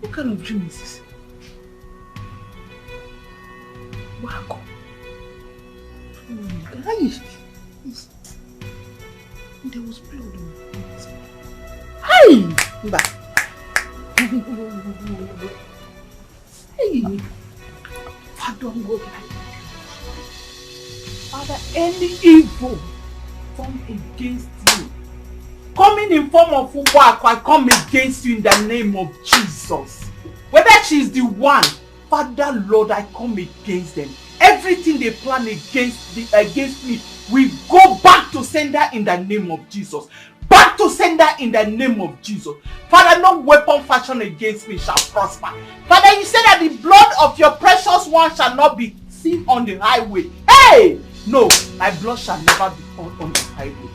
What kind of dream is this? Wow. Guys, there was blood on it. Hey! Hey! Father, God, Father, any evil formed against you, coming in form of football, I come against you in the name of Jesus. Whether she is the one, Father, Lord, I come against them. Everything they plan against me, we go back to sender in the name of Jesus. Back to sender in the name of Jesus. Father, no weapon fashioned against me shall prosper. Father, you said that the blood of your precious one shall not be seen on the highway. Hey! No, my blood shall never be found on the highway.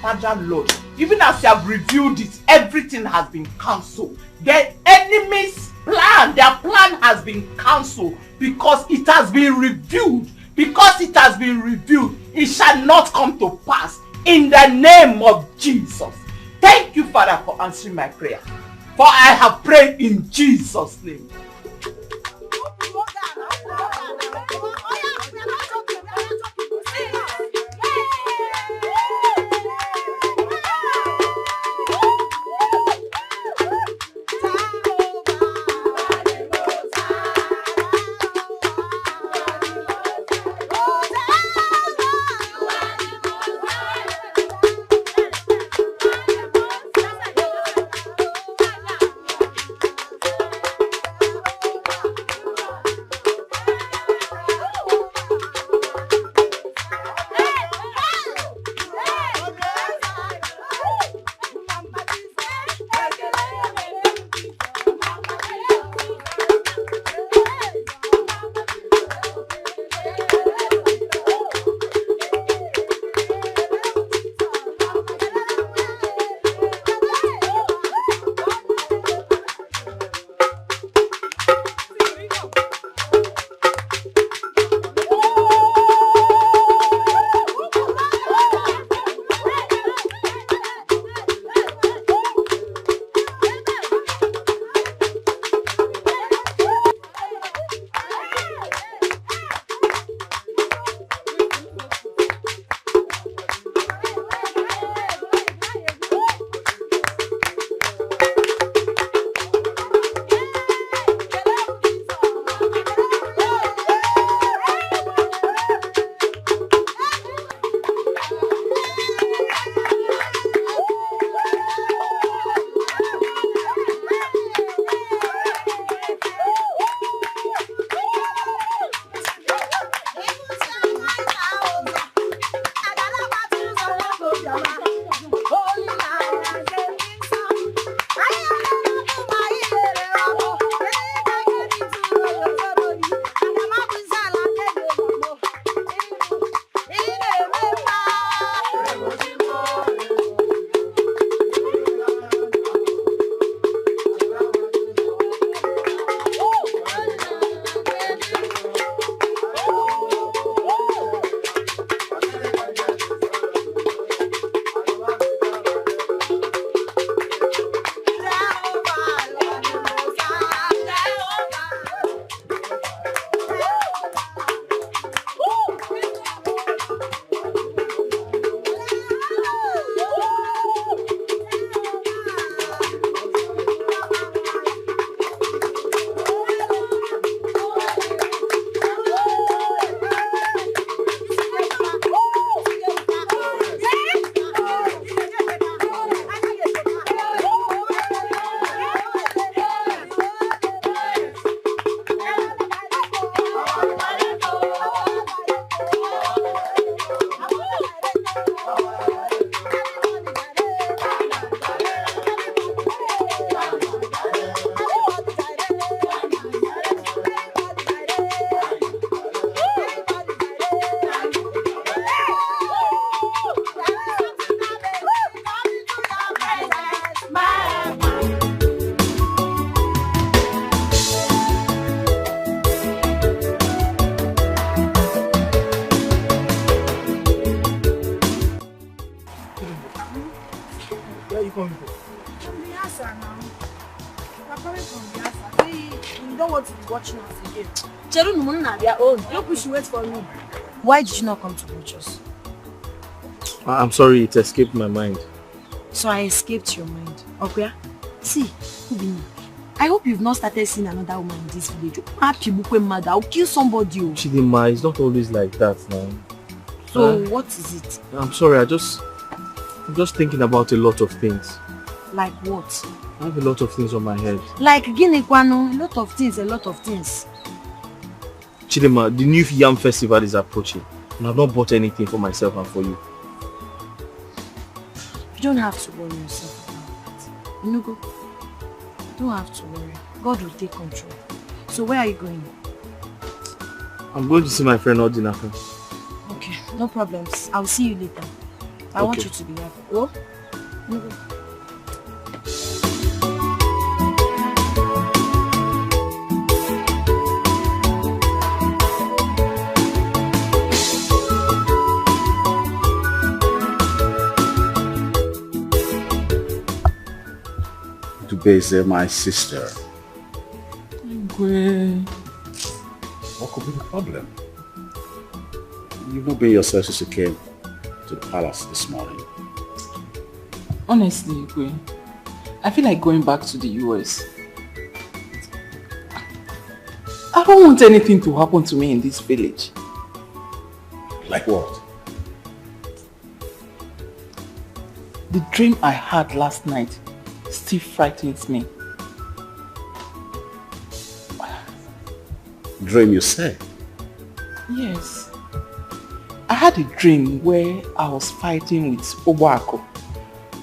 Father, Lord, even as you have revealed it, everything has been cancelled. The enemy's plan, their plan has been cancelled because it has been revealed. Because it has been revealed, it shall not come to pass in the name of Jesus. Thank you, Father, for answering my prayer. For I have prayed in Jesus' name. Wait for me. Why did you not come to watch us? I'm sorry, it escaped my mind. So I escaped your mind. Okay? See, I hope you've not started seeing another woman in this village. I'll kill somebody. Chidima, it's not always like that now. So what is it? I'm sorry, I'm just thinking about a lot of things. Like what? I have a lot of things on my head. Like Guinea-Kwano, a lot of things. Chidima, the new Yam Festival is approaching, and I've not bought anything for myself and for you. You don't have to worry yourself about that. Inugo, you don't have to worry. God will take control. So where are you going? I'm going to see my friend Odinaka. Okay, no problems. I'll see you later. I want you to be happy. Oh? Inugo. Beze, my sister. What could be the problem? You've not been yourself since you came to the palace this morning. Honestly, Igwe, I feel like going back to the US. I don't want anything to happen to me in this village. Like what? The dream I had last night still frightens me. Dream, you say? Yes. I had a dream where I was fighting with Obako.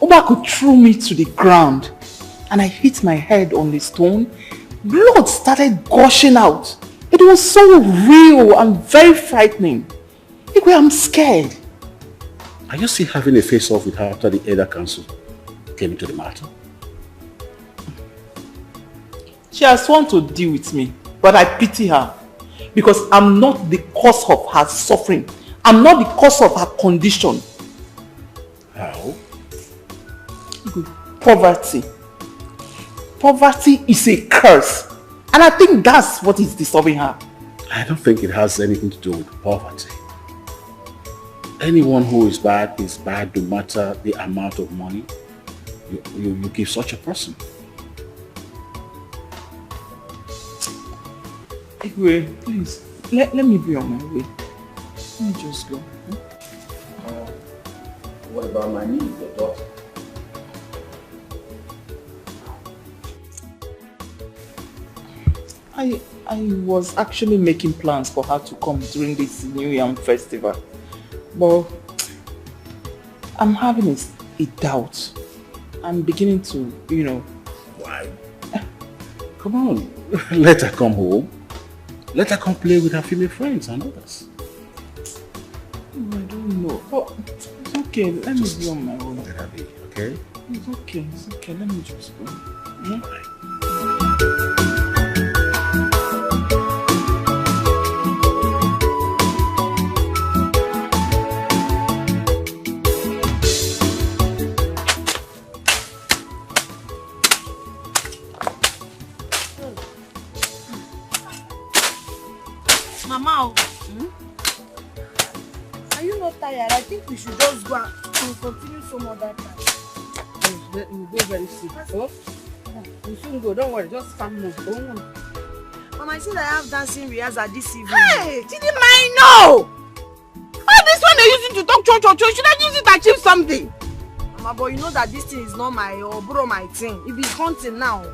Obako threw me to the ground and I hit my head on the stone. Blood started gushing out. It was so real and very frightening. I'm scared. Are you still having a face-off with her after the Elder Council came into the matter? She has sworn to deal with me, but I pity her because I'm not the cause of her suffering. I'm not the cause of her condition. How? Poverty. Poverty is a curse. And I think that's what is disturbing her. I don't think it has anything to do with poverty. Anyone who is bad no matter the amount of money you give such a person. Igwe, please, let me be on my way. Let me just go. What about my niece, your daughter? I was actually making plans for her to come during this New Yam festival. But I'm having a doubt. I'm beginning to, Why? Come on, let her come home. Let her come play with her female friends and others. I don't know. But it's okay. Let me be on my own. Let her be, okay? It's okay. Let me just go. Bye. Mama, are you not tired? I think we should just go and continue some other time. We'll go very soon. Oh? We'll soon go. Don't worry. Just come move. Mama, I see that I have dancing rehearsal this evening. Hey, didn't I know? All this one they're using to talk cho. Should I use it to achieve something? Mama, but you know that this thing is not my my thing. If it's hunting now,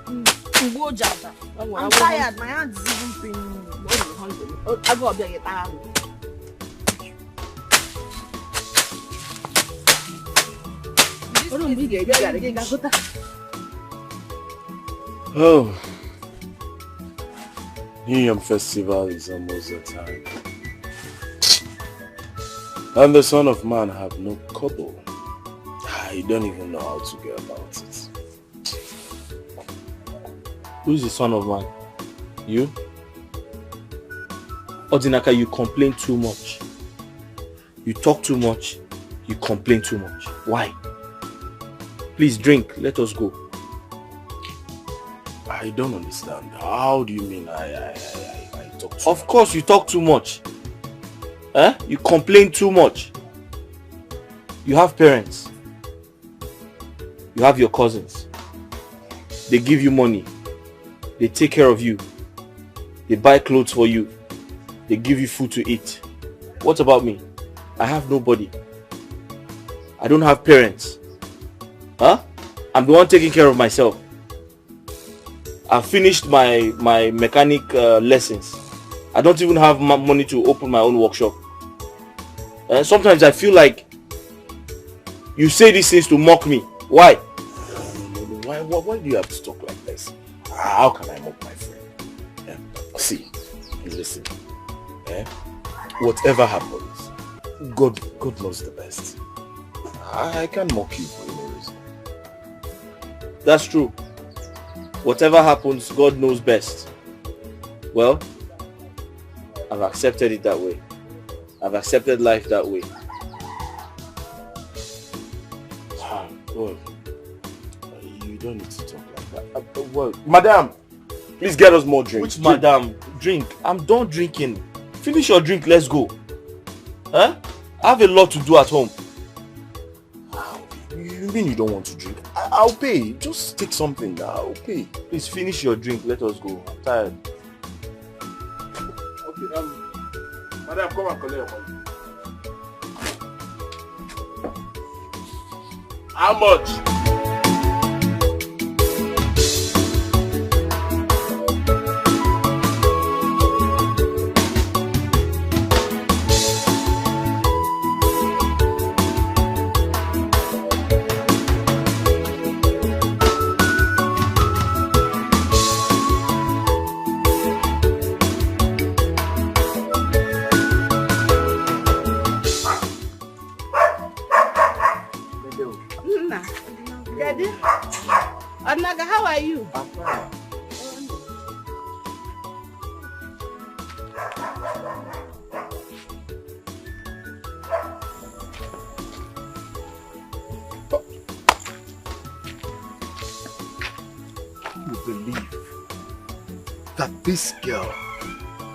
I'm tired. My hand is even paining me. I go up there and get tired. Oh, New Yam Festival is almost the time. And the Son of Man have no kobo. I don't even know how to go about it. Who's the Son of Man? You? Odinaka, you complain too much. You talk too much. You complain too much. Why? Please drink. Let us go. I don't understand. How do you mean I talk too much? Of course you talk too much. You complain too much. You have parents. You have your cousins. They give you money. They take care of you. They buy clothes for you. They give you food to eat. What about me? I have nobody. I don't have parents. I'm the one taking care of myself. I've finished my mechanic lessons. I don't even have money to open my own workshop. Sometimes I feel like you say these things to mock me. Why? Why do you have to talk like this? How can I mock my friend? See, listen. Whatever happens, God knows the best. I can't mock you for any reason. That's true. Whatever happens, God knows best. Well, I've accepted it that way. I've accepted life that way. Well, you don't need to talk like that. Well, madam, please get us more drink. Which madam? Drink. I'm done drinking. Finish your drink, let's go. I have a lot to do at home. You mean you don't want to drink? I'll pay. Just take something now. I'll pay. Please finish your drink, let us go. I'm tired. Okay, madam, come and collect your money. How much? Amaka, how are you? I'm fine. You believe that this girl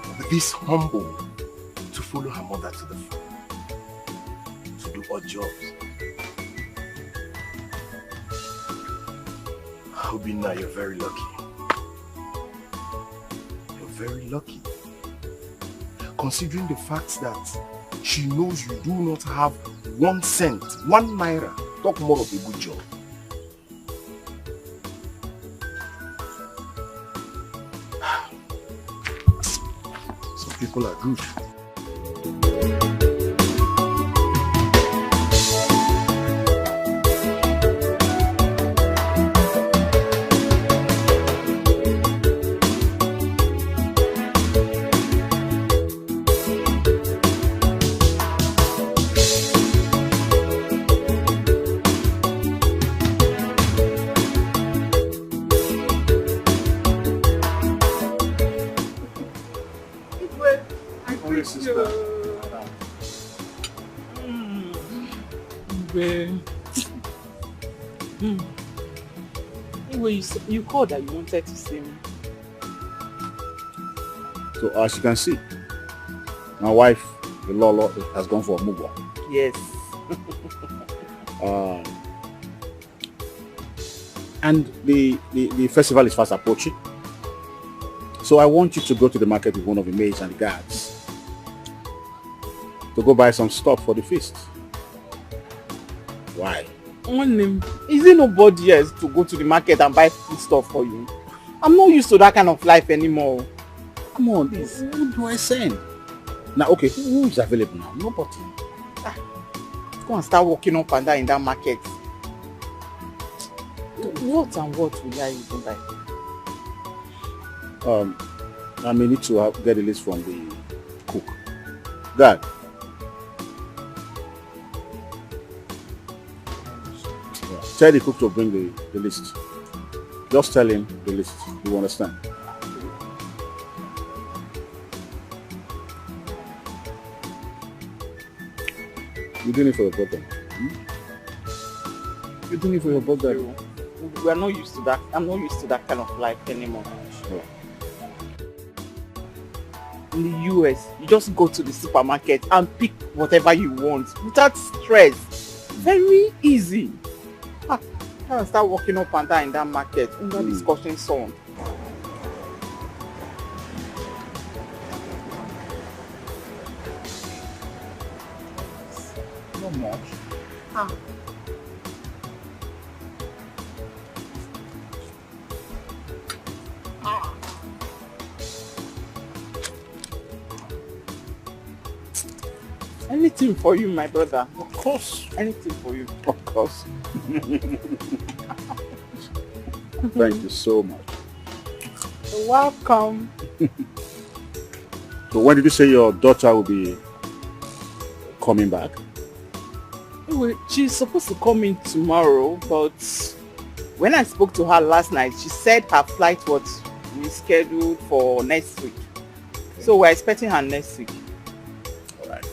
will be this humble to follow her mother to the farm to do odd jobs? Obina, you're very lucky. You're very lucky. Considering the fact that she knows you do not have 1 cent, 1 naira, talk more of a good job. Some people are good. You called that you wanted to see me. So as you can see, my wife, the Lolo, has gone for a mugwa. Yes. And the festival is fast approaching. So I want you to go to the market with one of the maids and the guards to go buy some stuff for the feast. Why? Is there nobody else to go to the market and buy food stuff for you? I'm not used to that kind of life anymore. Come on, please. Who do I send? Now, okay, who is available now? Nobody. Go and start walking up and down in that market. What and what will I even buy? I may need to get a list from the cook. Dad. Yeah. Tell the cook to bring the list. Just tell him the list. You understand? You're doing it for your brother. You're doing it for your brother. We are not used to that. I'm not used to that kind of life anymore. Yeah. In the US, you just go to the supermarket and pick whatever you want without stress. Very easy. I can start walking up and down in that market under the scorching sun. Not much. Anything for you, my brother. Of course. Anything for you. Of course. Thank you so much. You're welcome. So when did you say your daughter will be coming back? Well, she's supposed to come in tomorrow, but when I spoke to her last night, she said her flight was rescheduled for next week. So we're expecting her next week. Alright.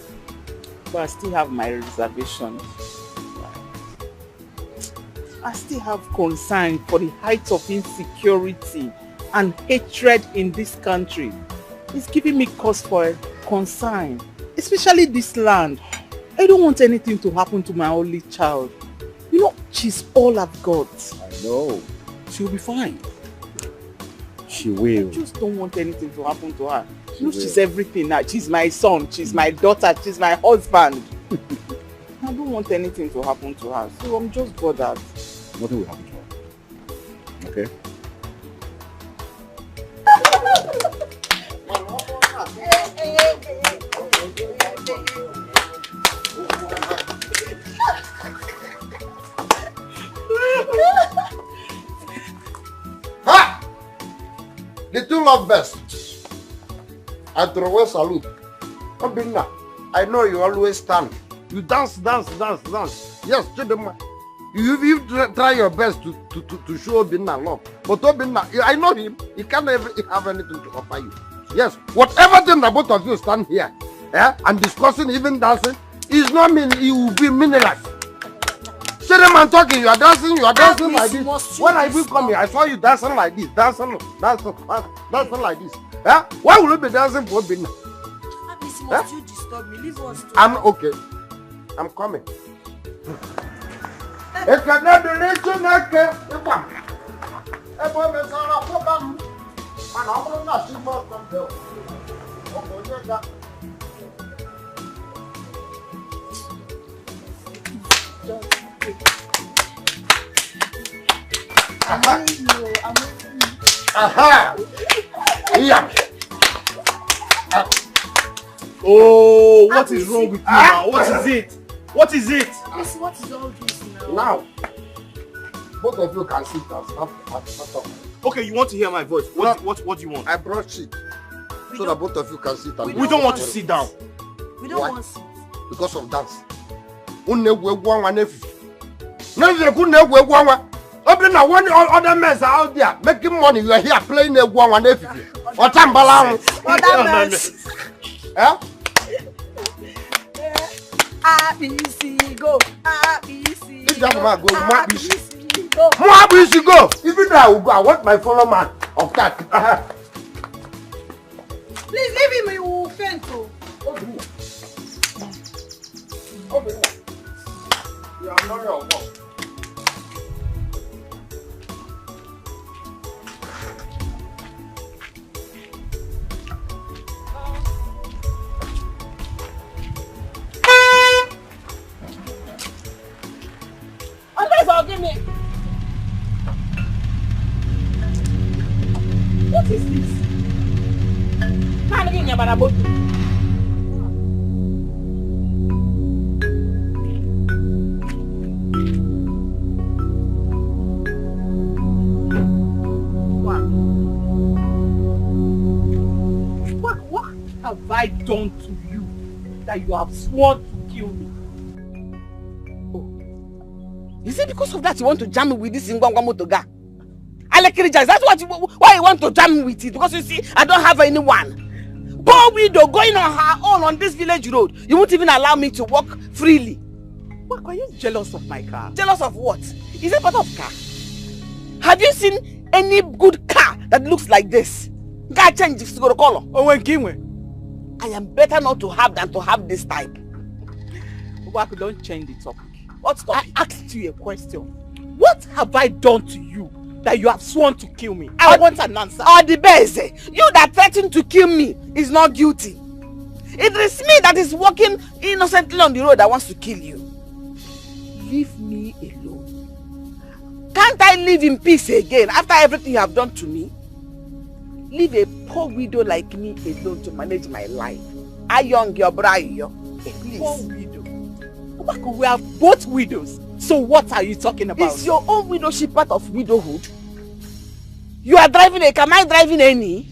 But I still have my reservations. I still have concern for the height of insecurity and hatred in this country. It's giving me cause for concern, especially this land. I don't want anything to happen to my only child. You know, she's all I've got. I know. She'll be fine. She will. I just don't want anything to happen to her. You know, she's everything now. She's my son, she's my daughter, she's my husband. I don't want anything to happen to her, so I'm just bothered. Nothing will happen to her. Okay? Ha! The two love best. I throw away salute. Obinna, I know you always stand. You dance. Yes, Chidema. You try your best to show Obinna love. But Obinna, I know him. He can't ever have anything to offer you. Yes, whatever thing the both of you stand here and discussing, even dancing, is not mean it will be meaningless. Chidema talking, you are dancing like this. When I will come here, I saw you dancing like this, dancing like this. Why will you be dancing for Obinna? Must you disturb me? Leave us to I'm okay. I'm coming. It cannot be written like aha! Yeah. Oh, what is wrong with you now? What is it? What is it? What is all this now? Now, both of you can sit down. Stop. Okay, you want to hear my voice? What do you want? I brought shit so that both of you can sit down. We don't want to sit down. We don't Why? want to. Because of dance. Open one other mess out there making money. You are here playing a one if or tambala. ABC go. ABC. If that man go, ABC go. Even though I will go, I want my fellow man of that. Please leave him. He will faint. You are not your work. Forgive me. What is this? Man, give me a banana. done to you that you have sworn to kill me? Is it because of that you want to jam me with this Ngwangwa Motoga? Alekirija, is that why you want to jam me with it? Because you see, I don't have anyone. Poor widow going on her own on this village road. You won't even allow me to walk freely. What, are you jealous of my car? Jealous of what? Is it part of car? Have you seen any good car that looks like this? Car change to go to color. Oh, when Kingwe. I am better not to have than to have this type. Obaku, don't change the topic. What's topic? I asked you a question. What have I done to you that you have sworn to kill me? I want an answer. Or the best, you that threatened to kill me is not guilty. It is me that is walking innocently on the road that wants to kill you. Leave me alone. Can't I live in peace again after everything you have done to me? Leave a poor widow like me alone to manage my life. Ayong your brayo. Please. Poor widow. Obaku, we are both widows. So what are you talking about? Is your own widowship part of widowhood? You are driving a car, am I driving any?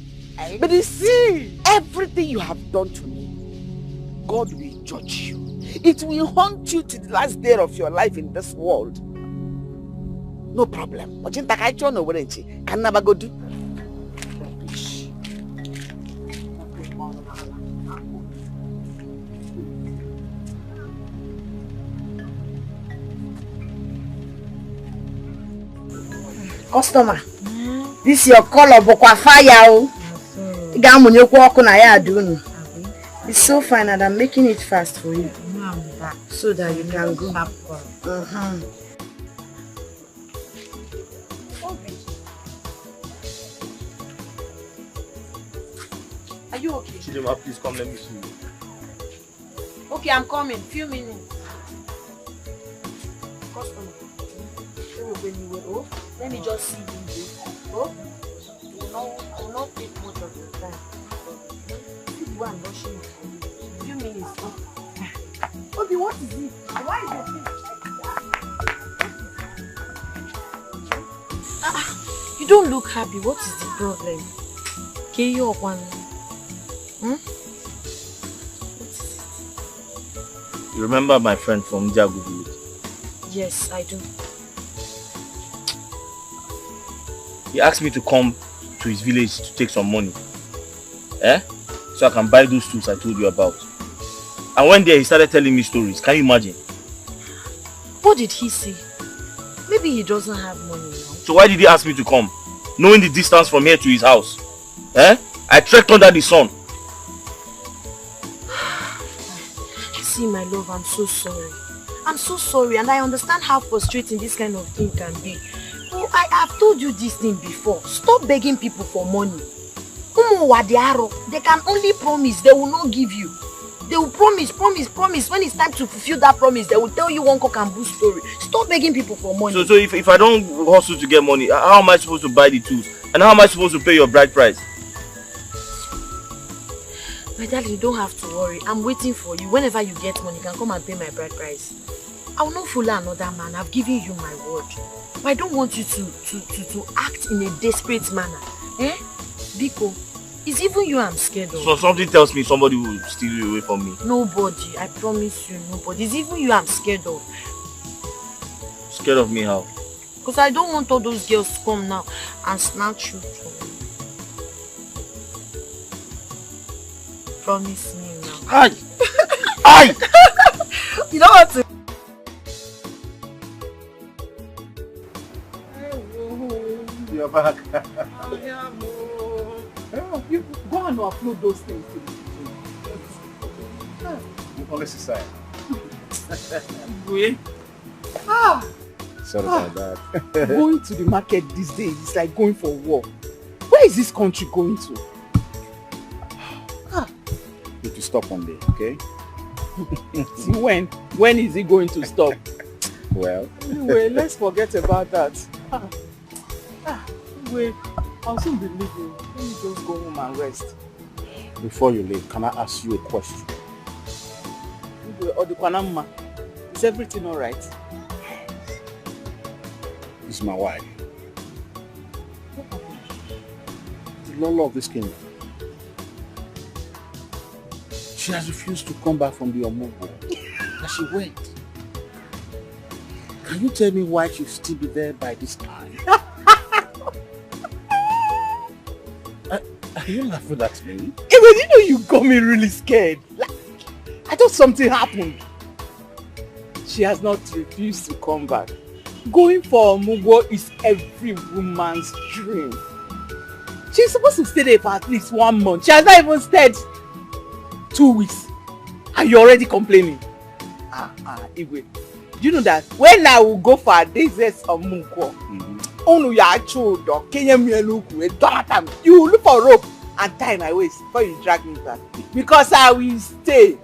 But you see, everything you have done to me, God will judge you. It will haunt you to the last day of your life in this world. No problem. Can never go do. Customer, this your color bokwa fire. It's so fine and I'm making it fast for you. So that you can go. Are you okay? Chidema, please come, let me see you. Okay, I'm coming. Few minutes. Customer. Let me just see you. Oh, I will not take much of your time. Go and rush me for you. Few minutes. Obi, what is it? Why is your face? You don't look happy. What is the problem? Okay, you're one. You remember my friend from Jagudu? Yes, I do. He asked me to come to his village to take some money. So I can buy those tools I told you about. And one day he started telling me stories. Can you imagine? What did he say? Maybe he doesn't have money now. So why did he ask me to come? Knowing the distance from here to his house. I trekked under the sun. See, my love, I'm so sorry. I'm so sorry, and I understand how frustrating this kind of thing can be. Oh, I have told you this thing before. Stop begging people for money. They can only promise, they will not give you. They will promise. When it's time to fulfill that promise, they will tell you one cock and bull story. Stop begging people for money. So if I don't hustle to get money, how am I supposed to buy the tools? And how am I supposed to pay your bride price? My darling, you don't have to worry. I'm waiting for you. Whenever you get money, you can come and pay my bride price. I will not follow another man. I've given you my word. But I don't want you to act in a desperate manner. Biko, it's even you I'm scared of. So something tells me somebody will steal you away from me. Nobody. I promise you, nobody. It's even you I'm scared of. Scared of me how? Because I don't want all those girls to come now and snatch you from me. Promise me now. Aye! You know what to... You're back. You go and upload those things to the You policy side. Wait. Sorry about that. Going to the market these days is like going for war. Where is this country going to? You have to stop one day, okay? See when? When is it going to stop? Well. Anyway, let's forget about that. Anyway, I'll soon be leaving. Let me just go home and rest. Before you leave, can I ask you a question? Is everything alright? This is my wife. The Lolo of this kingdom. She has refused to come back from the Omugo. And she went. Can you tell me why she'll still be there by this time? Are you laughing at me? You know you got me really scared. Like, I thought something happened. She has not refused to come back. Going for Omugo is every woman's dream. She's supposed to stay there for at least 1 month. She has not even stayed 2 weeks. And you're already complaining. Igwe. Do you know that when I will go for a day's Omugo, you look for rope and tie my waist before you drag me back. Because I will stay.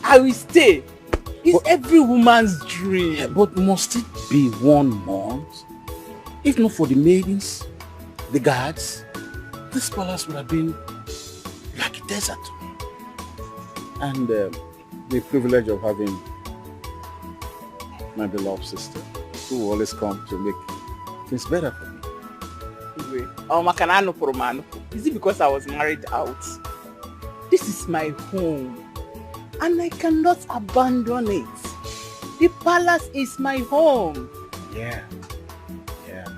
I will stay. It's every woman's dream. But must it be 1 month? If not for the maidens, the guards, this palace would have been like a desert. And the privilege of having my beloved sister, who will always come to make things better for me. Is it because I was married out? This is my home. And I cannot abandon it. The palace is my home. Yeah,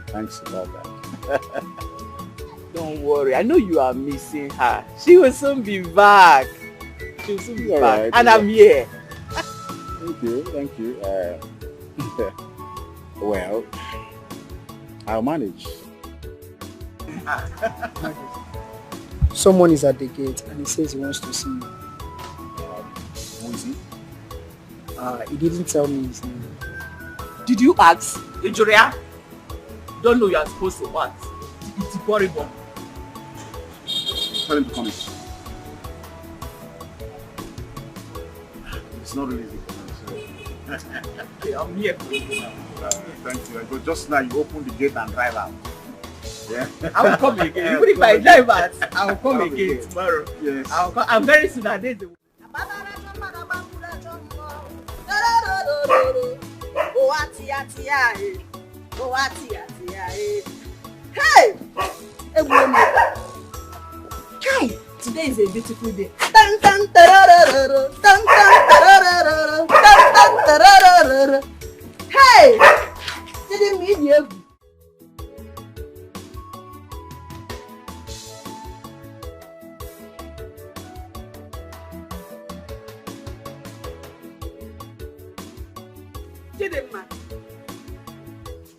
thanks about that. Don't worry, I know you are missing her. She will soon be back. She will soon be back. Right, and I'm here. Thank you. Well, I'll manage. Someone is at the gate and he says he wants to see you. Who is he? He didn't tell me his name. Did you ask? Injuria? Don't know you are supposed to what? It's horrible. Tell him to come in. It's not really easy for me, Okay, I'm here. thank you. But just now you open the gate and drive out. Yeah. I will come again. Even if I drive out, I will come again tomorrow. Yes. I will come. I'm very soon at this. Hey! Kai! Today is a beautiful day. Hey! Didn't mean you.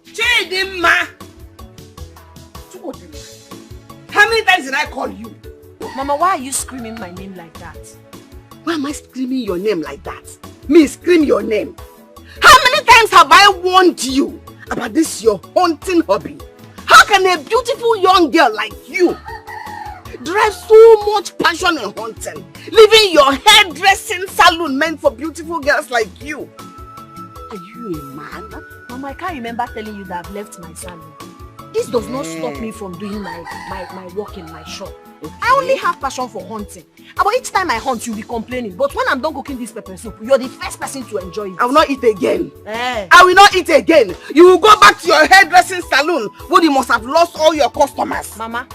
Chidimma! How many times did I call you? Mama, why are you screaming my name like that? Why am I screaming your name like that? Me scream your name? How many times have I warned you about this your hunting hobby? How can a beautiful young girl like you derive so much passion in hunting, leaving your hairdressing salon meant for beautiful girls like you? Are you a man? Mama, I can't remember telling you that I've left my salon. This does not stop me from doing my work in my shop. Okay. I only have passion for hunting. But each time I hunt, you'll be complaining. But when I'm done cooking this pepper soup, you're the first person to enjoy it. I will not eat again. Eh. I will not eat again. You will go back to your hairdressing salon where you must have lost all your customers. Mama,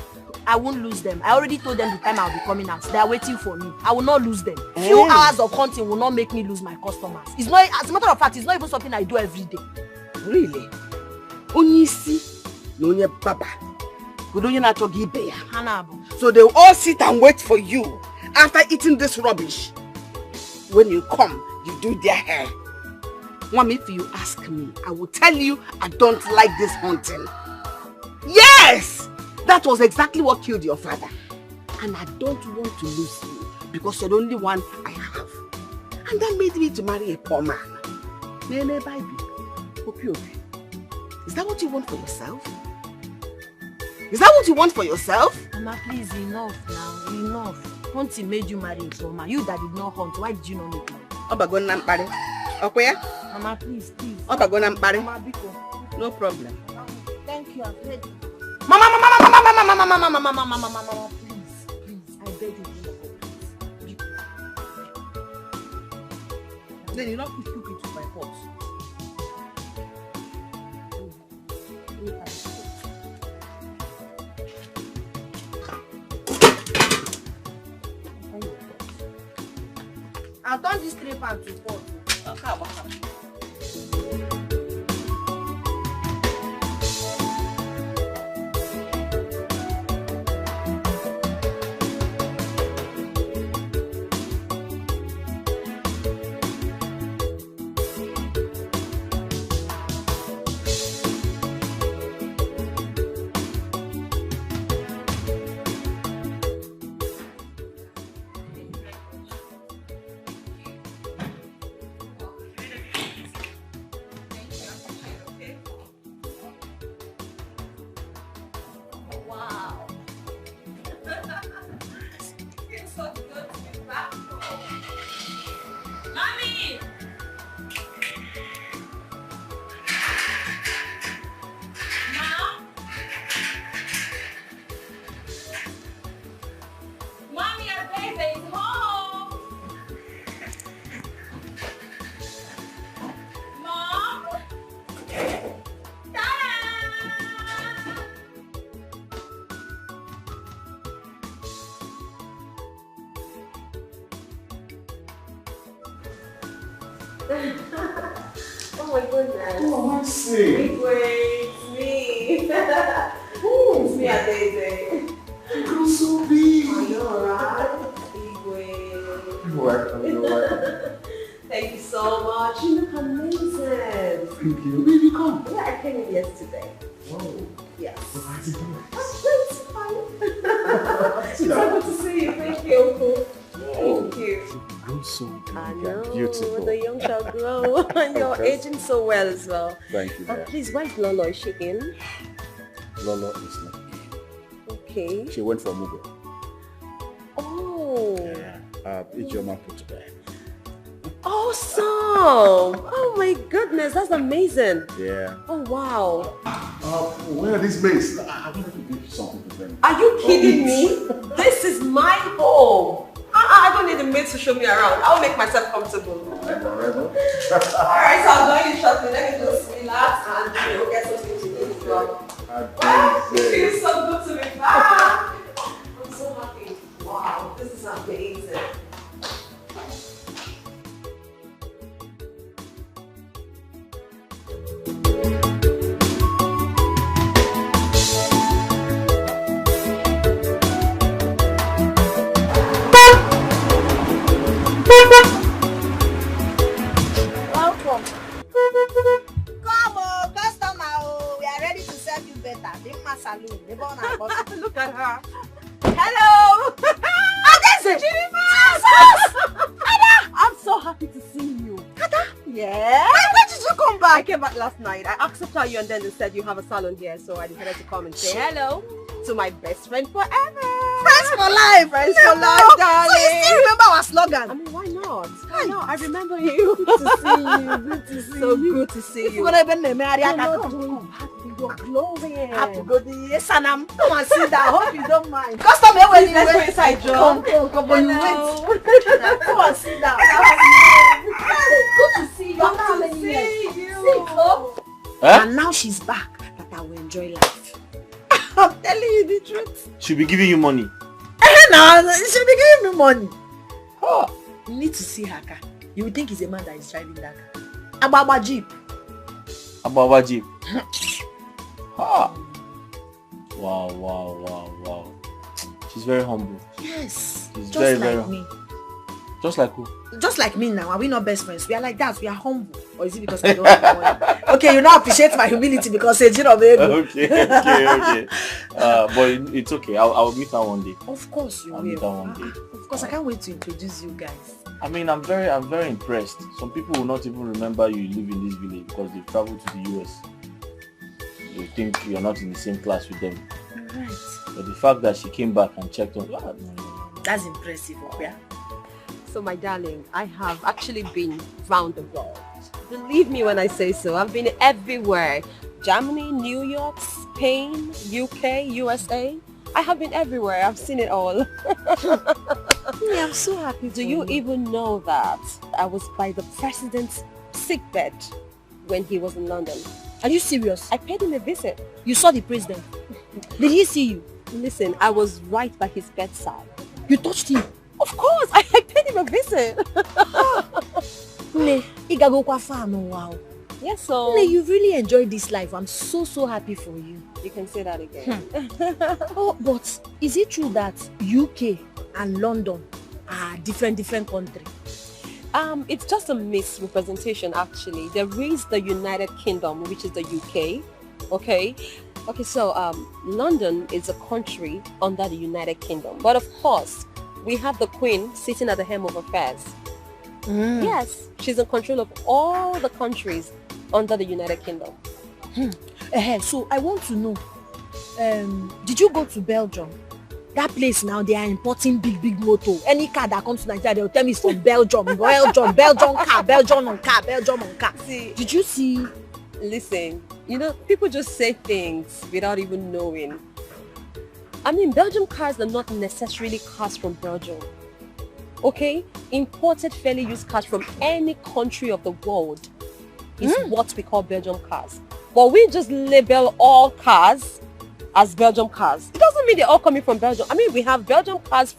I won't lose them. I already told them the time I'll be coming out. They are waiting for me. I will not lose them. Few hours of hunting will not make me lose my customers. It's not, as a matter of fact, it's not even something I do every day. Really? Onisi, no baba. So they will all sit and wait for you after eating this rubbish. When you come, you do their hair. Mom, if you ask me, I will tell you I don't like this hunting. Yes! That was exactly what killed your father. And I don't want to lose you because you're the only one I have. And that made me to marry a poor man. Nene baby. Is that what you want for yourself? Is that what you want for yourself? Mama, please, enough now. Enough. Hunting made you marry a poor man. You that did not hunt, why did you not make money? Mama, please. Mama, no problem. Thank you, I've heard you. Mama, Please, I beg you. Please. Then you not cook it with my pot. I've done this 3 pounds to 4. Oh my goodness. Oh, I see. It's me. It's me, Adeze. You're so big. I know, right? Igwe. You're welcome. Thank you so much. You look amazing. Thank you. Baby, come. Yeah, I came in yesterday. Whoa. Yes. What is it doing? It's fine. It's so good to see you. Thank you, Uncle. Thank you. You're so big I and know, beautiful. the young shall grow. And you're Okay. aging so well as well. Thank you, dear. Please, where's Lolo? Is she in? Lolo is not in. Okay. She went for Mugo. Oh. Yeah. Ijeoma put to bed. Awesome! Oh my goodness, that's amazing. Yeah. Oh wow. Where are these maids? I wanted to give you something to them. Are you kidding me? This is my home. I don't need a maid to show me around. I'll make myself comfortable. Forever. Alright, so I'm going to shopping. Let me just relax and get something to eat as well. Wow, it feels so good to be back. I'm so happy. Wow, this is amazing. Welcome. Come on, customer. Oh, we are ready to serve you better. The my saloon. The bon and bottom. Look at her. Hello! Adeze! Jesus! Ada! I'm so happy to see you. Ada? Yeah? When did you come I back? came back last night. I asked after you and then they said you have a salon here, so I decided to come and say hello to my best friend forever. Friends for life. Friends for life, darling. So you still remember our slogan? I mean, why not? Why not? I remember you. Good to see you. Good to see you. So good to see you. You're not Come. You're glowing. Happy go the Sanam. Come and sit down. Hope you don't mind. Customer, when Let's go inside, Joe. Come on, you wait. Come and sit down. Good to see you. Good How to many see years? you. See, come. Huh? And now she's back. That I will enjoy life. I'm telling you the truth. She'll be giving you money. Now she'll be giving me money. Oh, you need to see her car. You would think it's a man that is driving that car. Ababa Jeep. Abawa Jeep. Ha. Wow. She's very humble. Yes. She's Just very, like very me. Just like who? Just like me now. Are we not best friends? We are like that. We are humble. Or is it because I don't have money? Okay, you now appreciate my humility because it's baby. Okay. But it's okay. I'll meet her one day. Of course you I'll meet her will. one day. Of course, I can't wait to introduce you guys. I mean, I'm very impressed. Some people will not even remember you live in this village because they've traveled to the US. They think you're not in the same class with them. Right. But the fact that she came back and checked on, no. That's impressive, yeah. So my darling, I have actually been round the world. Believe me when I say so. I've been everywhere. Germany, New York, Spain, UK, USA. I have been everywhere. I've seen it all. Yeah, I'm so happy. Do you even know that I was by the president's sickbed when he was in London? Are you serious? I paid him a visit. You saw the president. Did he see you? Listen, I was right by his bedside. You touched him. Of course, I paid paid him a visit. Ne, igago kwa fano wow. Yes, so... Ne, you've really enjoyed this life. I'm so happy for you. You can say that again. Oh, but is it true that UK and London are different countries? It's just a misrepresentation actually. There is the United Kingdom, which is the UK. Okay, so London is a country under the United Kingdom. But of course, we have the Queen sitting at the helm of affairs. Yes, she's in control of all the countries under the United Kingdom. So I want to know, did you go to Belgium? That place now, they are importing big motor. Any car that comes to Nigeria, they'll tell me it's from Belgium. Belgium car. See, did you see? Listen, you know, people just say things without even knowing. I mean, Belgium cars are not necessarily cars from Belgium. Okay? Imported fairly used cars from any country of the world is what we call Belgium cars. But we just label all cars as Belgium cars. It doesn't mean they're all coming from Belgium. I mean, we have Belgium cars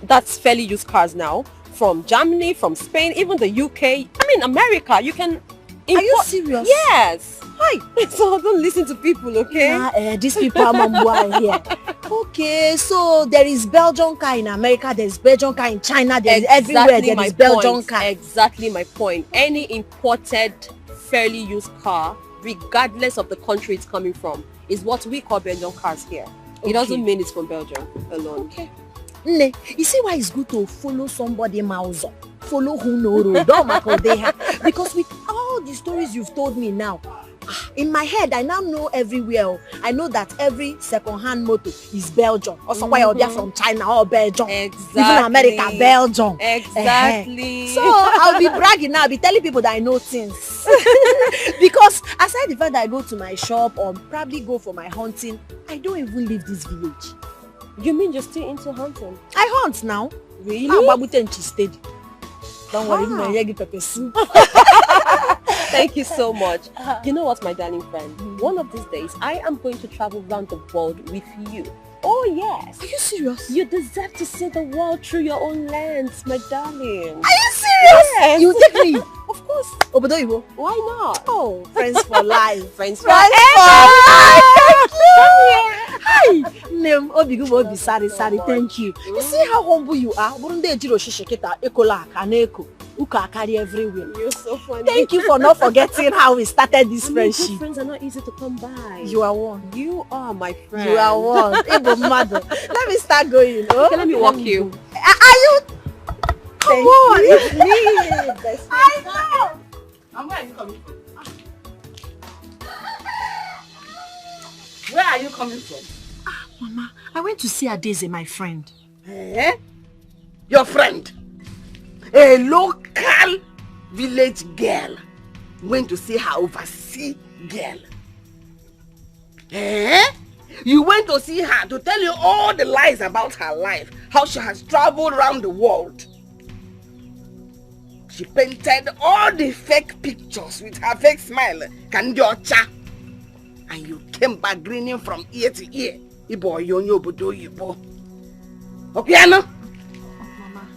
that's fairly used cars now, from Germany, from Spain, even the UK. I mean, America, you can import. Are you serious? Yes. Hi. So don't listen to people, okay? These people are here. Okay, so there is Belgian car in America, there's Belgian car in China, there's everywhere there is Belgian car. Exactly my point. Any imported, fairly used car, regardless of the country it's coming from, is what we call Belgian cars here. It doesn't mean it's from Belgium alone. Okay. Ne, you see why it's good to follow somebody mouse, follow who know road, don't make they have. Because with all the stories you've told me now, in my head I now know everywhere. I know that every second-hand motor is Belgium. Also why they're from China or Belgium. Exactly. Even America, Belgium. Exactly. So I'll be bragging now, I'll be telling people that I know things. Because aside the fact that I go to my shop or probably go for my hunting, I don't even leave this village. You mean you're still into hunting? I hunt now. Really? Steady. Don't worry, my pepper soup. Thank you so much. You know what, my darling friend? One of these days, I am going to travel around the world with you. Oh, yes. Are you serious? You deserve to see the world through your own lens, my darling. Are you serious? Yes. You take me? Of course. Obodo, why not? Oh, friends for life. Friends for life. Hi. Name Obigu Obi Sari. Thank you. You see how humble you are? Burunde Jiro Shishiketa Ekola Kaneko. Uka carry everywhere. You're so funny. Thank you for not forgetting how we started this friendship. Good friends are not easy to come by. You are one. You are my friend. You are one. Ebo mother. Let me start going. Oh? Okay, let me walk you. Are you? Come on, it's me. I know. And where are you coming from? Where are you coming from? Mama, I went to see Adeze, my friend. Eh? Your friend? A local village girl went to see her overseas girl. Eh? You went to see her to tell you all the lies about her life, how she has traveled around the world. She painted all the fake pictures with her fake smile, Kandiocha. And you came back grinning from ear to ear. Ibo yonyo budo yibo. Okay, no? Mama,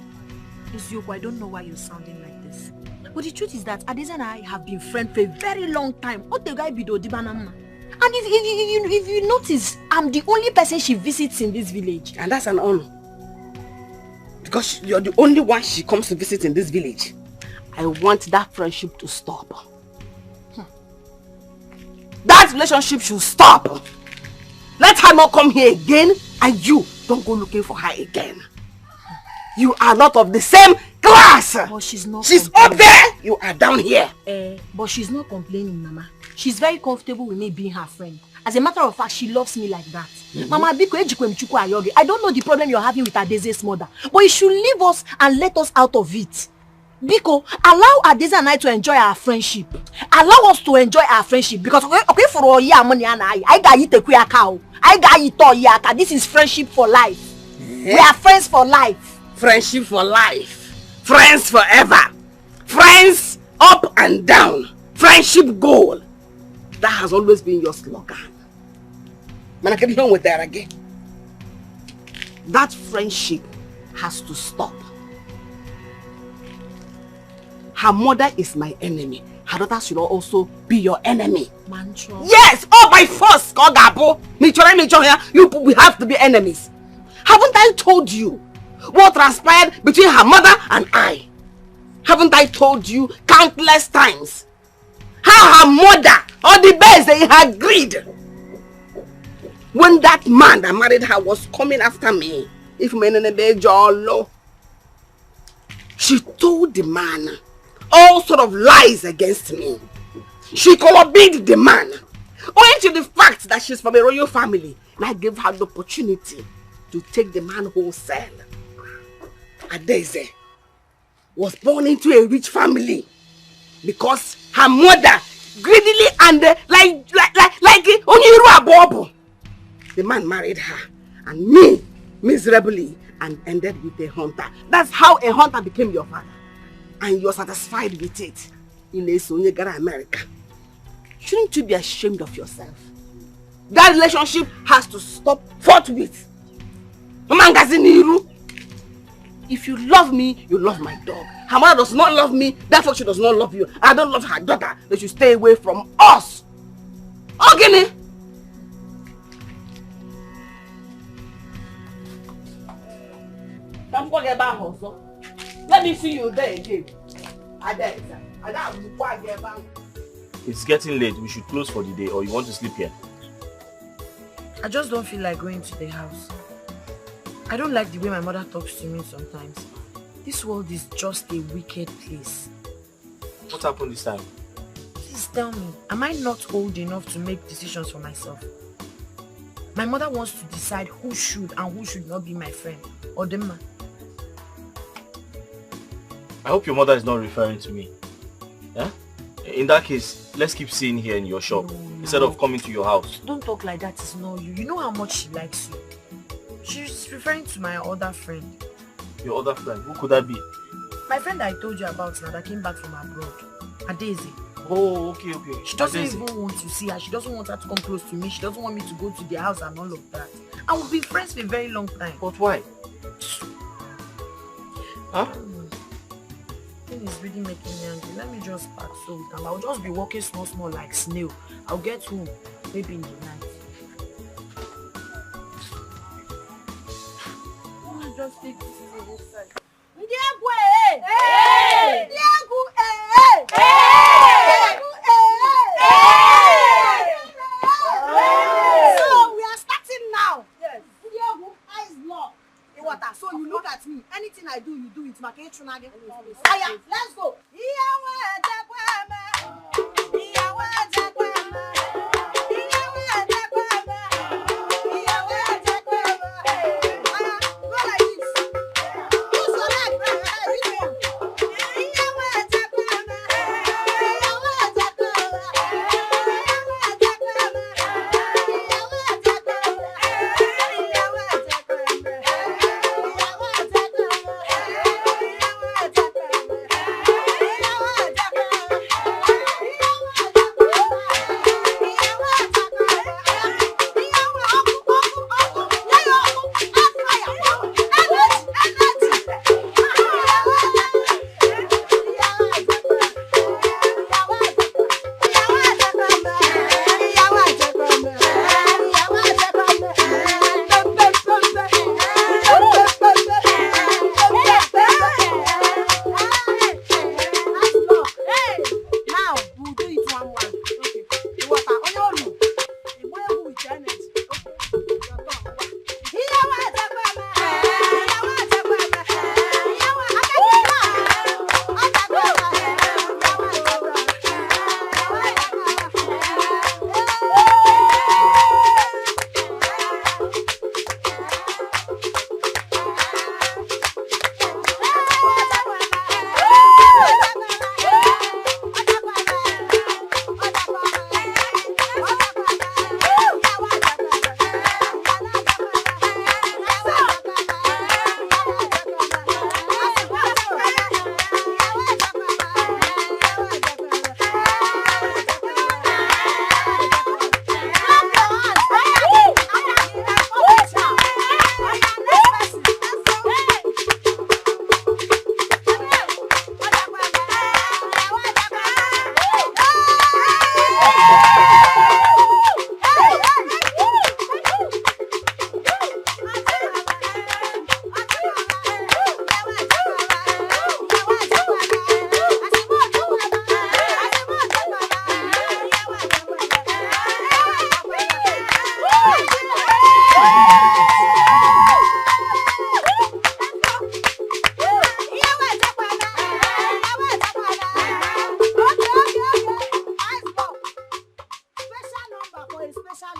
I don't know why you're sounding like this. But the truth is that Adeze and I have been friends for a very long time. What the guy be do dibanama? And if you notice, I'm the only person she visits in this village. And that's an honor. Because you're the only one she comes to visit in this village. I want that friendship to stop. That relationship should stop. Let her not come here again, and you don't go looking for her again. You are not of the same class. But she's not. She's up there. You are down here. But she's not complaining, Mama. She's very comfortable with me being her friend. As a matter of fact, she loves me like that. Mama, I don't know the problem you're having with Adeze's mother, but you should leave us and let us out of it. Biko, allow Adeze and I to enjoy our friendship. Allow us to enjoy our friendship. Because okay for all year money and I got you take a cow. I got you to yaka. This is friendship for life. We are friends for life. Friendship for life. Friends forever. Friends up and down. Friendship goal. That has always been your slogan. Man, I can't go with that again. That friendship has to stop. her mother is my enemy, her daughter should also be your enemy. Mancho. Yes, all by force. We have to be enemies. Haven't I told you what transpired between her mother and I? Haven't I told you countless times how her mother, or the best in her greed, when that man that married her was coming after me, if she told the man all sort of lies against me. She collaborated the man, owing to the fact that she's from a royal family, and I gave her the opportunity to take the man wholesale. Adeze was born into a rich family because her mother greedily and like Onyiru Abobo. The man married her and me miserably and ended with a hunter. That's how a hunter became your father. And you're satisfied with it in America. Shouldn't you be ashamed of yourself? That relationship has to stop forthwith. If you love me, you love my dog. Her mother does not love me, therefore she does not love you. I don't love her daughter. They should stay away from us. Okay? Let me see you there again. It's getting late. We should close for the day, or you want to sleep here? I just don't feel like going to the house. I don't like the way my mother talks to me sometimes. This world is just a wicked place. What happened this time? Please tell me, am I not old enough to make decisions for myself? My mother wants to decide who should and who should not be my friend, or the man. I hope your mother is not referring to me. Yeah? In that case, let's keep seeing here in your shop instead of coming to your house. Don't talk like that, it's not you. You know how much she likes you. She's referring to my other friend. Your other friend? Who could that be? My friend I told you about now that came back from abroad. Adeze. Oh, okay. She doesn't even want to see her. She doesn't want her to come close to me. She doesn't want me to go to their house and all of that. And we've been friends for a very long time. But why? Huh? Thing is really making me angry. Let me just pack so down. I'll just be walking small like snail. I'll get home maybe in the night. Let me just take this to this side. So we are starting now. Yes. Eyes locked. So you look at me. Anything I do, you do it. Aya, let's go.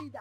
leader.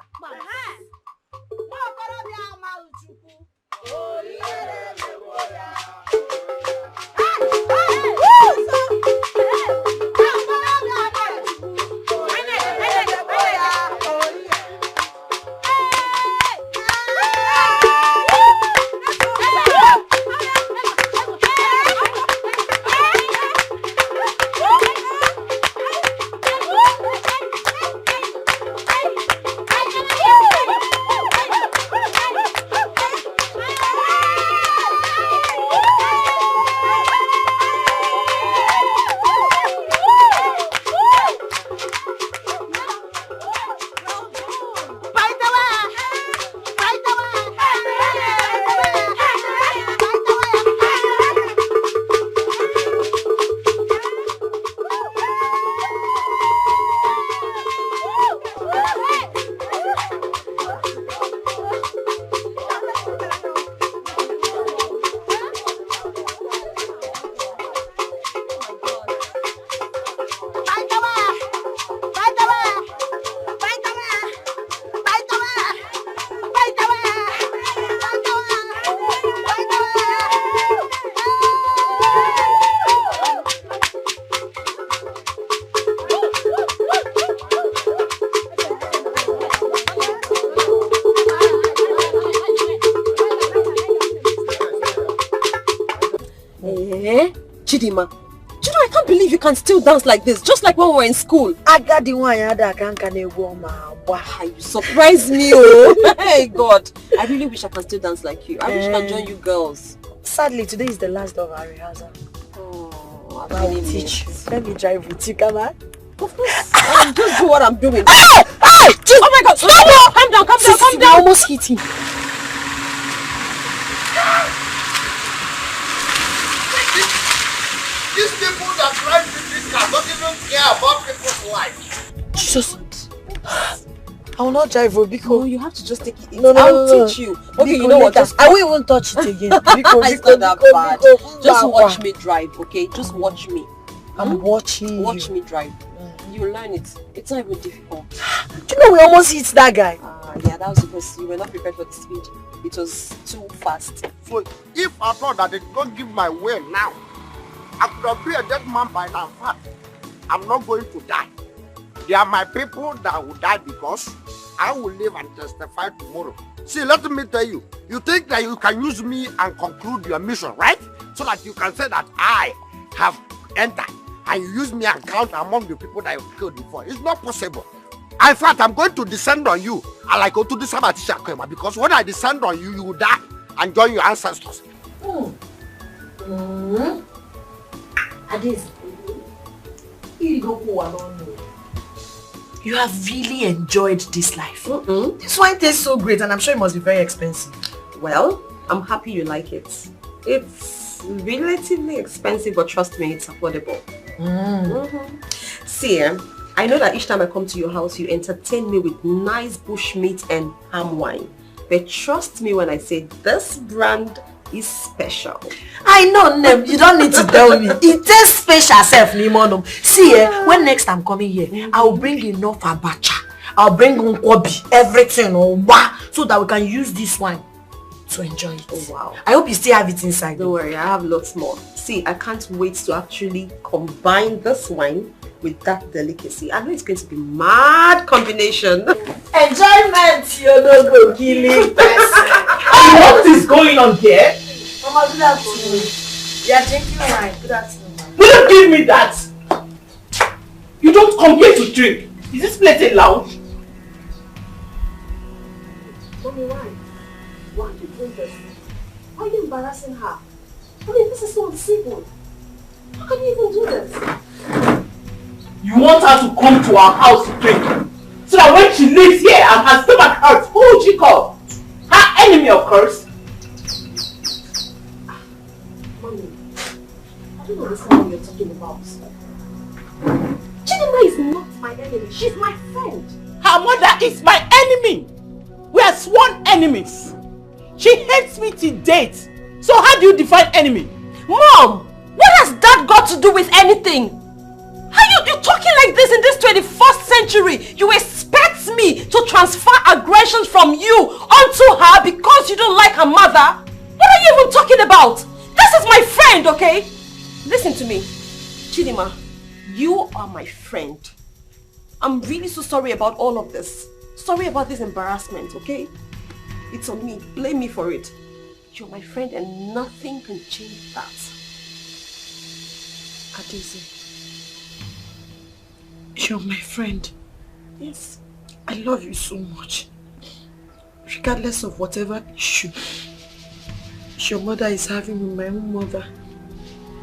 Chidima, I can't believe you can still dance like this, just like when we were in school. I got the one that can Wow, you surprised me, oh. Hey God, I really wish I can still dance like you. I wish I can join you girls. Sadly, today is the last of our rehearsal. Oh, I will teach you. Let me drive with you, come on. Of course, I'll just do what I'm doing. Hey! Oh my God, stop! Calm down, calm down. I almost hit him. These people that drive this car don't even care about people's life. Jesus. I will not drive, Biko. No, you have to just take it. No, I'll teach you. Okay, Biko, you know what? I won't even touch it again. Biko, It's not that bad. Just watch me drive, okay? Just watch me. I'm watching Watch you. me drive. You learn it. It's not even difficult. Do you know we almost hit that guy? Yeah, that was because you were not prepared for the speed. It was too fast. So if I thought that they don't give my way now, I could have been a dead man by now. But I'm not going to die. They are my people that will die because I will live and testify tomorrow. See, let me tell you, you think that you can use me and conclude your mission, right? So that you can say that I have entered and you use me and count among the people that you killed before. It's not possible. In fact, I'm going to descend on you. I like go to this Sabatisha because when I descend on you, you will die and join your ancestors. You have really enjoyed this life. This wine tastes so great and I'm sure it must be very expensive. Well, I'm happy you like it. It's relatively expensive, but trust me, it's affordable. See, I know that each time I come to your house, you entertain me with nice bush meat and palm wine. But trust me when I say this brand is special. I know, Nem. You don't need to tell me. It tastes special, self, Nimonum. See, when next I'm coming here, I will bring enough abacha. I'll bring nkwobi, everything, so that we can use this wine to enjoy it. Oh, wow. I hope you still have it inside. Don't worry, I have lots more. See, I can't wait to actually combine this wine with that delicacy. I know it's going to be mad combination. Enjoyment, you don't go killing person. What is going on here? Mama, good afternoon. You are drinking wine. Good afternoon. Will you give me that? You don't come here to drink. Is this place a lounge? Mommy, why? Why are you doing this? Why are you embarrassing her? I mean, this is so uncivil. How can you even do this? You want her to come to our house to drink, so that when she lives here and her stomach hurts, who would she call? Her enemy, of course. Mommy, I don't understand what you're talking about. Chidima is not my enemy. She's my friend. Her mother is my enemy. We are sworn enemies. She hates me to date. So how do you define enemy? Mom, what has that got to do with anything? How you talking like this in this 21st century? You expect me to transfer aggressions from you onto her because you don't like her mother? What are you even talking about? This is my friend, okay? Listen to me. Chidima, you are my friend. I'm really so sorry about all of this. Sorry about this embarrassment, okay? It's on me. Blame me for it. You're my friend and nothing can change that. Adeze, you're my friend. Yes. I love you so much. Regardless of whatever issue your mother is having with my own mother,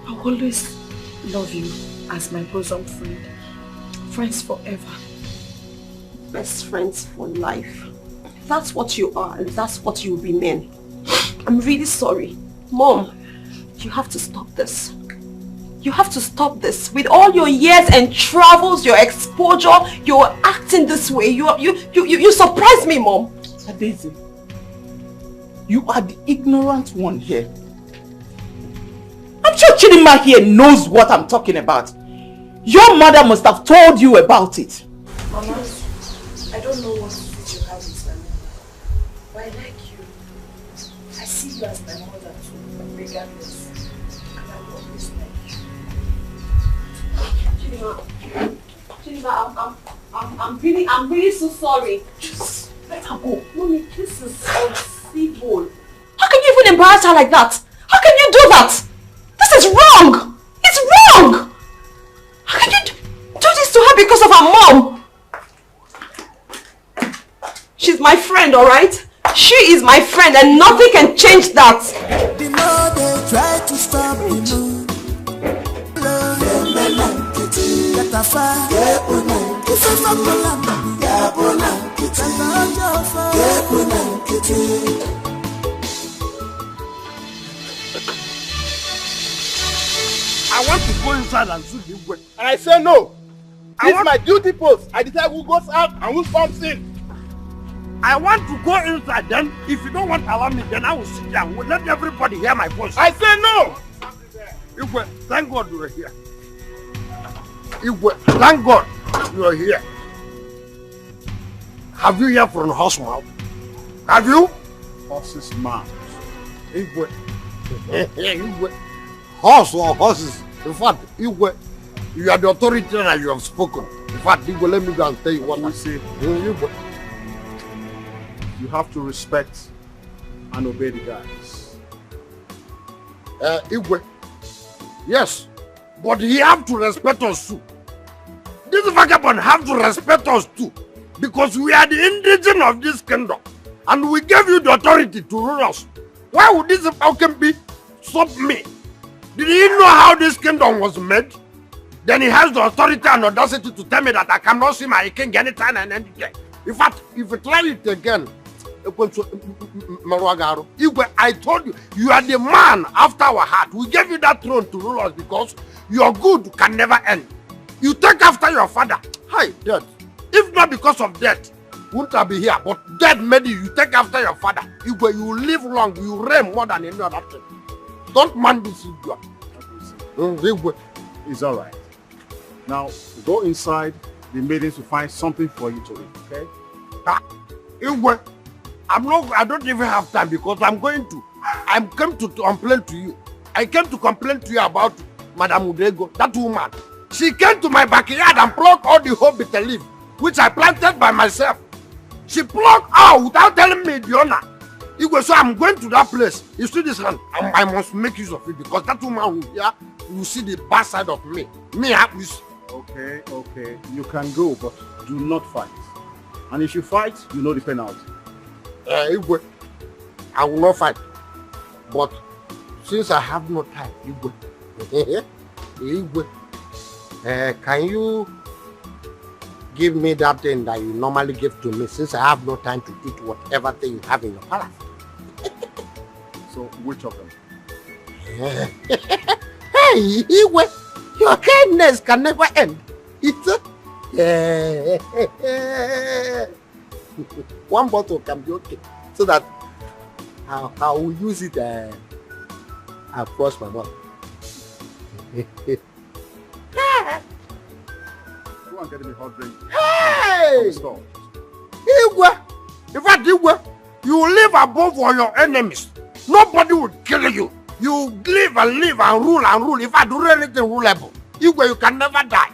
I will always love you as my bosom friend. Friends forever. Best friends for life. That's what you are and that's what you remain. I'm really sorry. Mom, you have to stop this. You have to stop this. With all your years and travels, your exposure, you're acting this way. You surprise me, Mom. Daisy, you are the ignorant one here. I'm sure Chidima here knows what I'm talking about. Your mother must have told you about it. Mama, I don't know what fit you have with my mother, but I like you. I see you as my mother too, regardless. And I will always like you. Chidima, I'm really so sorry. Just let her go. Mommy, this is uncivil. How can you even embarrass her like that? How can you do that? This is wrong! It's wrong! How can you do this to her because of her mom? She's my friend, alright? She is my friend and nothing can change that. The more they try to stop me, I want to go inside and shoot the way. And I say no. It's my duty post. I decide who goes out and who comes in. I want to go inside, then if you don't want to allow me, then I will sit down. We'll let everybody hear my voice. I say no! Igwe, thank God you are here. Igwe, thank God you are here. Have you heard from horse mouth? Have you? Horse's mouth. Igwe. Igwe. Horse or horses. In fact, Igwe, you are the authority and you have spoken. In fact, Igwe, let me go and tell you what I say. Igwe. You have to respect and obey the guys. Igwe. Yes, but he have to respect us too. This vagabond have to respect us too. Because we are the indigene of this kingdom. And we gave you the authority to rule us. Why would this falcon be stop me? Did he know how this kingdom was made? Then he has the authority and audacity to tell me that I cannot see my king anytime and anything. In fact, if you try it again, I told you, you are the man after our heart. We gave you that throne to rule us because your good can never end. You take after your father. Hi, death. If not because of death, wouldn't I be here? But death made you. You take after your father. You live long. You reign more than any other thing. Don't mind this. It's all right. Now, go inside. The maidens will find something for you to eat, okay? I don't even have time because I came to complain to you. I came to complain to you about Madame Udego, that woman. She came to my backyard and plucked all the whole bitter leaf, which I planted by myself. She plucked out without telling me the owner. So I'm going to that place. You see this hand? I must make use of it because that woman will see the bad side of me. Okay. You can go, but do not fight. And if you fight, you know the penalty. I will not fight. But since I have no time, can you give me that thing that you normally give to me since I have no time to eat whatever thing you have in your palace? So, which of them? Hey, your kindness can never end. One bottle can be okay. So that I will use it across my mouth. Go and get me a hot drink. Hey! Igwe, in fact, Igwe, you live above all your enemies. Nobody will kill you. You live and rule and rule. If I do anything rulable, Igwe, you can never die.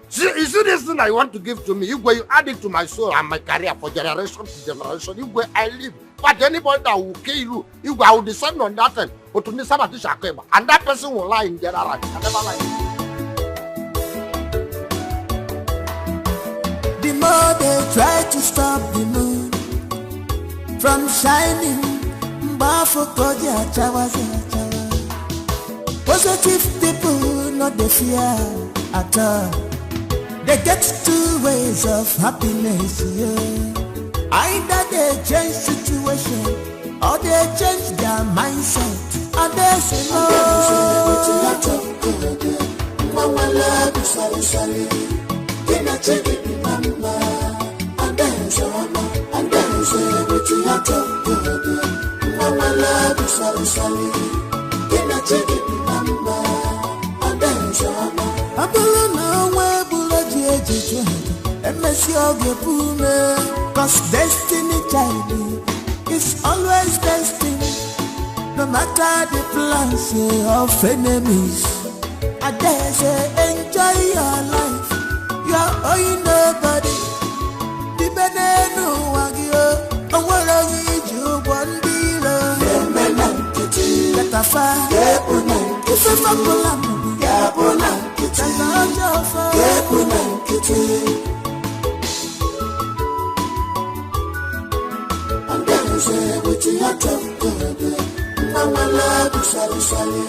See, you see this thing I want to give to me? Igwe, you add it to my soul and my career for generation to generation. Igwe, I live. But anybody that will kill you, Igwe, I will descend on that thing. And that person will lie in general life. I never lie. The more they try to stop the moon from shining, positive people not the fear at all. They get two ways of happiness, yeah. Either they change situation or they change their mindset. And they say no. Cause destiny child is always destiny. No matter the plans of enemies, I dare say enjoy your life. You are owing nobody. The benenu wagyo, and what are you one below? Let a fire, if a fabulam, say what you have to do. Mama love you, sorry.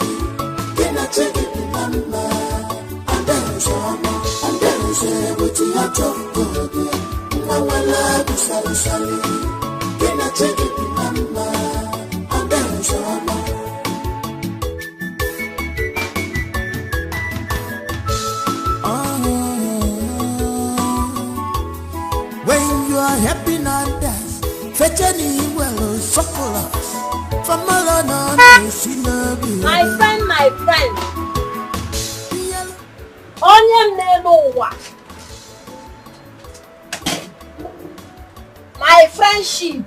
Can I take it, mama? And then say what you have to do. Mama love you, sorry. Can I take it, mama? And then when you are happy and dance, fetching well, chocolate. From my friend. Onion Nelowa. My friendship.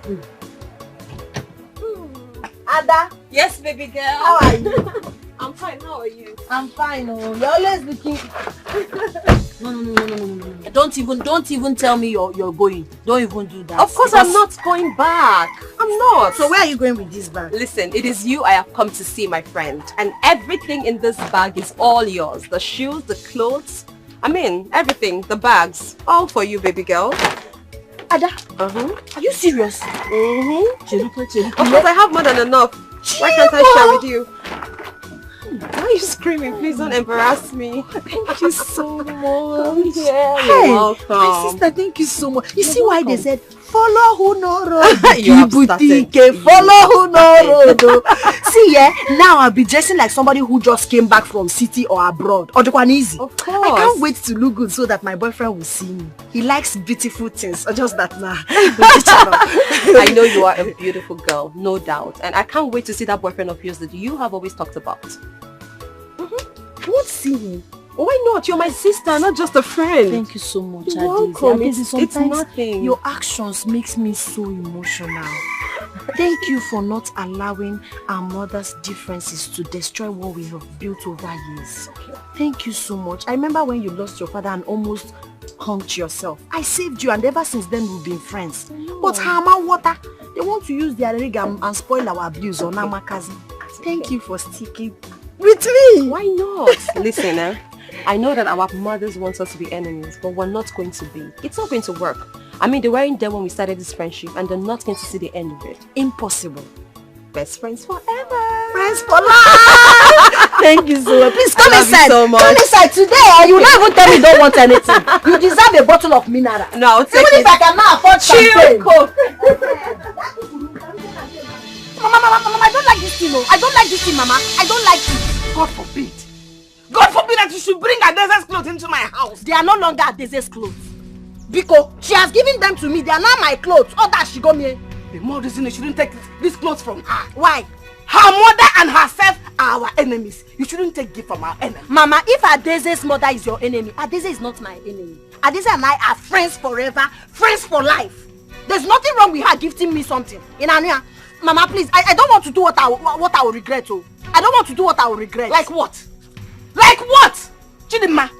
Ada. Yes, baby girl. How are you? I'm fine. How are you? I'm fine. Oh, you're always looking. No. Don't even tell me you're going. Don't even do that. Of course, I'm not going back. I'm not. So where are you going with this bag? Listen, it is you I have come to see, my friend. And everything in this bag is all yours. The shoes, the clothes. I mean, everything. The bags. All for you, baby girl. Ada? Are you serious? Of course, I have more than enough. Why can't I share with you? Why are you screaming? Please don't embarrass me. Thank you so much. Come here. You're welcome. My sister, thank you so much. You see why they said, follow who no road. You have started. Follow who no road. See, now I'll be dressing like somebody who just came back from city or abroad. Or easy. Of course. I can't wait to look good so that my boyfriend will see me. He likes beautiful things. Or just that now. I know you are a beautiful girl, no doubt. And I can't wait to see that boyfriend of yours that you have always talked about. Won't see him. Why not? You're my sister, not just a friend. Thank you so much, You're welcome. It's nothing. Your actions makes me so emotional. Thank you for not allowing our mother's differences to destroy what we have built over years. Thank you so much. I remember when you lost your father and almost hanged yourself. I saved you and ever since then we've been friends. But Hama Water, they want to use their rig and spoil our abuse on Amaka's. Thank you for sticking with me. Why not? Listen, I know that our mothers want us to be enemies, but we're not going to be. It's not going to work. I mean, they weren't there when we started this friendship and they're not going to see the end of it. Impossible. Best friends forever. Friends for life. Thank you so much. Please come inside. So much. Come inside today. You don't even tell me you don't want anything. You deserve a bottle of mineral. No, I'll take even it. if I cannot afford champagne. Mama, I don't like this thing. I don't like this thing, Mama. I don't like it. God forbid. God forbid that you should bring Adeze's clothes into my house. They are no longer Adeze's clothes. Because she has given them to me. They are now my clothes. All that she got me. The more reason you shouldn't take these clothes from her. Why? Her mother and herself are our enemies. You shouldn't take gift from our enemy. Mama, if Adeze's mother is your enemy, Adeze is not my enemy. Adeze and I are friends forever, friends for life. There's nothing wrong with her gifting me something. Inania, Mama, please, I don't want to do what I will regret. Oh. I don't want to do what I will regret. Like what? Like what? Chidima,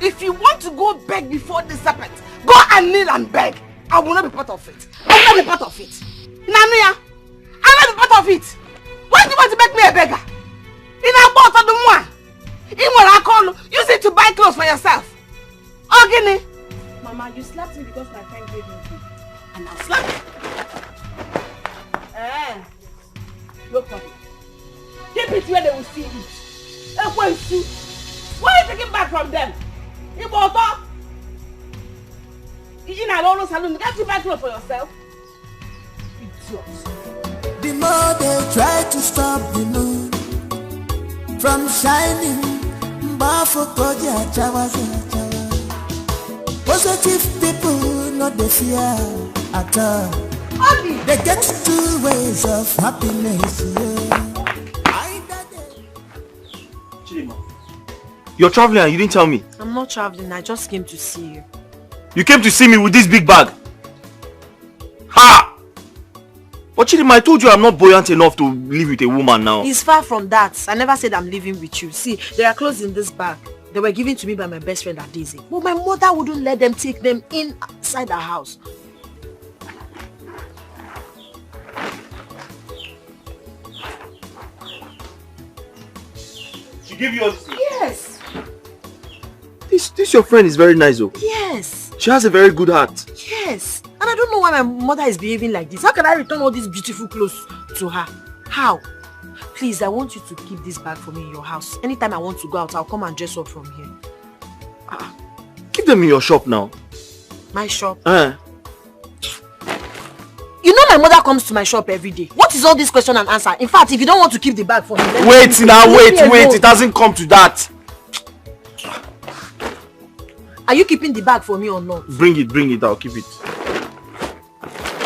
if you want to go beg before the serpent, go and kneel and beg. I will not be part of it. I will not be part of it. Inania, I will not be part of it. Why do you want to make me a beggar? In a boat of the one. In what I call, use it to buy clothes for yourself. Okay, Mama, you slapped me because my friend gave me food. and I'll slap you. No problem. Keep it where they will see you. Why are you taking back from them? You bought up. You in a Lolo salon, get you buy clothes for yourself. Idiots. The more they try to stop the moon from shining, positive people not the fear at all. They get 2 ways of happiness. Chidima, you're traveling and you didn't tell me. I'm not traveling, I just came to see you. You came to see me with this big bag. Ha! But Chidima, I told you I'm not buoyant enough to live with a woman now. It's far from that. I never said I'm living with you. See, there are clothes in this bag. They were given to me by my best friend at Daisy. But my mother wouldn't let them take them inside our house. She gave you all this? Yes. This your friend is very nice though. Yes. She has a very good heart. Yes. And I don't know why my mother is behaving like this. How can I return all these beautiful clothes to her? How? Please, I want you to keep this bag for me in your house. Anytime I want to go out, I'll come and dress up from here. Keep them in your shop now. My shop? Eh? You know my mother comes to my shop every day. What is all this question and answer? In fact, if you don't want to keep the bag for me... Wait now, wait. It hasn't come to that. Are you keeping the bag for me or not? Bring it, I'll keep it.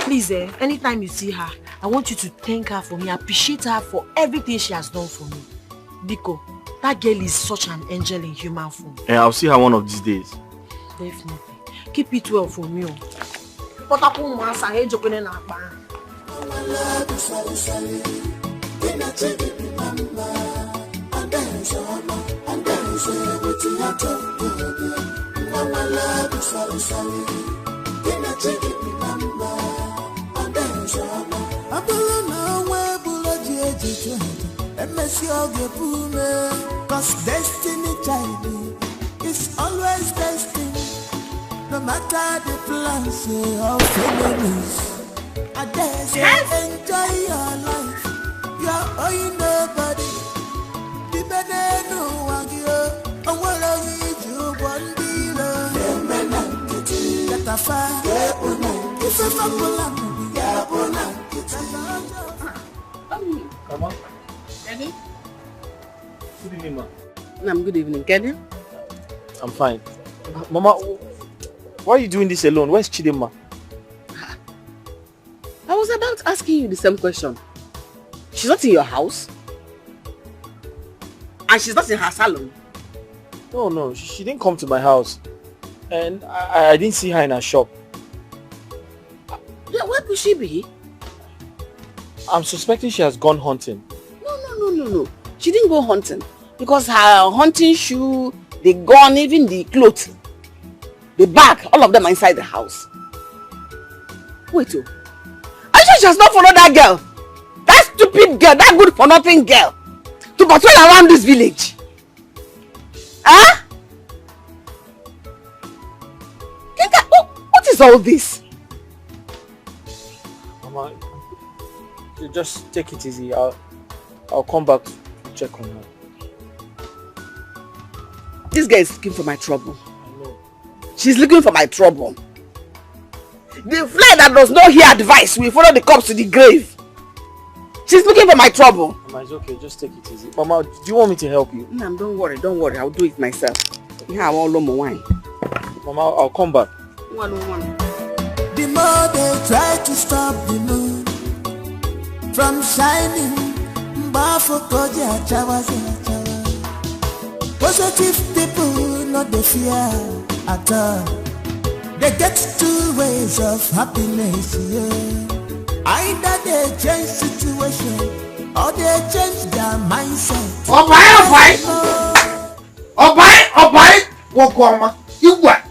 Please, anytime you see her, I want you to thank her for me, appreciate her for everything she has done for me. Biko, that girl is such an angel in human form. And I'll see her one of these days. Definitely. Keep it well for me. Cause destiny child is always destined. No matter the plans of enemies, I dare say enjoy your life. You're owing nobody. The no one you. And what are you one dealer? Get a fire. If a Come on. Kenny? Good evening, ma. Good evening, Kenny. I'm fine. Mama, why are you doing this alone? Where's Chidima? I was about asking you the same question. She's not in your house? And she's not in her salon? No, she didn't come to my house. And I didn't see her in her shop. Yeah, where could she be? I'm suspecting she has gone hunting. No. She didn't go hunting. Because her hunting shoe, the gun, even the clothes, the bag, all of them are inside the house. Wait, are you sure she has not followed that girl? That stupid girl, that good for nothing girl, to patrol around this village? Huh? What is all this? Mama, you just take it easy. I'll come back to check on her. This girl is looking for my trouble. I know. She's looking for my trouble. The fly that does not hear advice will follow the corpse to the grave. She's looking for my trouble. Mama, it's okay. Just take it easy. Mama, do you want me to help you? No, don't worry. I'll do it myself. Yeah, I want more wine. Mama, I'll come back. One. The more they try to stop the moon from shining, positive people not the fear at all. They get two ways of happiness, yeah. Either they change situation or they change their mindset. Obai! Wokoma. You what?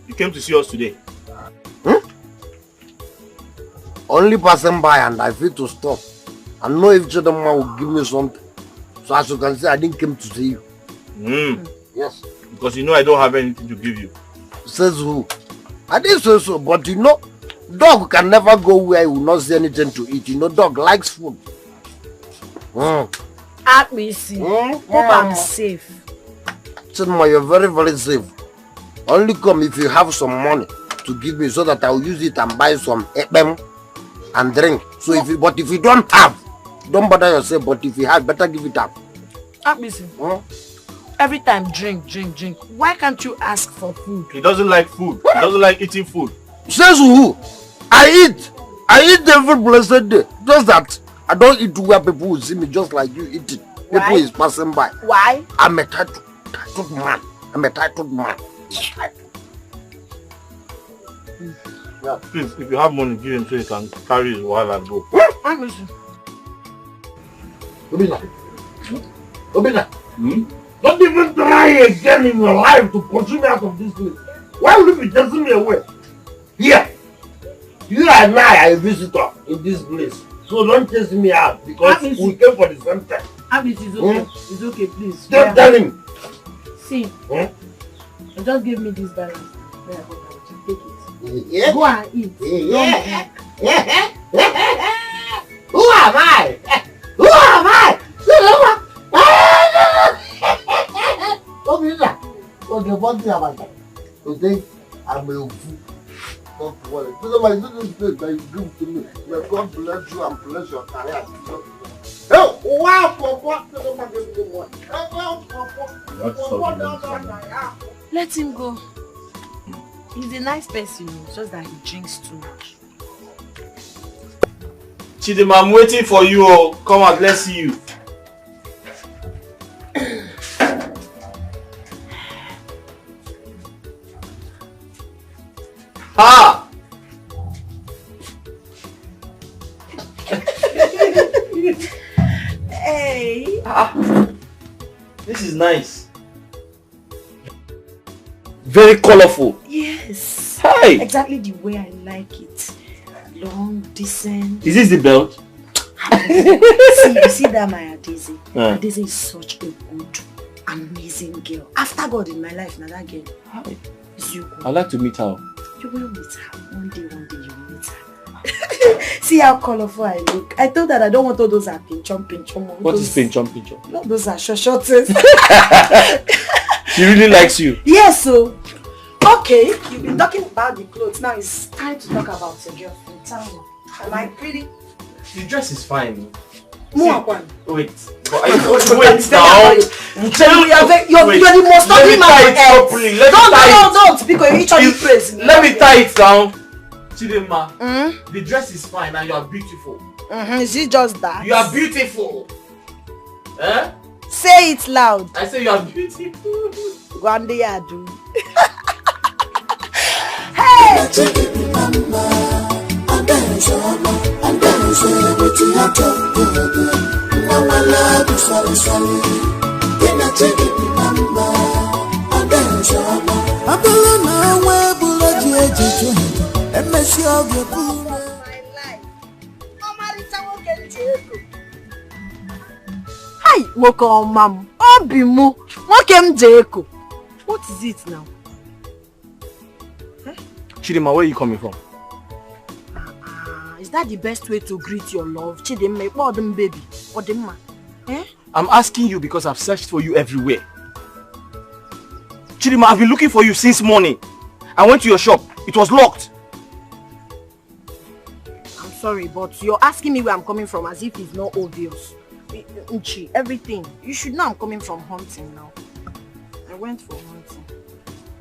You came to see us today. Only passing by and I feel to stop. I know if Chidama will give me something. So as you can see, I didn't come to see you. Yes. Because you know I don't have anything to give you. Says who? I didn't say so, but you know, dog can never go where he will not see anything to eat. You know, dog likes food. At me see. Hope I'm safe. Chidama, you're very, very safe. Only come if you have some money to give me so that I will use it and buy some ekpem and drink. So if you don't have, don't bother yourself. But if you have, better give it up. At me see. Every time drink. Why can't you ask for food? He doesn't like food. He doesn't like eating food. Says who? I eat every blessed day. Just that I don't eat where people will see me just like you eating. People is passing by. Why? I'm a titled man. Yeah. Please, if you have money, give him so he can carry it while I go. Obina. Don't even try again in your life to pursue me out of this place. Why would you be chasing me away? Here, you and I are a visitor in this place. So don't chase me out because we came for the same time. Abis, it's okay. It's okay, please. Just tell him. See, just give me this balance. Take it. Yeah. Go and eat. Yeah. Who am I? Who am I? Okay, one thing about that. Today, I'm a fool. Don't worry. This is this that you give to me. May God bless you and bless your career. Let him go. He's a nice person, it's just that he drinks too much. Chidima, I'm waiting for you. Come out, let's see you. Ha! Hey! This is nice. Very colorful. Yes. Hi! Exactly the way I like it. Long, decent. Is this the belt? You see that my Adeze? Adeze is such a good, amazing girl. After God in my life, now that girl. Is you good. I'd like to meet her. You will meet her. One day you will meet her. See how colorful I look. I told her I don't want all those are pinchon. What is pinchon? No, those are shorties. She really likes you. Yes, so. Okay, you've been talking about the clothes. Now it's time to talk about your girlfriend. Tell me, am I pretty? The dress is fine. More one. Wait. Wait now. You're the most ugly man Don't, because you each other praise me. Let me tie it down. Chidima, the dress is fine and you are beautiful. Is it just that? You are beautiful. Eh? Say it loud. I say you are beautiful. One day I do. Hey! Hi, woke on mom. Obimu. What is it now? Chidima, where are you coming from? Is that the best way to greet your love? Chidima, what them baby? What them man? I'm asking you because I've searched for you everywhere. Chidima, I've been looking for you since morning. I went to your shop. It was locked. I'm sorry, but you're asking me where I'm coming from as if it's not obvious. Nchi, everything. You should know I'm coming from hunting now. I went for hunting.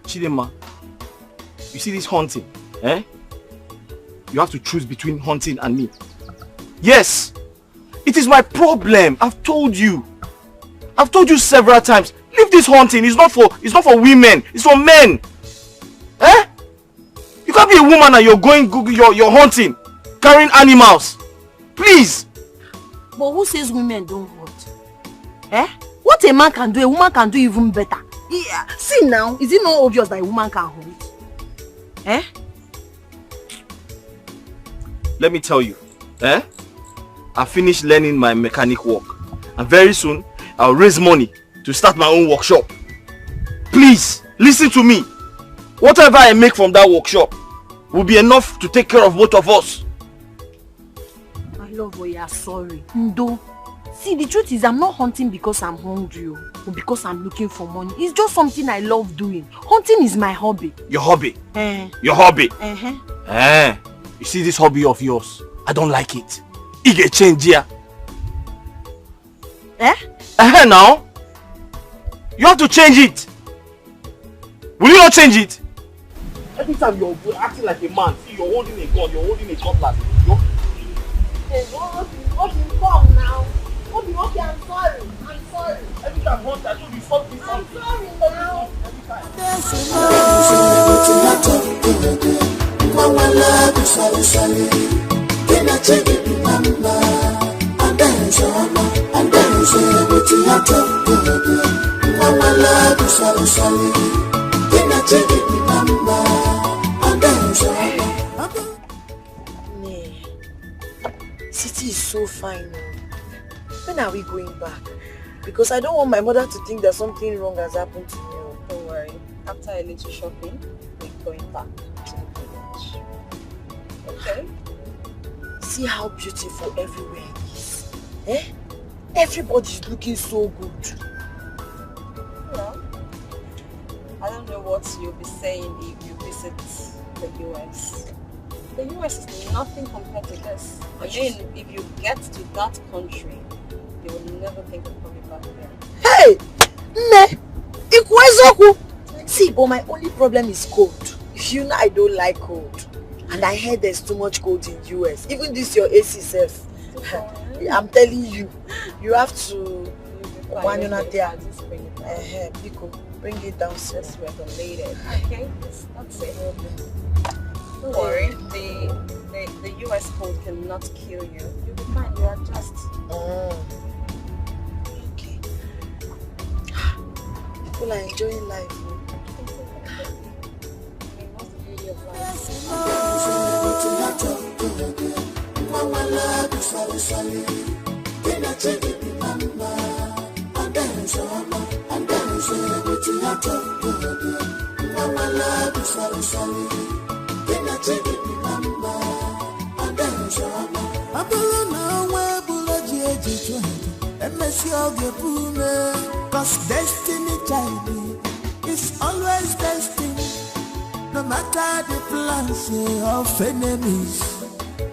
Chidima, you see this hunting, eh? You have to choose between hunting and me. Yes! It is my problem, I've told you. I've told you several times, leave this hunting. It's not for women, it's for men. Eh? You can't be a woman and you're hunting, carrying animals. Please. But who says women don't hunt? Eh? What a man can do, a woman can do even better. Yeah. See now, is it not obvious that a woman can hunt? Eh? Let me tell you, I finished learning my mechanic work, and very soon I'll raise money to start my own workshop. Please, listen to me. Whatever I make from that workshop will be enough to take care of both of us. My love, you are sorry. Ndo. See, the truth is I'm not hunting because I'm hungry or because I'm looking for money. It's just something I love doing. Hunting is my hobby. Your hobby? Your hobby? You see this hobby of yours? I don't like it. It get change here. Now. You have to change it. Will you not change it? Every time you're acting like a man, see, you're holding a gun, you're holding a cutlass. Come now. Okay, I'm sorry. Every time I told you something. I'm sorry now. Every time. City is so fine. When are we going back? Because I don't want my mother to think that something wrong has happened to me. Don't worry. After a little shopping, we're going back to the village. Okay? See how beautiful everywhere is. Everybody's looking so good. Well, I don't know what you'll be saying if you visit the US. The US is nothing compared to this. I mean, if you get to that country, you will never think of coming back here. Hey! Ne! Ikwezoku! See, but my only problem is cold. You know I don't like cold. And I heard there's too much cold in US. Even this your AC self. I'm telling you, you have to bring it downstairs. Just regulated. Okay? That's it. Don't worry, the US cold cannot kill you. You'll be fine, you are just... Okay. People are enjoying life. What's the beauty of life? Cause destiny, child, is always destined. No matter the plans of enemies,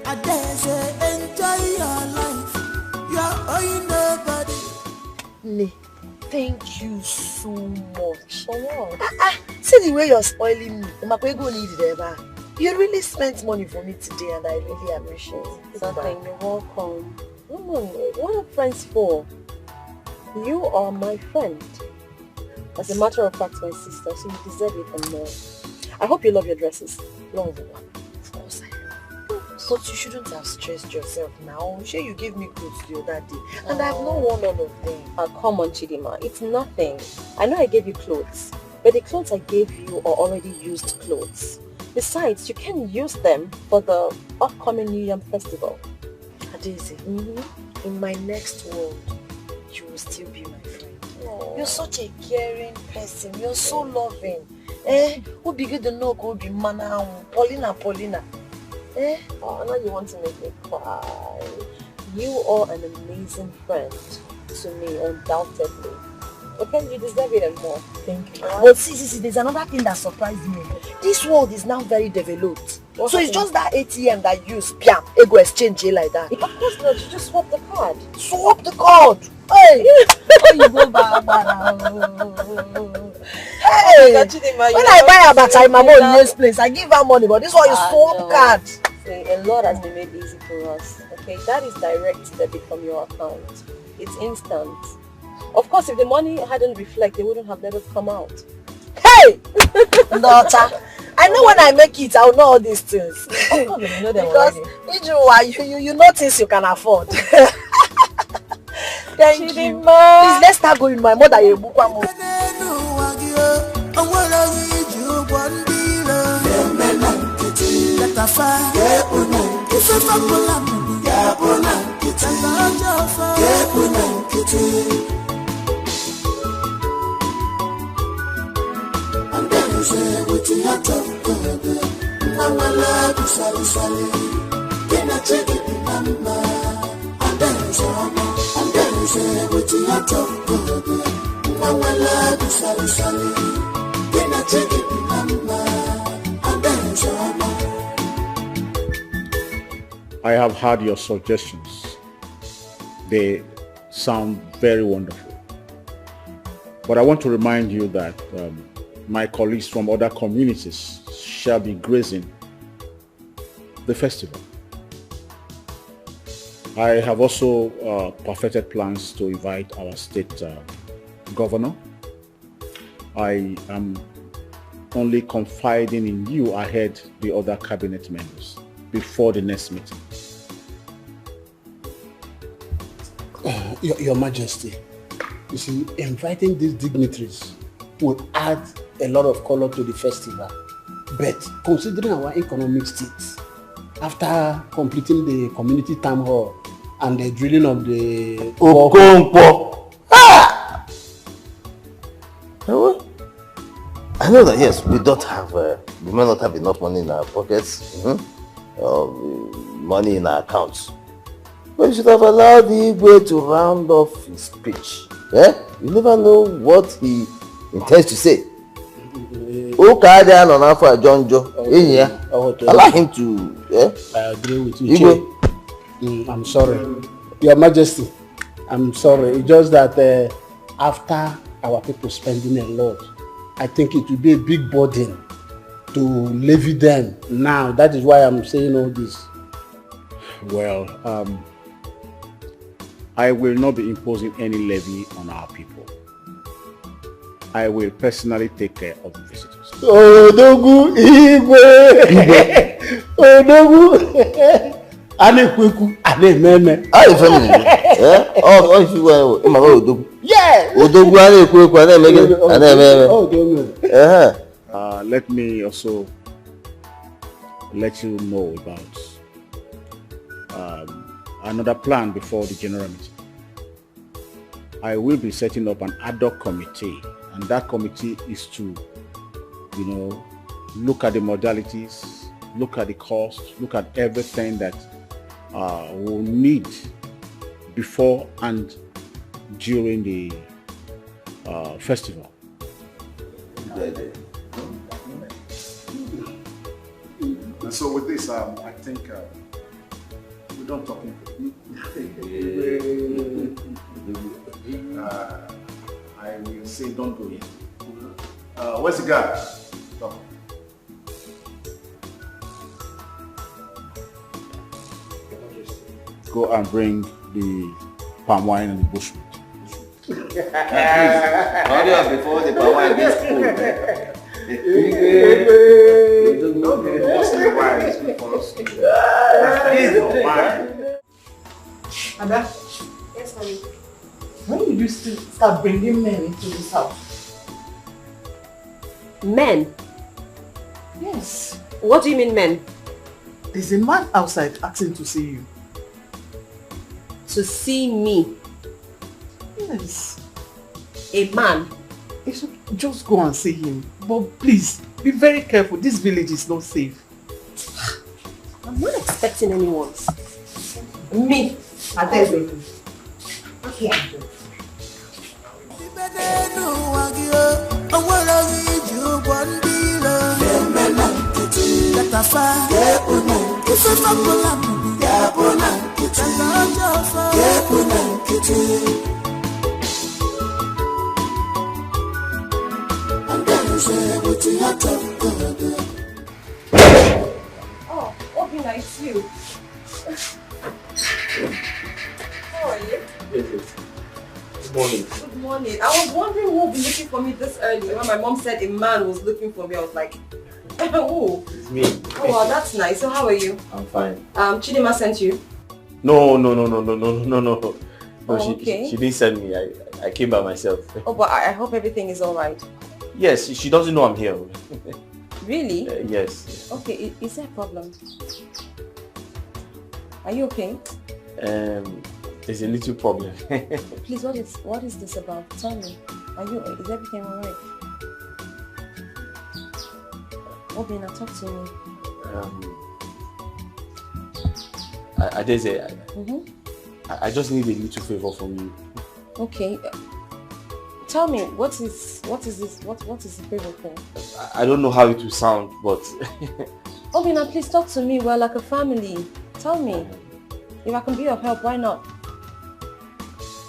I dare say enjoy your life. You're owing nobody. Ne, thank you so much. For what? See the way you're spoiling me. You really spent money for me today and I really appreciate it. Something, you're welcome. What are friends for? You are my friend. As a matter of fact, my sister, so you deserve even more. I hope you love your dresses. Love one. Of course I am. But you shouldn't have stressed yourself now. I'm sure you gave me clothes the other day and I've not worn all of them. Come on, Chidima. It's nothing. I know I gave you clothes, but the clothes I gave you are already used clothes. Besides, you can use them for the upcoming New Yam Festival. Adeze, in my next world, you will still be my friend. Aww. You're such a caring person. You're so loving. Who be good to know who be mana Paulina. Oh, now you want to make me cry. You are an amazing friend to me, undoubtedly. Okay, you deserve it and more. Thank you. But see, there's another thing that surprised me. This world is now very developed. So it's just that ATM that you use, ego exchange like that. Of course not, you just swap the card. Swap the card? Hey! You go back. Hey! When I buy a battery in my own place, I give her money, but this one is swap card. See, a lot has been made easy for us. Okay, that is direct debit from your account. It's instant. Of course, if the money hadn't reflected, they wouldn't have let us come out. Hey! Daughter, I know when I make it, I'll know all these things. Of course, you know them Because you know things you can afford. Thank you. Please, let's start going. My mother, you book one more. I have heard your suggestions. They sound very wonderful. But I want to remind you that my colleagues from other communities shall be gracing the festival. I have also perfected plans to invite our state governor. I am only confiding in you ahead the other cabinet members before the next meeting. Your Majesty, you see, inviting these dignitaries would add a lot of color to the festival. But considering our economic state, after completing the community town hall and the drilling of the Okonkwo. Ah! I know that yes, we don't have, we may not have enough money in our pockets, money in our accounts. But you should have allowed the Igwe to round off his speech. Eh? You never know what he intends to say. Okija no na for Jonjo. Allow him to. I agree with you. I'm sorry, Your Majesty. I'm sorry. It's just that after our people spending a lot, I think it will be a big burden to levy them now. That is why I'm saying all this. Well, I will not be imposing any levy on our people. I will personally take care of the visitors. Odogu Igwe! Odogu! Anekweku, anememe. How you feeling? Oh, if you were, I'm going to Odogu. Yeah! Odogu, Anekweku, anememe. Let me also let you know about another plan before the general meeting. I will be setting up an ad hoc committee, and that committee is to, look at the modalities, look at the cost, look at everything that we'll need before and during the festival. And so with this, I think we don't talk. I will say don't go yet. Where's the guy? Stop. Go and bring the palm wine and the bushmeat. Hurry up before the palm wine gets cold. What's the wine is good for us? Ada? Yes, honey. When did you start bringing men into this house? Men? Yes. What do you mean men? There's a man outside asking to see you. To see me? Yes. A man? You should just go and see him. But please, be very careful. This village is not safe. I'm not expecting anyone. Me? Adele. Okay. Oh, Okija, it's you. How are you? Good morning. Good morning. morning. I was wondering who would be looking for me this early. When my mom said a man was looking for me, I was like, oh. It's me. Oh, wow, that's nice. So how are you? I'm fine. Chidima sent you? No. No, Oh, okay. she didn't send me. I came by myself. Oh, but I hope everything is all right. Yes, she doesn't know I'm here. Really? Yes. Okay, is there a problem? Are you okay? There's a little problem. Please, what is this about? Tell me. Is everything all right? Obina, talk to me. I just need a little favor from you. Okay. Tell me, what is this? What is the favor for? I don't know how it will sound, but Obina, please talk to me. We're like a family. Tell me. If I can be of help, why not?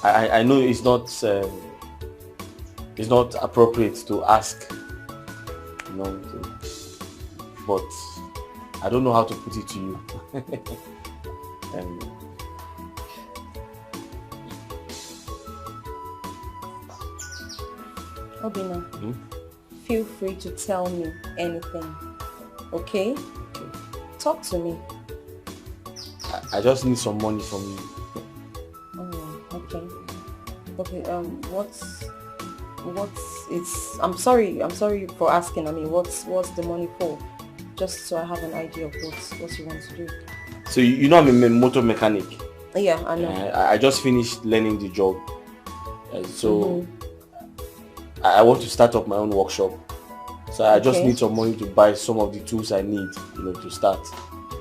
I know it's not appropriate to ask, but I don't know how to put it to you. Obina, feel free to tell me anything. Okay? Talk to me. I just need some money from you. Oh, okay. Okay, I'm sorry for asking. I mean, what's the money for? Just so I have an idea of what you want to do. So you know I'm a motor mechanic. Yeah, I know. I just finished learning the job. So I want to start up my own workshop. So I just need some money to buy some of the tools I need, to start.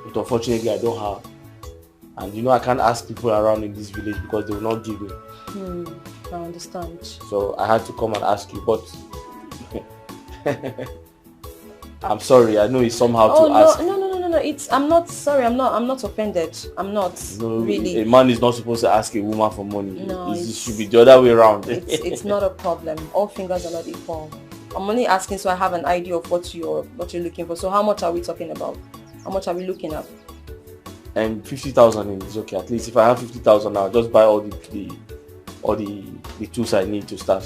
But unfortunately I don't have. And I can't ask people around in this village because they will not give me. I understand. So I had to come and ask you, but I'm sorry. I know it's somehow to ask. No. I'm not sorry. I'm not offended. I'm not really. A man is not supposed to ask a woman for money. No, it should be the other way around. It's not a problem. All fingers are not equal. I'm only asking so I have an idea of what you're looking for. So how much are we talking about? How much are we looking at? 50,000 is okay. At least if I have 50,000 now, I'll just buy all the tools I need to start.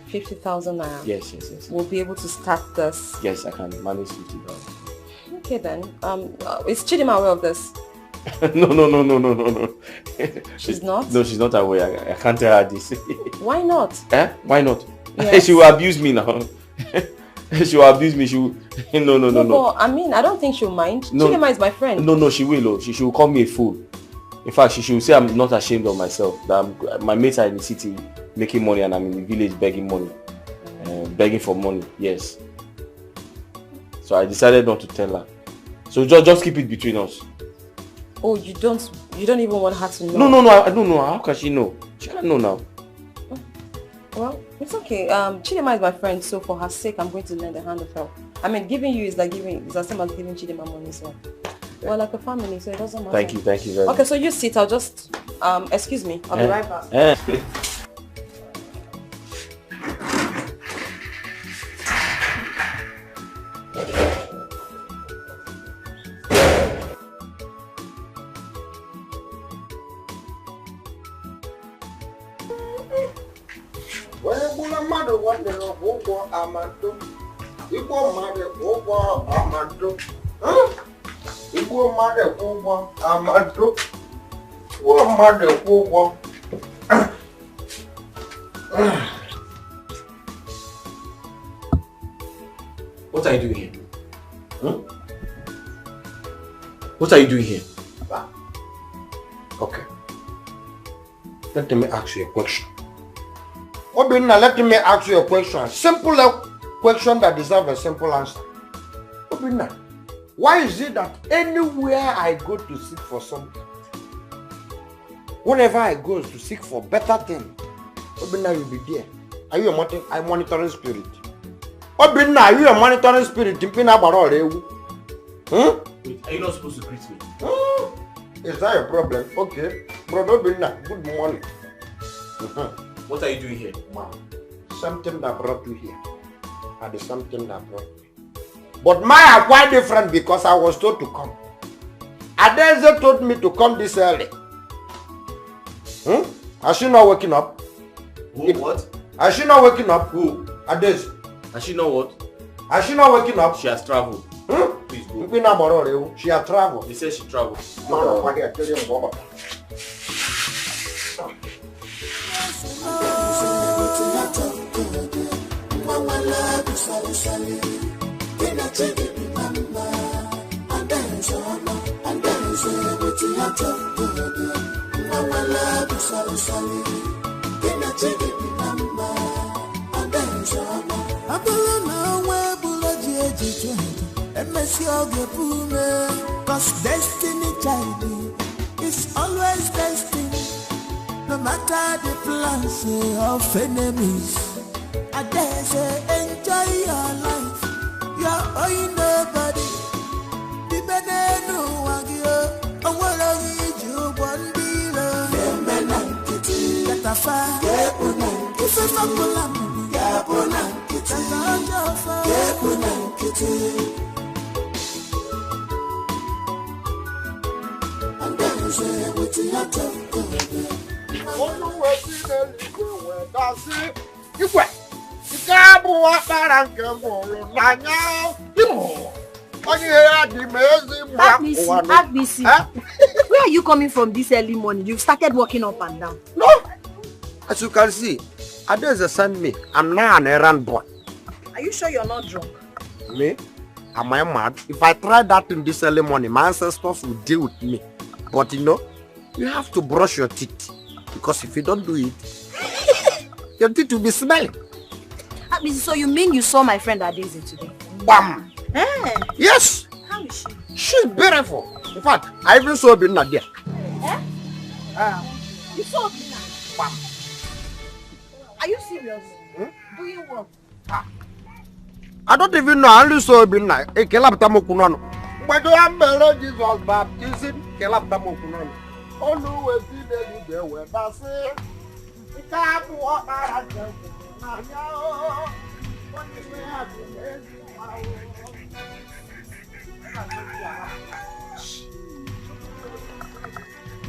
50,000 naira. Yes. We'll be able to start this. Yes, I can manage 50,000. Okay then. Is Chidima aware of this? No. She's not? No, she's not aware. I can't tell her this. Why not? Why not? Yes. She will abuse me now. She will abuse me. She will... No. But, I mean, I don't think she'll mind. No. Chidima is my friend. No, she will. She will call me a fool. In fact, she will say I'm not ashamed of myself. That my mates are in the city making money and I'm in the village begging money. Begging for money, yes. So I decided not to tell her. So just keep it between us. Oh, you don't even want her to know? No, I don't know. How can she know? She can't know now. Well, it's okay. Chidima is my friend, so for her sake, I'm going to lend a hand of help. I mean, giving you is the same as giving Chidima money, so we're like a family, so it doesn't matter. Thank you very much. Okay, so you sit. I'll just excuse me. I'll be right back. What are you doing here? What are you doing here? Okay. Let me ask you a question. Obinna, let me ask you a question. Simple question that deserves a simple answer. Obinna, why is it that anywhere I go to seek for something, whenever I go to seek for better thing, Obinna, you'll be there. Are you a monitoring spirit? Obinna, are you a monitoring spirit? Wait, are you not supposed to greet me? Is that a problem? Okay. Brother Obinna, good morning. What are you doing here? Man, something that brought you here. And something that brought me. But mine are quite different because I was told to come. Adeze told me to come this early. Has she not waking up? What? Is she not waking up? Who? Ades. Has she not what? Is she not waking up? She has traveled. Please go. She has traveled. He says she traveled. Cause destiny child is always destined. No matter the plans of enemies, I dare say enjoy your life. You're owing nobody. The banana wagyo, a word of you one below. Get a fire, if it's not pull Agbisi, where are you coming from this early morning? You've started walking up and down. No. As you can see, Adeze sent me. I'm now an errand boy. Are you sure you're not drunk? Me? Am I mad? If I try that in this early morning, my ancestors will deal with me. But you know, you have to brush your teeth. Because if you don't do it, your teeth will be smelling. So you mean you saw my friend Adeze today? Bam! Eh? Yes! How is she? She's beautiful. In fact, I even saw Obinna there. Eh? You saw Obinna? Bam! Are you serious? Doing what? I don't even know. I only saw Obinna. But you am Jesus baptism. Always be there where I say. You can't walk out of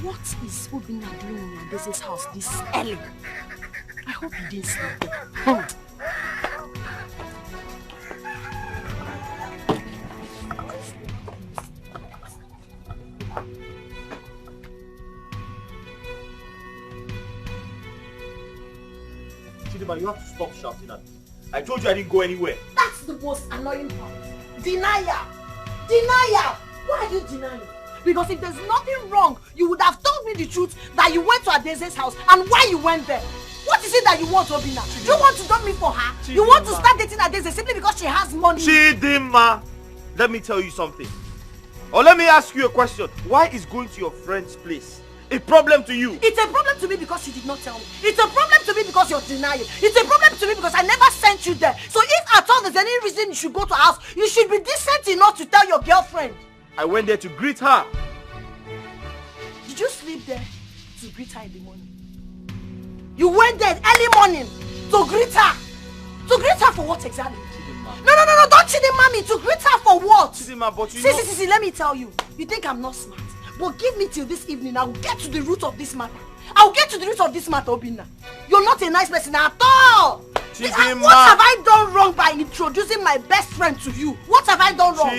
What is Obinna doing in Adeze's house this early? I hope he didn't sleep. Chidima, you have to stop shouting at me. I told you I didn't go anywhere. That's the most annoying part. Denial! Denial! Why are you denying? Because if there's nothing wrong, you would have told me the truth that you went to Adeze's house and why you went there. What is it that you want, Obinna? Do you want to dump me for her? Chidima. You want to start dating Adeze simply because she has money? Chidima, let me tell you something. Or let me ask you a question. Why is going to your friend's place a problem to you? It's a problem to me because she did not tell me. It's a problem to me because you're denying. It's a problem to me because I never sent you there. So if at all there's any reason you should go to her house, you should be decent enough to tell your girlfriend. I went there to greet her. Did you sleep there to greet her in the morning? You went there early morning to greet her. To greet her for what exactly? Chidima. No, don't Chidima me. To greet her for what? Chidima, but you know... See, let me tell you. You think I'm not smart? But give me till this evening. I will get to the root of this matter. I will get to the root of this matter, Obinna. You're not a nice person at all. Chidima. What have I done wrong by introducing my best friend to you? What have I done wrong?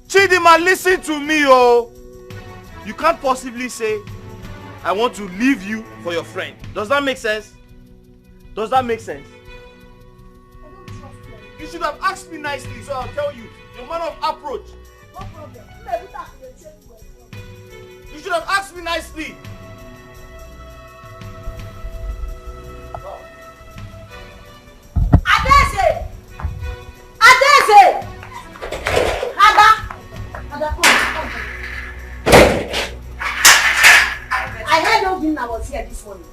Chidima, listen to me, oh. You can't possibly say, I want to leave you for your friend. Does that make sense? Does that make sense? I don't trust you. You should have asked me nicely, so I'll tell you. Your manner of approach. No problem. You should have asked me nicely. Adeze! Ada, come. I heard Obinna was here this morning.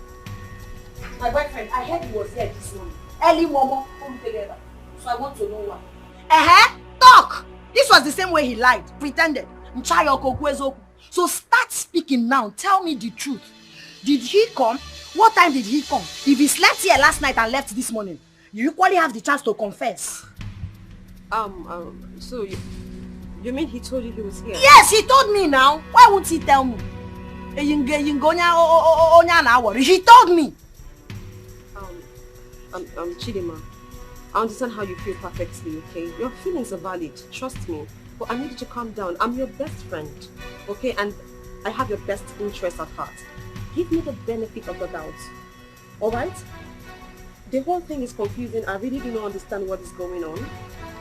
My boyfriend, I heard he was here this morning. Early Momo, come together. So I want to know why. Talk! This was the same way he lied, pretended. So start speaking now. Tell me the truth. Did he come? What time did he come? If he slept here last night and left this morning, you equally have the chance to confess. So you mean he told you he was here? Yes, he told me now. Why won't he tell me? She told me. Chidima, I understand how you feel perfectly, okay? Your feelings are valid, trust me. But I need you to calm down. I'm your best friend, okay? And I have your best interest at heart. Give me the benefit of the doubt, alright? The whole thing is confusing. I really do not understand what is going on.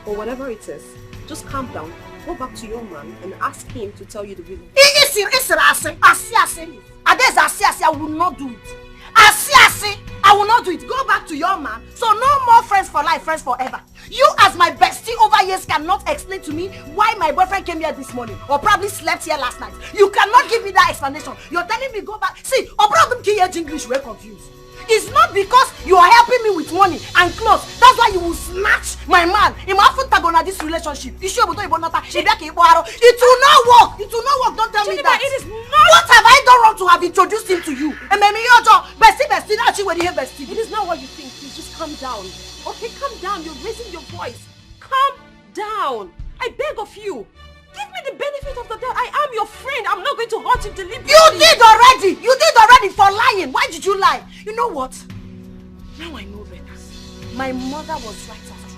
But whatever it is, just calm down. Go back to your man and ask him to tell you the reason. I will not do it. I will not do it. Go back to your man. So no more friends for life, friends forever. You as my bestie over years cannot explain to me why my boyfriend came here this morning or probably slept here last night. You cannot give me that explanation. You're telling me go back. See, or problem key English, we're confused. It's not because you are helping me with money and clothes. That's why you will snatch my man. In my this relationship. It will not work. It will not work. Don't tell me that. It is not. What have I done wrong to have introduced him to you? And maybe you're bestie. It is not what you think. Please just calm down. Okay, calm down. You're raising your voice. Calm down. I beg of you. Give me the benefit of the doubt. I am your friend. I'm not going to hurt you deliberately. You did already. You did already for lying. Why did you lie? You know what? Now I know better. My mother was right after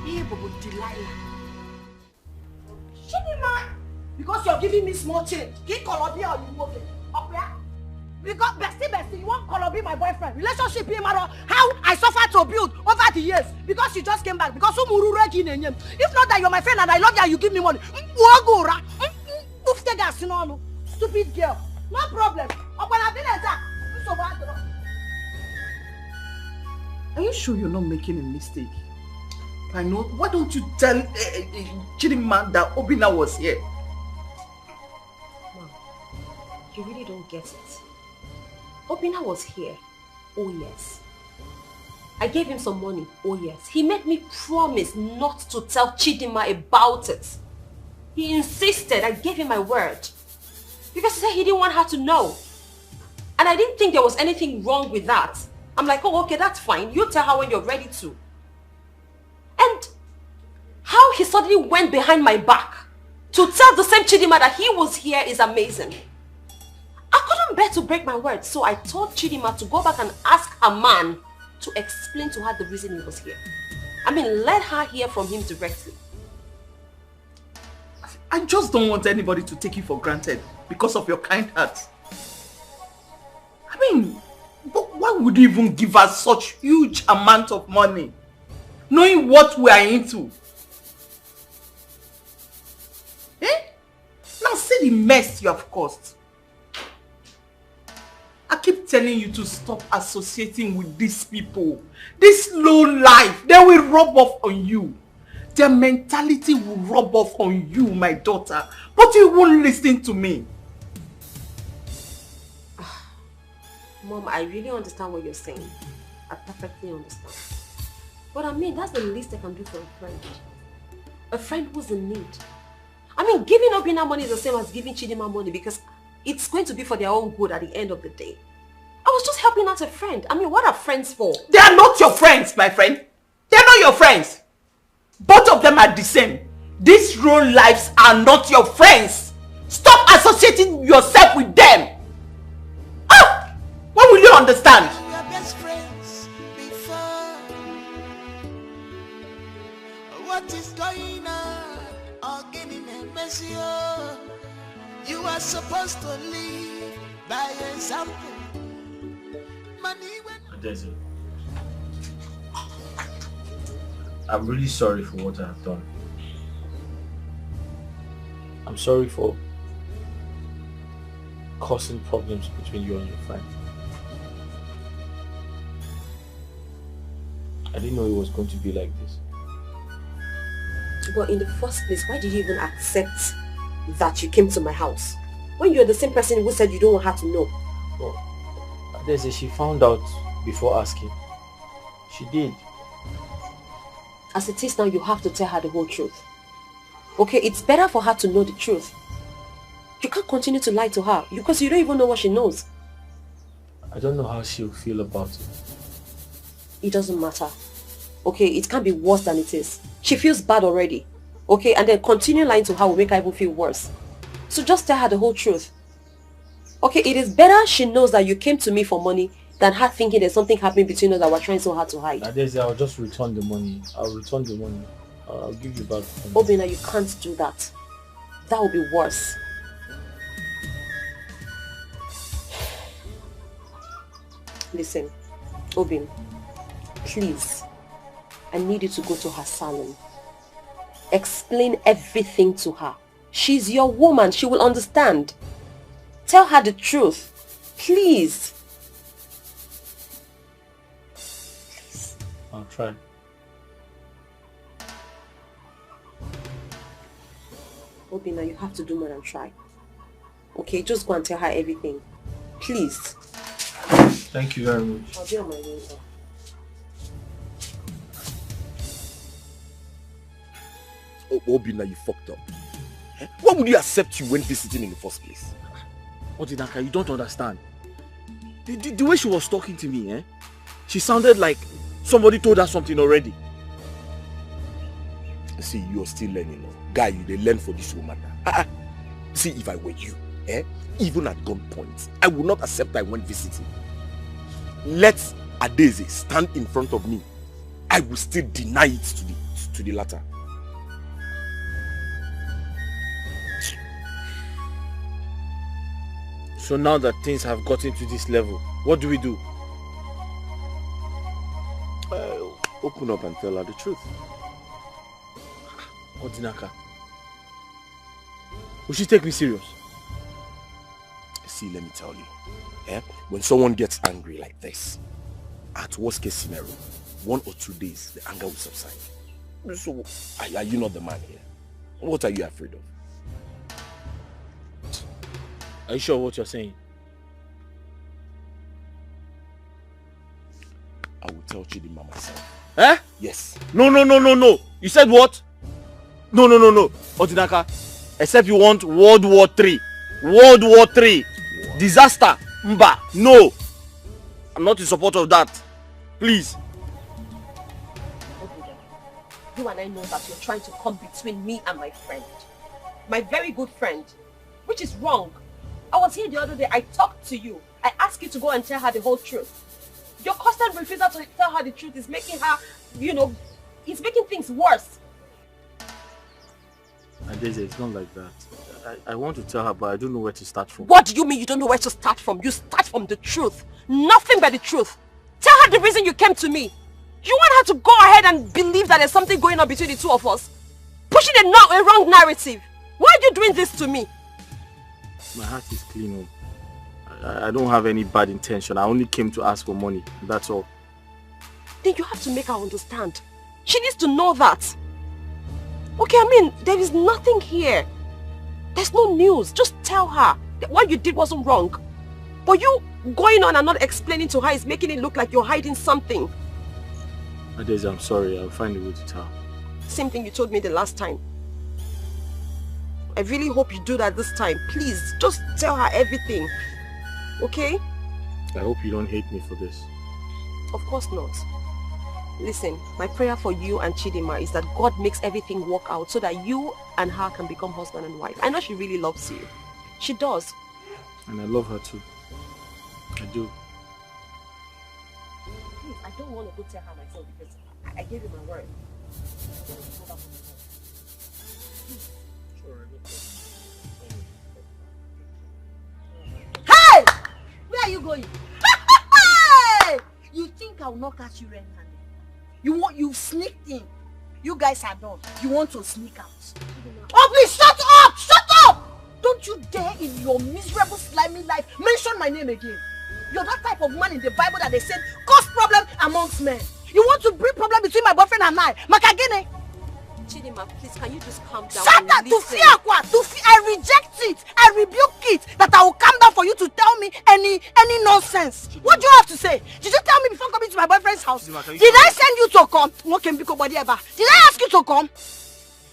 you. Delilah. Chidima. Because you're giving me small change. Get Colombia or you move it. Up here. Because bestie, you want Colombia my boyfriend. Relationship him matter how I suffered to build over the years. Because you just came back. Because if not that you're my friend and I love you and you give me money. Stupid girl. No problem. Are you sure you're not making a mistake? I know. Why don't you tell Chidima that Obina was here? Mom, you really don't get it. Obina was here. Oh yes. I gave him some money. Oh yes. He made me promise not to tell Chidima about it. He insisted. I gave him my word. Because he said he didn't want her to know. And I didn't think there was anything wrong with that. I'm like, oh, okay, that's fine. You tell her when you're ready to. And how he suddenly went behind my back to tell the same Chidima that he was here is amazing. I couldn't bear to break my word. So I told Chidima to go back and ask her man to explain to her the reason he was here. I mean, let her hear from him directly. I just don't want anybody to take you for granted because of your kind heart. I mean, but why would you even give us such huge amount of money, knowing what we are into? Eh? Now see the mess you have caused. I keep telling you to stop associating with these people. This low life, they will rub off on you. Their mentality will rub off on you, my daughter. But you won't listen to me. Mom, I really understand what you're saying. I perfectly understand. But I mean, that's the least I can do for a friend. A friend who's in need. I mean, giving Obina money is the same as giving Chidima money because it's going to be for their own good at the end of the day. I was just helping out a friend. I mean, what are friends for? They are not your friends, my friend. They are not your friends. Both of them are the same. These real lives are not your friends. Stop associating yourself with them. Ah! When will you understand? Your best friends before. What is going on? Getting a messy. You are supposed to live by example. Money when I'm really sorry for what I have done. I'm sorry for causing problems between you and your friend. I didn't know it was going to be like this. But in the first place, why did you even accept that you came to my house? When you're the same person who said you don't want her to know. Well, she found out before asking. She did. As it is now, you have to tell her the whole truth. Okay, it's better for her to know the truth. You can't continue to lie to her because you don't even know what she knows. I don't know how she'll feel about it. It doesn't matter. Okay, it can't be worse than it is. She feels bad already. Okay, and then continue lying to her will make her even feel worse. So just tell her the whole truth. Okay, it is better she knows that you came to me for money than her thinking there's something happening between us that we're trying so hard to hide. I'll just return the money. I'll return the money. I'll give you back the money. Obina, you can't do that. That will be worse. Listen, Obin, please, I need you to go to her salon. Explain everything to her. She's your woman. She will understand. Tell her the truth. Please. Please. I'll try. Obina, you have to do more than try. Okay, just go and tell her everything. Please. Thank you very much. I'll be on my way. Oh, Obina, you fucked up. Why would you accept you when visiting in the first place? Odinaka, you don't understand. The way she was talking to me, she sounded like somebody told her something already. See, you're still learning. Guy, you learn for this woman. See, if I were you, even at gunpoint, I would not accept I went visiting. Let Adeze stand in front of me. I will still deny it to the latter. So now that things have gotten to this level, what do we do? Open up and tell her the truth. Odinaka, will she take me serious? See, let me tell you, when someone gets angry like this, at worst case scenario, 1 or 2 days, the anger will subside. So, are you not the man here? What are you afraid of? Are you sure what you're saying? I will tell Chidima myself. Yes. No. You said what? No. Odinaka, except you want World War III. World War III. Disaster. Mba. No. I'm not in support of that. Please. You and I know that you're trying to come between me and my friend. My very good friend. Which is wrong. I was here the other day. I talked to you. I asked you to go and tell her the whole truth. Your constant refusal to tell her the truth is making her, it's making things worse. Adeze, it's not like that. I want to tell her, but I don't know where to start from. What do you mean you don't know where to start from? You start from the truth. Nothing but the truth. Tell her the reason you came to me. You want her to go ahead and believe that there's something going on between the two of us. Pushing a wrong narrative. Why are you doing this to me? My heart is clean. I don't have any bad intention. I only came to ask for money. That's all. Then you have to make her understand. She needs to know that. Okay, I mean, there is nothing here. There's no news. Just tell her that what you did wasn't wrong. But you going on and not explaining to her is making it look like you're hiding something. Adeze, I'm sorry. I'll find a way to tell her. Same thing you told me the last time. I really hope you do that this time. Please, just tell her everything. Okay? I hope you don't hate me for this. Of course not. Listen, my prayer for you and Chidima is that God makes everything work out so that you and her can become husband and wife. I know she really loves you. She does. And I love her too. I do. Please, I don't want to go tell her myself because I gave you my word. Hey! Where are you going? Hey! You think I will not catch you red-handed? You sneaked in. You guys are done. You want to sneak out. Oh, please, shut up! Shut up! Don't you dare in your miserable, slimy life mention my name again. You're that type of man in the Bible that they said cause problem amongst men. You want to bring problem between my boyfriend and I. Makagene. Chidima, please, can you just calm down? Shut up! I reject it. I rebuke it. That I will calm down for you to tell me any nonsense. What do you have to say? Did you tell me before coming to my boyfriend's house? Did I send you to come? Did I ask you to come?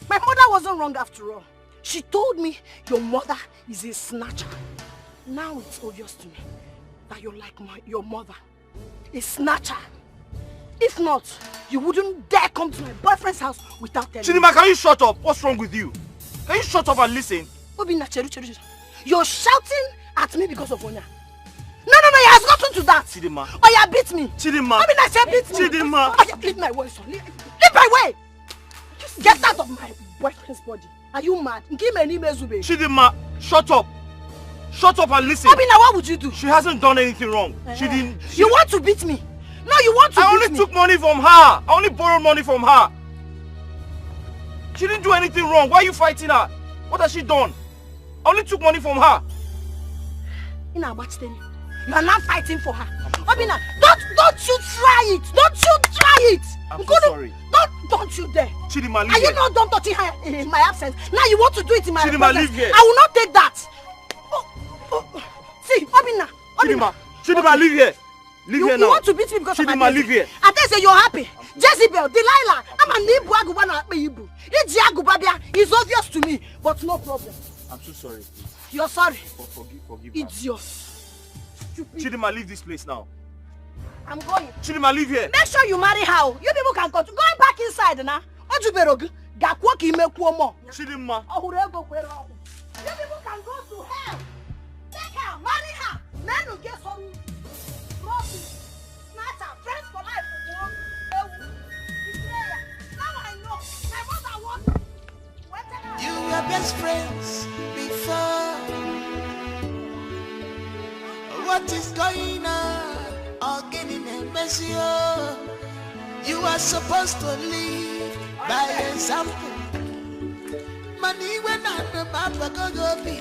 My mother wasn't wrong after all. She told me your mother is a snatcher. Now it's obvious to me that you're like your mother, a snatcher. If not, you wouldn't dare come to my boyfriend's house without telling me. Chidima, can you shut up? What's wrong with you? Can you shut up and listen? You're shouting at me because of Onya. No, he has gotten to that. Chidima. Oh, yeah, beat me. Chidima. I said beat me. Chidima. Oh, yeah, leave my way, son. Leave my way. Get out of my boyfriend's body. Are you mad? Chidima, shut up. Shut up and listen. Obina, what would you do? She hasn't done anything wrong. She didn't. You want to beat me? No, you want to beat me. I only took money from her. I only borrowed money from her. She didn't do anything wrong. Why are you fighting her? What has she done? I only took money from her. You are not fighting for her. Obina, don't you try it. Don't you try it. I'm so sorry. Don't you dare. Chidima, leave here. Are you not done touching her in my absence? Now you want to do it in my presence. Chidima, leave here. I will not take that. See, Obina. Chidima, leave here. Leave here now. You want to beat me because Chidima, of my leave here. I tell you, you're happy. Jezebel, Delilah, I'm an Ibu Agubana Ibu. It's obvious to me, but no problem. I'm so sorry. You're sorry. Forgive Idiot. Chidima, leave this place now. I'm going. Chidima, leave here. Make sure you marry her. You people can go. Going back inside now. Chidima. You people can go to hell. Take her, marry her. Men will get some trophy. Snatch her. Friends for life. Now I know. My mother wants. You were best friends before. What is going on? You are supposed to live by example. Money when I'm the mama go be.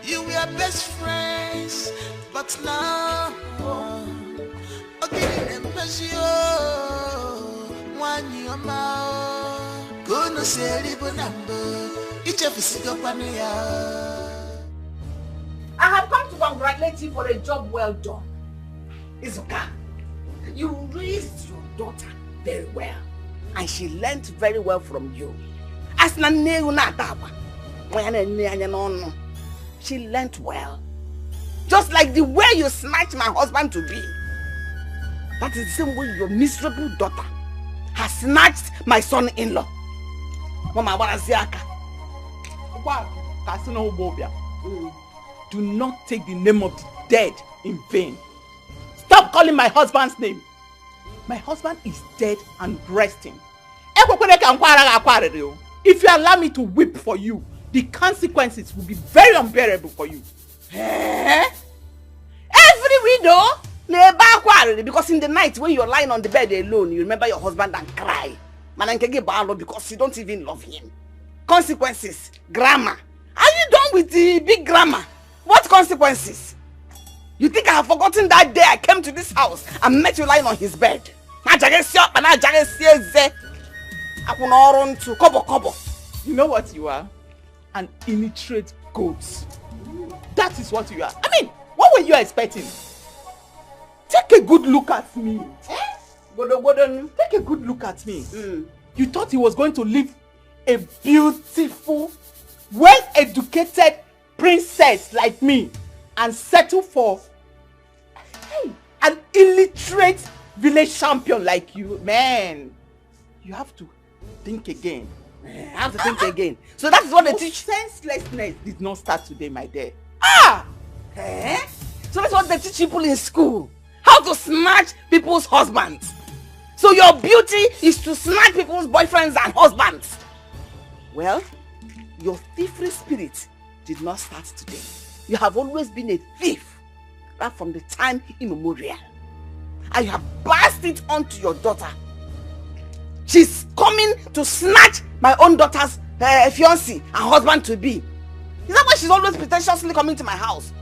You were best friends, but now one year more. Gonna say live number. Each of us go. I have come to congratulate you for a job well done. Izuka, you raised your daughter very well. And she learned very well from you. She learned well. Just like the way you snatched my husband to be. That is the same way your miserable daughter has snatched my son-in-law. Mama, what is Yaka? Do not take the name of the dead in vain. Stop calling my husband's name. My husband is dead and resting. If you allow me to weep for you, the consequences will be very unbearable for you. Every widow, because in the night when you're lying on the bed alone, you remember your husband and cry. Because you don't even love him. Consequences, grammar. Are you done with the big grammar? What consequences? You think I have forgotten that day I came to this house and met you lying on his bed? You know what you are? An illiterate goat. That is what you are. I mean, what were you expecting? Take a good look at me. Take a good look at me. You thought he was going to live a beautiful, well-educated princess like me and settle for an illiterate village champion like you? Man, you have to think again. I have to think again. So that's what they teach. Senselessness did not start today, my dear. So that's what they teach people in school. How to snatch people's husbands. So your beauty is to snatch people's boyfriends and husbands. Well, your thievery spirit did not start today. You have always been a thief, right from the time immemorial. And you have passed it on to your daughter. She's coming to snatch my own daughter's fiancé and husband to be. Is that why she's always pretentiously coming to my house?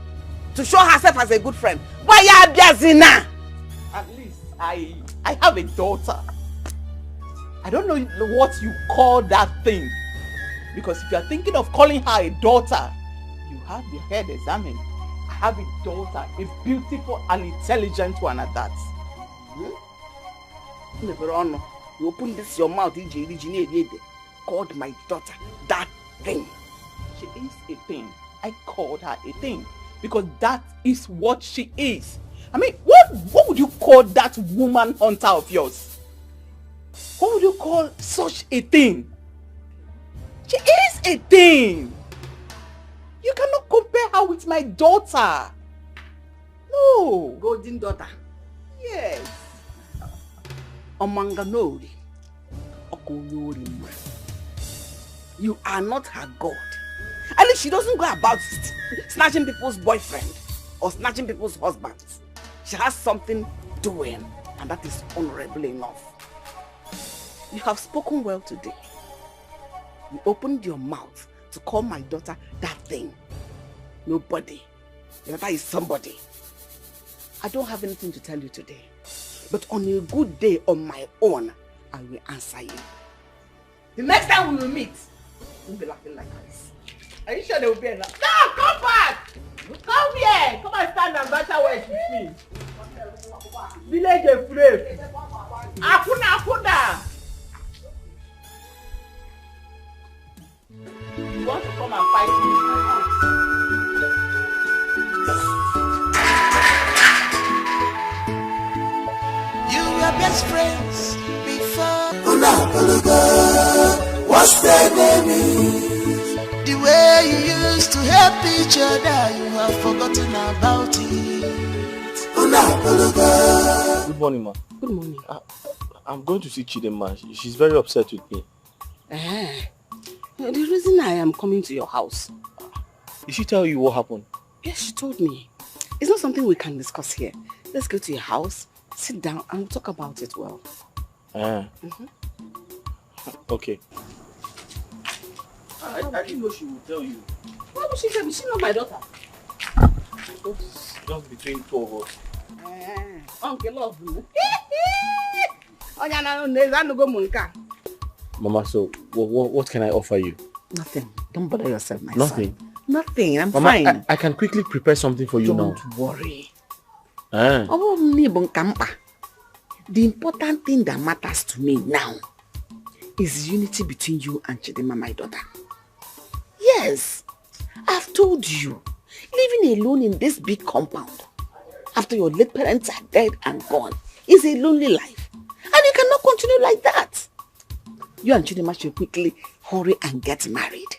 To show herself as a good friend. At least I have a daughter. I don't know what you call that thing. Because if you are thinking of calling her a daughter, you have your head examined. I have a daughter, a beautiful and intelligent one at that. You open this your mouth, called my daughter that thing. She is a thing. I called her a thing because that is what she is. I mean, what would you call that woman hunter of yours? What would you call such a thing? She is a thing. her with my daughter. No. Golden daughter. Yes. Omanganori. You are not her God. At least she doesn't go about snatching people's boyfriend or snatching people's husbands. She has something doing, and that is honorable enough. You have spoken well today. You opened your mouth to call my daughter that thing. Nobody. Your daughter is somebody. I don't have anything to tell you today. But on a good day on my own, I will answer you. The next time we will meet, you'll be laughing like this. Are you sure there will be enough? No, come back! Come here! Come and stand and battle words with me. Village of Brave. Akuna! You want to come and fight me in my house? You were best friends before. What's their name? The way you used to help each other, you have forgotten about it. Good morning, ma. Good morning. I'm going to see Chidema. She's very upset with me. The reason I am coming to your house. Did she tell you what happened? Yes, she told me. It's not something we can discuss here. Let's go to your house, sit down, and we'll talk about it well. Okay. I didn't know she would tell you. Why would she tell me? She's not my daughter. Just between two of us. Uncle love me. Mama, so what can I offer you? Nothing. Don't bother yourself, my Nothing? son. Nothing. I'm Mama, fine. I can quickly prepare something for you now. Don't worry. The important thing that matters to me now is unity between you and Chidema, my daughter. Yes, I've told you, living alone in this big compound after your late parents are dead and gone is a lonely life. And you cannot continue like that. You and Chidema should quickly hurry and get married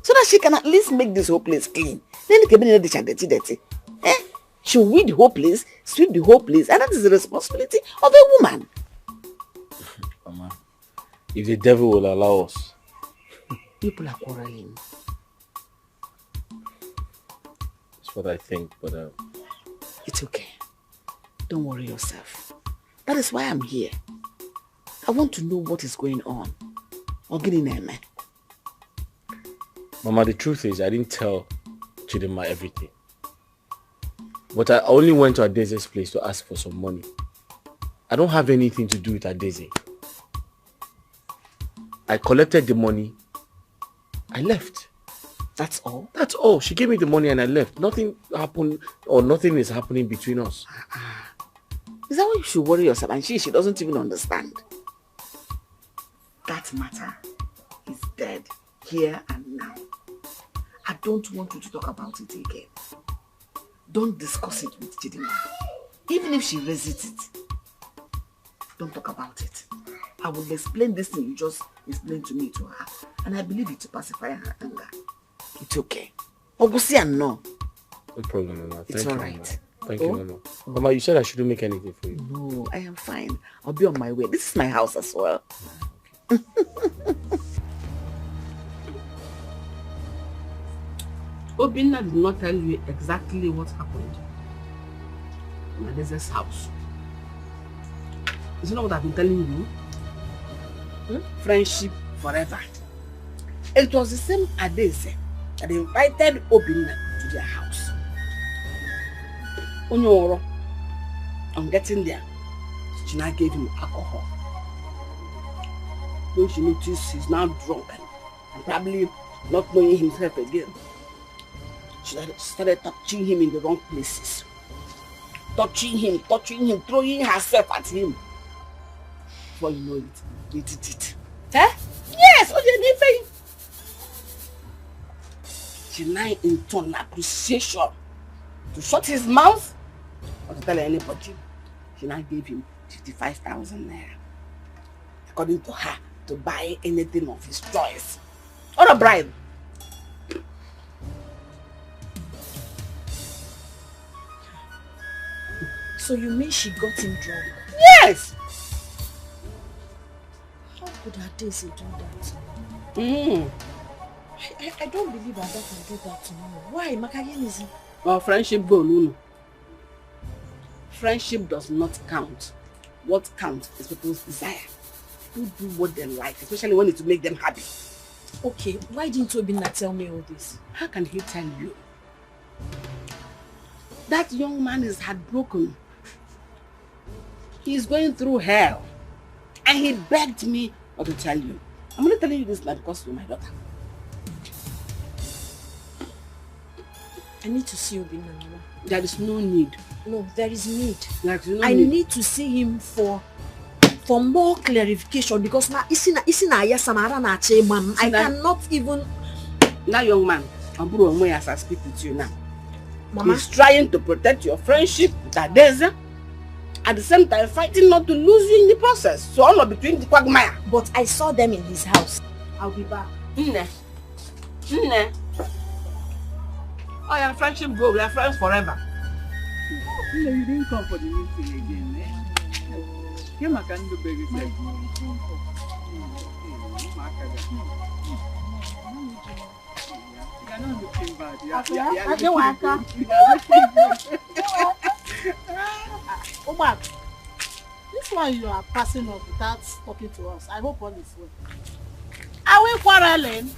so that she can at least make this whole place clean. Then you can be dirty. She'll weed the whole place, sweep the whole place, and that is the responsibility of a woman. Mama, if the devil will allow us. People are quarreling. That's what I think, but It's okay. Don't worry yourself. That is why I'm here. I want to know what is going on. Mama, the truth is I didn't tell Chidema everything. But I only went to Adeze's place to ask for some money. I don't have anything to do with Adeze. I collected the money. I left. That's all? That's all. She gave me the money and I left. Nothing happened or nothing is happening between us. Is that why you should worry yourself? And she doesn't even understand. That matter is dead here and now. I don't want you to talk about it again. Don't discuss it with Chidema. Even if she resists it, don't talk about it. I will explain this thing you just explained to me to her. And I believe it to pacify her anger. It's okay. Ogusi and no. No problem, Mama. It's all right. Thank you, Mama. Mama, you said I shouldn't make anything for you. No, I am fine. I'll be on my way. This is my house as well. Obinna did not tell you exactly what happened in Adeze's house. Is it not what I've been telling you? Friendship forever. It was the same Adeze that invited Obinna to their house. Onyoro, on getting there, she now gave him alcohol. When she noticed he's now drunk and probably not knowing himself again, she started touching him in the wrong places. Touching him, throwing herself at him. Before you know it, he did it. Yes, Oje. She now in turn appreciation to shut his mouth or to tell anybody. She now gave him 55,000 naira. According to her, to buy anything of his choice. Or a bribe. So you mean she got him drunk? Yes! How could her Daisy do that? I don't believe Ada can do that tomorrow. Why? Makayenizi? Well, friendship go, Lulu. Friendship does not count. What counts is people's desire. People do what they like, especially when it's to make them happy. Okay, why didn't Obinna tell me all this? How can he tell you? That young man is heartbroken. He is going through hell. And he begged me not to tell you. I'm only telling you this now because you're my daughter. I need to see Obinna, Mama. There is no need. No, there is need. There is no I need. need to see him for more clarification because now I cannot even. That young man, as I speak with you now, Mama, he's trying to protect your friendship with Adeza, at the same time fighting not to lose you in the process. So all of between the quagmire. but I saw them in his house. I'll be back. Nne. Oh, your friendship go. We are friends forever. You didn't come for the meeting again, eh? Came and do baby sex. You're not looking bad. Omar, this one you are passing off without talking to us. I hope all is well. Are we quarreling?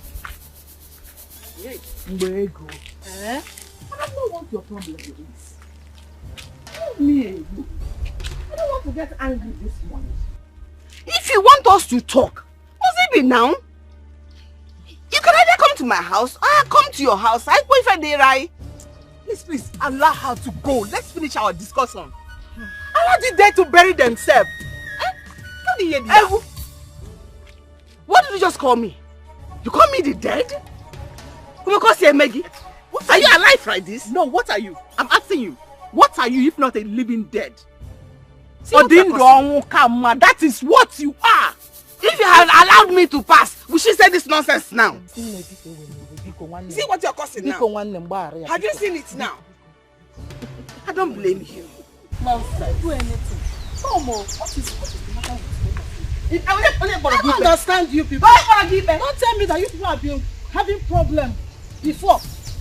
Eh? Eh? I don't know what your problem is. Leave me alone. I don't want to get angry this morning. If you want us to talk, must it be now? You can either come to my house or I come to your house. I go if I did right. Please, allow her to go. Let's finish our discussion. Allow the dead to bury themselves. What did you just call me? You call me the dead? Because you're Maggie. Are you alive like this? No, what are you? I'm asking you. What are you if not a living dead? That is what you are. If you had allowed me to pass, we should say this nonsense now. See what you're causing now? Have you seen it now? I don't blame you. Nonsense. Do anything. No more. What is the matter with you? I don't understand you people. Don't tell me that you people have been having problems before.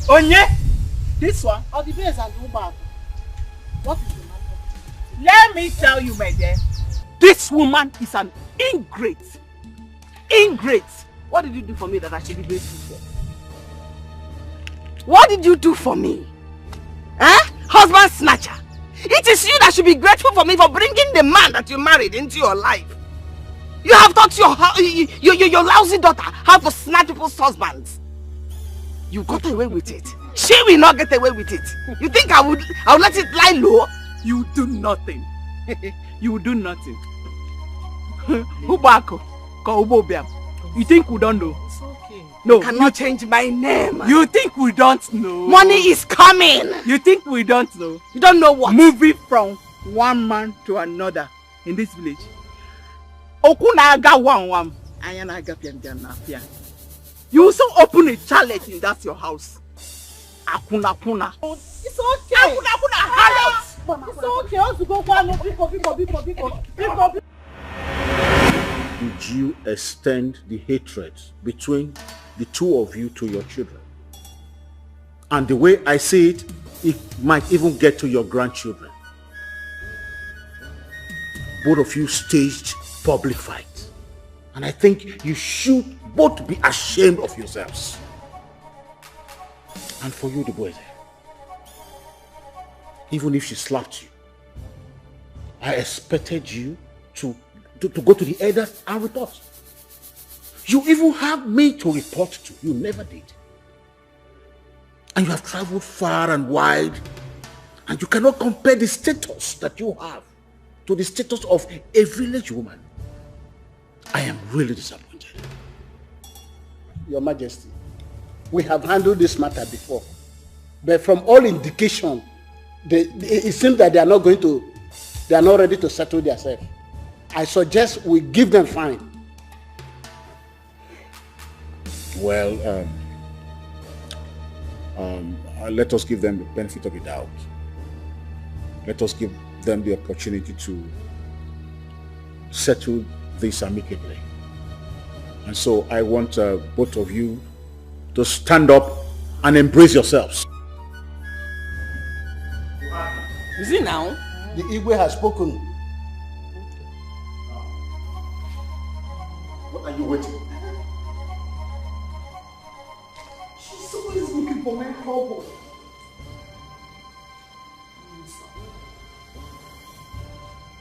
Onye? This one or the base and the back. What is the matter? Let me tell you, my dear. This woman is an ingrate. Ingrate. What did you do for me that I should be grateful for? What did you do for me? Eh? Husband snatcher. It is you that should be grateful for me for bringing the man that you married into your life. You have taught your lousy daughter how to snatch people's husbands. You got away with it. She will not get away with it. You think I would let it lie low? You do nothing. You will do nothing. Ubako, you think we don't know? It's okay. No. You cannot change my name. You think we don't know? Money is coming. You think we don't know? You don't know what? Moving from one man to another in this village. Okunaga one. You also open a chalet in that your house. Akuna. It's okay. It's okay. Also go one. Did you extend the hatred between the two of you to your children? And the way I see it, it might even get to your grandchildren. Both of you staged public fights. And I think you should both be ashamed of yourselves. And for you, the boy there, even if she slapped you, I expected you to go to the elders and report. You even have me to report to. You never did. And you have traveled far and wide, and you cannot compare the status that you have to the status of a village woman. I am really disappointed. Your Majesty, we have handled this matter before, but from all indication, it seems that they are not ready to settle themselves. I suggest we give them fine. Well, let us give them the benefit of the doubt. Let us give them the opportunity to settle this amicably. And so I want both of you to stand up and embrace yourselves. Is it now? The Igwe has spoken. What are you waiting? She's always looking for my trouble.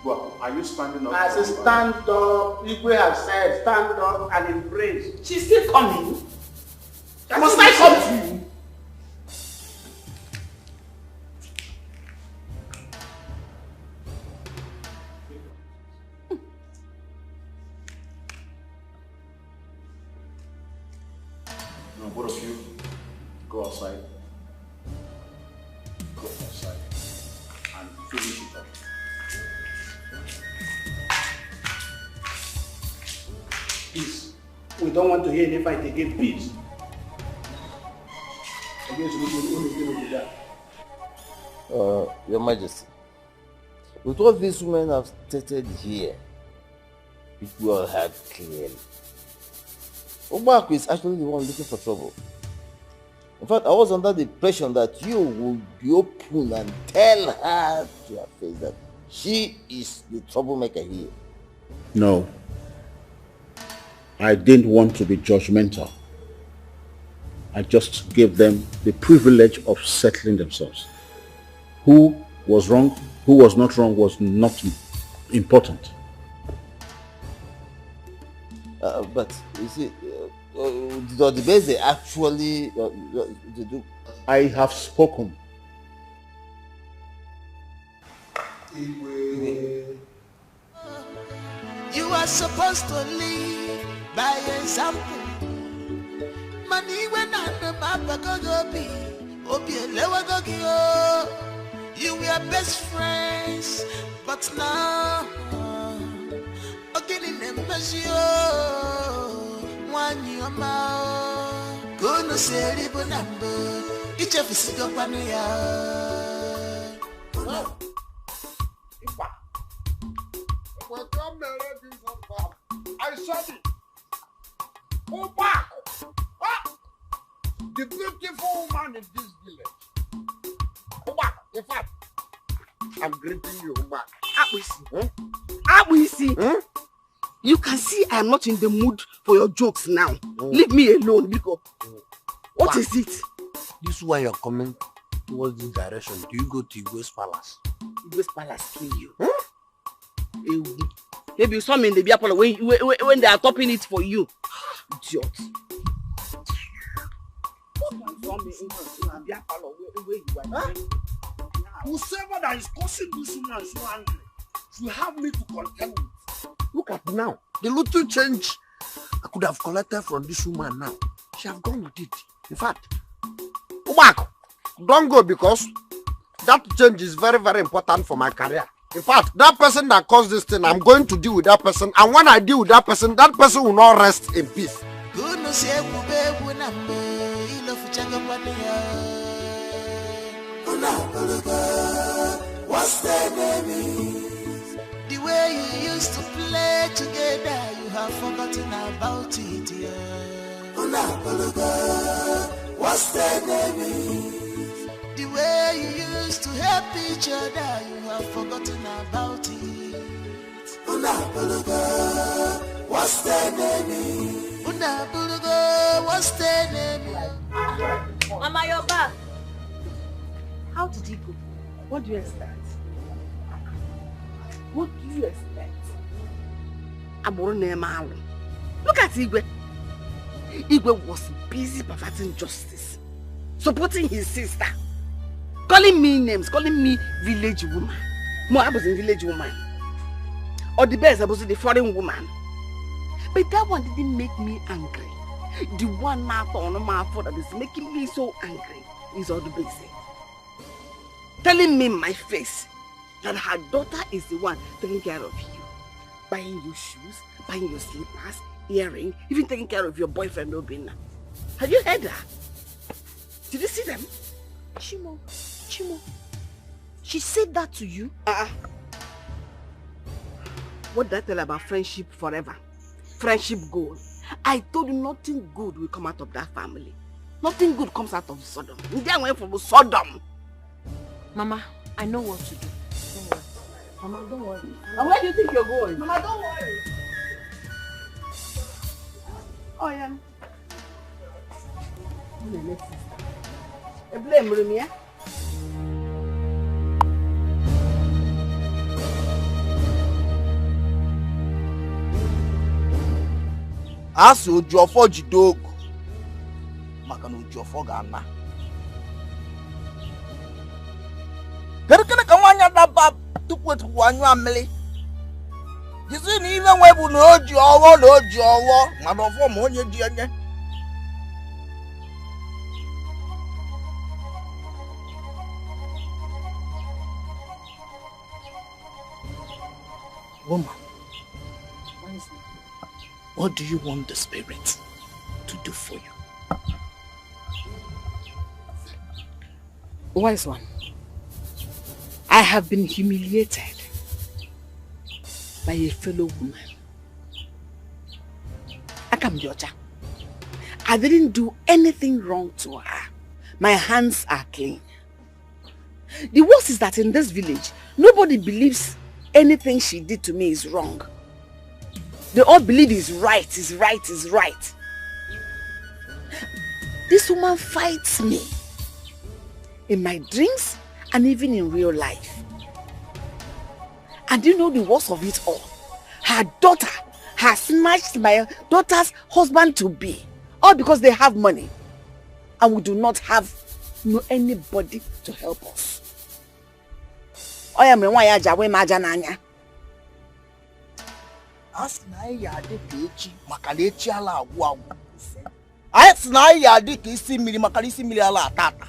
Well, are you standing up? I said stand up. Igwe has said stand up and embrace. She's still coming. Must I come to you? No, both of you, go outside. Go outside and finish it up. Peace. We don't want to hear any fight again. Peace. Your Majesty, with what these women have stated here, it will have clearly. Obaku is actually the one looking for trouble. In fact, I was under the impression that you would be open and tell her to her face that she is the troublemaker here. No. I didn't want to be judgmental. I just gave them the privilege of settling themselves. Who was wrong, who was not wrong was not important. But you see, the base they actually do. I have spoken. You are supposed to live by example. Money when I the papa go be, you were best friends, but now in the measure one your mouth. Go no say ribbon number. Each of us go one I said it. Go back. The beautiful woman in this village. Go back. In fact, I'm greeting you back. Abuisi. You can see I am not in the mood for your jokes now. Leave me alone, because what is it? This is why you're coming towards this direction. Do you go to Igwe's palace? Igwe's palace kill you. Maybe you saw me in the beer parlor when they are topping it for you. Idiot. Whoever that is causing this woman so angry, you have me to contend with. Look at now. The little change I could have collected from this woman now. She have gone with it. In fact, Ubak, don't go, because that change is very, very important for my career. In fact, that person that caused this thing, I'm going to deal with that person. And when I deal with that person will not rest in peace. What's their name? The way you used to play together, you have forgotten about it, yeah. What's their name? The way you used to help each other, you have forgotten about it. What's their name? What's their name? Mama, you're back. How did he go? What do you expect? What do you expect? Look at Igwe. Igwe was busy perverting justice, supporting his sister, calling me names, calling me village woman. I was a village woman. Or the best, I was the foreign woman. But that one didn't make me angry. The one now that is making me so angry is all the basic. Telling me in my face that her daughter is the one taking care of you. Buying you shoes, buying your slippers, earrings, even taking care of your boyfriend, Obina. Have you heard her? Did you see them? Chimo, she said that to you? What did I tell you about friendship forever? Friendship goal. I told you nothing good will come out of that family. Nothing good comes out of Sodom. They went from Sodom. Mama, I know what to do. Don't worry. Mama, don't worry. And where do you think you're going? Mama, don't worry. Oh, yeah. Blame me, yeah? Asị Ojiọfọ jide ogu maka na Ojiọfọ ga-ana. Kedu ka nwaanyị daba tupu etupu anyụ amịlị? Jisi na ife nwe bụ na o ji ọwọ mana ọfọ ma onye ji enye. Woman, what do you want the spirit to do for you? Wise one, I have been humiliated by a fellow woman. Akamjocha, I didn't do anything wrong to her. My hands are clean. The worst is that in this village, nobody believes anything she did to me is wrong. They all believe is right. This woman fights me in my dreams and even in real life. And you know the worst of it all? Her daughter has snatched my daughter's husband to be, all because they have money and we do not have anybody to help us. Asị na anyị adị ka echi maka na echi ala agwụ agwụ. Asị na anyị adị ka isi mmiri maka na isi mmiri ala atata.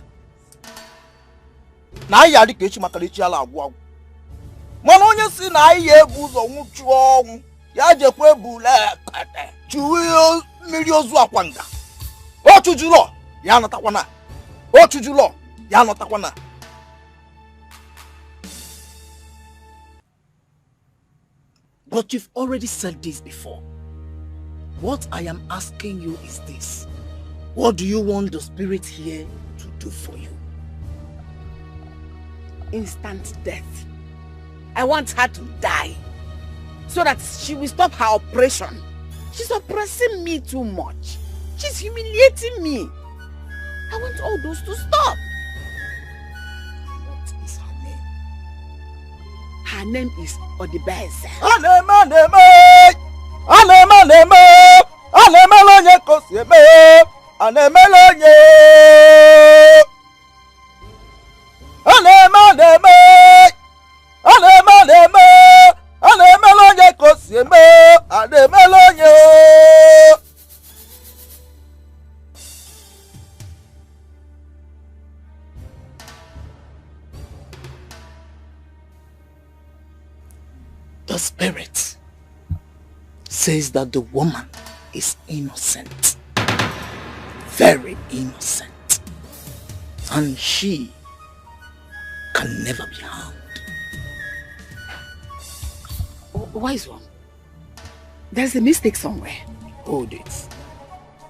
Na anyị adị ka echi maka na echi ala agwụ agwụ. Mana onye si na anyị ebu ụzọ nwụchuo ọnwụ ya jekwa ebule ekete chuwe mmiri ozu akwanga. O chujulọ ya anatakwana. O chujulọ ya anatakwana. But you've already said this before. What I am asking you is this. What do you want the spirit here to do for you? Instant death. I want her to die so that she will stop her oppression. She's oppressing me too much. She's humiliating me. I want all those to stop. What is her name? Her name is Odibeze. The spirit says that the woman is innocent, very innocent, and she can never be harmed. Wise one, there's a mistake somewhere. Hold it.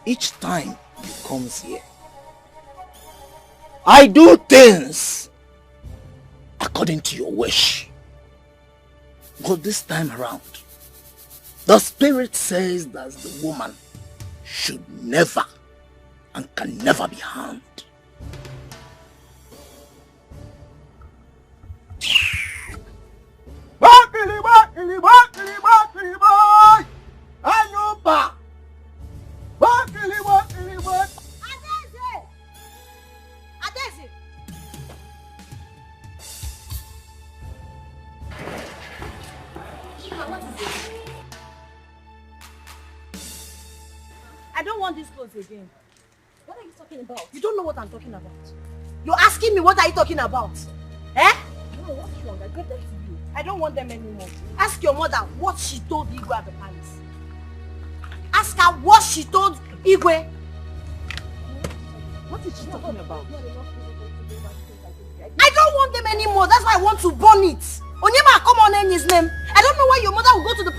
Each time you come here, I do things according to your wish. But this time around, the spirit says that the woman should never and can never be harmed. I don't want these clothes again. What are you talking about? You don't know what I'm talking about. You're asking me what are you talking about? Eh? No, what's wrong? I gave them to you. I don't want them anymore. Ask your mother what she told Igwe at the palace. Ask her what she told Igwe. What is she talking about? I don't want them anymore. That's why I want to burn it. Onyema, come on in his name. I don't know why your mother will go to the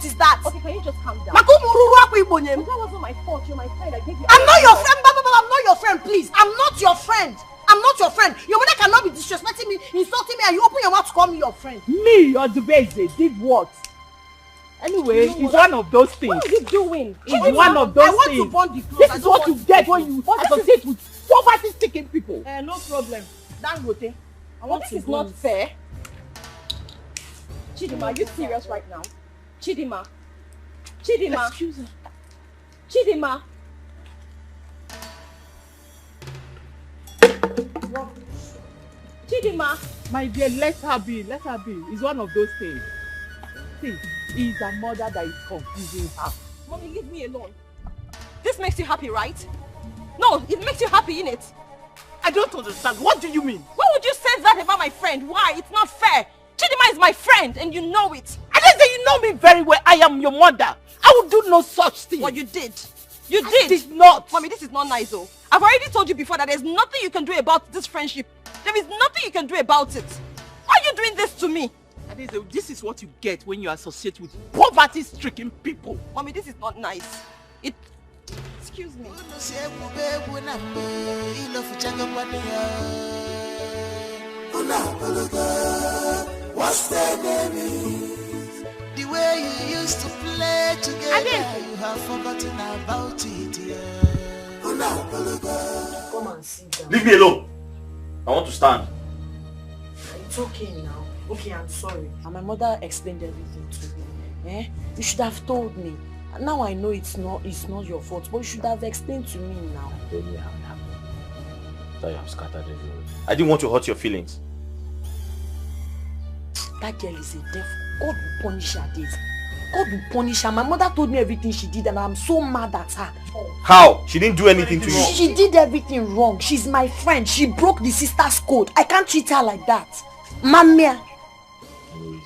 What is that? Okay, can you just calm down? That wasn't my fault. You're my friend. I gave you. I'm not your friend, I'm not your friend, please. I'm not your friend. I'm not your friend. Your mother cannot be disrespecting me, insulting me, and you open your mouth to call me your friend. Me, your Dubeze, did what? Anyway, it's one of those things. What are you doing? It's one of those I want things. to burn the clothes. This is what you get when you associate with poverty-stricken people. No problem. Dangote. This is not fair. Chidima, are you serious right now? Chidima. Excuse me. Chidima. Chidima. My dear, let her be. It's one of those things. See, it's a mother that is confusing her. Mommy, leave me alone. This makes you happy, right? No, it makes you happy, innit? I don't understand. What do you mean? Why would you say that about my friend? Why? It's not fair. Chidima is my friend and you know it. I didn't say you know me very well. I am your mother. I would do no such thing. Well, you did. I did not. Mommy, this is not nice, though. I've already told you before that there's nothing you can do about this friendship. There is nothing you can do about it. Why are you doing this to me? This is what you get when you associate with poverty-stricken people. Mommy, this is not nice. Excuse me. What's their name? The way you used to play together, you have forgotten about it, yeah. Come and sit down. Leave me alone. I want to stand. It's okay now. Okay, I'm sorry. And my mother explained everything to me. You should have told me. Now I know it's not your fault, but you should have explained to me now. I told you how it happened. I thought you have scattered everywhere. I didn't want to hurt your feelings. That girl is a devil. God will punish her this. God will punish her. My mother told me everything she did and I'm so mad at her. How? She didn't do anything to you. She did everything wrong. She's my friend. She broke the sister's code. I can't treat her like that. Mamia. Anyways,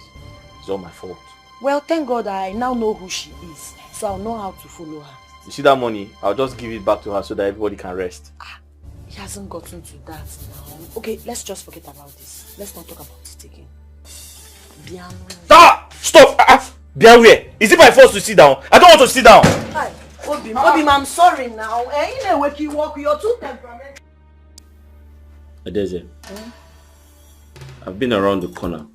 it's all my fault. Well, thank God I now know who she is. So I'll know how to follow her. You see that money? I'll just give it back to her so that everybody can rest. He hasn't gotten to that now. Okay, let's just forget about this. Let's not talk about it again. Stop! Bear where? Is it my fault to sit down? I don't want to sit down. Hi, Obi, I'm sorry now. In a wake you walk, you're too temperamental. Adeze, I've been around the corner.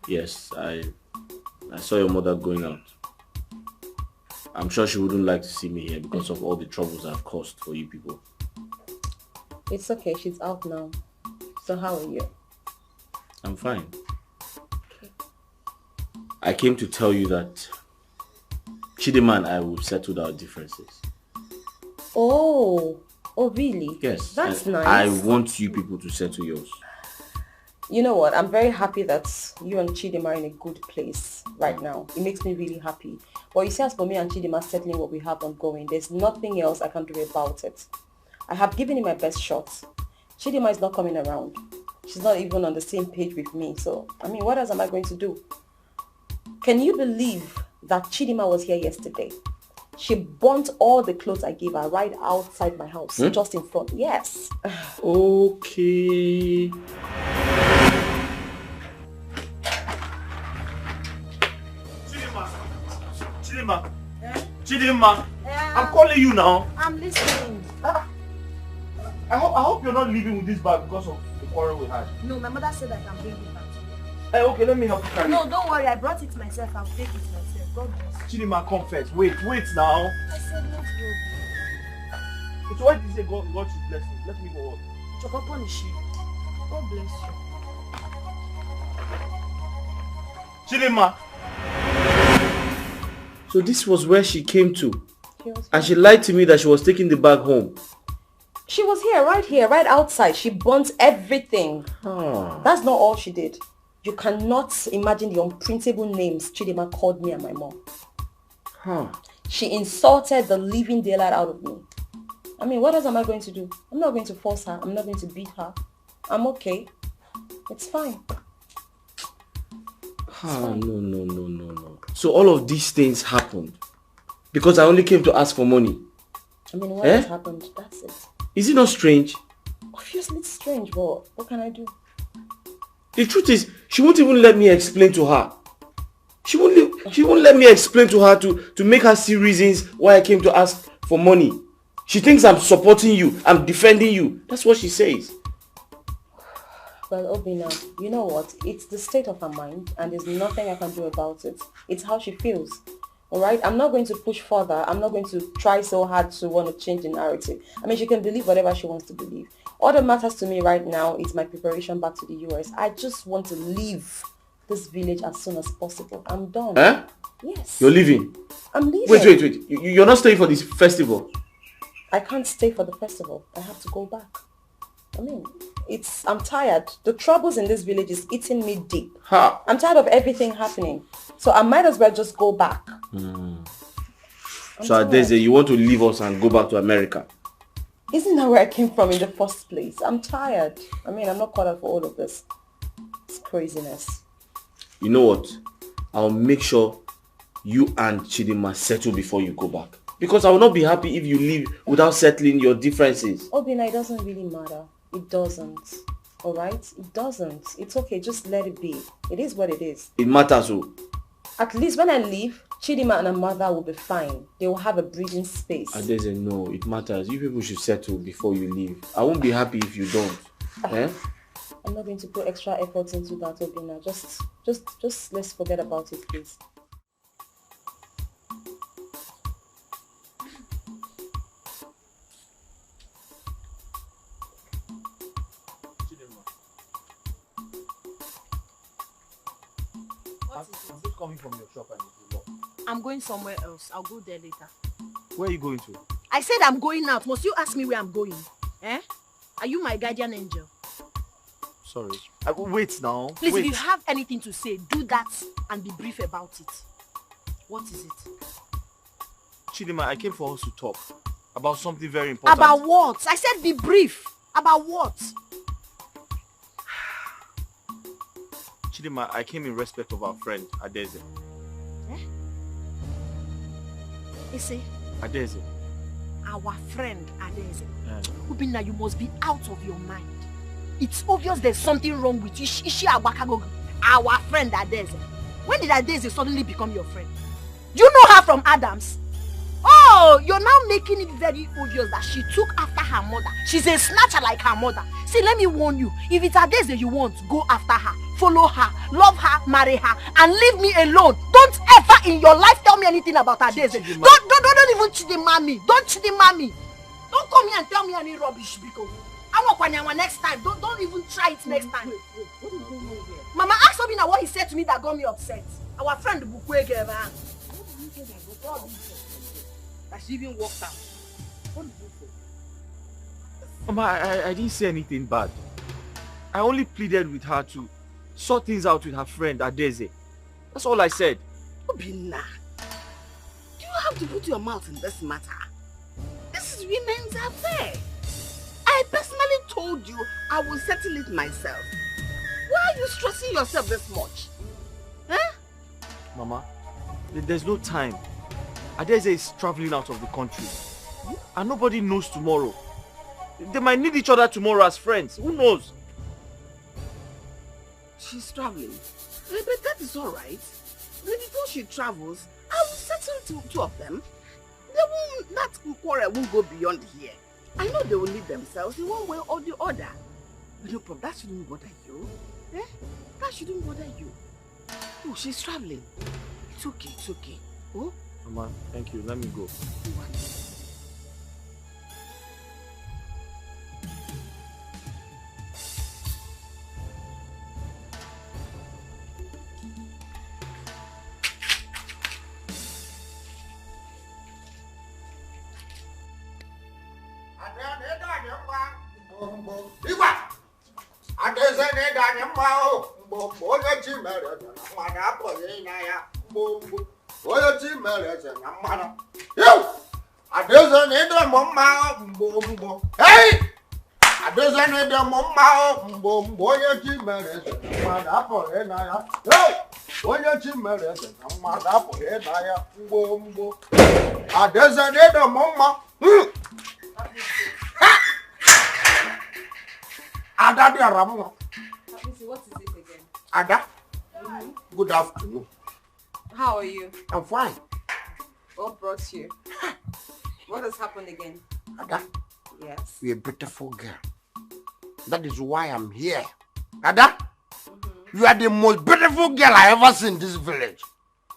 Yes, I saw your mother going out. I'm sure she wouldn't like to see me here because of all the troubles I've caused for you people. It's okay, she's out now. So how are you? I'm fine. I came to tell you that Chidima and I will settle our differences. Oh really? Yes. That's nice. I want you people to settle yours. You know what? I'm very happy that you and Chidima are in a good place right now. It makes me really happy. But you see, as for me and Chidima settling what we have ongoing, there's nothing else I can do about it. I have given it my best shot. Chidima is not coming around. She's not even on the same page with me. So, I mean, what else am I going to do? Can you believe that Chidima was here yesterday? She burnt all the clothes I gave her right outside my house, just in front. Yes. Okay. Chidima. I'm calling you now. I'm listening. I hope you're not leaving with this bag because of the quarrel we had. No, my mother said I can bring it back to you. Hey, okay, let me help you carry it. No, don't worry. I brought it myself. I'll take it myself. God bless. Chidima, come first. Wait now. I said not go. It's why did you say God should bless me? Let me go on. Choko punish you. God bless you. Chidima. So this was where she came to. And she lied to me that she was taking the bag home. She was here, right outside. She burnt everything. That's not all she did. You cannot imagine the unprintable names Chidima called me and my mom. She insulted the living daylight out of me. I mean, what else am I going to do? I'm not going to force her. I'm not going to beat her. I'm okay. It's fine. No. So all of these things happened because I only came to ask for money. I mean, what has happened? That's it. Is it not strange? Obviously it's strange, but what can I do? The truth is, she won't even let me explain to her. She won't leave. She won't let me explain to her to make her see reasons why I came to ask for money. She thinks I'm supporting you, I'm defending you. That's what she says. Well, Obina, you know what? It's the state of her mind and there's nothing I can do about it. It's how she feels. Alright? I'm not going to push further. I'm not going to try so hard to want to change the narrative. I mean, she can believe whatever she wants to believe. All that matters to me right now is my preparation back to the US. I just want to leave this village as soon as possible. I'm done. Huh? Yes. You're leaving? I'm leaving. Wait. You're not staying for this festival? I can't stay for the festival. I have to go back. I mean, I'm tired. The troubles in this village is eating me deep. Ha. I'm tired of everything happening. So I might as well just go back. So Adeze, you want to leave us and go back to America? Isn't that where I came from in the first place? I'm tired. I mean, I'm not caught up for all of this. It's craziness. You know what? I'll make sure you and Chidima settle before you go back. Because I will not be happy if you leave without settling your differences. Obina, it doesn't really matter. It doesn't. Alright? It doesn't. It's okay. Just let it be. It is what it is. It matters, oh. At least when I leave, Chidima and her mother will be fine. They will have a breathing space. Adeze, no, it matters. You people should settle before you leave. I won't be happy if you don't. I'm not going to put extra effort into that, Obina. Just let's forget about it, please. I'm just coming from your shop and it's locked. I'm going somewhere else. I'll go there later. Where are you going to? I said I'm going out. Must you ask me where I'm going? Eh? Are you my guardian angel? Sorry. Wait now. Please, wait. if you have anything to say, do that and be brief about it. What is it? Chidima, I came for us to talk about something very important. About what? I said be brief. About what? Chidima, I came in respect of our friend, Adeze. Eh? Ese? Adeze. Our friend, Adeze. Ubina, you must be out of your mind. It's obvious there's something wrong with you. Ishi Awakago, our friend Adeze. When did Adeze suddenly become your friend? Do you know her from Adams? Oh, you're now making it very obvious that she took after her mother. She's a snatcher like her mother. See, let me warn you. If it's Adeze you want, go after her. Follow her, love her, marry her, and leave me alone. Don't ever in your life tell me anything about Adeze. Don't even chidima me. Don't chidima me. Don't come here and tell me any rubbish because I want Kwanyama next time. Don't even try it next time. What is going on here? Mama, ask Obina what he said to me that got me upset. Our friend Bukwege, man. What did you say that got me upset? That she even walked out. What did you say? Mama, I didn't say anything bad. I only pleaded with her to sort things out with her friend Adeze. That's all I said. Obina, do you have to put your mouth in this matter? This is women's affair. I personally told you I will settle it myself. Why are you stressing yourself this much? Huh? Mama, there's no time. Adeze is traveling out of the country. And nobody knows tomorrow. They might need each other tomorrow as friends. Who knows? She's traveling. But that is alright. Before she travels, I will settle two of them. That quarrel won't go beyond here. I know they will lead themselves in one way or the other. But no problem, that shouldn't bother you. Eh? That shouldn't bother you. Oh, she's traveling. It's okay, it's okay. Oh? Mama, thank you. Let me go. What is it again? Ada, good afternoon. How are you? I'm fine. What brought you? What has happened again? Ada, Yes. you're a beautiful girl. That is why I'm here. Ada, you are the most beautiful girl I ever seen in this village.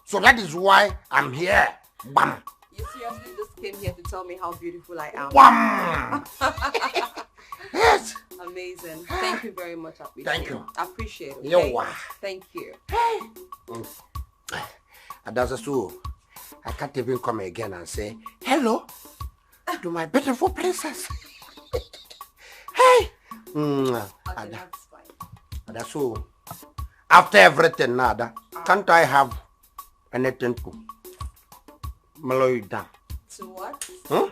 So that is why I'm here. Bam. You seriously just came here to tell me how beautiful I am? Bam. Yes. Amazing. Thank you very much. Thank you. I appreciate it. You're welcome. Thank you. Ada's so I can't even come again and say hello to my beautiful princess. Hey. Okay, that's fine. Ada, so after everything, Nada, can't I have anything to mellow you down? To what? Huh?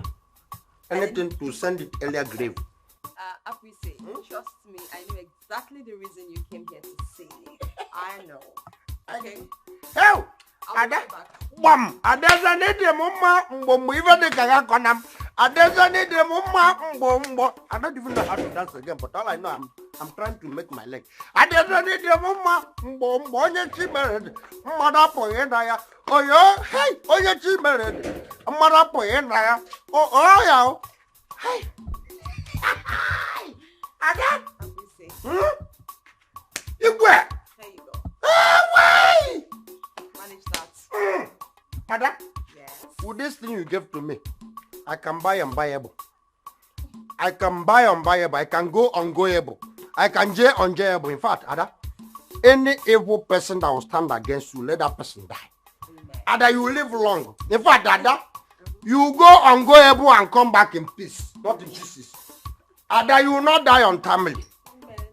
Anything to send it earlier grave. Appreciate. Trust me, I know exactly the reason you came here to see me. I know. Okay. Hey! Ada, bam! Ada need the mama mbo even the gaga konam. Ada need the mama mbo. I don't even know how to dance again, but all I know I'm trying to make my leg. Ada need the mama mbo onye chimered. Mother poyenda ya. Oh yo, hey, onye chimered. Mother poyenda ya. Oh ya. Hey. Ada. Igwe. There you go. Wait. Manage that. Ada? Yes. With this thing you gave to me, I can buy unbuyable. I can buy unbuyable. I can go ungoable. I can J unjayable. In fact, Ada, any evil person that will stand against you, let that person die. Ada, you live long. In fact, Ada, you go ungoable and come back in peace, not in pieces. Ada, you will not die untimely.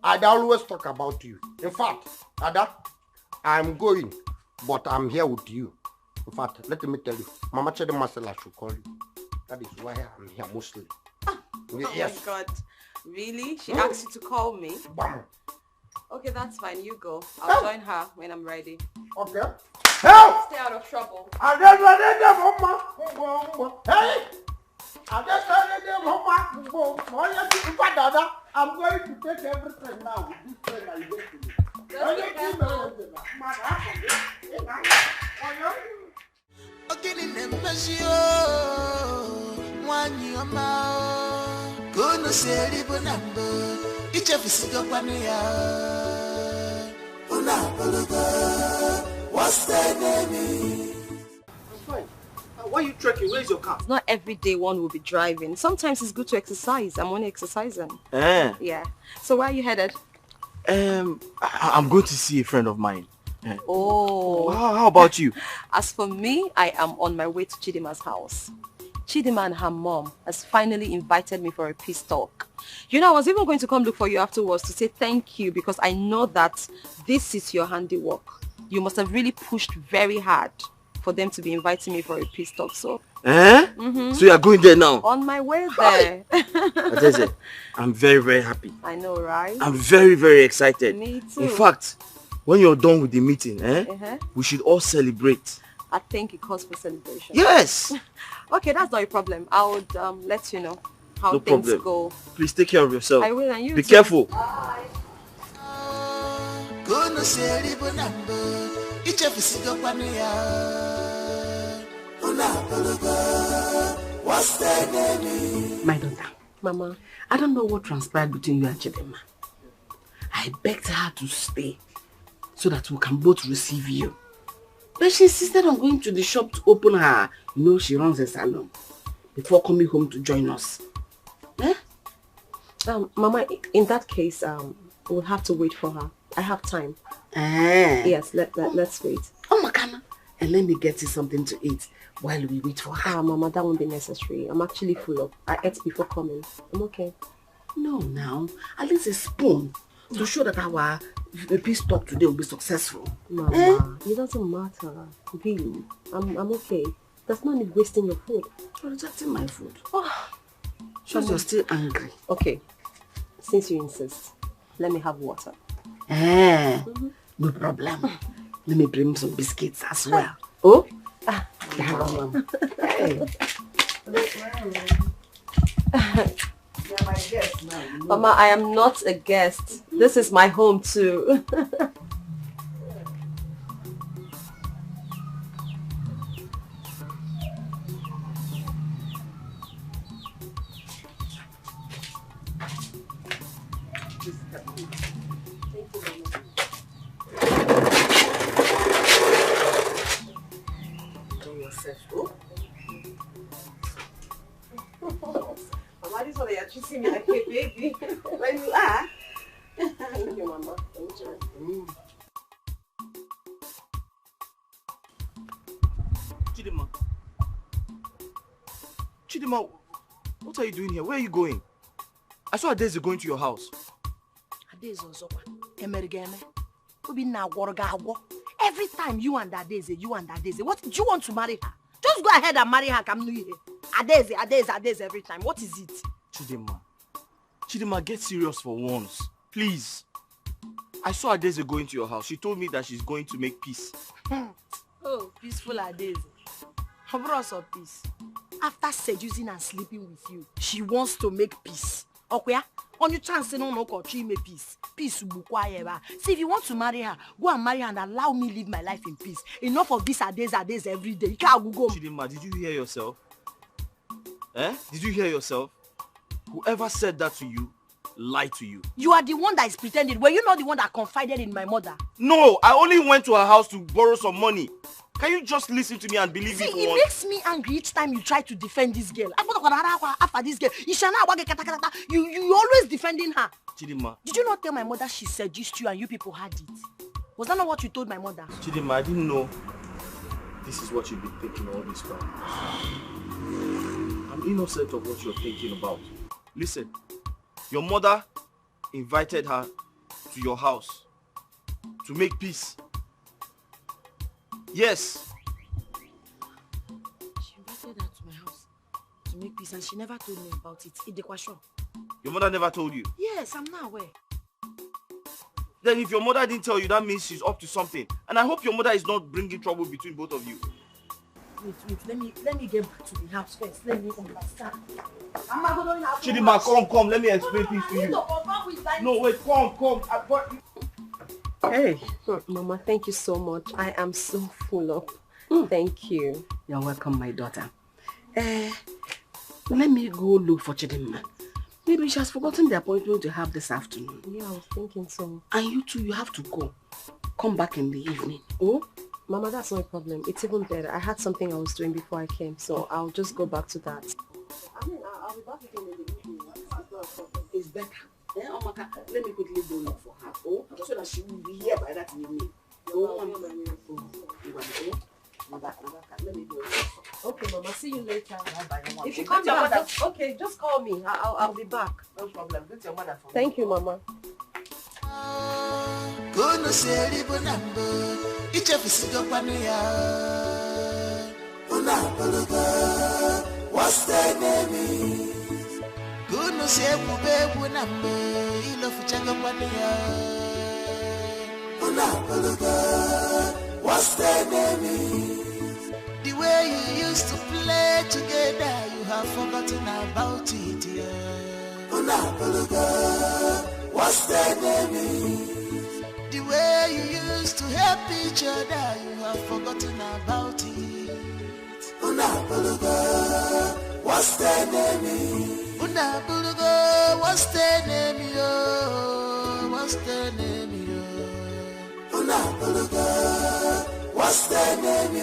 Ada always talk about you. In fact, Ada, I'm going, but I'm here with you. In fact, let me tell you, Mama Chede Marcella should call you. That is why I'm here mostly. Yes. Oh my God. Really? She asked you to call me? Bam. Okay, that's fine. You go. I'll join her when I'm ready. Okay. Help! Stay out of trouble. Hey! I'm going to take everything now with this friend that you gave to me. What's the name? Fine. Why are you trekking? Where is your car? It's not every day one will be driving. Sometimes it's good to exercise. I'm only exercising. Yeah. So where are you headed? I'm going to see a friend of mine. Oh. How about you? As for me, I am on my way to Chidima's house. Chidima and her mom has finally invited me for a peace talk. You know, I was even going to come look for you afterwards to say thank you because I know that this is your handiwork. You must have really pushed very hard for them to be inviting me for a peace talk. So, So you are going there now? On my way there. I'm very, very happy. I know, right? I'm very, very excited. Me too. In fact, when you're done with the meeting, we should all celebrate. I think it calls for celebration. Yes. Okay, that's not a problem. I would let you know how No things problem. go. Please take care of yourself. I will, and you Be too. careful. Bye. What's the name? My daughter, Mama, I don't know what transpired between you and Chidema. I begged her to stay so that we can both receive you. But she insisted on going to the shop to open her, she runs a salon, before coming home to join us. Mama, in that case, we'll have to wait for her. I have time. Yes, let's wait. Oh, Makana, and let me get you something to eat while we wait for her. Mama, that won't be necessary. I'm actually full up. I ate before coming. I'm okay. No, now, at least a spoon to show that our peace talk today will be successful. Mama, it doesn't matter. Really, I'm okay. There's no need wasting your food. You're rejecting my food. Shows you're still angry. Okay, since you insist, let me have water. No problem. Let me bring some biscuits as well. Oh? No problem. You're my guest now. Mama, I am not a guest. This is my home too. Mama. Enjoy. Chidima, what are you doing here? Where are you going? I saw Adeze going to your house. Adeze Ozokwa. Emerigeme. Every time you and Adeze, what do you want to marry her? Just go ahead and marry her. Come here. Adeze every time. What is it? Chidima, get serious for once. Please. I saw Adeze going to your house. She told me that she's going to make peace. Oh, peaceful Adeze. How brought of peace? After seducing and sleeping with you, she wants to make peace. Okay? On your chance, no make peace. Peace will be quiet. See, if you want to marry her, go and marry her and allow me live my life in peace. Enough of this Adeze every day. You can't go. Chidima, did you hear yourself? Did you hear yourself? Whoever said that to you, lied to you. You are the one that is pretending. Were you not the one that confided in my mother? No, I only went to her house to borrow some money. Can you just listen to me and believe me? See, it makes me angry each time you try to defend this girl. After this girl, you always defending her. Chidima. Did you not tell my mother she seduced you and you people had it? Was that not what you told my mother? Chidima, I didn't know this is what you've been thinking all this while. I'm innocent of what you're thinking about. Listen, your mother invited her to your house to make peace. Yes. She invited her to my house to make peace and she never told me about it. Your mother never told you? Yes, I'm not aware. Then if your mother didn't tell you, that means she's up to something. And I hope your mother is not bringing trouble between both of you. Wait, let me get back to the house first. Let me understand. Chidima, come, let me explain things to you. No, wait, come. Hey, Mama, thank you so much. I am so full up. Thank you. You're welcome, my daughter. Let me go look for Chidima. Maybe she has forgotten the appointment to have this afternoon. Yeah, I was thinking so. And you too, you have to go. Come back in the evening. Oh? Mama, that's no problem. It's even better. I had something I was doing before I came, so I'll just go back to that. I mean, I'll be back again in the evening. It's better. Yeah, Amaka, let me quickly go look for her. Oh, so that she will be here by that evening. Let me go. Okay, Mama, see you later. If you come back, just call me. I'll be back. No problem. Greet your mother for me. Thank you, Mama. What's the name? Kuno se kubebu nambe ilo fuchanga pania. What's the name? The way you used to play together, you have forgotten about it, yeah. What's the name? The way you used to help each other, you have forgotten about it. What's the name? What's the name, yo? What's the name, yo? What's the name?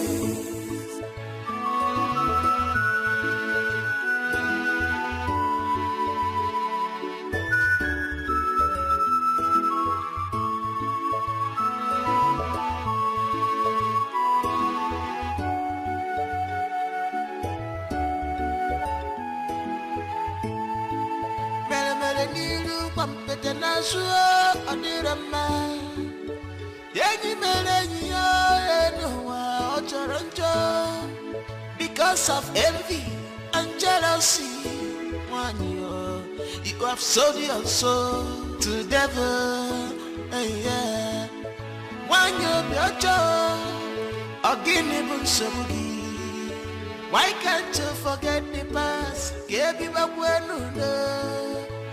Because of envy and jealousy, you have sold your soul to the devil. Yeah. Why can't you forget the past?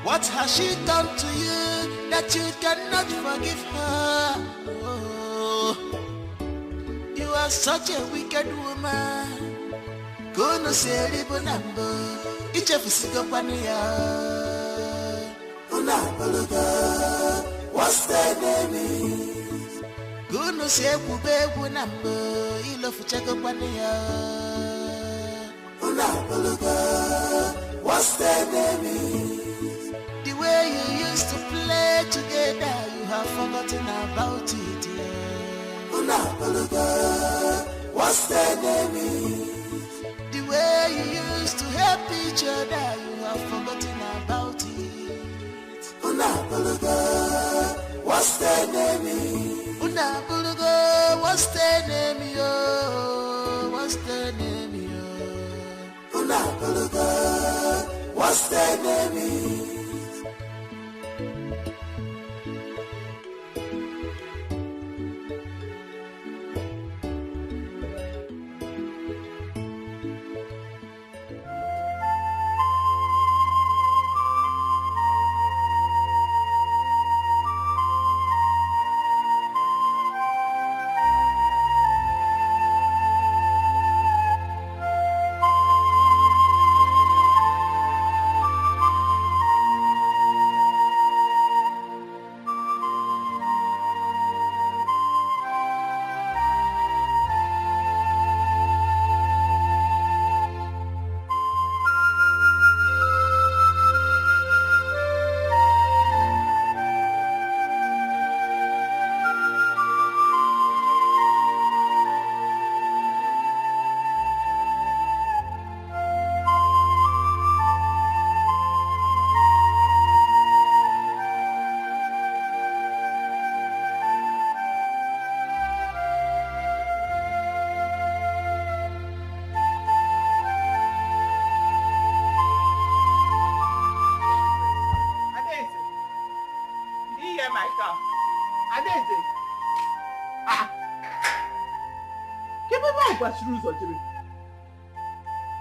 What has she done to you that you cannot forgive her? Oh, you are such a wicked woman. Kuno se libo nambo, iche fisigo pania. What's the name? Kuno se kubebu nambo, ilo fuchago pania. What's the name? The way you used to play together, you have forgotten about it. Yeah. Unapologa, what's the name? The way you used to help each other, you have forgotten about it. Unapologa, what's the name? Unapologa, what's the name? Yo, what's the name? Yo. Unapologa, what's the name?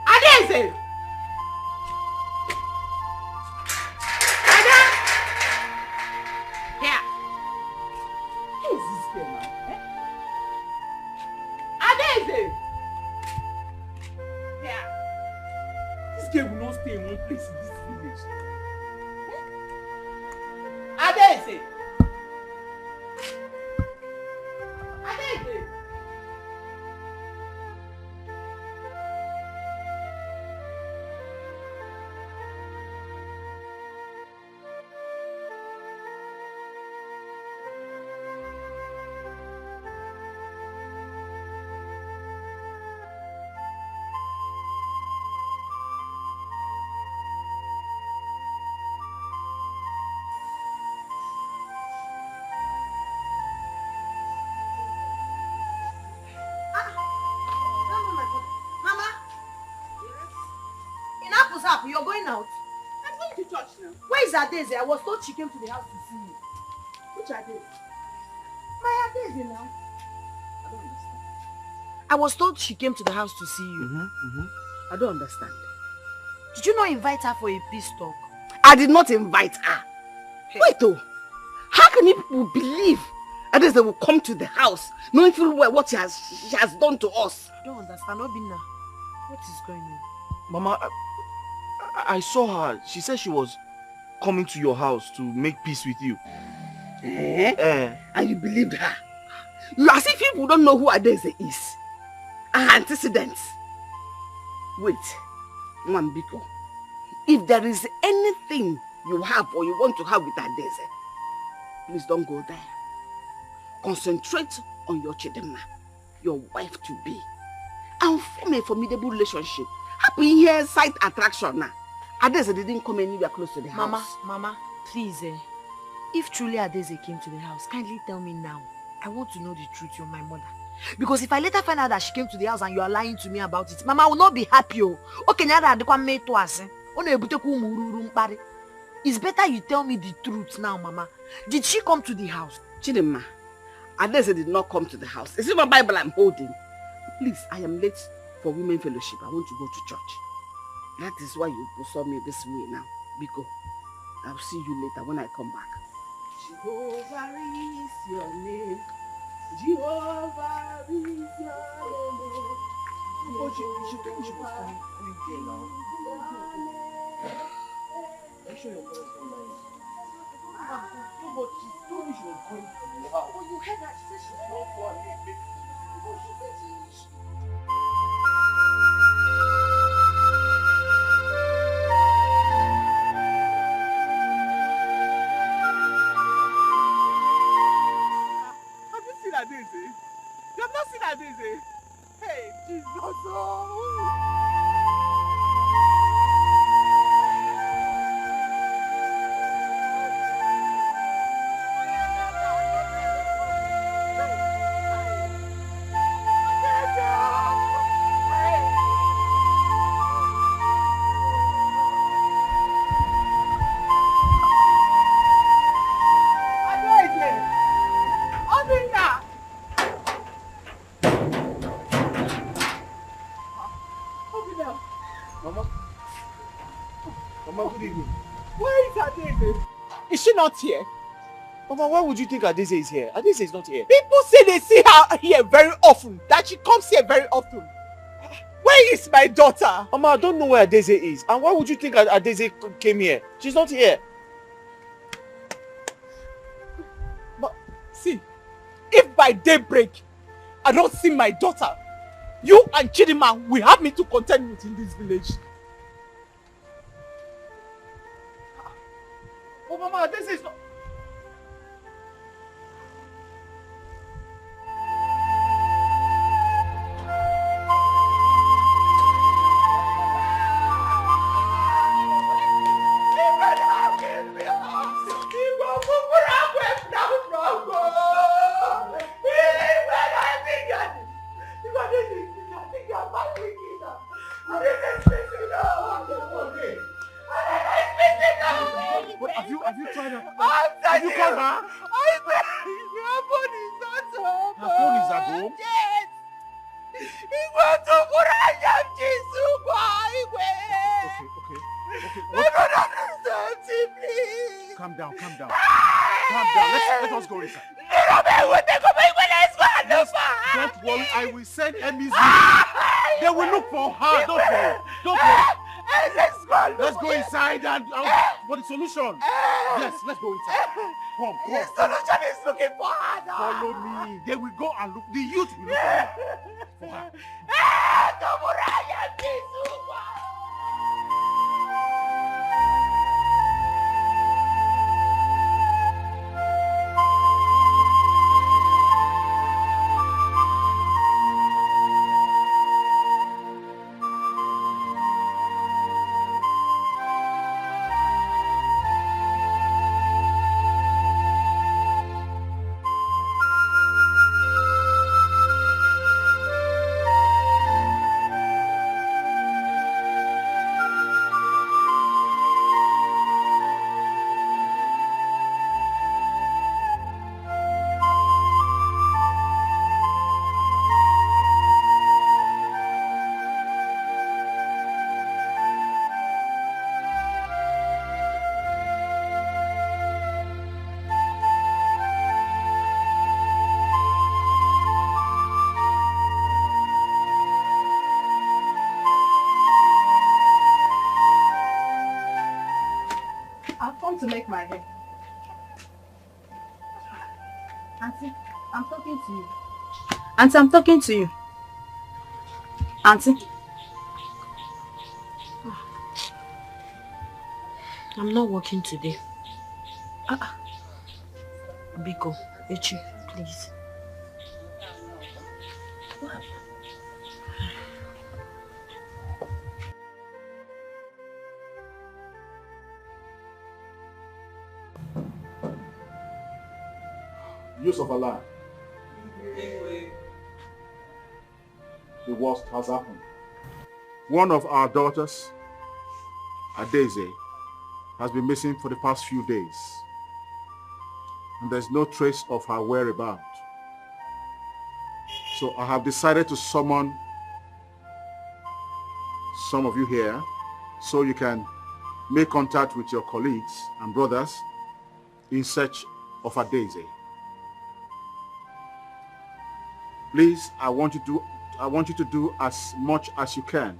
Adaeze! Ada! Here. Who is this girl now? Adaeze! Here. This girl will not stay in one place in this village. Adaeze! Adaeze! You're going out? I'm going to church now. Where is Adaeze? I was told she came to the house to see you. Which Adaeze? My Adaeze now. I don't understand. I was told she came to the house to see you. I don't understand. Did you not invite her for a peace talk? I did not invite her. Hey. Wait though. How can you people believe Adaeze will come to the house knowing full well what she has done to us? I don't understand. Obinna, what is going on? Mama, I saw her. She said she was coming to your house to make peace with you. And you believed her? You as if people don't know who Adaeze is. Antecedents. Wait, Mwambiko. If there is anything you have or you want to have with Adaeze, please don't go there. Concentrate on your Chidema, your wife-to-be, and form a formidable relationship. Happy here, sight attraction now. Adaeze didn't come anywhere close to the house. Mama, please, if truly Adaeze came to the house, kindly tell me now. I want to know the truth, you're my mother. Because if I later find out that she came to the house and you are lying to me about it, Mama, I will not be happy. It's better you tell me the truth now, Mama. Did she come to the house? Chidema, Adaeze did not come to the house. It's in my Bible I'm holding. Please, I am late for women fellowship. I want to go to church. That is why you saw me this way now. Biko, I'll see you later when I come back. Jehovah is your name. Jehovah is your name. But she was coming here now. Are you sure your brother's not lying? No, but she told me she was going to the house. Oh, you heard that? She said she's not for a big. Oh, she said she... Daisy. Hey, Jesus. Oh. Mama, good evening. Where is Adeze? Is she not here? Mama, why would you think Adeze is here? Adeze is not here. People say they see her here very often, that she comes here very often. Where is my daughter? Mama, I don't know where Adeze is. And why would you think Adeze came here? She's not here. But see, if by daybreak I don't see my daughter, you and Chidima will have me to contend with in this village. Oh, Mama, Adeze is not... Have you tried her? Have you called her? Her phone is not home. Her phone is at home? Yes. Okay. Please. Calm down. Calm down. Let us go inside. Don't worry, I will send Emmy's people. They will look for her. Don't worry. Let's go inside and for the solution. Yes, let's go inside. Come. The solution is looking for her now. Follow me. They will go and look. The youth will look for her. To make my hair. Auntie, I'm talking to you. Auntie, I'm talking to you. Auntie. I'm not working today. Biko, Echi, please. What? Use of Allah. The worst has happened. One of our daughters, Adeze, has been missing for the past few days. And there's no trace of her whereabouts. So I have decided to summon some of you here so you can make contact with your colleagues and brothers in search of Adeze. Please, I want you to do as much as you can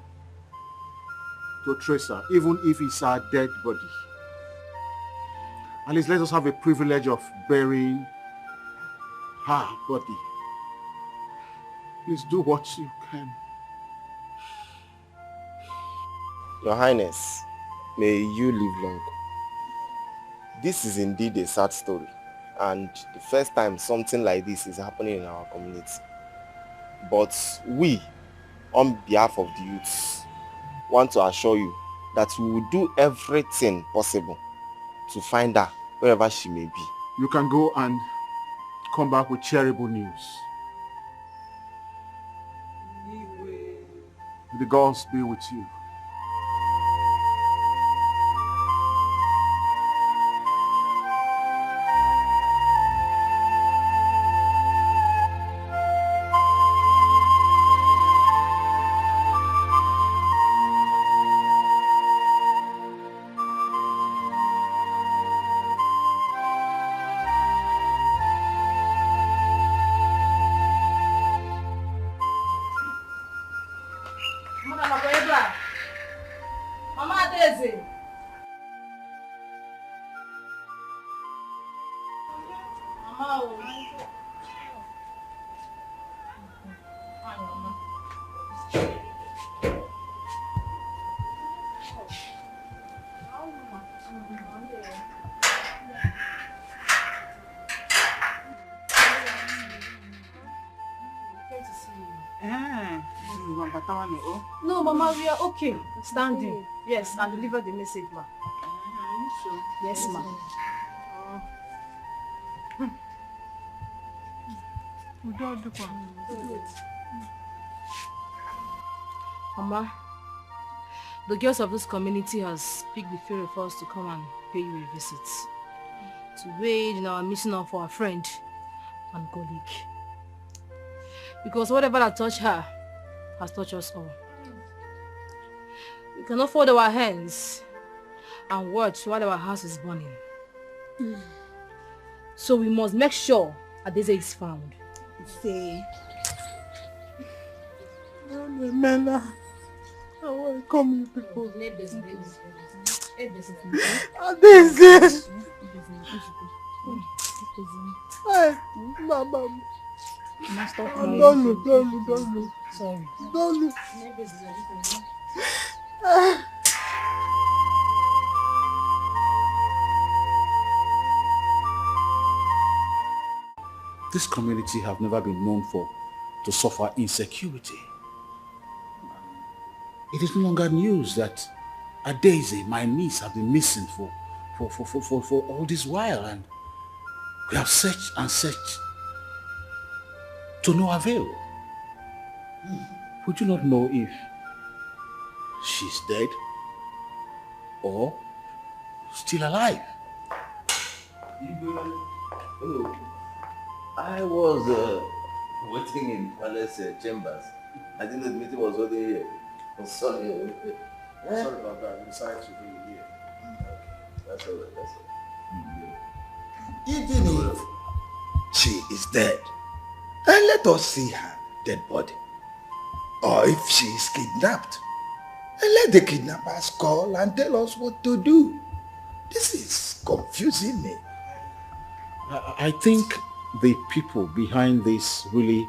to trace her, even if it's her dead body. At least let us have a privilege of burying her body. Please do what you can. Your Highness, may you live long. This is indeed a sad story, and the first time something like this is happening in our community. But we, on behalf of the youths, want to assure you that we will do everything possible to find her wherever she may be. You can go and come back with cheerable news. The gods be with you. No, Mama, we are okay. Standing. Yes, and deliver the message, ma. Sure? Yes, ma. Mama, the girls of this community has picked the few of us to come and pay you a visit. To aid in our mission of our friend and colleague. Because whatever that touched her has touched us all. We cannot fold our hands and watch while our house is burning. So we must make sure Adeze is found. Say. Mela, I want to come with people. Adeze! Hey, Mama. Don't look. Sorry. Don't look. This community have never been known to suffer insecurity. It is no longer news that Adeze, my niece, have been missing for all this while, and we have searched and searched to no avail. We do not know if she's dead or still alive. Hello. I was waiting in palace chambers. I didn't know the meeting was already here. I'm sorry. Sorry about that. We decided to bring you here. That's all right. That's all. Even if she is dead, and let us see her dead body. Or if she is kidnapped, and let the kidnappers call and tell us what to do. This is confusing me. I think the people behind this really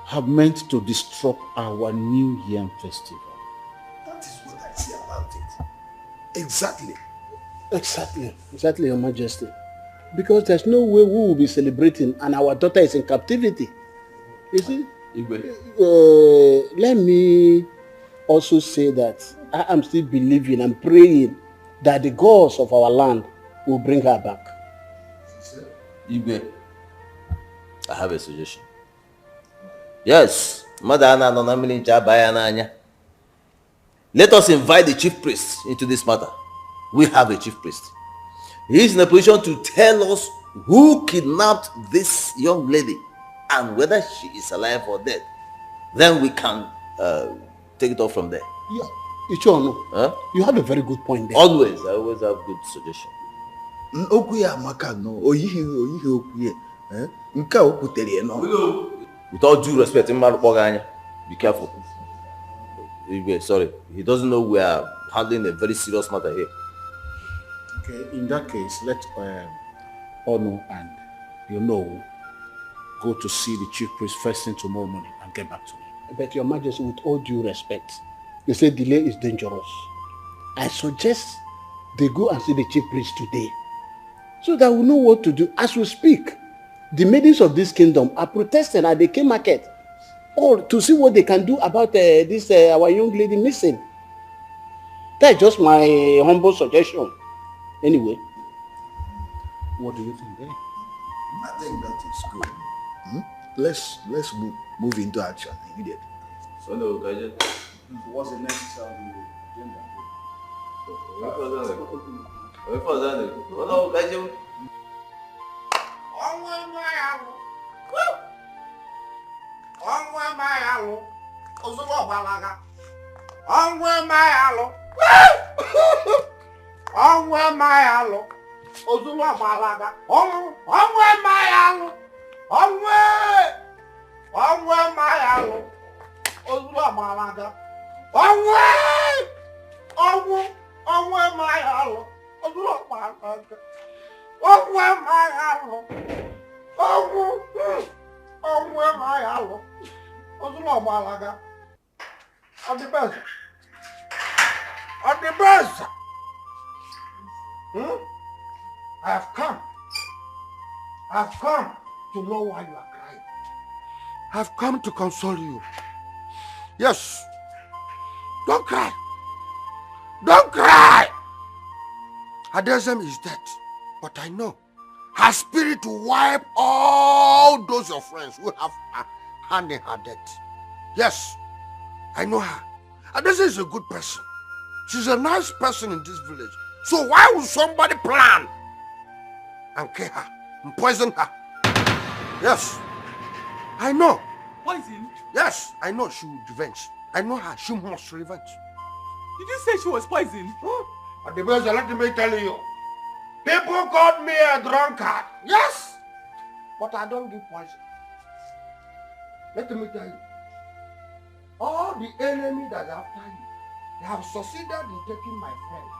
have meant to disrupt our New Yam festival. That is what I see about it. Exactly. Exactly, Your Majesty. Because there's no way we will be celebrating and our daughter is in captivity. You see? Let me also say that I am still believing and praying that the gods of our land will bring her back. Igwe, I have a suggestion. Yes, Madana Nonamini Jabayananya. Let us invite the chief priest into this matter. We have a chief priest. He is in a position to tell us who kidnapped this young lady and whether she is alive or dead. Then we can take it off from there. Yeah, Ichono, you have a very good point there. Always, I always have good suggestions. Okuya Amaka no, oyihi okuye. Nka okutere no. With all due respect, be careful. Sorry, he doesn't know we are handling a very serious matter here. Okay, in that case, let Ono and go to see the chief priest first thing tomorrow morning and get back to me. But Your Majesty, with all due respect, you say delay is dangerous. I suggest they go and see the chief priest today, so that we know what to do. As we speak, the maidens of this kingdom are protesting at the king market or to see what they can do about this our young lady missing. That's just my humble suggestion. Anyway, what do you think, eh? I think that is good. Let's move into action immediately. So no, Okija. What's the next agenda? I've come to know why you are crying. I've come to console you. Yes. Don't cry. Don't cry. Adesem is dead, but I know her spirit will wipe all those your friends who have her hand in her death. Yes, I know her. Adesem is a good person. She's a nice person in this village. So why would somebody plan and kill her and poison her? Yes, I know. Poison? Yes, I know she will revenge. I know her. She must revenge. Did you say she was poisoned? At the best, let me tell you. People called me a drunkard. Yes, but I don't give poison. Let me tell you. All the enemy that are after you, they have succeeded in taking my friend.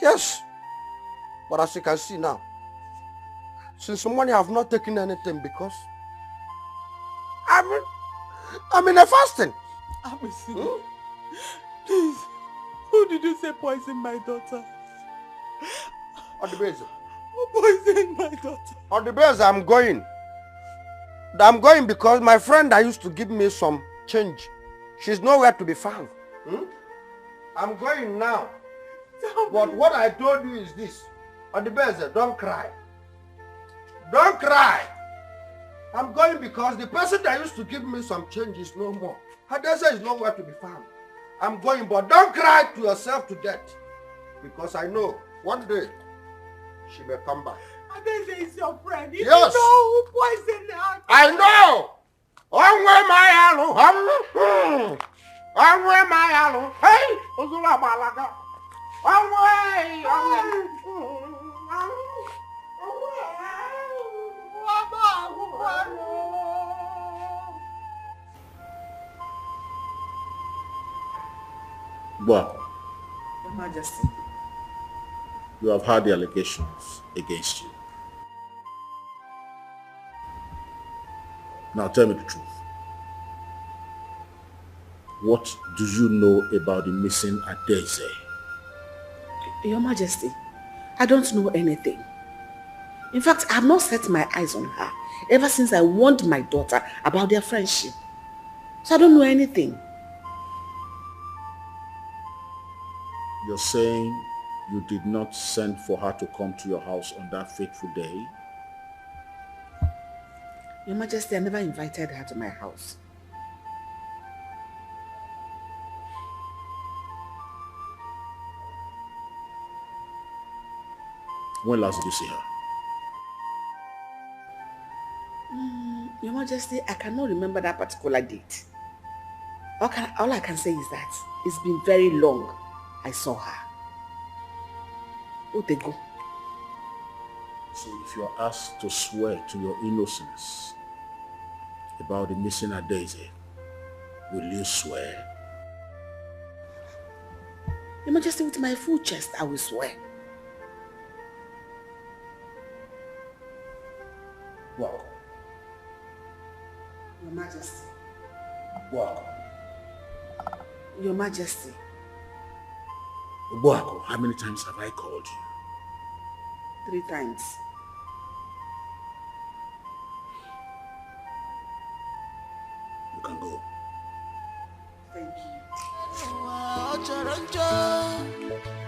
Yes, but as you can see now, since money have not taken anything because I'm in a fasting. Please, who did you say poisoned my daughter? On the base. Who poisoned my daughter? On the base, I'm going. I'm going because my friend that used to give me some change, she's nowhere to be found. I'm going now. But what I told you is this. On the base, don't cry. Don't cry. I'm going because the person that used to give me some change is no more. Hadessa is nowhere to be found. I'm going, but don't cry to yourself to death. Because I know one day she may come back. Hadessa is your friend. You Yes. know who poisoned her. I know. Hey, Uzula Malaga. Well, Your Majesty. you have heard the allegations against you. Now tell me the truth. What do you know about the missing Adeze? Your Majesty, I don't know anything. In fact, I have not set my eyes on her ever since I warned my daughter about their friendship. So I don't know anything. You're saying you did not send for her to come to your house on that fateful day? Your Majesty, I never invited her to my house. When last did you see her? Your Majesty, I cannot remember that particular date. All I can say is that it's been very long I saw her. Oh, they go. So if you are asked to swear to your innocence about the missing Adeze, will you swear? Your Majesty, with my full chest, I will swear. Walk. Your Majesty. Walk. Your Majesty. Ubuako, how many times have I called you? 3 times. You can go. Thank you.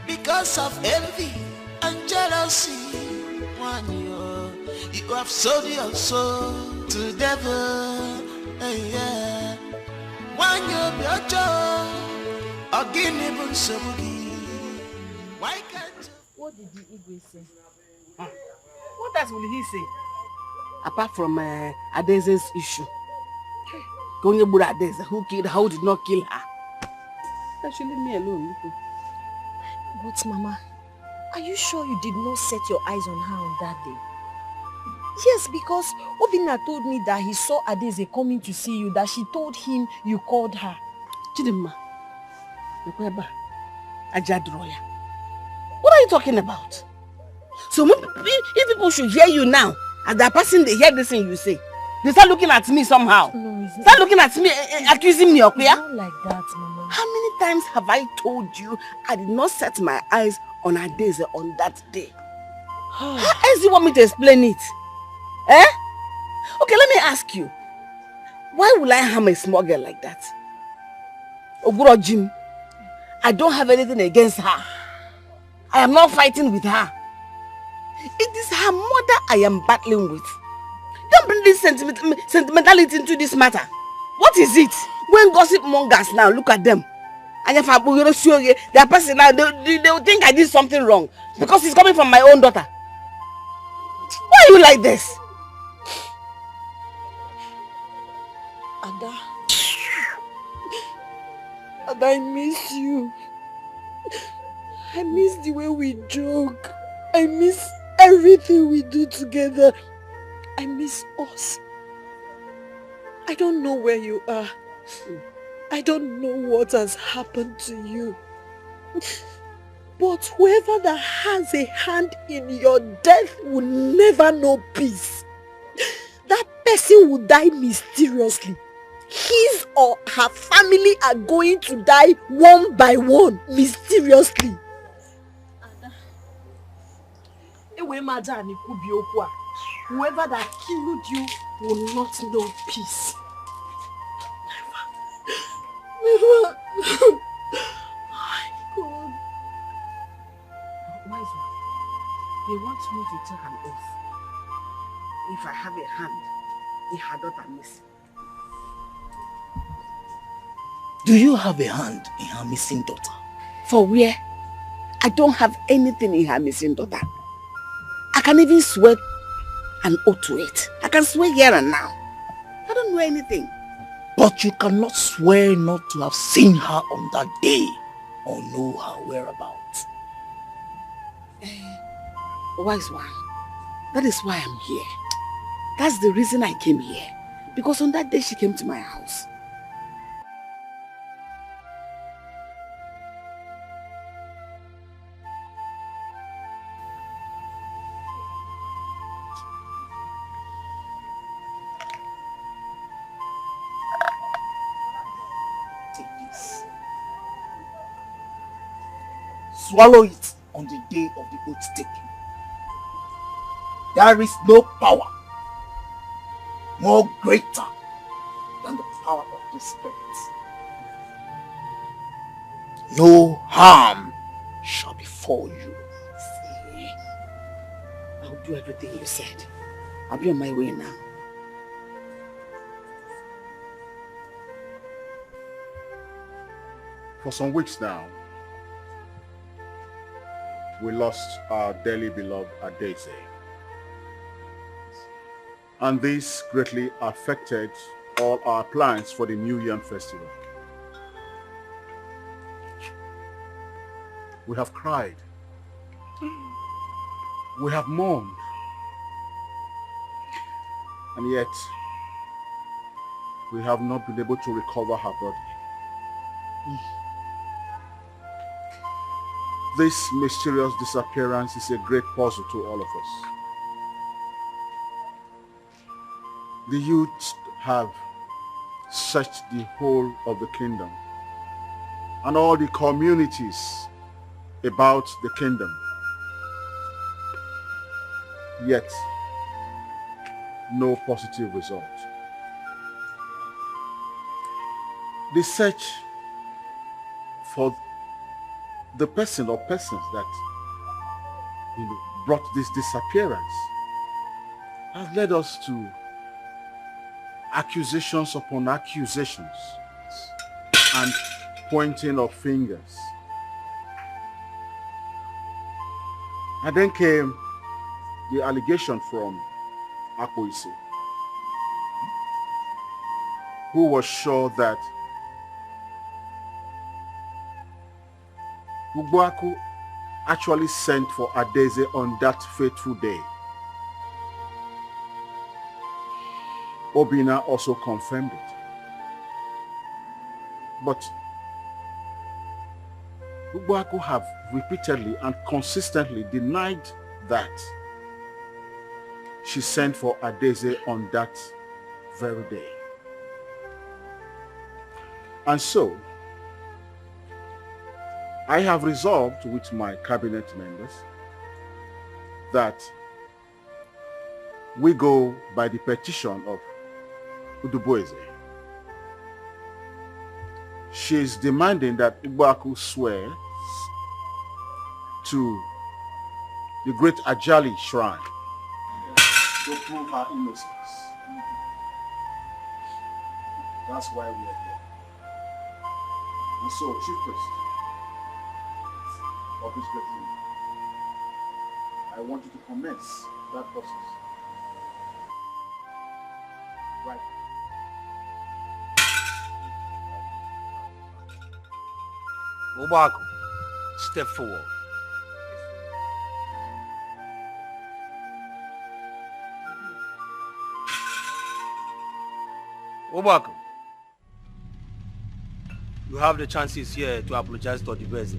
Because of envy and jealousy, you have sold your soul to the devil. Yeah. Why can't What did the Igwe say? What else will he say? Apart from Adeze's issue. Who killed her, who did not kill her? That should leave me alone. But Mama, are you sure you did not set your eyes on her on that day? Yes, because Obinna told me that he saw Adeze coming to see you, that she told him you called her. Chidimma, Ajadroya. What are you talking about? So if people should hear you now, as that person they hear this thing you say, they start looking at me somehow. No, start looking at me, accusing me, okay? Not like that, Mama. How many times have I told you I did not set my eyes on Adeze on that day? How else do you want me to explain it? Eh? Okay, let me ask you. Why will I harm a small girl like that? Oguro Jim, I don't have anything against her. I am not fighting with her. It is her mother I am battling with. Don't bring this sentimentality into this matter. What is it? When gossip mongers now, look at them. And if their person now, they will think I did something wrong. Because it's coming from my own daughter. Why are you like this? Ada, I miss you. I miss the way we joke. I miss everything we do together. I miss us. I don't know where you are. I don't know what has happened to you. But whoever that has a hand in your death will never know peace. That person will die mysteriously. His or her family are going to die one by one, mysteriously. Whoever that killed you will not know peace. Never. My God. Wise one, they want me to take an oath. If I have a hand in her daughter missing. Do you have a hand in her missing daughter? For where? I don't have anything in her missing daughter. I can even swear an oath to it. I can swear here and now. I don't know anything. But you cannot swear not to have seen her on that day or know her whereabouts. Wise one, that is why I'm here. That's the reason I came here. Because on that day she came to my house. Swallow it on the day of the oath taking. There is no power more greater than the power of the Spirit. No harm shall befall you. See, I'll do everything you said. I'll be on my way now. For some weeks now, we lost our dearly beloved Adeze. And this greatly affected all our plans for the New Yam Festival. We have cried. We have mourned. And yet, we have not been able to recover her body. This mysterious disappearance is a great puzzle to all of us. The youth have searched the whole of the kingdom and all the communities about the kingdom. yet no positive result. The search for the person or persons that brought this disappearance has led us to accusations upon accusations and pointing of fingers. And then came the allegation from Akpoise, who was sure that Ugboaku actually sent for Adeze on that fateful day. Obina also confirmed it. But Ugboaku have repeatedly and consistently denied that she sent for Adeze on that very day. And so, I have resolved with my cabinet members that we go by the petition of Uduboeze. She is demanding that Ugboaku swear to the great Ajali shrine to prove her innocence. That's why we are here. And so, Chief Priest of this great room, I want you to commence that process. Right. Ugboaku, step forward. Ugboaku, you have the chances here to apologize to Odibeze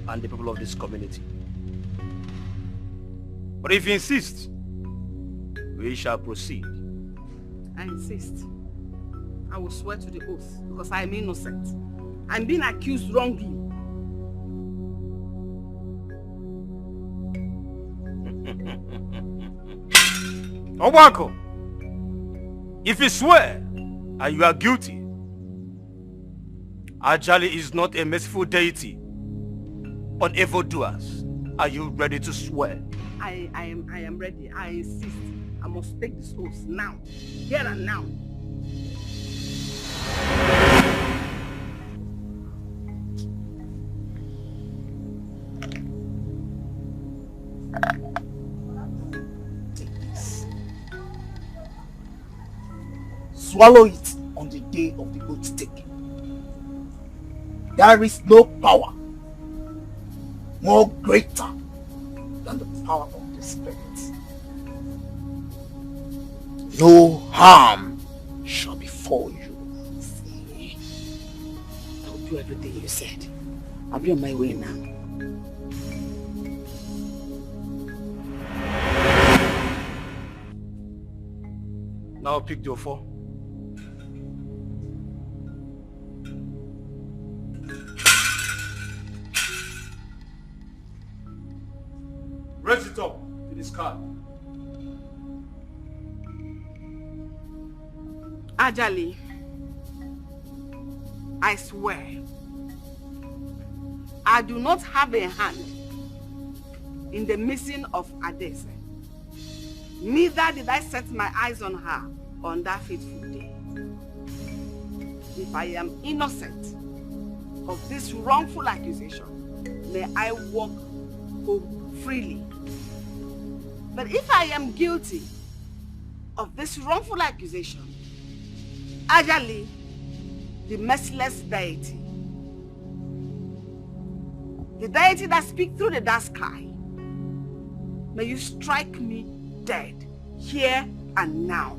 and the people of this community. But if you insist, we shall proceed. I insist. I will swear to the oath because I am innocent. I'm being accused wrongly. Ugboaku, if you swear and you are guilty, Ajali is not a merciful deity on evildoers. Are you ready to swear? I am ready. I insist. I must take this oath now. Here and now. Swallow it on the day of the oath taking. There is no power more greater than the power of the Spirit. No harm shall befall you. See, I'll do everything you said. I'll be on my way now. Now pick your four. Raise it up to this card. Ajali, I swear, I do not have a hand in the missing of Adeze. Neither did I set my eyes on her on that fateful day. If I am innocent of this wrongful accusation, may I walk home freely. But if I am guilty of this wrongful accusation, Ajali, the merciless deity, the deity that speaks through the dark sky, may you strike me dead here and now.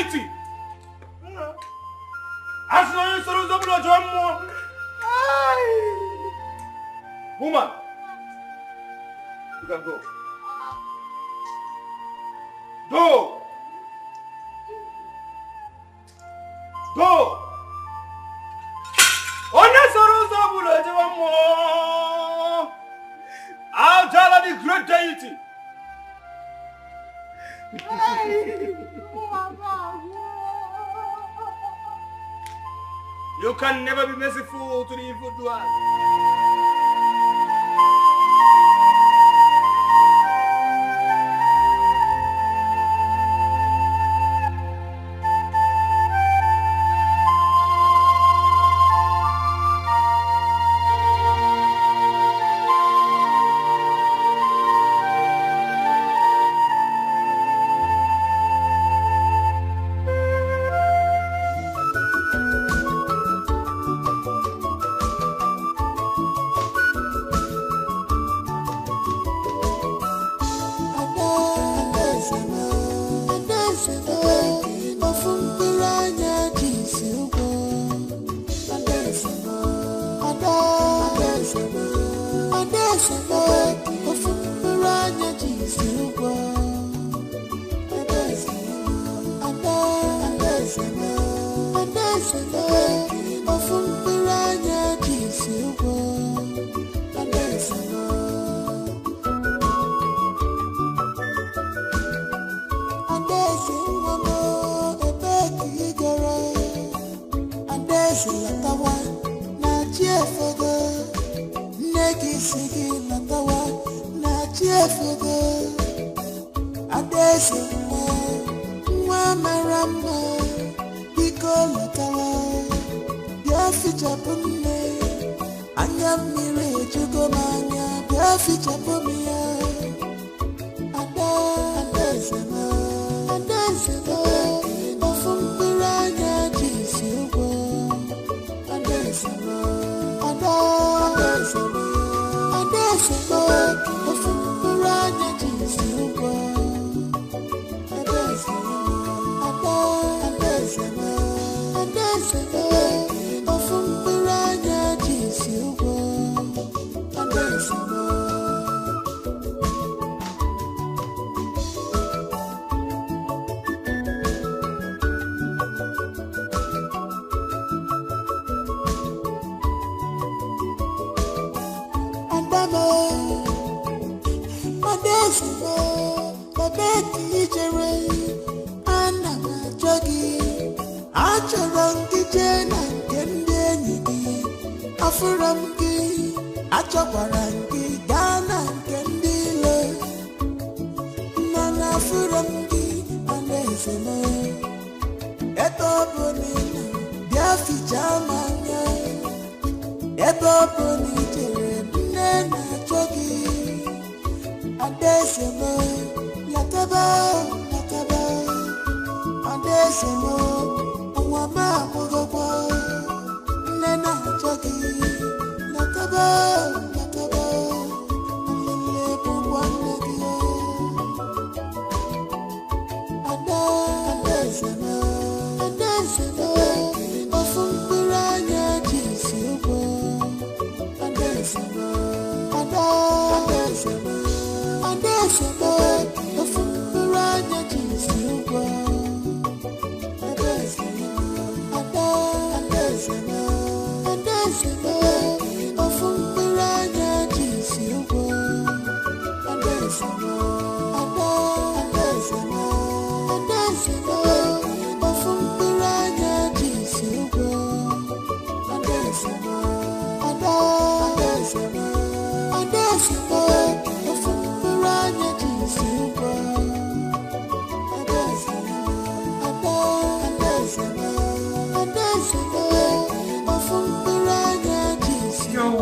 deity. As long as there is a blood more. Woman, you can go. Go. Go. I'll tell the great deity. You can never be merciful to the evildoers.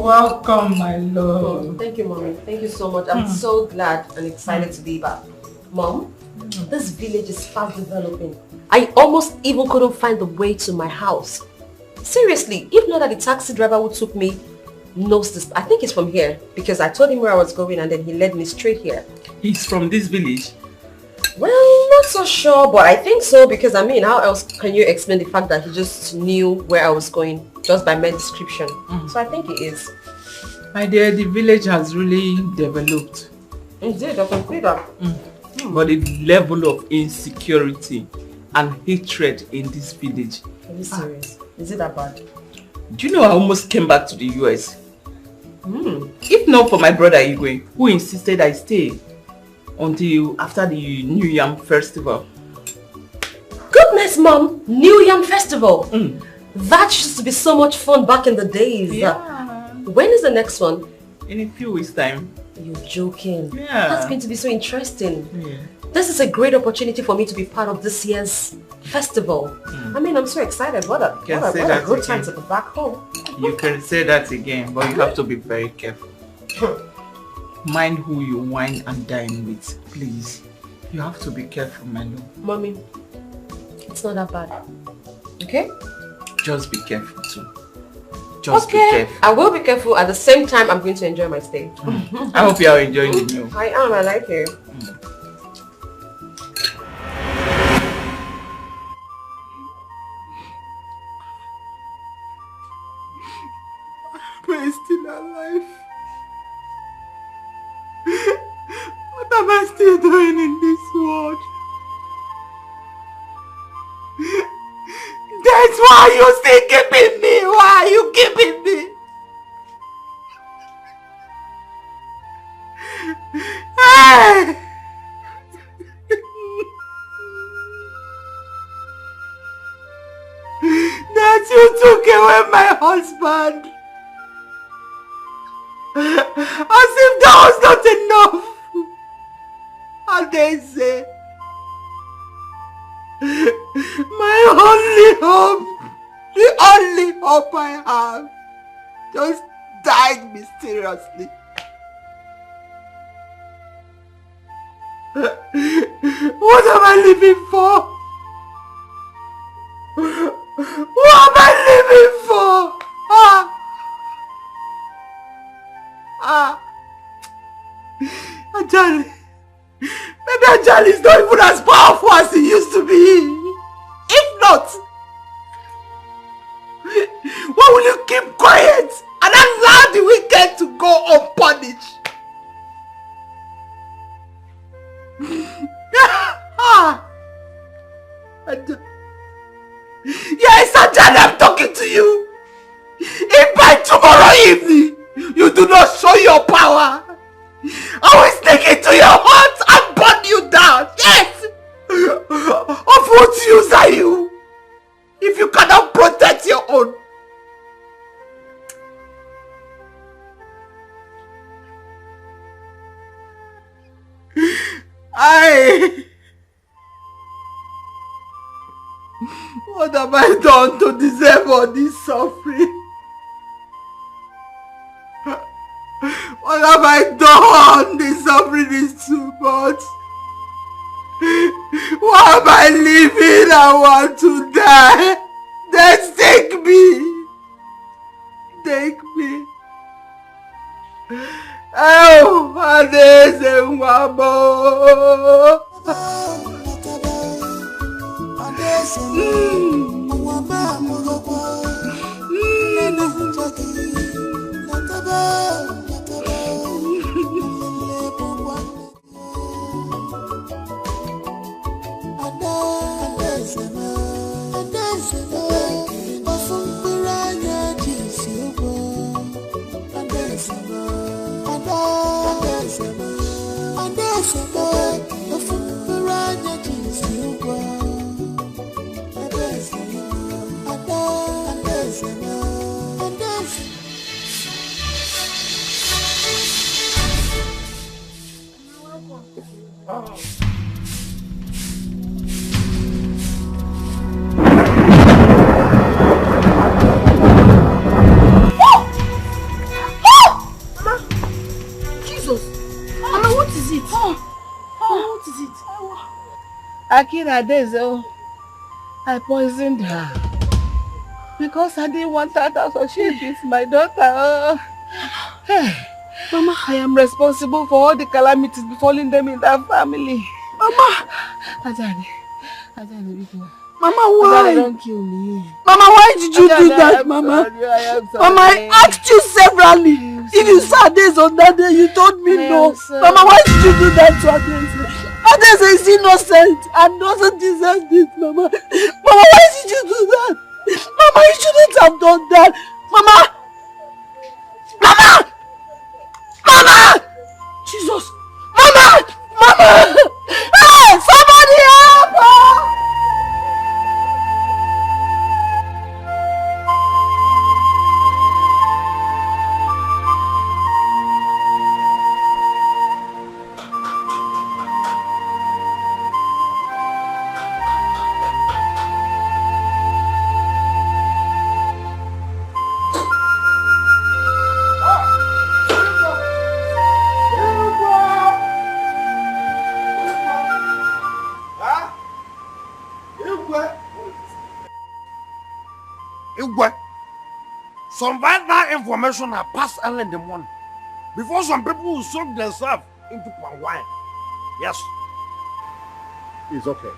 Welcome, my love. Thank you, Mommy. Thank you so much. I'm so glad and excited to be back. Mom, this village is fast developing. I almost even couldn't find the way to my house. Seriously, if not that the taxi driver who took me knows this. I think he's from here because I told him where I was going and then he led me straight here. He's from this village? Well, not so sure, but I think so because I mean, how else can you explain the fact that he just knew where I was going just by mere description? So I think he is. My dear, the village has really developed. Indeed, I can see that. But the level of insecurity and hatred in this village. Are you serious? Is it that bad? Do you know I almost came back to the US? If not for my brother Igwe, who insisted I stay until after the New Yam Festival. Goodness, Mom! New Yam Festival! That used to be so much fun back in the days. Yeah. When is the next one? In a few weeks' time. You're joking. Yeah. That's going to be so interesting. Yeah. This is a great opportunity for me to be part of this year's festival. I mean, I'm so excited. What a good time to be back home. You can say that again, but you have to be very careful. Mind who you wine and dine with, please. You have to be careful, my love. Mommy, it's not that bad. Okay? Just be careful too. Just be careful. I will be careful. At the same time, I'm going to enjoy my stay. I hope you are enjoying the meal. I am. I like it. But I'm still alive. What am I still doing in this world? That's why you still keeping me. Why are you keeping me? Hey! That you took away my husband. As if that was not enough. And they say, my only hope, the only hope I have, just died mysteriously. What am I living for? What am I living for? Ajali. Maybe Ajali is not even as powerful as he used to be. If not, why will you keep quiet and allow the wicked to go unpunished? Yes, Ajali, I'm talking to you. If by tomorrow evening you do not show your power, I will sneak into your heart and burn you down. Yes! Of what use are you if you cannot protect your own? What have I done to deserve all this suffering? What have I done? This suffering is too much. Why am I living? I want to die. Then take me. Take me. Oh, Adese Mwabo. Akira Dezo, I poisoned her because I didn't want her to associate with my daughter. Hey, Mama, I am responsible for all the calamities befalling them in that family. Mama! Ajani, Mama, why? Don't kill me. Mama, why did you do that, Mama? Mama, I asked you severally. If you saw this on that day, you told me no. Mama, why did you do that to Adese? Adese is innocent and doesn't deserve this, Mama. Mama, why did you do that? Mama, you shouldn't have done that. Mama! Mama! Mama! Jesus! Mama! Mama! Hey! Somebody help her! Some vital information are passed early in the morning before some people will soak themselves into palm wine. Yes. It's okay.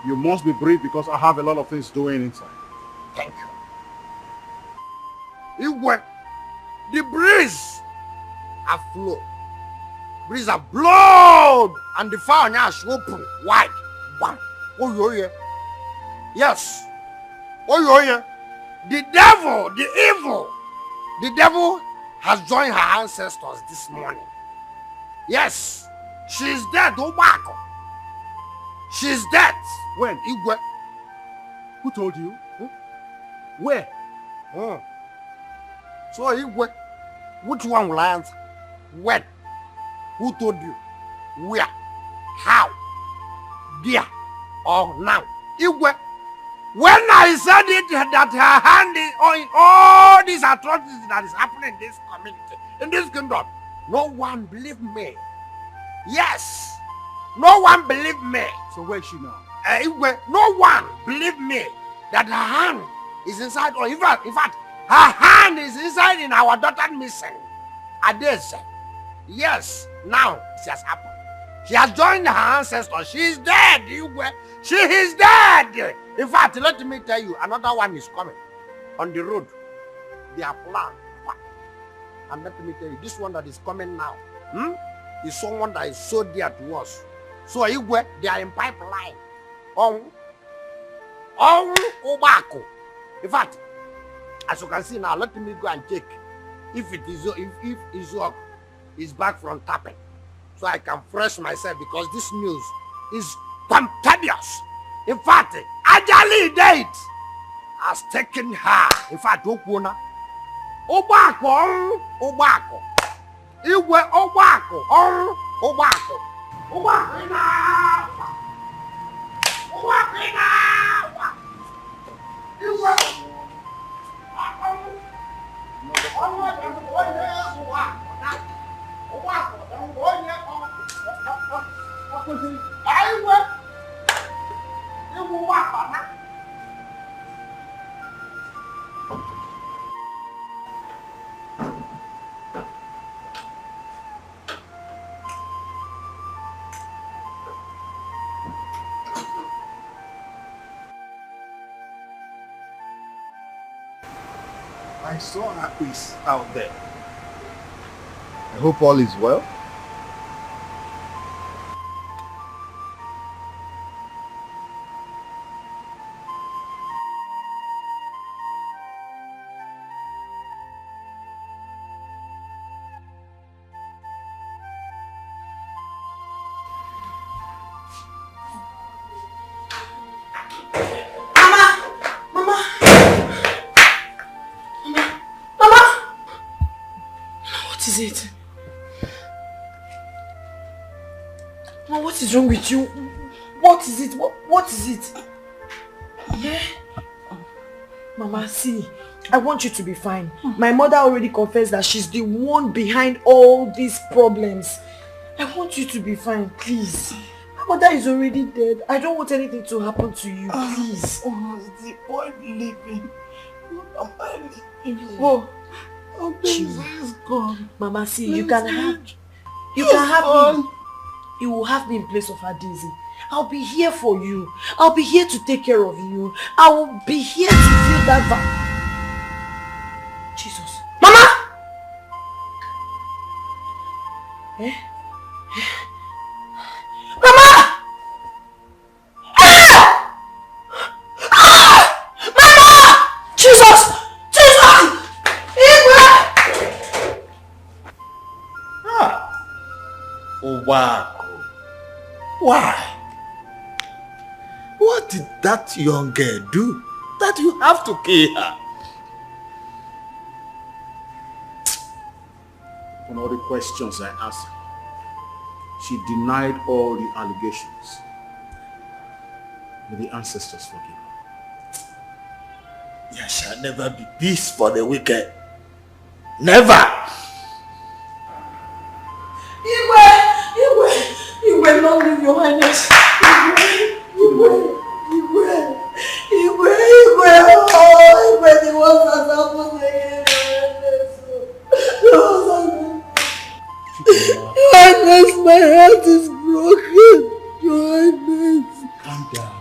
You must be brief because I have a lot of things doing inside. Thank you. Igwe, the breeze have flowed. Breeze have blown and the fire now open wide. Bam. Oh, yeah. Yes. Oh, yeah. The devil, the devil has joined her ancestors this morning. Yes, she's dead, Obako. She's dead. When? Igwe. Who told you? Where? So Igwe, which one will I answer? When? Who told you? Where? How? There? Or now? Igwe. When I said it that her hand is on all these atrocities that is happening in this community, in this kingdom, no one believed me. Yes, no one believed me. So where is she now? No one believed me that her hand is inside, or in fact, her hand is inside in our daughter missing. Adese. Yes, now it has happened. She has joined her ancestors. She is dead. She is dead. In fact, let me tell you, another one is coming on the road. They are planned. And let me tell you, this one that is coming now is someone that is so dear to us. So they are in pipeline. Obako. In fact, as you can see now, let me go and check if it is if Izok is back from tapping. So I can fresh myself because this news is contagious. In fact, Ajali date has taken her. In fact, Obako. Iwe Obako. Obako. I saw Akis out there. I hope all is well. What is wrong with you? What is it? What is it? Yeah? Mama, see, I want you to be fine. My mother already confessed that she's the one behind all these problems. I want you to be fine, please. My mother is already dead. I don't want anything to happen to you, please. The boy living. What am I living? Oh, this is gone. Mama, see, you can have me. you will have me in place of Adeze. I'll be here for you. I'll be here to take care of you. I will be here to fill that vow. Jesus. Mama! Eh? Mama! Ah! Ah! Mama! Jesus! Jesus! Oh, wow. Why? What did that young girl do that you have to kill her? On all the questions I asked her, she denied all the allegations. May the ancestors forgive her. There shall never be peace for the wicked. Never! Igwe, long live your highness. Igwe, the ones that happened again, your highness, my heart is broken. Your highness. Calm down.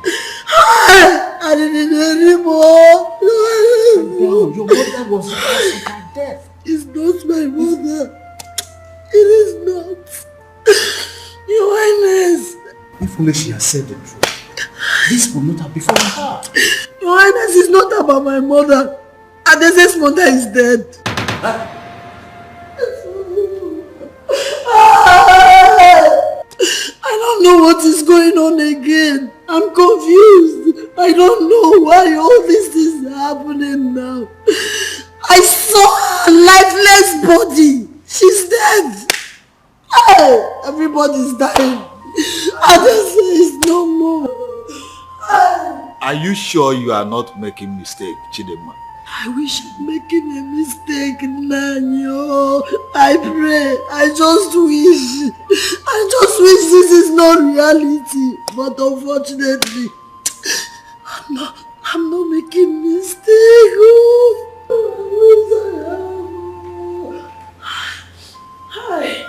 I didn't anymore. Calm down. Your mother was the cause of her death. It's not my mother. It is not. Your highness. If only she had said the truth, this would not have befallen her. Your highness, is not about my mother. Adese's mother is dead. I don't know what is going on again. I'm confused. I don't know why all this is happening now. I saw her lifeless body. She's dead. Hey, everybody's dying. Adese is no more. Are you sure you are not making mistake, Chidema? I wish I'm making a mistake, Nanyo. I pray. I just wish this is not reality. But unfortunately, I'm not making mistake. Hi.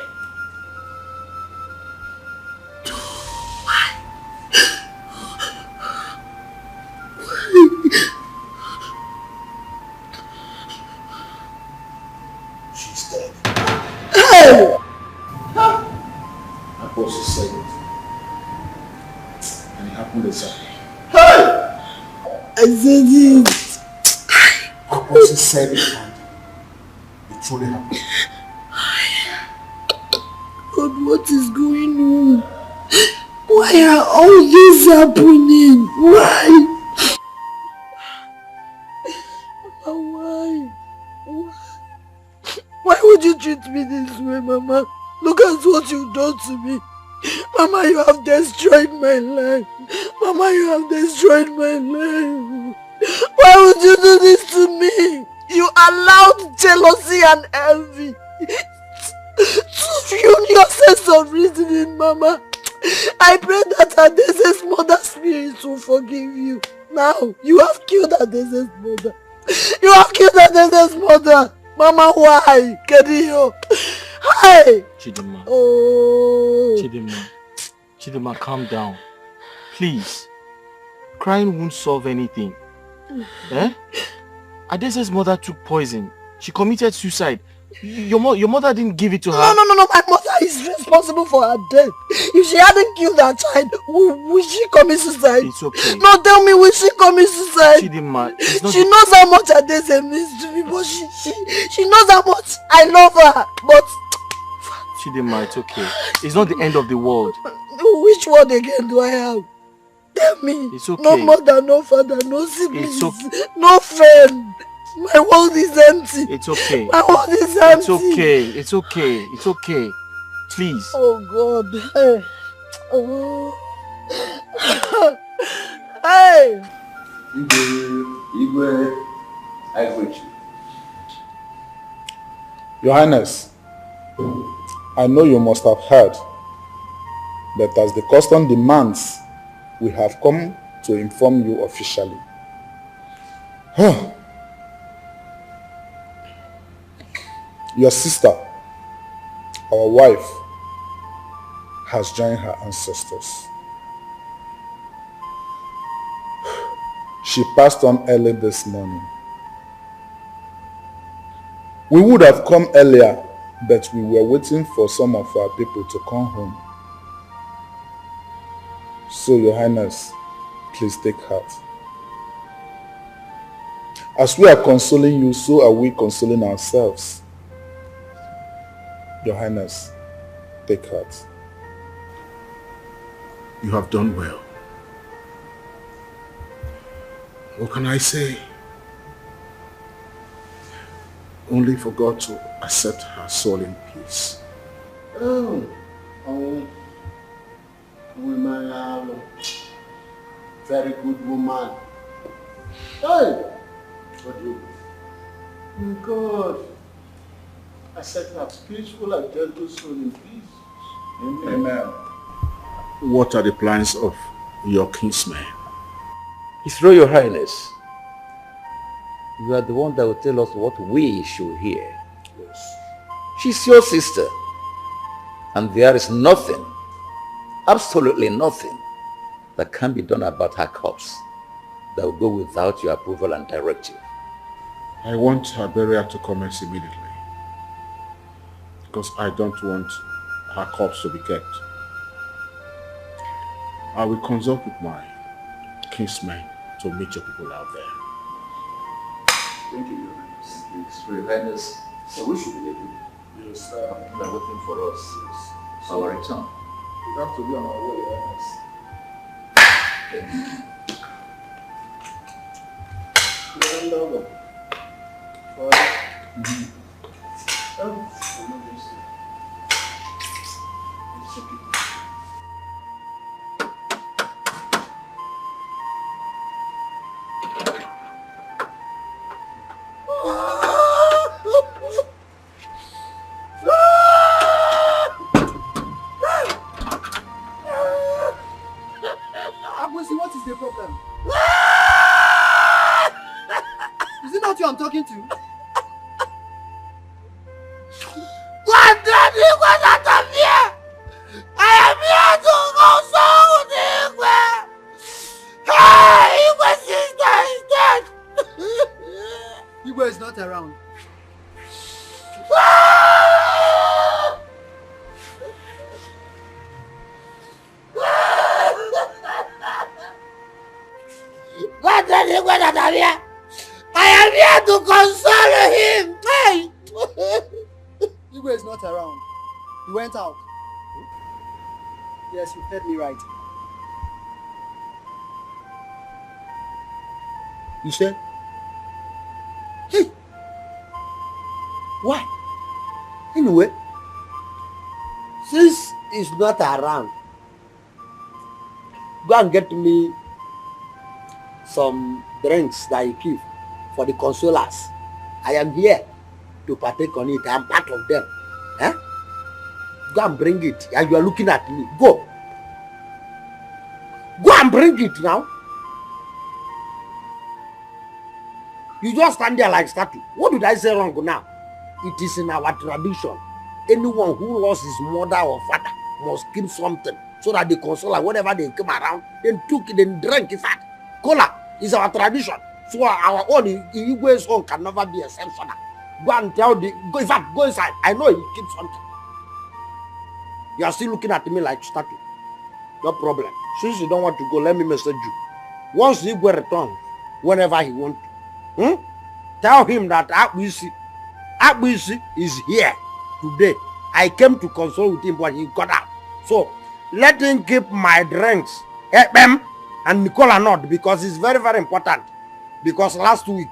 She's dead. Hey! I was to say it. And it happened exactly. Hey! I said it. I was to say it and it truly happened. God, what is going on? Why are all this happening? Why? Why? Why would you treat me this way, Mama? Look at what you've done to me. Mama, you have destroyed my life. Mama, you have destroyed my life. Why would you do this to me? You allowed jealousy and envy to ruin your sense of reasoning, Mama. I pray that Adese's mother's spirit will forgive you. Now, you have killed Adese's mother. You have killed Adese's mother. Mama, why? Kediyo. Hi. Chidima. Oh. Chidima, calm down. Please. Crying won't solve anything. Eh? Adese's mother took poison. She committed suicide. Your mother didn't give it to her. No. My mother is responsible for her death. If she hadn't killed her child, would she commit suicide? It's okay. No, tell me, will she commit suicide? Chidima, she knows how much Adese means to me, but she knows how much I love her. But Chidima, it's okay. It's not the end of the world. Which one again do I have? Tell me. It's okay. No mother, no father, no siblings, It's okay. no friend. My world is empty. It's okay. My world is empty. It's okay. It's okay. It's okay. Please. Oh God. Hey. Oh. Hey. Igwe, I greet you. Your Highness, I know you must have heard that as the custom demands, we have come to inform you officially. Your sister, our wife, has joined her ancestors. She passed on early this morning. We would have come earlier, but we were waiting for some of our people to come home. So, Your Highness, please take heart. As we are consoling you, so are we consoling ourselves. Your Highness, take heart. You have done well. What can I say? Only for God to accept her soul in peace. Oh, very good woman. Hey! What do you? God, accept her peaceful and gentle soul in peace. Amen. What are the plans of your kinsman? His Royal Highness, you are the one that will tell us what we should hear. Yes. She's your sister, and there is nothing, absolutely nothing, that can be done about her corpse that will go without your approval and directive. I want her burial to commence immediately, because I don't want her corpse to be kept. I will consult with my kinsmen to meet your people out there. Thank you, Your Highness. Thanks for Your Highness. So we should be able. Yes, People are waiting for us. Yes. Our return. We have to be on our way, Your Highness. Thank you. What is the problem? Is it not you I'm talking to? God damn you, God out of here! I am here to console with Igwe! Hey, Igwe's sister is dead! Igwe is not around. God damn you, God out of here! I am here to console him! Hey! Igwe is not around. He went out. Yes, you heard me right. You said? Hey! Why? Anyway, since he's not around, go and get me some drinks that you keep for the consolers. I am here to partake on it. I am part of them. Eh? Go and bring it. And you are looking at me. Go. Go and bring it now. You just stand there like statue. What did I say wrong now? It is in our tradition. Anyone who lost his mother or father must keep something so that the consoler, whenever they come around, then took it and drank. In fact, cola is our tradition. So our own, Igwe's own can never be exceptional. Go and tell the, go, in fact, go inside. I know he keeps something. You are still looking at me like statue. No problem. Since you don't want to go, let me message you. Once Igwe returns, whenever he wants to, tell him that Akbisi is here today. I came to console with him, but he got out. So let him keep my drinks, and Nicola not, because it's very, very important. Because last week,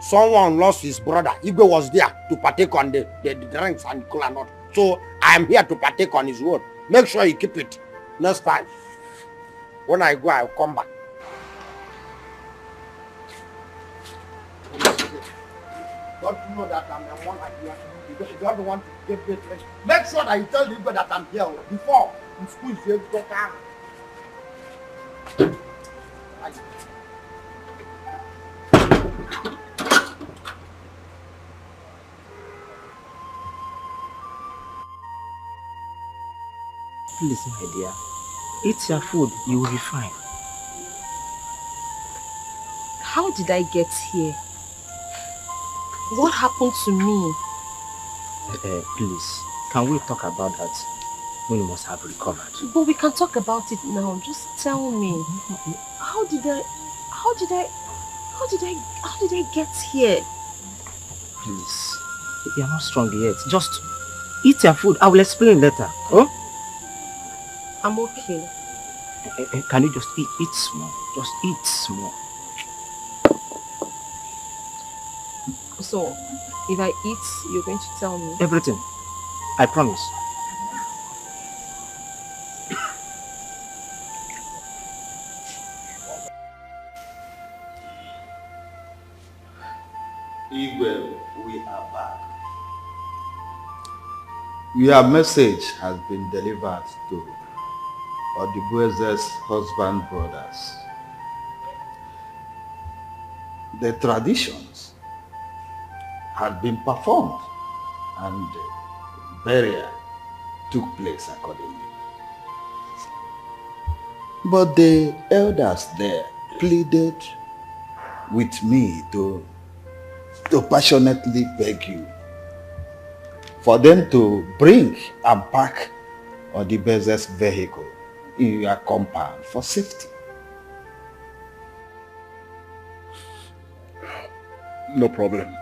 someone lost his brother. Igwe was there to partake on the drinks and Nicola not. So I am here to partake on his word. Make sure you keep it. Next time, when I go, I'll come back. Don't know that I'm the one like you. You don't want to get it. Make sure that you tell the Igwe that I'm here before in school. You go down. Please, my dear. Eat your food, you will be fine. How did I get here? What happened to me? Please, can we talk about that when you must have recovered? But we can talk about it now. Just tell me. How did I get here? Please, you are not strong yet. Just eat your food. I will explain later. Oh? I'm okay. Can you just eat small? Just eat small. So, if I eat, you're going to tell me? Everything. I promise. Igwe, we are back. Your message has been delivered to Odibueze's husband brothers. The traditions had been performed and burial took place accordingly. But the elders there pleaded with me to passionately beg you for them to bring and park Odibueze's vehicle in your compound for safety. No problem.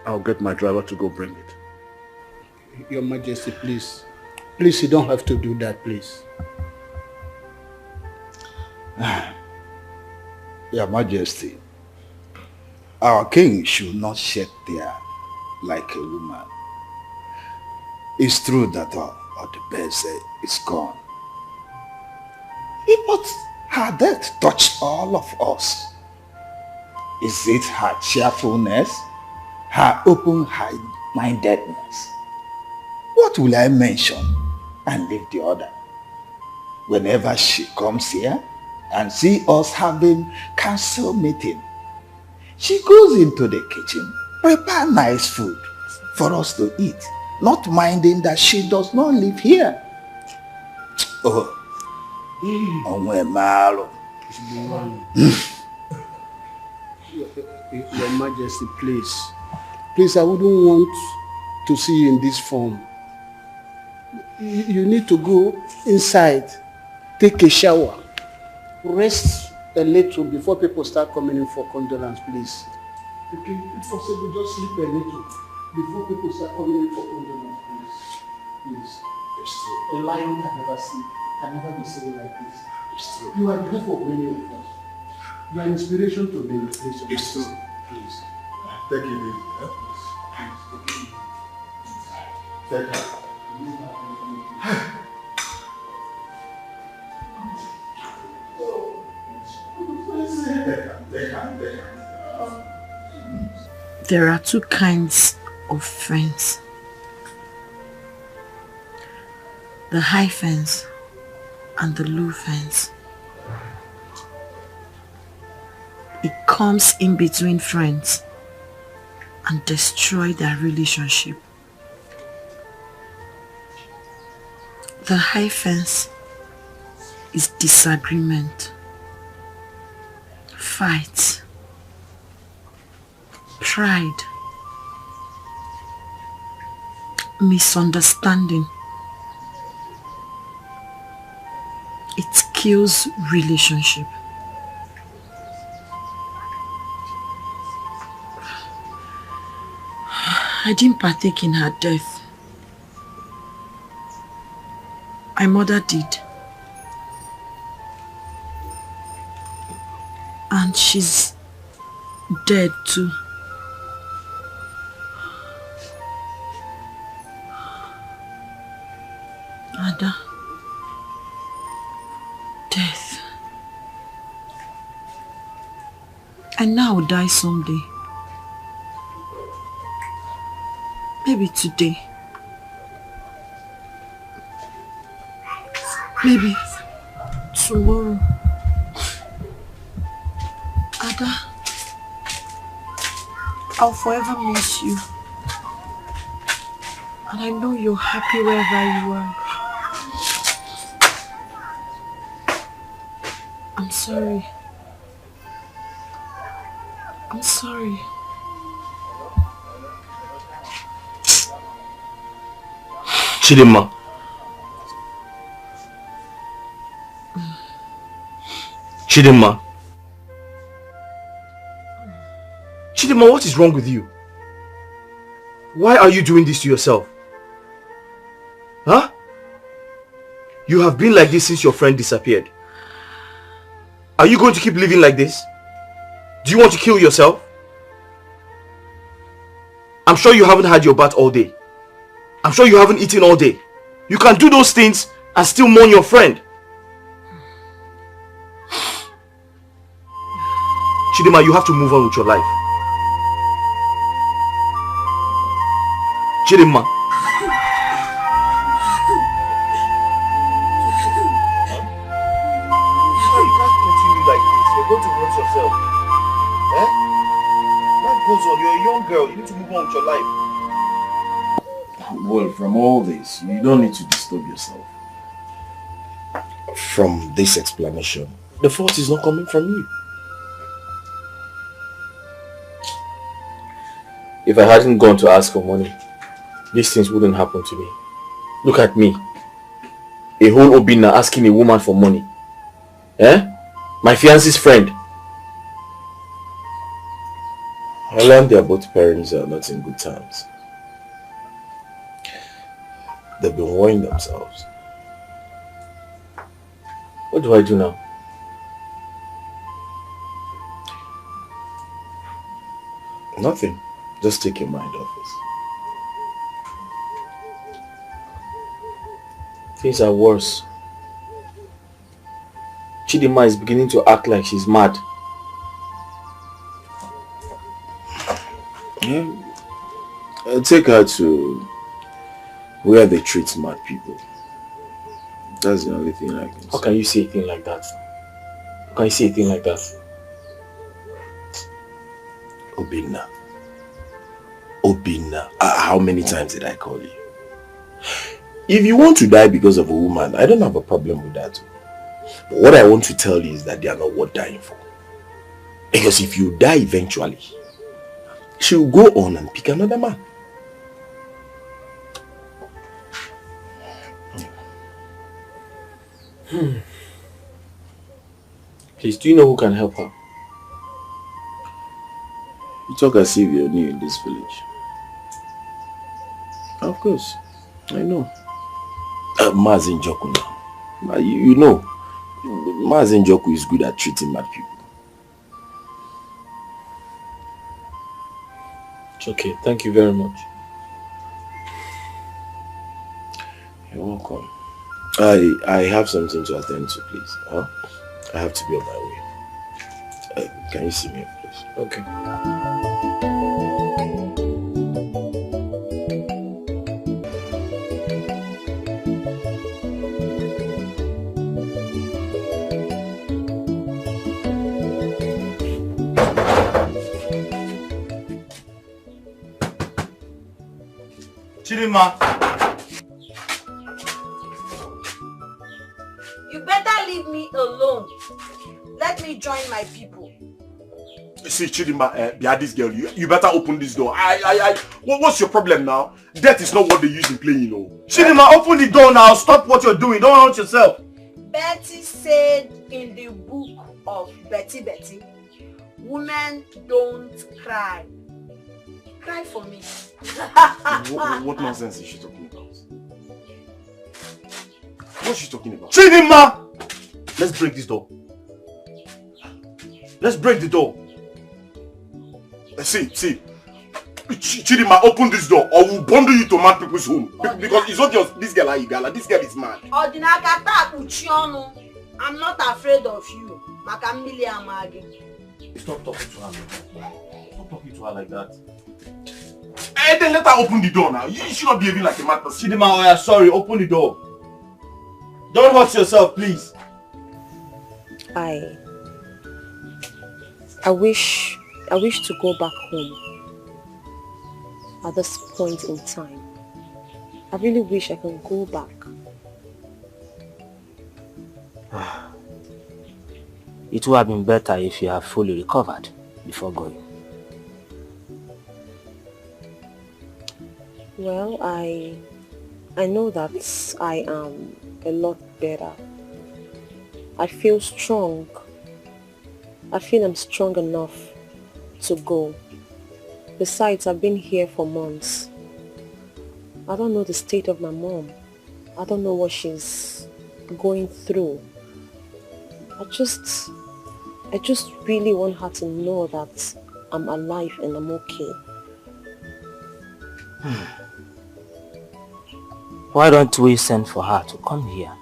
I'll get my driver to go bring it. Your Majesty, please. Please, you don't have to do that, please. Your Majesty, our king should not shed tear like a woman. It's true that Odibueze is gone. But her death touched all of us. Is it her cheerfulness? Her open-mindedness? What will I mention and leave the other? Whenever she comes here and see us having council meeting, she goes into the kitchen, prepare nice food for us to eat, not minding that she does not live here. Oh, Your Majesty, please. Please, I wouldn't want to see you in this form. You need to go inside, take a shower, rest a little before people start coming in for condolence, please. Okay, if possible, just sleep a little before people start coming in for condolence, please. Please. It's true. A lion can never sleep, can never be seen like this. It's true. You are the hope of many of us. You are inspiration to many. It's true. Please. Take it easy. Huh? Please. Take it. There are two kinds of friends. The high fence and the low fence. It comes in between friends and destroy their relationship. The high fence is disagreement, fight, pride, misunderstanding. It kills relationship. I didn't partake in her death. My mother did. And she's dead too. Ada. Death. I now will die someday. Maybe today. Maybe tomorrow. Ada, I'll forever miss you. And I know you're happy wherever you are. I'm sorry. I'm sorry. Chidinma. Chidinma. Chidinma, what is wrong with you? Why are you doing this to yourself? Huh? You have been like this since your friend disappeared. Are you going to keep living like this? Do you want to kill yourself? I'm sure you haven't had your bath all day. I'm sure you haven't eaten all day. You can do those things and still mourn your friend. Chidinma, you have to move on with your life. Chidinma. You can't continue like this. You're going to hurt yourself. Eh? Life goes on. You're a young girl. You need to move on with your life. Well, from all this, you don't need to disturb yourself. From this explanation, the fault is not coming from you. If I hadn't gone to ask for money, these things wouldn't happen to me. Look at me. A whole Obina asking a woman for money. Eh? My fiance's friend. I learned their both parents are not in good terms. They've been worrying themselves. What do I do now? Nothing. Just take your mind off it. Things are worse. Chidinma is beginning to act like she's mad. Yeah. Take her to where they treat mad people. That's the only thing I can say. How can you say a thing like that? How can you say a thing like that? Obina. Obina. How many times did I call you? If you want to die because of a woman, I don't have a problem with that. But what I want to tell you is that they are not worth dying for. Because if you die eventually, she will go on and pick another man. Please, do you know who can help her? You talk as if you're new in this village. Of course, I know. Mazin Joku now. You know, Mazin Joku is good at treating mad people. It's okay, thank you very much. You're welcome. I have something to attend to, please. Huh? I have to be on my way. Can you see me, please? Okay. Chidinma. You better leave me alone. Let me join my people. See, Chidinma, this girl, you better open this door. What's your problem now? Death is not what they use in playing, you know. Chidinma, open the door now. Stop what you're doing. Don't hurt yourself. Betty said in the book of Betty, women don't cry. Cry for me. What nonsense is she talking about? What's she talking about? Chidinma! Let's break this door. Let's break the door. See. Chidinma, open this door or we'll bundle you to mad people's home. Because it's not just this girl, Igala. This girl is mad. I'm not afraid of you. Stop talking to her. Stop talking to her like that. And then let her open the door now. You should not be behaving like a mad person. Chidinma, sorry, open the door. Don't hurt yourself, please. I wish to go back home at this point in time. I really wish I could go back. It would have been better if you have fully recovered before going. Well, I know that I am a lot better. I feel strong. I feel I'm strong enough to go. Besides, I've been here for months. I don't know the state of my mom. I don't know what she's going through. I just really want her to know that I'm alive and I'm okay. Why don't we send for her to come here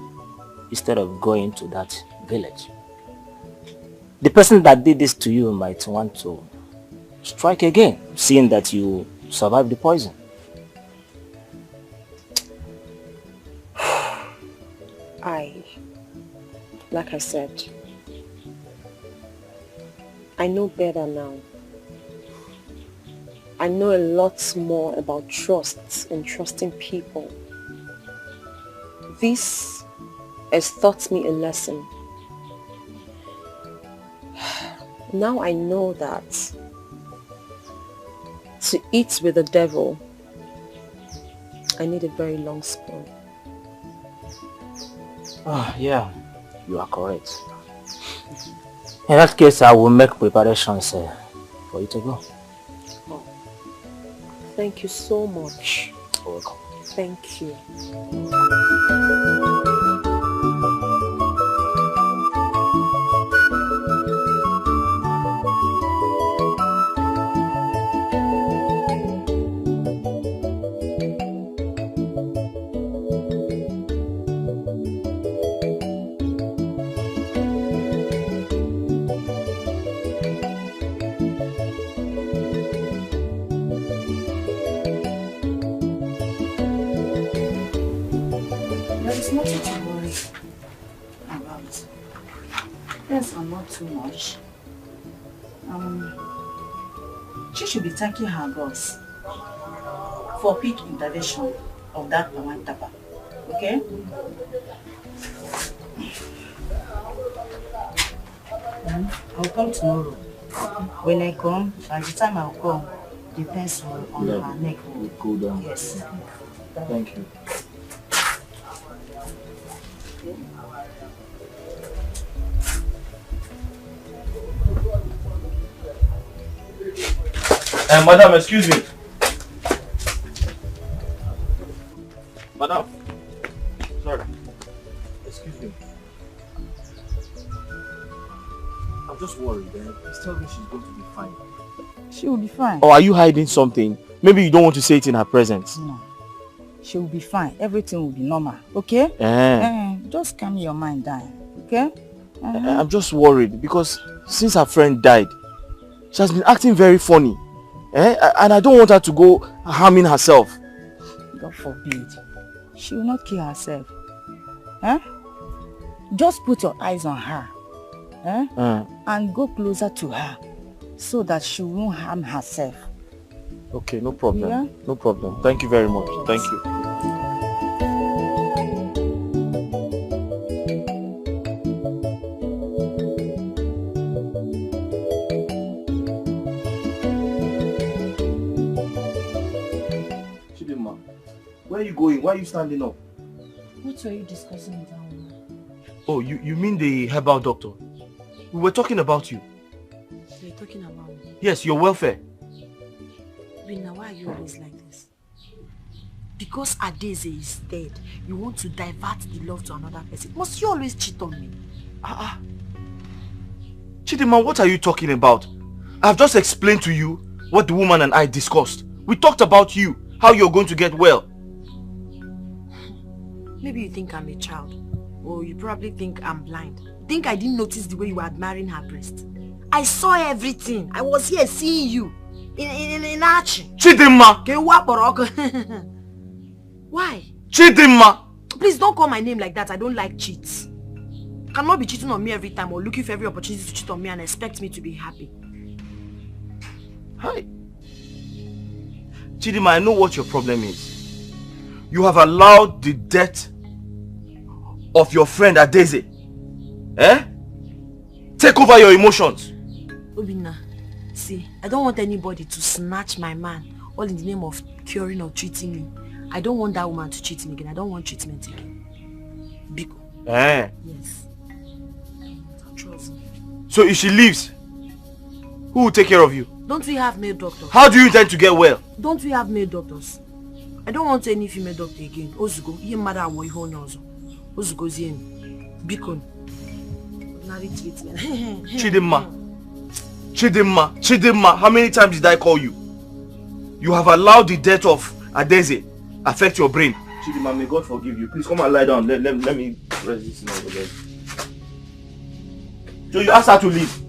instead of going to that village? The person that did this to you might want to strike again, seeing that you survived the poison. Like I said, I know better now. I know a lot more about trust and trusting people. This has taught me a lesson. Now I know that to eat with the devil, I need a very long spoon. Oh, yeah, you are correct. In that case, I will make preparations for you to go. Oh, thank you so much. You're welcome. Thank you. Too much. She should be thanking her gods for quick intervention of that Pamantapa. Okay? I'll come tomorrow. When I come, by the time I'll come, the pencil on her neck will cool down. Yes. Thank you. Madam, excuse me. Madam. Sorry. Excuse me. I'm just worried. Please tell me she's going to be fine. She will be fine. Or are you hiding something? Maybe you don't want to say it in her presence. No. She will be fine. Everything will be normal. Okay? Just calm your mind down. Okay? I'm just worried because since her friend died, she has been acting very funny. And I don't want her to go harming herself. God forbid. She will not kill herself. Just put your eyes on her. And go closer to her so that she won't harm herself. Okay, no problem. Yeah? No problem. Thank you very much. Thank you. Where are you going? Why are you standing up? What were you discussing with that woman? Oh, you mean the herbal doctor? We were talking about you. You're talking about me? Yes, your welfare. Rina, why are you always like this? Because Adeze is dead, you want to divert the love to another person. Must you always cheat on me? Chidima, what are you talking about? I've just explained to you what the woman and I discussed. We talked about you, how you're going to get well. Maybe you think I'm a child. Or you probably think I'm blind. Think I didn't notice the way you were admiring her breast. I saw everything. I was here seeing you. In action. Chidima! Why? Chidima! Please don't call my name like that. I don't like cheats. You cannot be cheating on me every time or looking for every opportunity to cheat on me and expect me to be happy. Hi. Chidima, I know what your problem is. You have allowed the death of your friend Adeze. Take over your emotions. Obina, see, I don't want anybody to snatch my man, all in the name of curing or treating me. I don't want that woman to cheat me again. I don't want treatment again. Biko. Yes. So if she leaves, who will take care of you? Don't we have male doctors? How do you intend to get well? Don't we have male doctors? I don't want any female doctor again. Ozugo, ye mother and boy honozo. Ozugo zien. Biko. Ordinary treatment. Chidimma, how many times did I call you? You have allowed the death of Adeze affect your brain. Chidimma, may God forgive you. Please come and lie down. Let me rest this in over there. So you asked her to leave.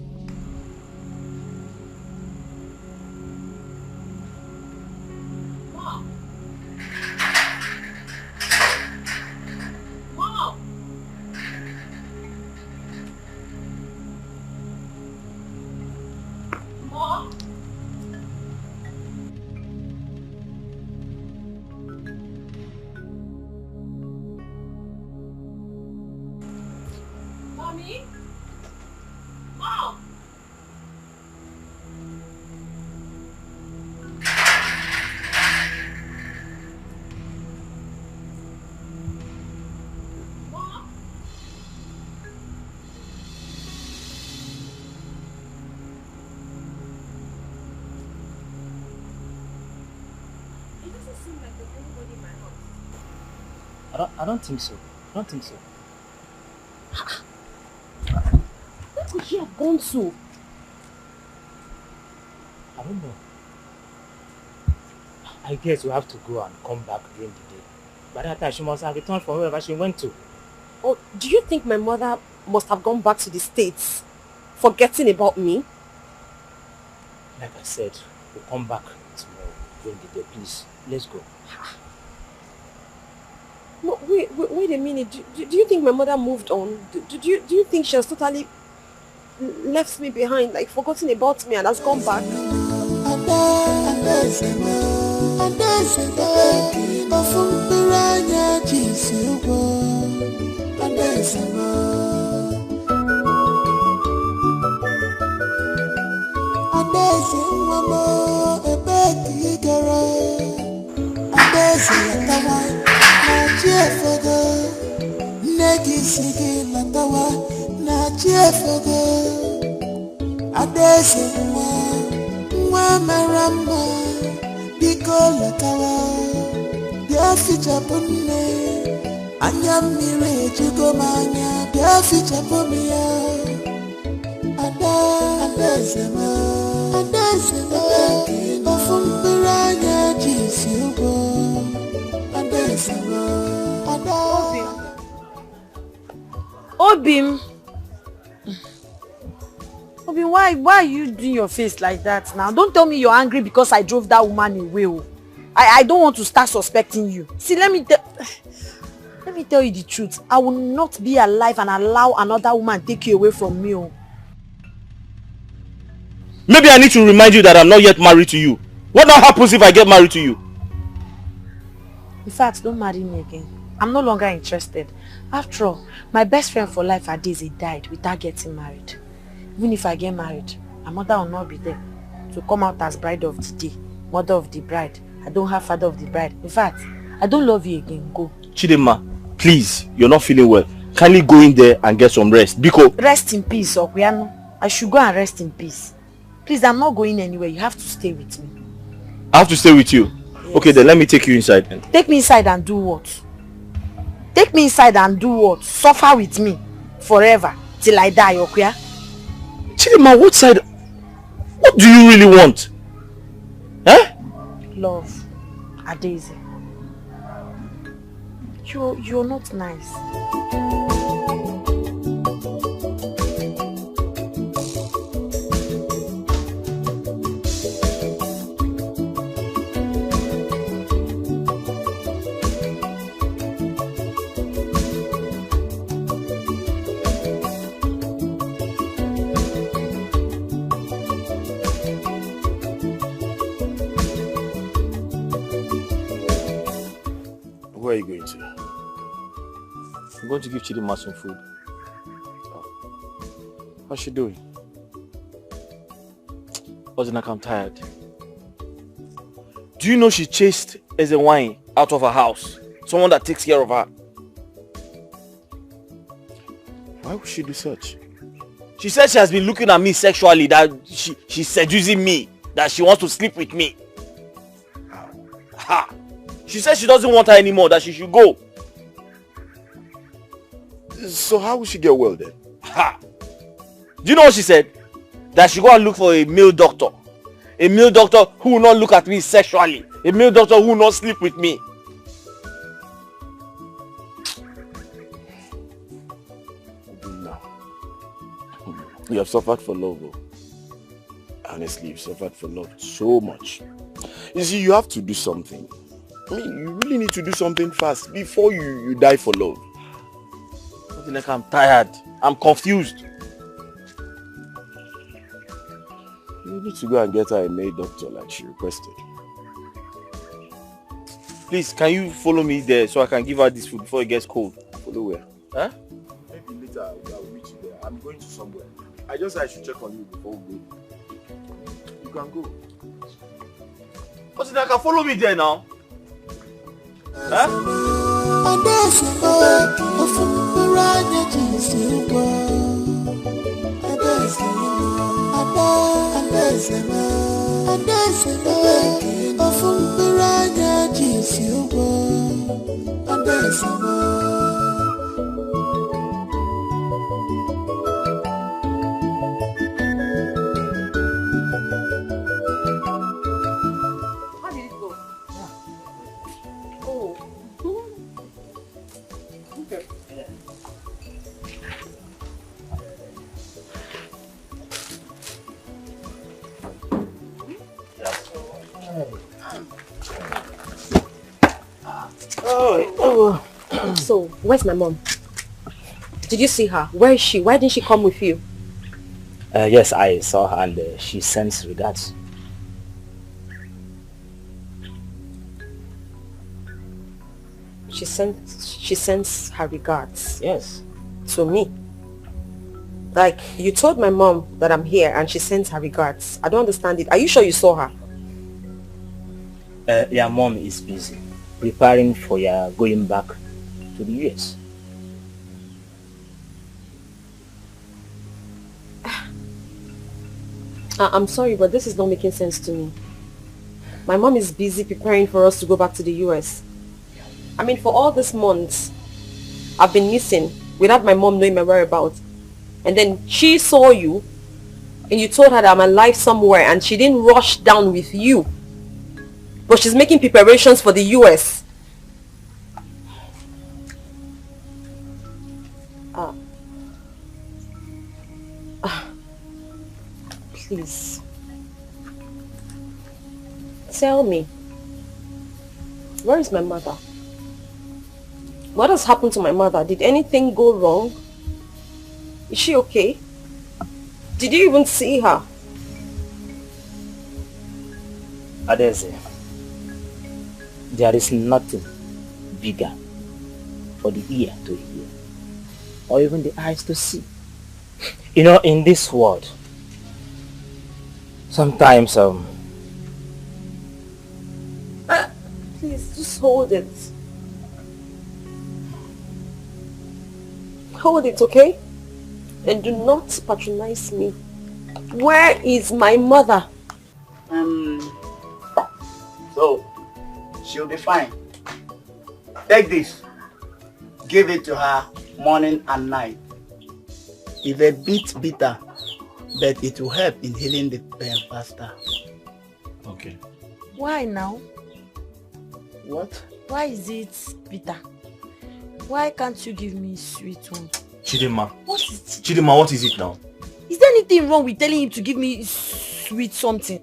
I don't think so. I don't think so. Where could she have gone to? I don't know. I guess we have to go and come back during the day. By that time, she must have returned from wherever she went to. Oh, do you think my mother must have gone back to the States, forgetting about me? Like I said, we'll come back tomorrow during the day. Please, let's go. No, wait a minute. Do you think my mother moved on? Do you think she has totally left me behind, like forgotten about me and has gone back? Obim, why are you doing your face like that now? Don't tell me you're angry because I drove that woman away. I don't want to start suspecting you. See, let me tell you the truth. I will not be alive and allow another woman take you away from me. Maybe I need to remind you that I'm not yet married to you. What now happens if I get married to you? In fact, don't marry me again. I'm no longer interested. After all, my best friend for life Adeze died without getting married. Even if I get married, my mother will not be there to come out as bride of the day, mother of the bride. I don't have father of the bride. In fact, I don't love you again. Go. Chidimma, please, you're not feeling well. Kindly go in there and get some rest. Biko. Rest in peace, Okuyano. I should go and rest in peace. Please, I'm not going anywhere. You have to stay with me. I have to stay with you? Yes. Okay, then let me take you inside then. Take me inside and do what? Take me inside and do what? Suffer with me forever till I die, Okuya? Chidimma, what side? What do you really want? Love, Adeze. You're not nice. I'm going to give Chidima some food. How's she doing? Ozinaka, I'm tired. Do you know she chased Ezenwine out of her house? Someone that takes care of her. Why would she do such? She said she has been looking at me sexually, that she's seducing me, that she wants to sleep with me. Ha! She said she doesn't want her anymore, that she should go. So how will she get well then? Ha! Do you know what she said? That she go and look for a male doctor. A male doctor who will not look at me sexually. A male doctor who will not sleep with me. You have suffered for love, though. Honestly, you've suffered for love so much. You see, you have to do something. I mean, you really need to do something fast before you die for love. Like I'm tired. I'm confused. You need to go and get her a male doctor like she requested. Please, can you follow me there so I can give her this food before it gets cold? Follow where? Huh? Maybe later I'll meet you there. I'm going to somewhere. I just said I should check on you before we go. You can go. But I can follow me there now. So, where's my mom? Did you see her? Where is she? Why didn't she come with you? Yes, I saw her and she sends regards. She sends her regards. Yes. To me. Like, you told my mom that I'm here and she sends her regards. I don't understand it. Are you sure you saw her? Your mom is busy preparing for your going back to the US. I'm sorry, but this is not making sense to me. My mom is busy preparing for us to go back to the US. I mean, for all these months, I've been missing without my mom knowing my whereabouts. And then she saw you and you told her that I'm alive somewhere and she didn't rush down with you. But she's making preparations for the US. Please. Tell me. Where is my mother? What has happened to my mother? Did anything go wrong? Is she okay? Did you even see her? Adeze, there is nothing bigger for the ear to hear or even the eyes to see. You know, in this world, sometimes please, just hold it. Hold it, okay? And do not patronize me. Where is my mother? So, she'll be fine. Take this. Give it to her morning and night. It's a bit bitter, but it will help in healing the pain faster. Okay. Why now? What? Why is it bitter? Why can't you give me sweet one? Chidima. What is it? Chidima, what is it now? Is there anything wrong with telling him to give me sweet something?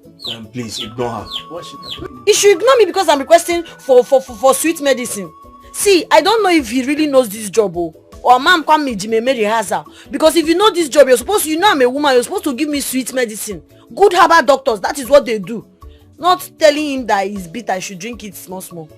Please, ignore her. What should I do? He should ignore me because I'm requesting for sweet medicine. See, I don't know if he really knows this job or mom come me Jimmy rehearsal. Because if you know this job, you know I'm a woman, you're supposed to give me sweet medicine. Good herbal doctors, that is what they do. Not telling him that he's bitter, I should drink it small.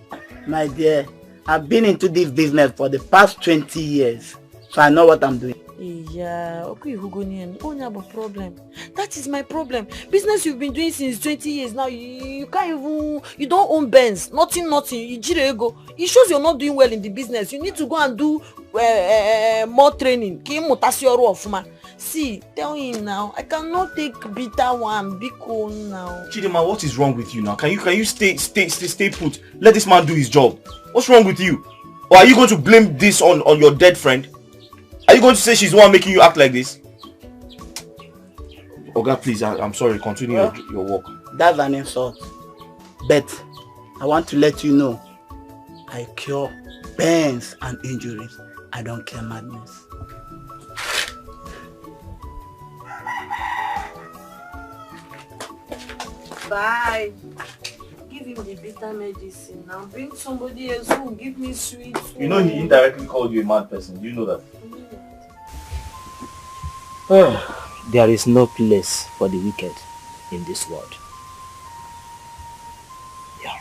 My dear, I've been into this business for the past 20 years, so I know what I'm doing. Yeah, okay, Hugonian. Oh, no problem. That is my problem. Business you've been doing since 20 years now. You can't even. You don't own Benz. Nothing. You ego. It shows you're not doing well in the business. You need to go and do more training. See, tell him now. I cannot take bitter one. Be cool now. Chidima, what is wrong with you now? Can you stay put? Let this man do his job. What's wrong with you? Or are you going to blame this on your dead friend? Are you going to say she's the one making you act like this? Oga, please, I'm sorry. Continue your work. That's an insult. But I want to let you know, I cure burns and injuries. I don't care madness. Bye. Give him the bitter medicine now. Bring somebody else who will give me sweet food. You know he indirectly called you a mad person. Do you know that? There is no place for the wicked in this world. Yeah.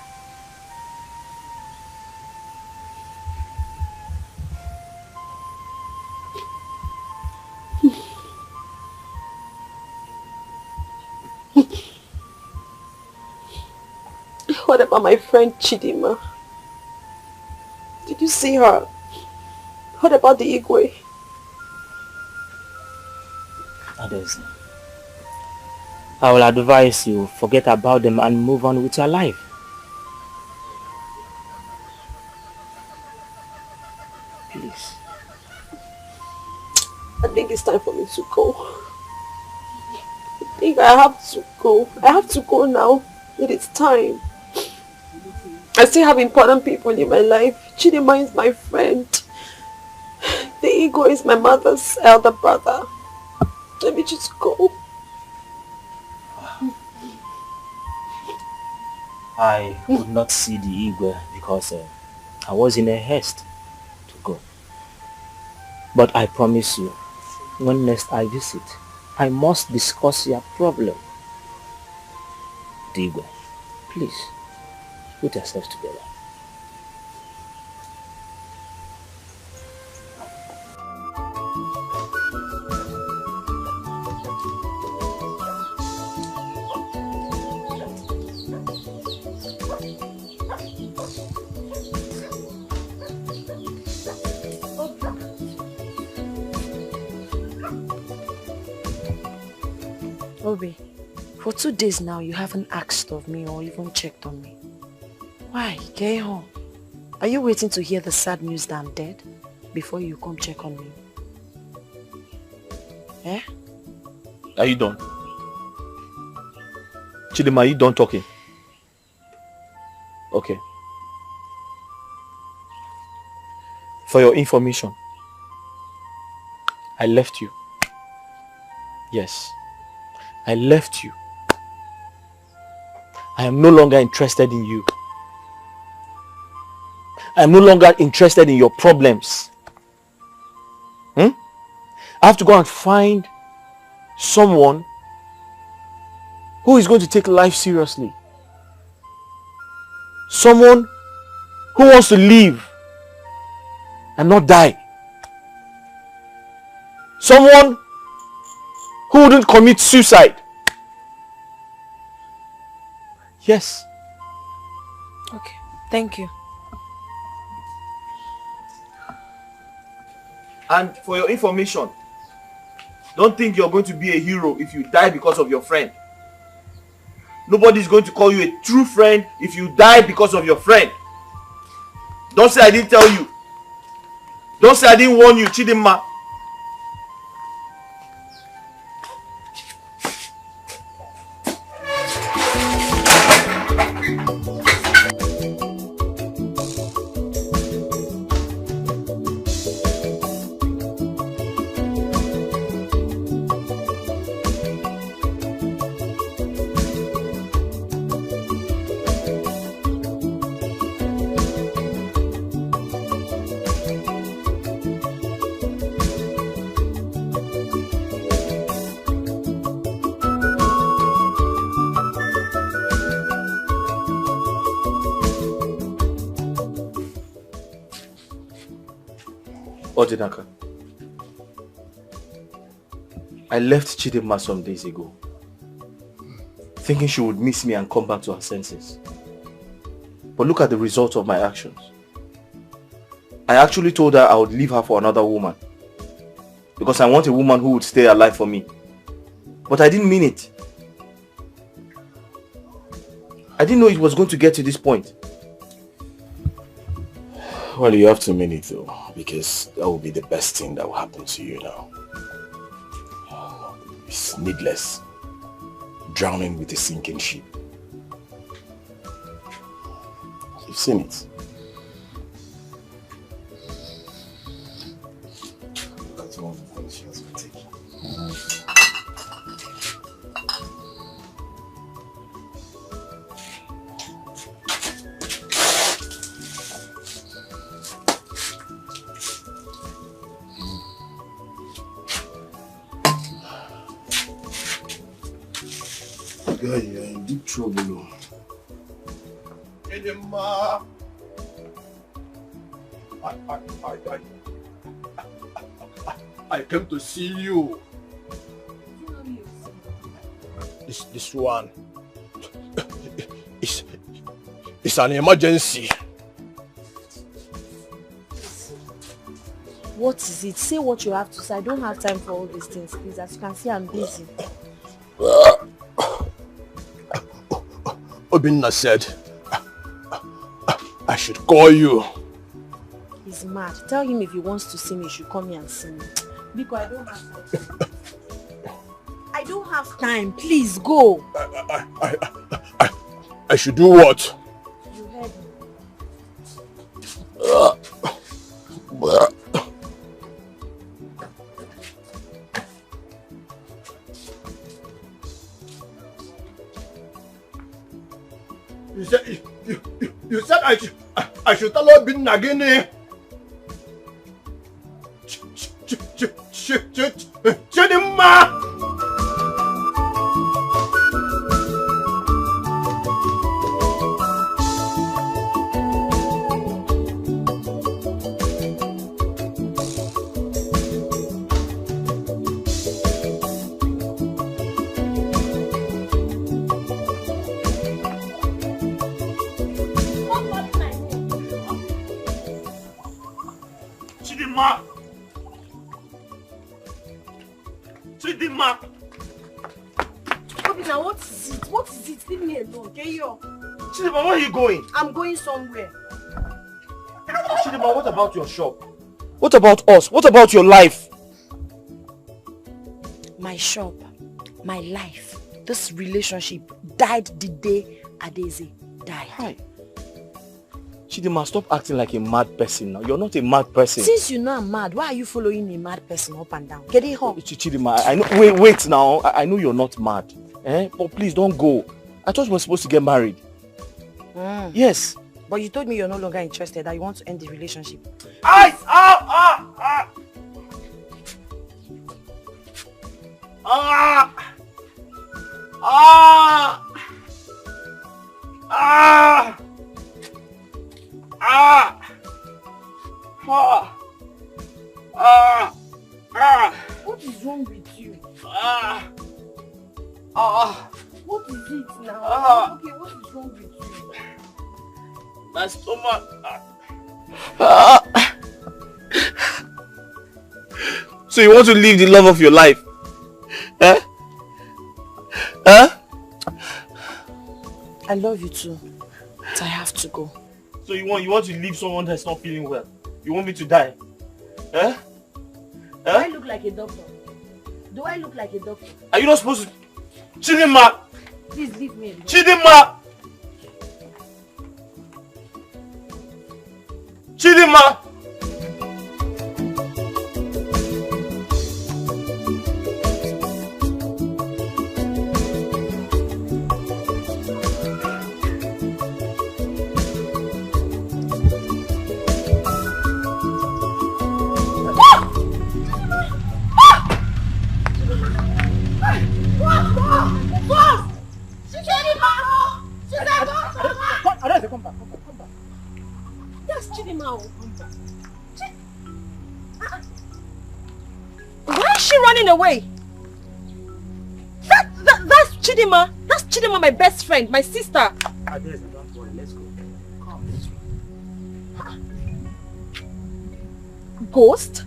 What about my friend Chidima? Did you see her? What about the Igwe? Others, I will advise you forget about them and move on with your life. Please. I think it's time for me to go. I think I have to go. I have to go now. It is time. I still have important people in my life. Chidima is my friend. The ego is my mother's elder brother. Let me just go. I could not see the Igwe because I was in a haste to go. But I promise you, when next I visit, I must discuss your problem. The Igwe, please, put yourself together. Obi, for 2 days now you haven't asked of me or even checked on me. Why? Get home. Are you waiting to hear the sad news that I'm dead before you come check on me? Eh? Are you done? Chidima, are you done talking? Okay. For your information, I left you. Yes, I left you. I am no longer interested in you. I am no longer interested in your problems. I have to go and find someone who is going to take life seriously. Someone who wants to live and not die. Someone who wouldn't commit suicide. Yes. Okay, thank you. And for your information, don't think you're going to be a hero if you die because of your friend. Nobody's going to call you a true friend if you die because of your friend. Don't say I didn't tell you. Don't say I didn't warn you, Chidima. Odinaka, I left Chidinma some days ago, thinking she would miss me and come back to her senses. But look at the result of my actions. I actually told her I would leave her for another woman, because I want a woman who would stay alive for me. But I didn't mean it. I didn't know it was going to get to this point. Well, you have to mean it though, because that will be the best thing that will happen to you now. It's needless. Drowning with a sinking ship. You've seen it. That's one of the things she has to take. Guy, you're in deep trouble. Chidinma. I came to see you. This one. It's an emergency. What is it? Say what you have to say. I don't have time for all these things, please. As you can see, I'm busy. Obinna said I should call you. He's mad. Tell him if he wants to see me, he should come here and see me. Because I don't have time. I don't have time. Please go. I should do what? You heard me. You said I should tell her Bin Nagini. Chidinma. Chidinma! Obinna, what is it? What is it? Leave me alone. Get you. Chidinma, where are you going? I'm going somewhere. Chidinma, what about your shop? What about us? What about your life? My shop, my life, this relationship died the day Adeze died. Hi. Chidinma, stop acting like a mad person now. You're not a mad person. Since you know I'm mad, why are you following a mad person up and down? Get it home. Chidinma, I know. Wait now. I know you're not mad. But please don't go. I thought we were supposed to get married. Yes. But you told me you're no longer interested, that you want to end the relationship. What is wrong with you? What is it now? Okay, what is wrong with you? My stomach. So you want to leave the love of your life? I love you too, but I have to go. So you want to leave someone that's not feeling well? You want me to die? Do I look like a doctor? Do I look like a doctor? Are you not supposed to? Chidinma! Please leave me alone. Chidinma! Chidinma! Yes, Chidinma. you running away? That's Chidima. That's Chidima, my best friend, my sister. Adeze, don't worry. Let's go. Come, let's go. Ghost?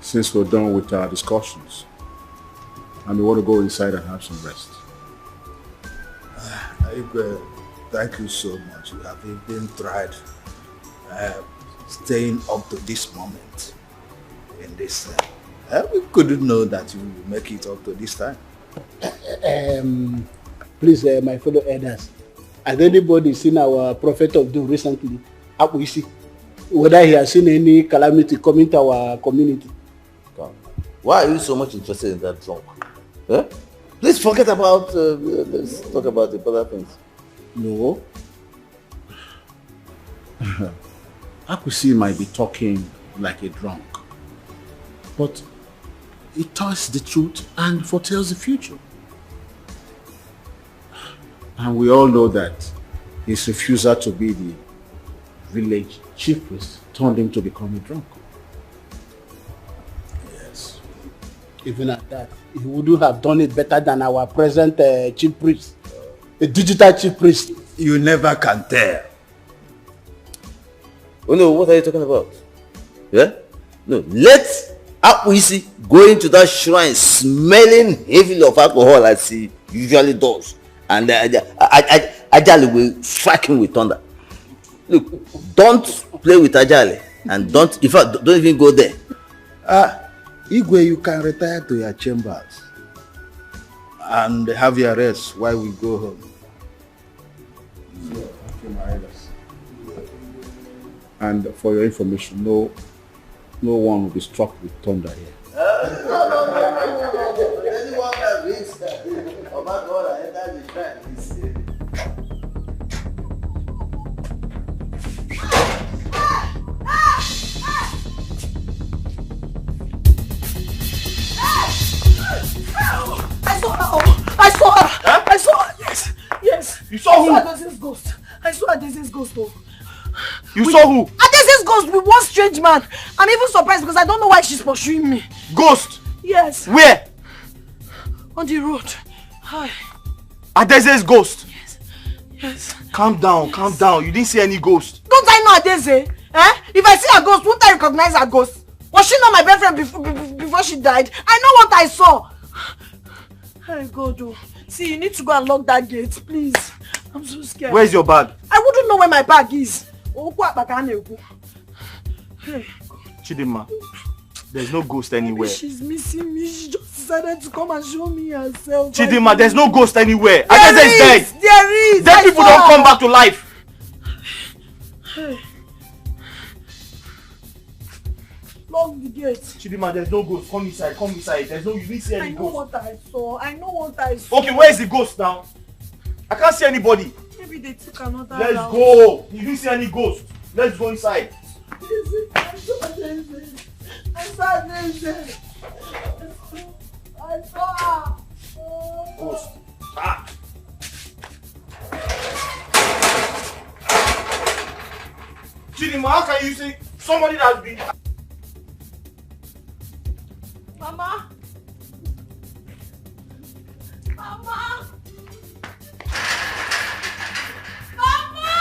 Since we're done with our discussions, and we want to go inside and have some rest. Igwe, thank you so much. You have even tried staying up to this moment in this. We couldn't know that you would make it up to this time. Please, my fellow elders, has anybody seen our prophet of doom recently? Whether he has seen any calamity coming to our community? Why are you so much interested in that drunk? Eh? Please forget about, let's talk about the other things. No. Akusi might be talking like a drunk, but he tells the truth and foretells the future. And we all know that his refusal to be the village chief priest turned him to become a drunk. Yes. Even at that, he wouldn't have done it better than our present chief priest, the digital chief priest. You never can tell. Oh no, what are you talking about? Yeah? No, let Akwisi go into that shrine smelling heavily of alcohol as he usually does. And Ajali will strike him with thunder. Look, don't play with Ajali. And don't even go there. Igwe, you can retire to your chambers and have your rest while we go home. And for your information, no one will be struck with thunder here. Anyone that reads that, oh my God, I enter the shrine. I saw her. Huh? I saw her. Yes. Yes. You saw who? I saw Adese's ghost. I saw Adese's ghost. Oh. You saw who? Adese's ghost with one strange man. I'm even surprised because I don't know why she's pursuing me. Ghost? Yes. Where? On the road. Hi. Adese's ghost? Yes. Yes. Calm down, calm down. You didn't see any ghost. Don't I know Adese? Eh? If I see a ghost, won't I recognize her ghost? Was she not my best friend before she died? I know what I saw. Hey God, oh. See, you need to go and lock that gate, please. I'm so scared. Where's your bag? I wouldn't know where my bag is. Hey. Chidima, there's no ghost anywhere. Maybe she's missing me. She just decided to come and show me herself. Chidima, there's no ghost anywhere. Adese is dead. There is. Dead people don't come back to life. Hey. Lock the gate. Chidima, there's no ghost. Come inside, come inside. There's no, you didn't see any ghost. I know what I saw. Okay, where is the ghost now? I can't see anybody. Maybe they took another Let's route. go. You didn't see any ghost. Let's go inside. I saw Adese. I saw her. Ghost. Ah. Chidima, how can you see somebody that's been... Mama. Mama. Mama.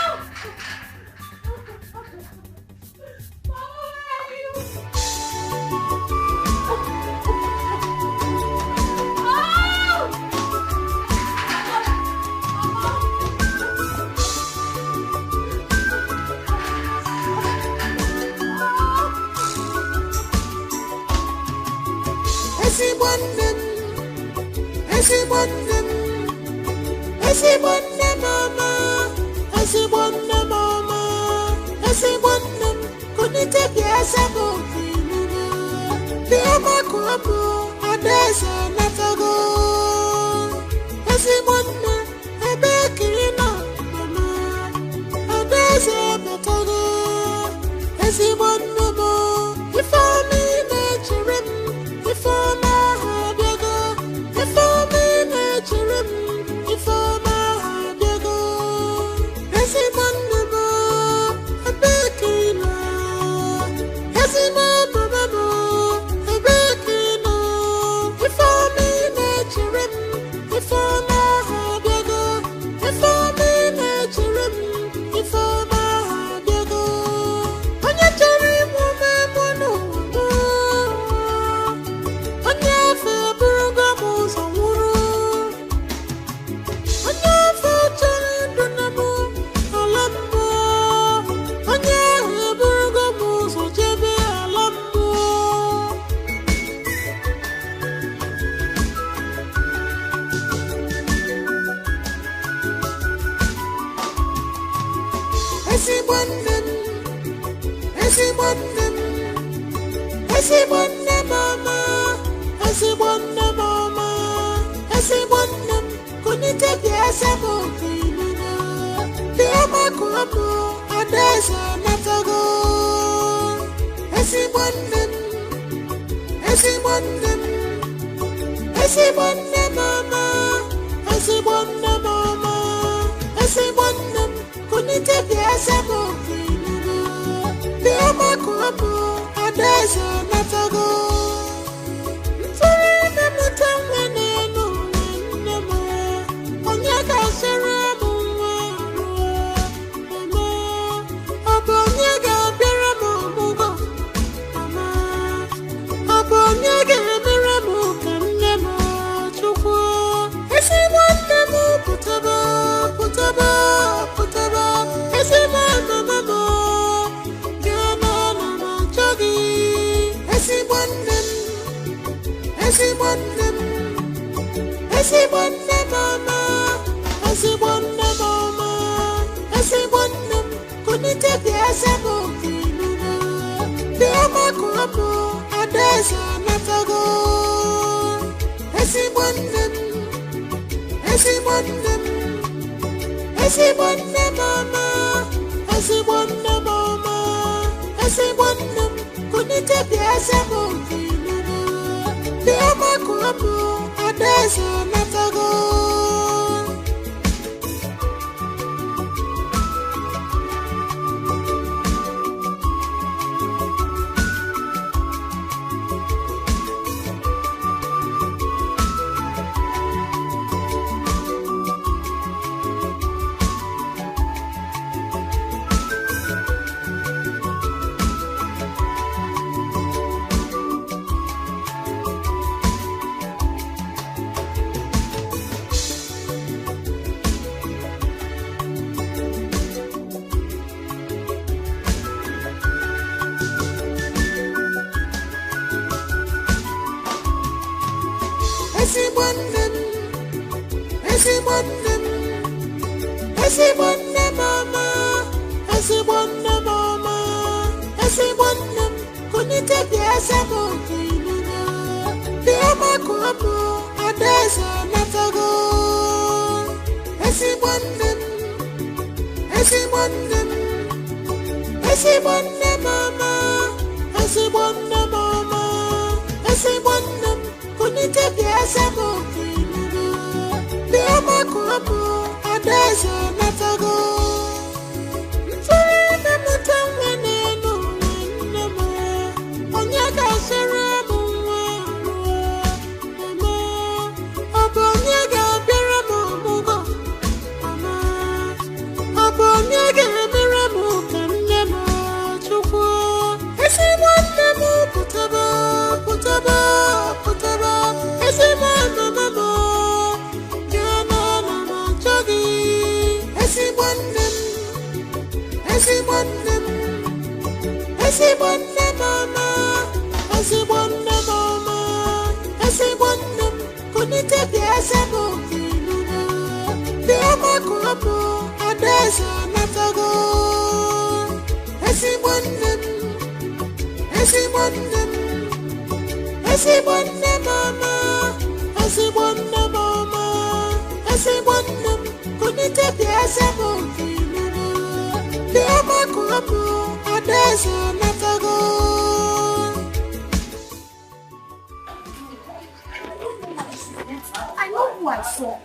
I know who I saw.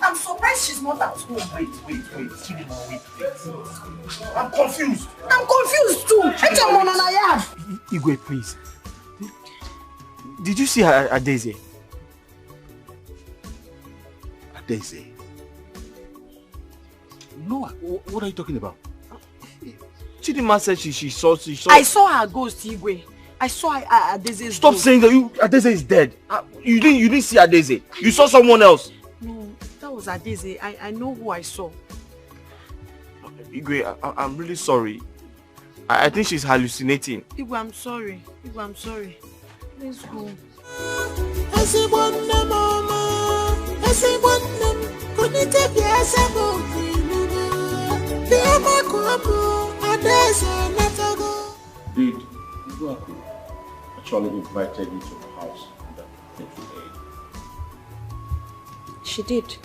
I'm surprised she's not at home. Wait. I'm confused. I'm confused too. Igwe, please. Did you see her at Daisy? At Daisy? No, what are you talking about? Chidima said she saw... I saw her ghost, Igwe. I saw her at Daisy's Stop ghost. saying that Adeze is dead. You didn't see Adeze. You saw someone else. No, that was Adeze. I know who I saw. Igwe, I'm really sorry. I think she's hallucinating. Igwe, I'm sorry. Let's go. Did Ubuaku actually invited you to her house that fateful day? She did.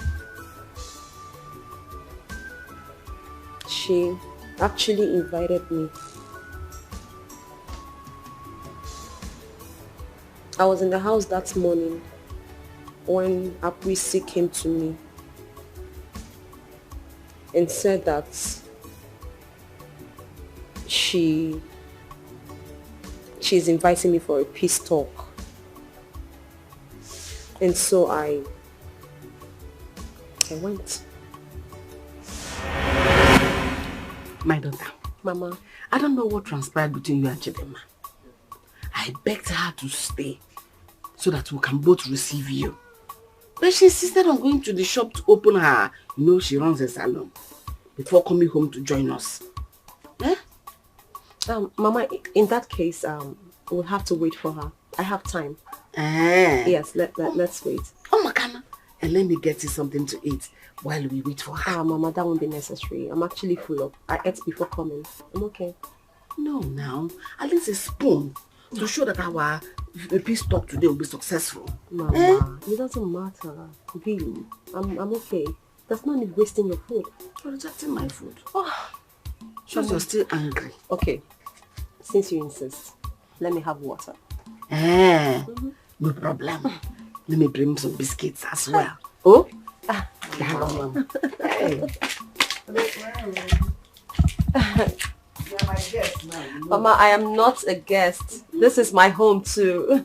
She actually invited me. I was in the house that morning when Apuisi came to me and said that she's inviting me for a peace talk. And so I went. My daughter. Mama. I don't know what transpired between you and Chidema. I begged her to stay so that we can both receive you. But she insisted on going to the shop to open her, she runs a salon, before coming home to join us. Eh? Mama, in that case, we'll have to wait for her. I have time. Yes, let's wait. Oh, Makana. And let me get you something to eat while we wait for her. Mama, that won't be necessary. I'm actually full up. I ate before coming. I'm okay. No, now. At least a spoon to show that our peace talk today will be successful. Mama, it doesn't matter. Really. I'm okay. There's no need wasting your food. You're rejecting my food. Oh, shows you're still angry. Okay. Since you insist, let me have water. No problem. Let me bring some biscuits as well. Oh? Mama. Hey. Mama, I am not a guest. This is my home too.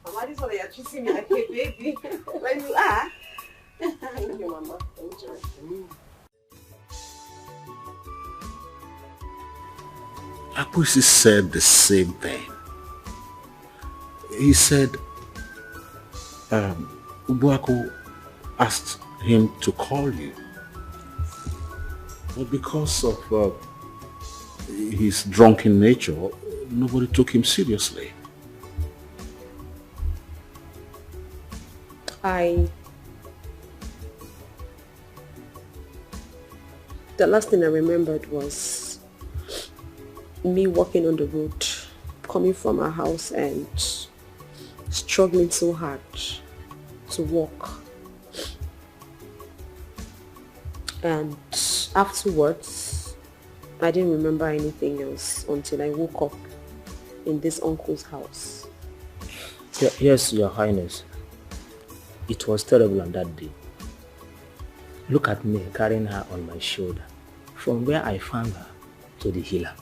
Mama, this one you're treating me like a baby. When you are. Thank you, Mama. Enjoy. Apuisi said the same thing. He said Ubuaku asked him to call you. But because of his drunken nature, nobody took him seriously. The last thing I remembered was me walking on the road, coming from our house and struggling so hard to walk. And afterwards, I didn't remember anything else until I woke up in this uncle's house. Yes, Your Highness. It was terrible on that day. Look at me carrying her on my shoulder from where I found her to the healer.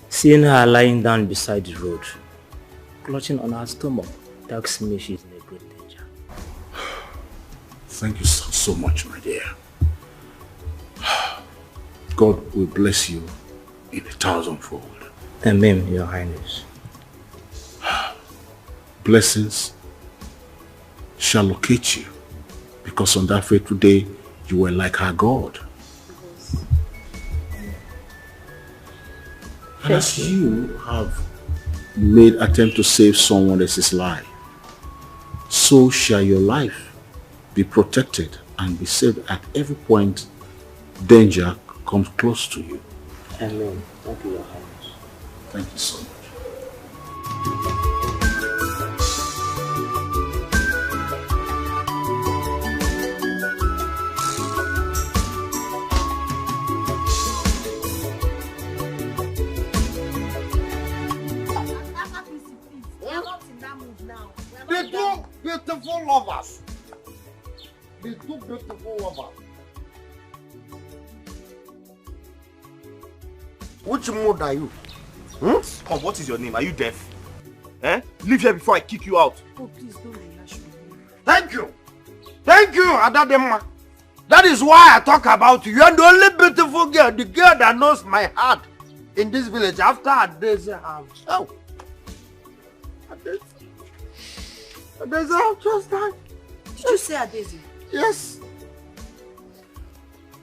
Seeing her lying down beside the road, clutching on her stomach, tells me she's in a great danger. Thank you so much, my dear. God will bless you in 1,000-fold. Amen, Your Highness. Blessings shall locate you, because on that fateful day, you were like our God. And as you have made attempt to save someone else's life, so shall your life be protected and be saved at every point danger comes close to you. Amen. Thank you, Your Highness. Thank you so much. The two beautiful lovers. The two beautiful lovers. Which mood are you? Come, what is your name? Are you deaf? Eh? Leave here before I kick you out. Oh, please don't relax me. Thank you. Thank you, Adadema. That is why I talk about you. You are the only beautiful girl, the girl that knows my heart in this village after Adeze house. Oh. Adeze house just died. Did you say Adeze? Yes.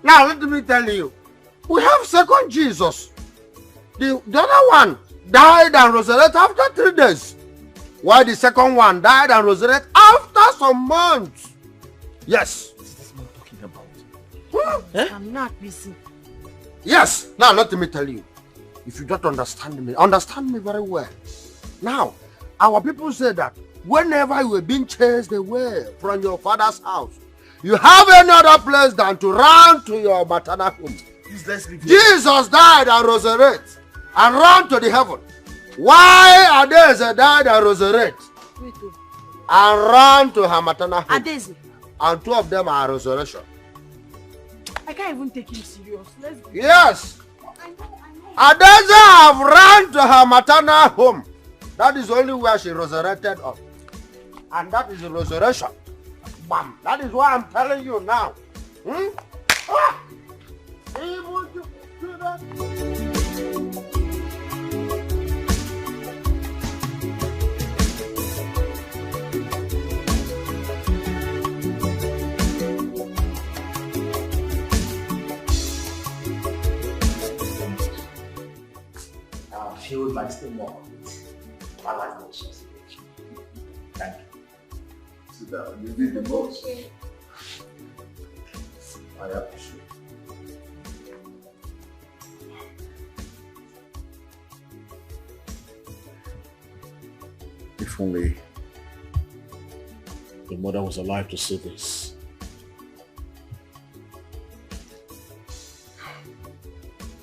Now let me tell you. We have second Jesus. The other one died and resurrected after 3 days. While the second one died and resurrected after some months. Yes. What is this man talking about? Eh? I'm not busy. Yes. Now let me tell you. If you don't understand me very well. Now, our people say that whenever you are being chased away from your father's house, you have any other place than to run to your maternal home. Please, let's leave here. Jesus died and resurrected and ran to the heaven. Why Adeze died and resurrected and ran to her maternal home? Adeze. And 2 of them are resurrection. I can't even take him serious. Let's go. Yes. Adeze have run to her maternal home. That is only where she resurrected up. And that is the resurrection. Bam. That is why I'm telling you now. Ah! Able to do that. Filled my stomach with malations. Thank you. Sit down. You did the most. I appreciate it. If only your mother was alive to see this.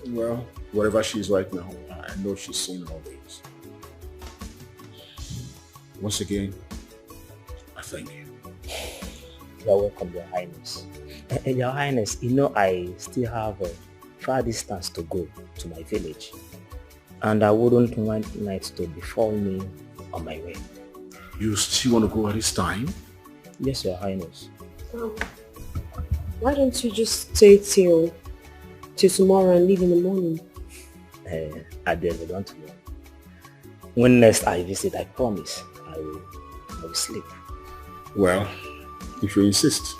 Well, wherever she is right now, I know she's seeing all this. Once again, I thank you. You're welcome, Your Highness. And Your Highness, you know I still have a far distance to go to my village. And I wouldn't want night to befall me on my way. You still want to go at this time? Yes, Your Highness. Why don't you just stay till tomorrow and leave in the morning? Adele, don't worry. When next I visit, I promise I will sleep. Well, if you insist.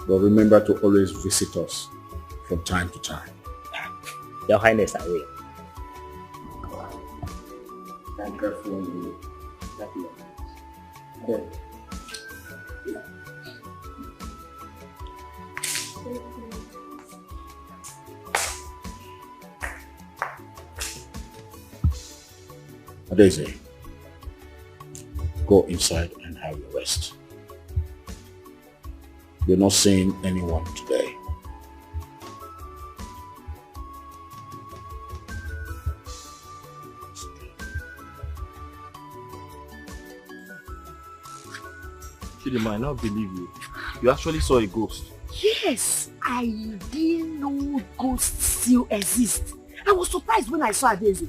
But remember to always visit us from time to time. Your Highness, I will. Be careful when you Thank you. Okay. Daisy, go inside and have your rest. You're not seeing anyone today. Chidima, I now believe you. You actually saw a ghost. Yes, I didn't know ghosts still exist. I was surprised when I saw Adeze.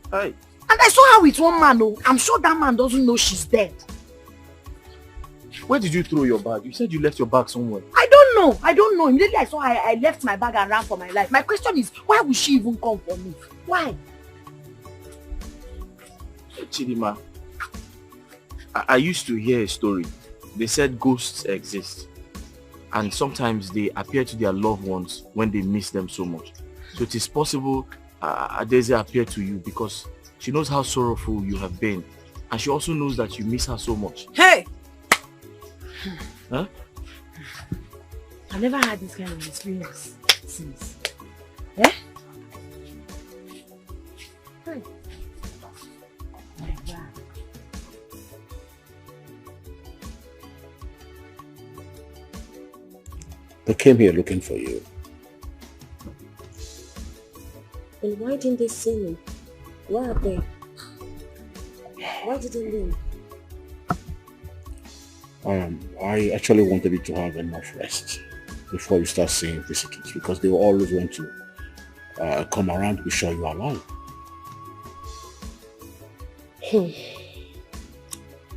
Hey. And I saw her with one man. Oh, I'm sure that man doesn't know she's dead. Where did you throw your bag? You said you left your bag somewhere. I don't know. I don't know. Immediately I saw her, I left my bag and ran for my life. My question is, why would she even come for me? Why? Chidima, I used to hear a story. They said ghosts exist. And sometimes they appear to their loved ones when they miss them so much. So it is possible Adeze appeared to you because she knows how sorrowful you have been. And she also knows that you miss her so much. Hey! Huh? I never had this kind of experience since. Eh? Hey. My God. They came here looking for you. And why didn't they see me? Where are they? Why did they leave? I actually wanted you to have enough rest before you start seeing visitors, because they will always want to come around to be sure you are alive.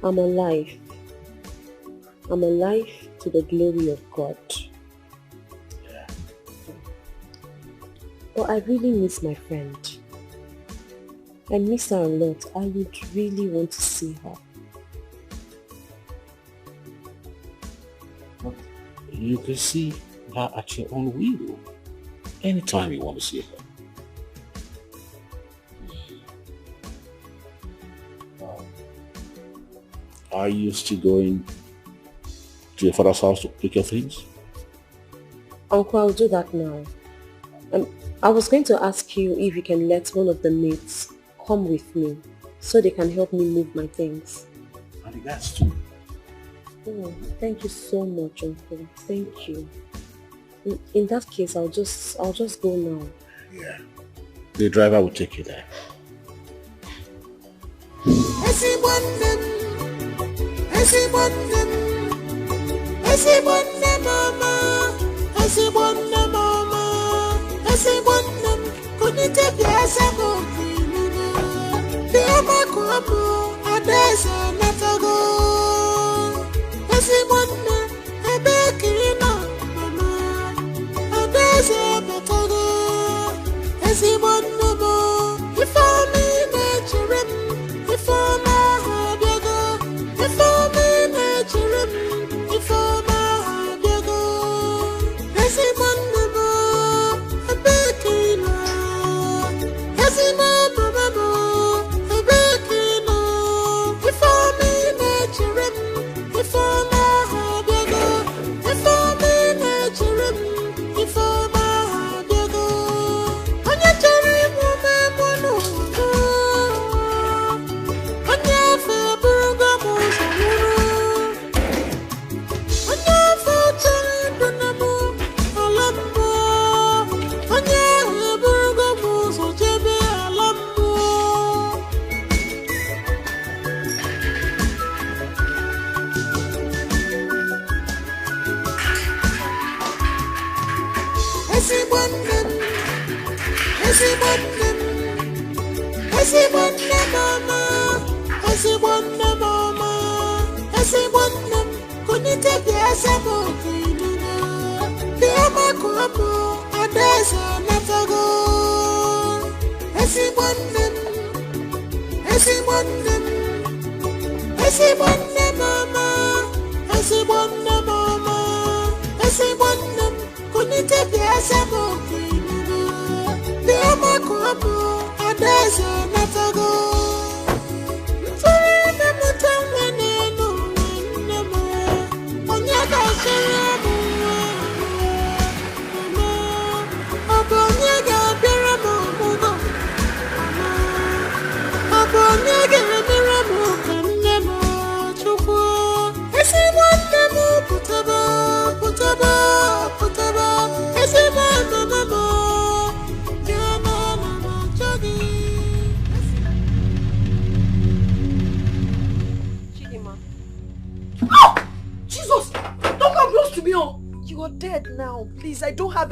I'm alive. I'm alive to the glory of God. But I really miss my friend. I miss her a lot. I would really want to see her. You can see her at your own will. Anytime you want to see her. Are you still going to your father's house to pick your things? Uncle, I'll do that now. I was going to ask you if you can let one of the mates come with me so they can help me move my things. I think that's too. Oh, thank you so much, Uncle. Thank you. In that case, I'll just go now. Yeah. The driver will take you there.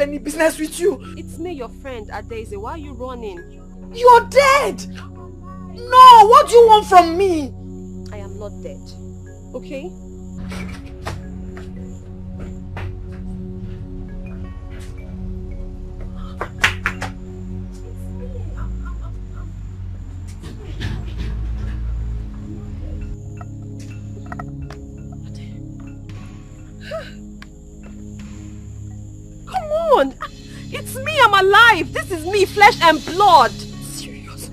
Any business with you. It's me, your friend, Adeze. Why are you running? You're dead! No! What do you want from me? I am not dead. Okay? on. It's me, I'm alive. This is me, flesh and blood. Serious.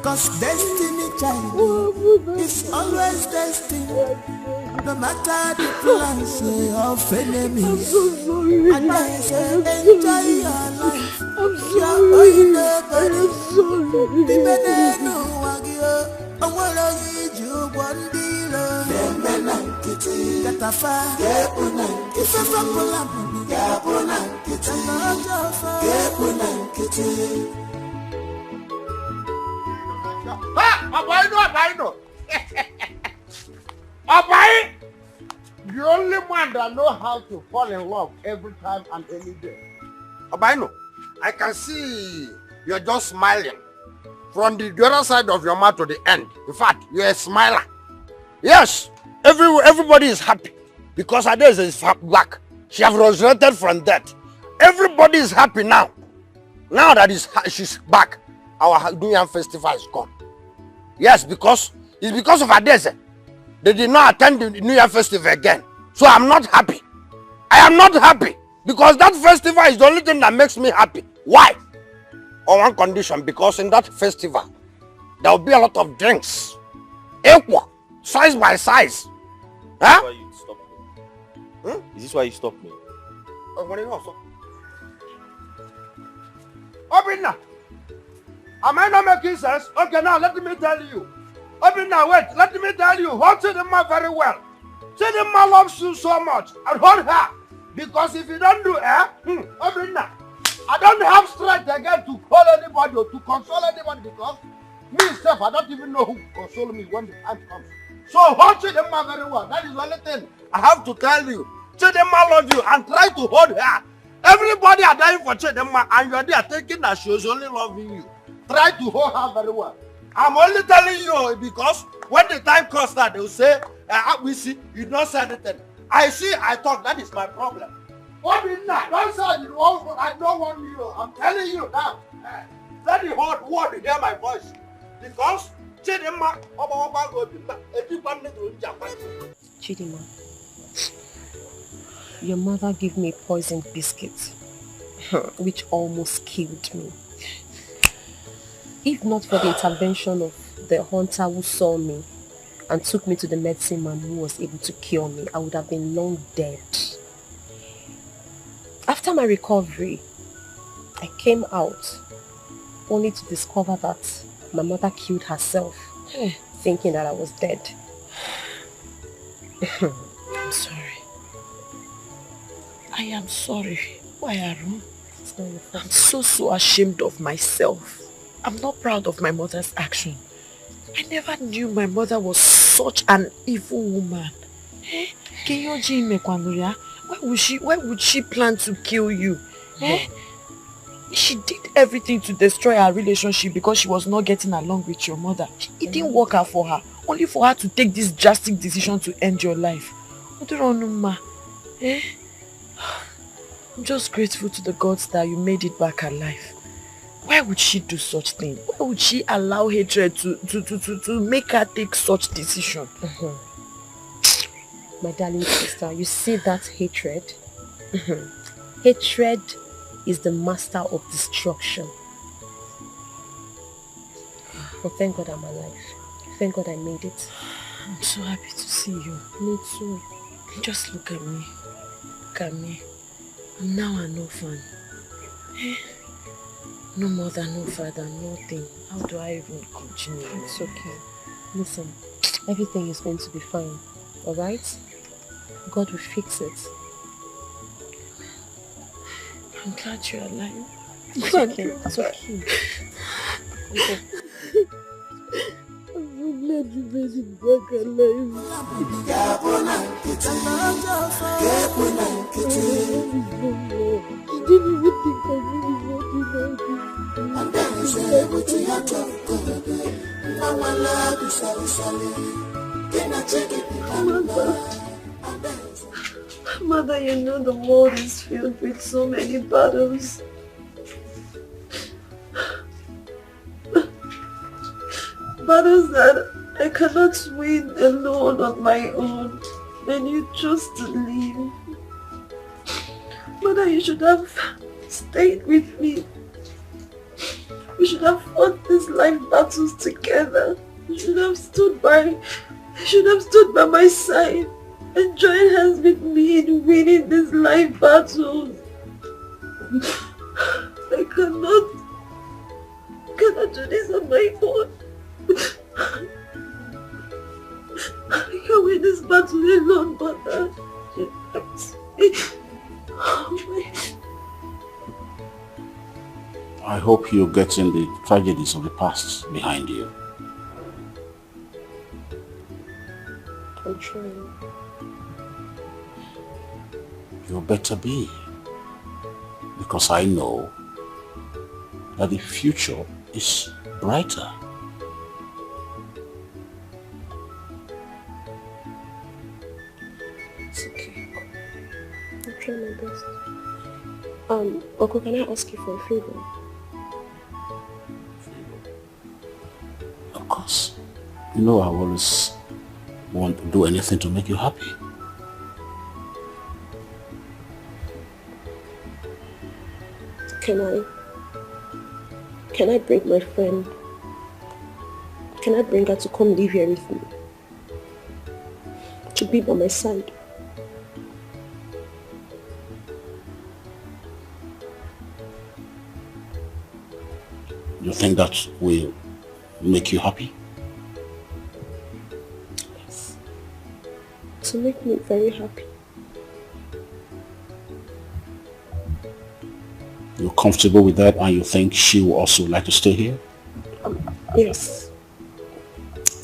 Cause destiny child is always destined. No matter the plans of enemies. And I say enjoy your life. I'm Abaino. Abai! The only man that know how to fall in love every time and any day. Abaino, I can see you're just smiling. From the other side of your mouth to the end. In fact, you're a smiler. Yes, everybody is happy. Because Adeze is back. She has resurrected from death. Everybody is happy now. Now that she's back, our New Year festival is gone. Yes, it's because of Adeze. They did not attend the New Year festival again. So I'm not happy. I am not happy. Because that festival is the only thing that makes me happy. Why? On one condition, because in that festival, there will be a lot of drinks. Equal. Size by size. Huh? Is this why you stopped me? Is this why you stopped me? What are you also? Obina! Am I not making sense? Okay, now let me tell you. Obina, wait, let me tell you. Hold Chidinma very well. Chidinma loves you so much. And hold her. Because if you don't do Obina, I don't have strength again to call anybody or to console anybody because myself, I don't even know who console me when the time comes. So hold Chidinma very well. That is the only thing I have to tell you. Chidinma loves you and try to hold her. Everybody are dying for Chidinma and you are there thinking that she is only loving you. Try to hold her very well. I'm only telling you because when the time comes that they will say, we see, you don't say anything. I see, I talk, that is my problem. Obina, don't say I don't want you. I'm telling you now. Let the whole world hear my voice. Because Chidinma, Chidinma, your mother gave me poisoned biscuits, which almost killed me. If not for the intervention of the hunter who saw me and took me to the medicine man who was able to cure me, I would have been long dead. After my recovery, I came out only to discover that my mother killed herself, thinking that I was dead. I'm sorry. I am sorry. Why, Aru? It's not your fault. I'm so ashamed of myself. I'm not proud of my mother's action. I never knew my mother was such an evil woman. Why would she plan to kill you? She did everything to destroy our relationship because she was not getting along with your mother. It didn't work out for her. Only for her to take this drastic decision to end your life. I'm just grateful to the gods that you made it back alive. Why would she do such thing? Why would she allow hatred to make her take such decision? My darling sister, you see that hatred? Hatred is the master of destruction. But thank God I'm alive. Thank God I made it. I'm so happy to see you. Me too. Just look at me. Look at me. I'm now an orphan. No mother, no father, nothing. How do I even continue? It's okay. Listen, everything is going to be fine. Alright? God will fix it. I'm glad you're alive. It's okay. It's okay. Okay. I'm so glad you made it back alive. You didn't even think of me before you know this. And then you say everything you talk good. Now I love you, Sally. Can I take it? Mother, you know the world is filled with so many battles. Battles that I cannot win alone on my own. And you chose to leave. Mother, you should have stayed with me. We should have fought these life battles together. You should have stood by my side and joined hands with me in winning these life battles. I cannot do this on my own. I can't win this battle alone, Mother. I hope you're getting the tragedies of the past behind you. I'm trying. You better be. Because I know that the future is brighter. It's okay. I'll try my best. Uncle, can I ask you for a favor? Of course. You know I always want to do anything to make you happy. Can I bring my friend? Can I bring her to come live here with me? To be by my side? You think that will make you happy? Yes. To make me very happy. You're comfortable with that and you think she will also like to stay here? Yes.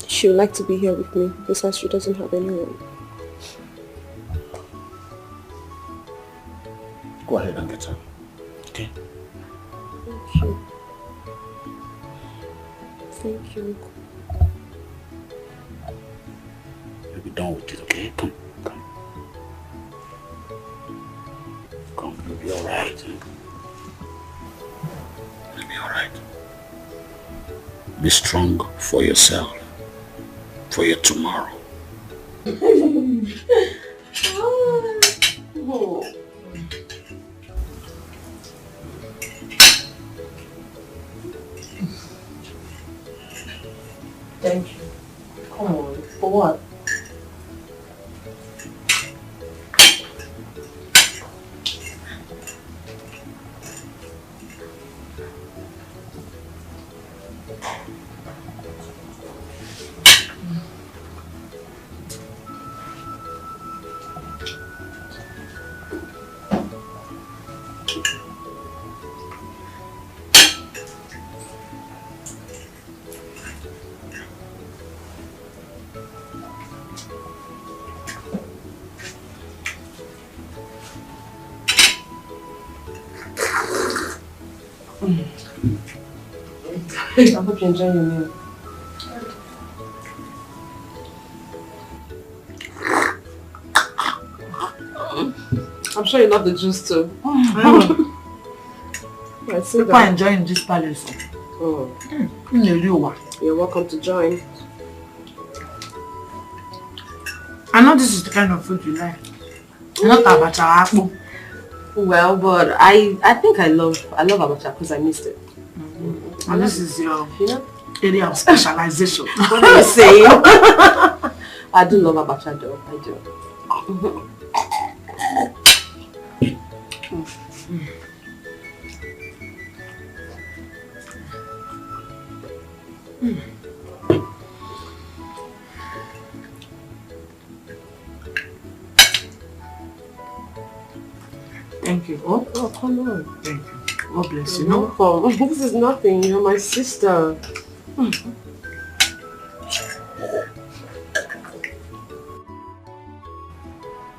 She would like to be here with me. Besides, she doesn't have anyone. Go ahead and get her. Okay? Thank you. Thank you. You'll be done with it, okay? Come. Come, you'll be alright. You'll be alright. Be strong for yourself. For your tomorrow. Oh. Thank you. Come on. For what? I hope you enjoy your meal. I'm sure you love the juice too. People are enjoying this palace. Oh. You're welcome to join. I know this is the kind of food you like. Not abacha. Well, but I think I love abacha because I missed it. And this is your area of specialization. What are you saying? I do love abacha though. I do. Thank you. Oh, come on. Thank you. God bless you. No problem. This is nothing. You're my sister.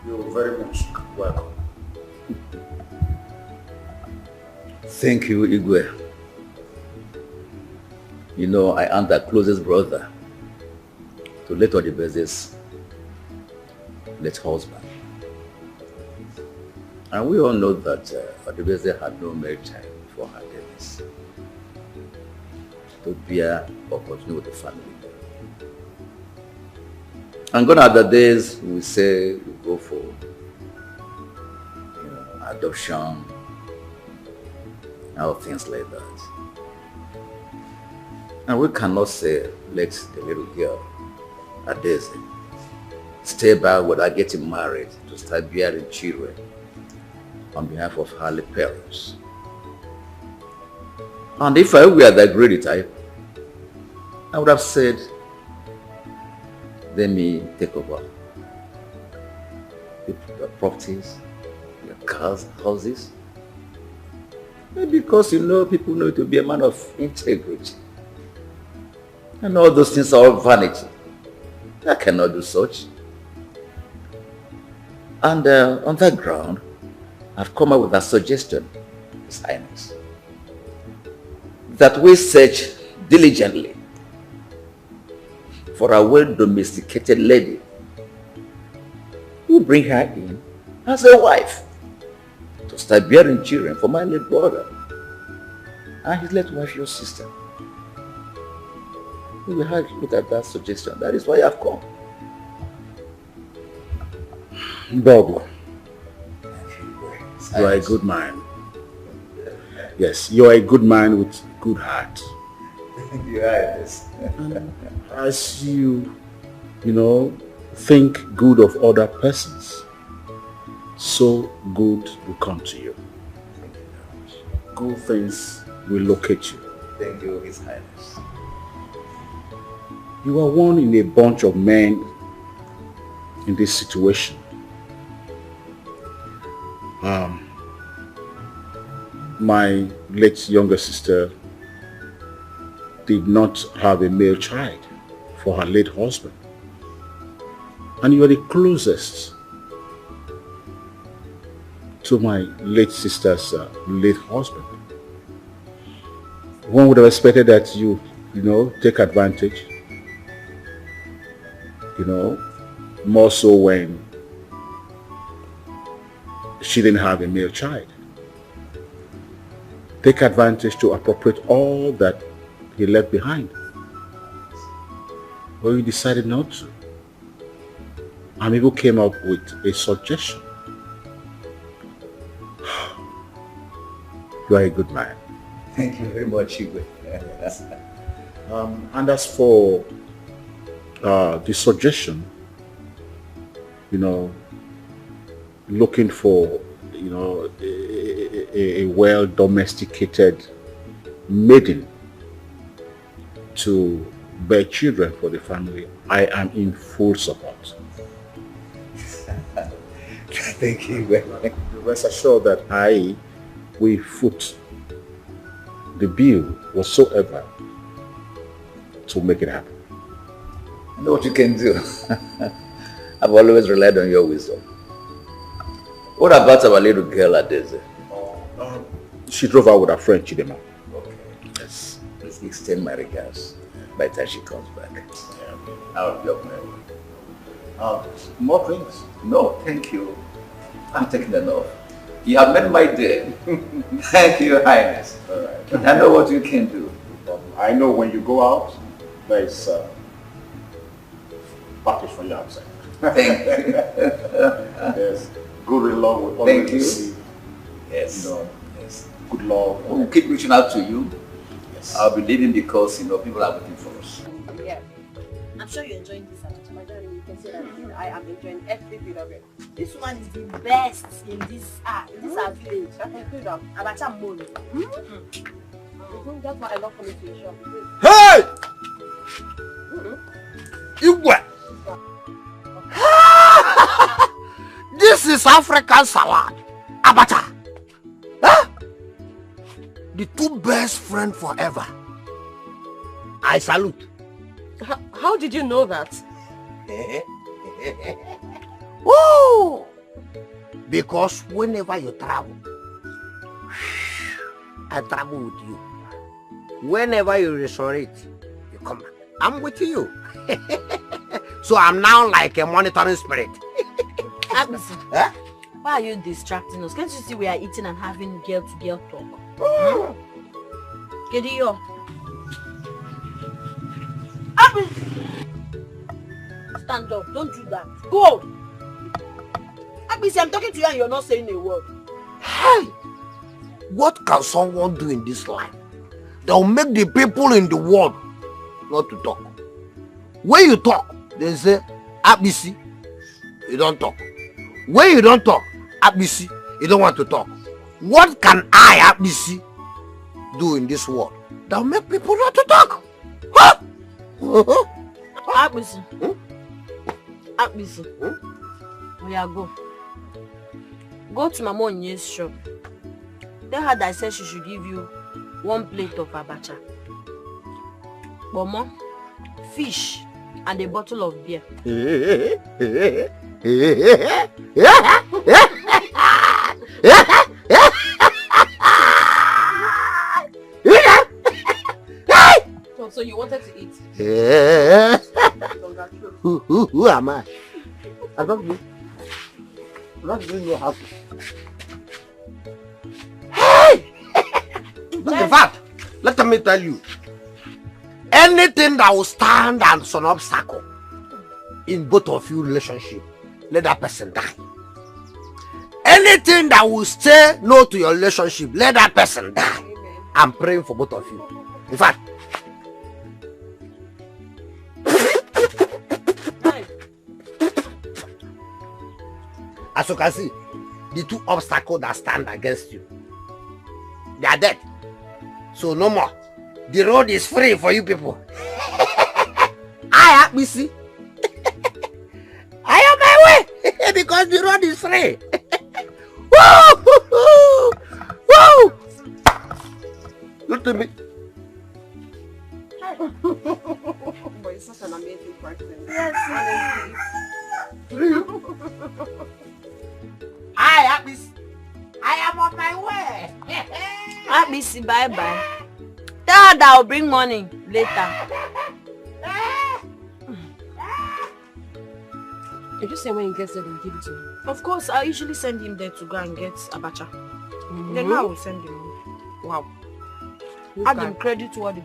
You're very much welcome. Thank you, Igwe. You know, I am the closest brother to Late Odibeze's late husband. And we all know that Odibeze had no married child before her death to bear or continue with the family. And gone are the days we say we go for adoption, and things like that. And we cannot say, let the little girl, Adeze, stay back without getting married to start bearing children on behalf of her parents. And if I were the greedy type, I would have said, let me take over your properties, your cars, houses. Maybe because people know to be a man of integrity. And all those things are all vanity. I cannot do such. And on that ground, I've come up with a suggestion, His Highness, that we search diligently for a well-domesticated lady who bring her in as a wife to start bearing children for my late brother and his late wife, your sister. We will have look at that suggestion. That is why I've come. Bobo, you are a good man. Yes, you are a good man with good heart. You are this. As you think good of other persons, so good will come to you. Good things will locate you. Thank you, His Highness. You are one in a bunch of men in this situation. My late younger sister did not have a male child for her late husband. And you are the closest to my late sister's late husband. One would have expected that you take advantage, more so when she didn't have a male child. Take advantage to appropriate all that he left behind. But you decided not to. And people came up with a suggestion. You are a good man. Thank you very much, Igwe. And as for the suggestion, looking for a well-domesticated maiden to bear children for the family, I am in full support. Thank you. Rest assured that I will foot the bill whatsoever to make it happen. I know what you can do. I've always relied on your wisdom. What about our little girl, Adeze? She drove out with her friend, Chidema. Okay. Yes. Please extend my regards by the time she comes back. Yeah. I'll be up now. More drinks? No, thank you. I'm taking enough. You have made my day. Thank you, Your Highness. All right. I know what you can do. I know when you go out, there's package for you outside. Thank you. Yes. Good love will always receive. Yes. Yes. Good love. We'll keep reaching out to you. Yes. I'll be leaving because people are waiting for us. Yeah. I'm sure you're enjoying this. My darling, you can say that I am enjoying every bit of it. This woman is the best in this our village. I can do that. Abacha Moni. That's why I love coming to your shop. Hey! Igwe! This is African salad. Abacha. Huh? The two best friends forever. I salute. How did you know that? Woo! Because whenever you travel, I travel with you. Whenever you resurrect, you come back. I'm with you. So I'm now like a monitoring spirit. Huh? Why are you distracting us? Can't you see we are eating and having girl-to-girl talk? Kediyo. stand up. Don't do that. Go. Abisi, I'm talking to you and you're not saying a word. Hey! What can someone do in this life that will make the people in the world not to talk? When you talk, they say, Abisi, you don't talk. When you don't talk, Abisi, you don't want to talk. What can I, Abisi, do in this world that will make people not to talk? Huh? Abisi. Abisi. Oh yeah, go. Go to Mama Onye's shop. Tell her that I said she should give you 1 plate of abacha, bomo, fish, and a bottle of beer. So you wanted to eat? Who am I? I don't know. I'm not doing your house. Hey! In fact, let me tell you, anything that will stand as an obstacle in both of you relationship, let that person die. Anything that will say no to your relationship, let that person die. I'm praying for both of you. In fact, as you can see, the 2 obstacles that stand against you, they are dead. So no more. The road is free for you people. I am busy. I am my way because the road is free. Woo! Woo! Look at me. But you're such an amazing person. Yes, I am on my way. Abisi, bye-bye. Tell her that I'll bring money later. You just say when he gets there, they'll give it to him. Of course, I usually send him there to go and get abacha. Then I will send him. Wow. Add him credit to what he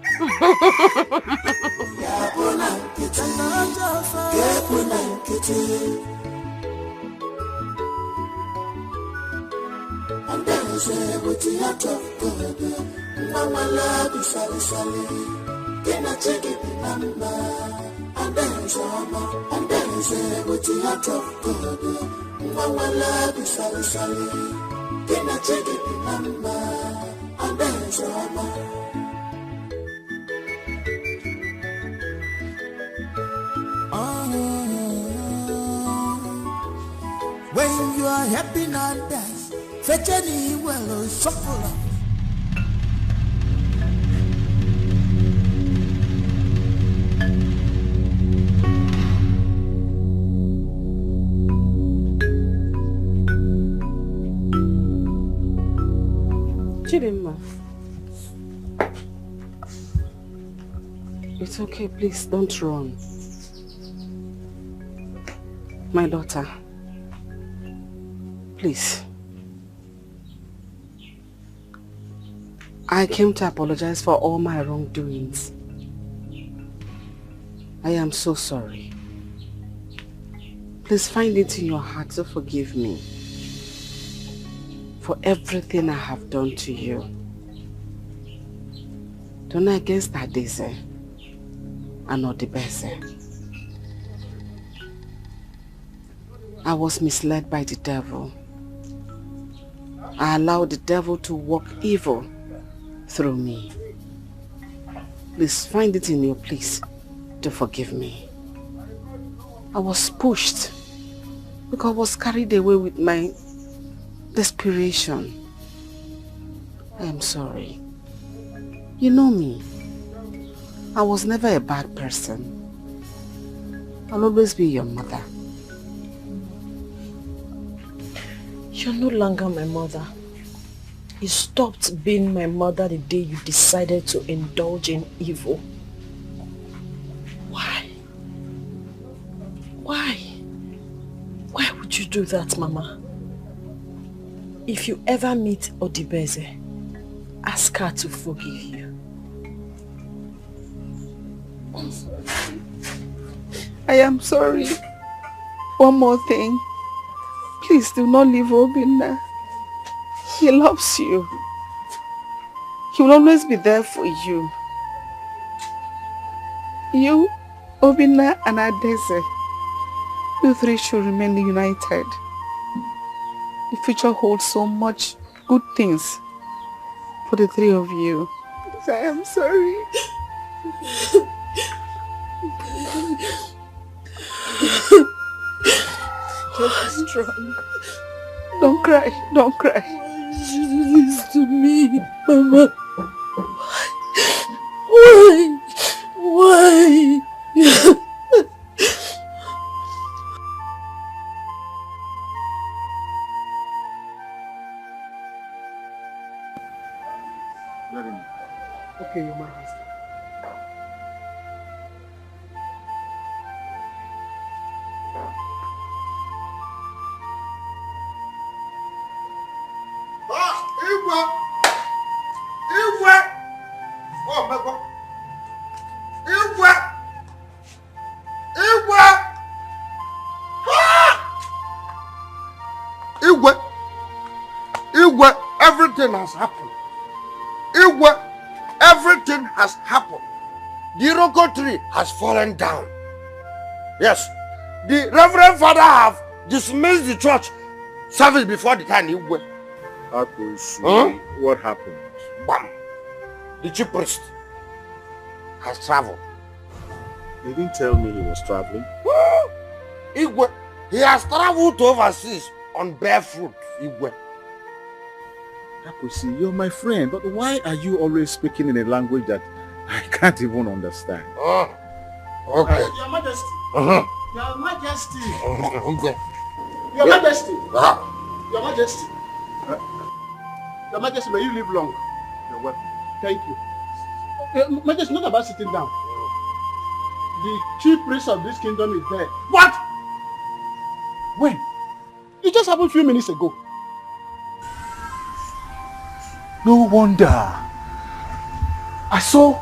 And then say, "What you have to do? Mama love is sally. Can I take it number?" And then say, "What you have to do? Mama love is sally. Can I take it number?" And then say, when you are happy now, dance. Fetch any well shuffle. Chidinma, it's okay, please don't run. My daughter, please. I came to apologize for all my wrongdoings. I am so sorry. Please find it in your heart to forgive me for everything I have done to you. Don't against that Daisy and not the best. I was misled by the devil. I allowed the devil to work evil through me. Please find it in your place to forgive me. I was pushed because I was carried away with my desperation. I am sorry. You know me. I was never a bad person. I'll always be your mother. You're no longer my mother. You stopped being my mother the day you decided to indulge in evil. Why? Why? Why would you do that, Mama? If you ever meet Odibeze, ask her to forgive you. I am sorry. One more thing. Please do not leave Obinna. He loves you. He will always be there for you. You, Obinna and Adeze, you three should remain united. The future holds so much good things for the three of you. I am sorry. Just strong. Don't cry, don't cry. Why did you do this to me, Mama? Why? Why? Okay, Your Majesty. Everything has happened. Everything has happened. The Iroko tree has fallen down. Yes, the Reverend Father have dismissed the church service before the time. What happened? Bam! The chief priest has traveled. He didn't tell me he was traveling. He has traveled to overseas on barefoot. Akwesi, you're my friend, but why are you always speaking in a language that I can't even understand? Okay. Your Majesty. Uh-huh. Your Majesty. Okay. Your Majesty. Uh-huh. Your Majesty. Your Majesty, may you live long. You're welcome. Thank you. Your Majesty, not about sitting down. The chief priest of this kingdom is there. What? When? It just happened a few minutes ago. No wonder. I saw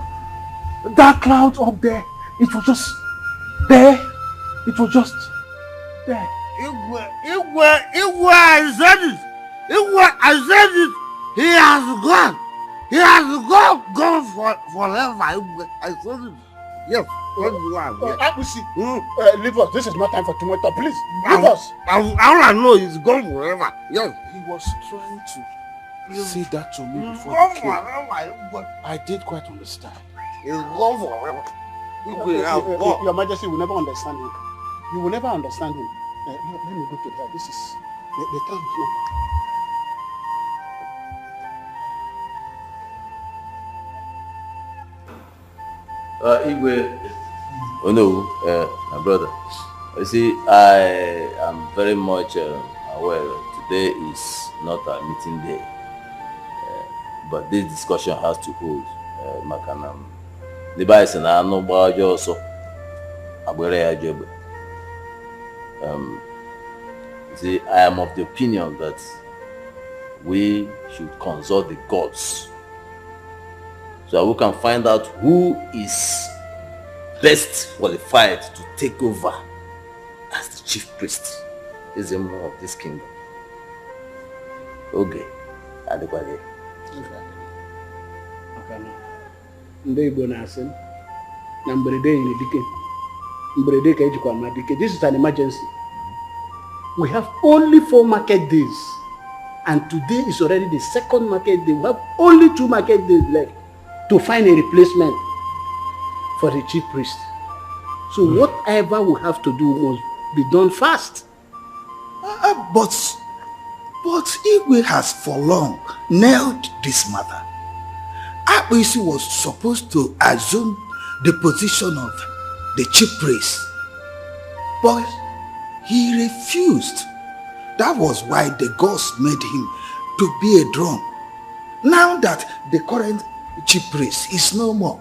that cloud up there. It was just there. It was just there. I said it. I said it. He has gone. He has gone forever. I said it. Yes. Leave us. This is not time for tomorrow. Please, leave us. All I know is gone forever. Yes. He was trying to say that to me before he came. I did quite understand. He's gone forever. Your Majesty will never understand him. You will never understand him. Let me go to that. This is the time is not. Igwe, oh no, my brother. You see, I am very much aware that today is not a meeting day. But this discussion has to hold. Makanam. The Bison are no barge also. See, I am of the opinion that we should consult the gods so that we can find out who is best qualified to take over as the chief priest is the more of this kingdom. Okay, adequately. Ndị Igbo na-asị na mberede nyere dike, mberede ka ejikwa ma dike. This is an emergency. We have only 4 market days, and today is already the second market day. We have only 2 market days left to find a replacement for the chief priest. So whatever we have to do must be done fast. But Igwe has for long nailed this matter. Akpisi was supposed to assume the position of the chief priest, but he refused. That was why the gods made him to be a drone. Now that the current chief priest is no more,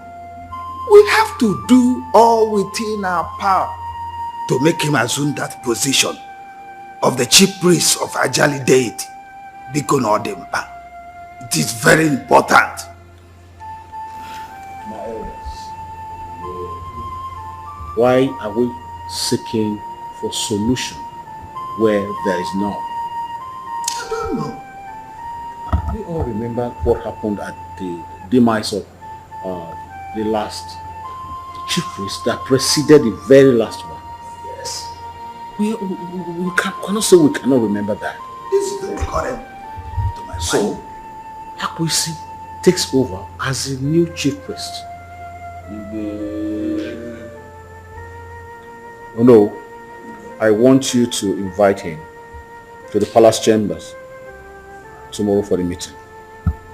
we have to do all within our power to make him assume that position of the chief priest of Ajali deity, Biko Nodempa. It is very important. Why are we seeking for solution where there is none. I don't know. We all remember what happened at the demise of the last chief priest that preceded the very last one. Yes. We cannot say we cannot remember that. This is very current to my So, Akwesi takes over as the new chief priest. Oh no, I want you to invite him to the palace chambers tomorrow for the meeting.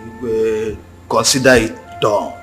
You will consider it done.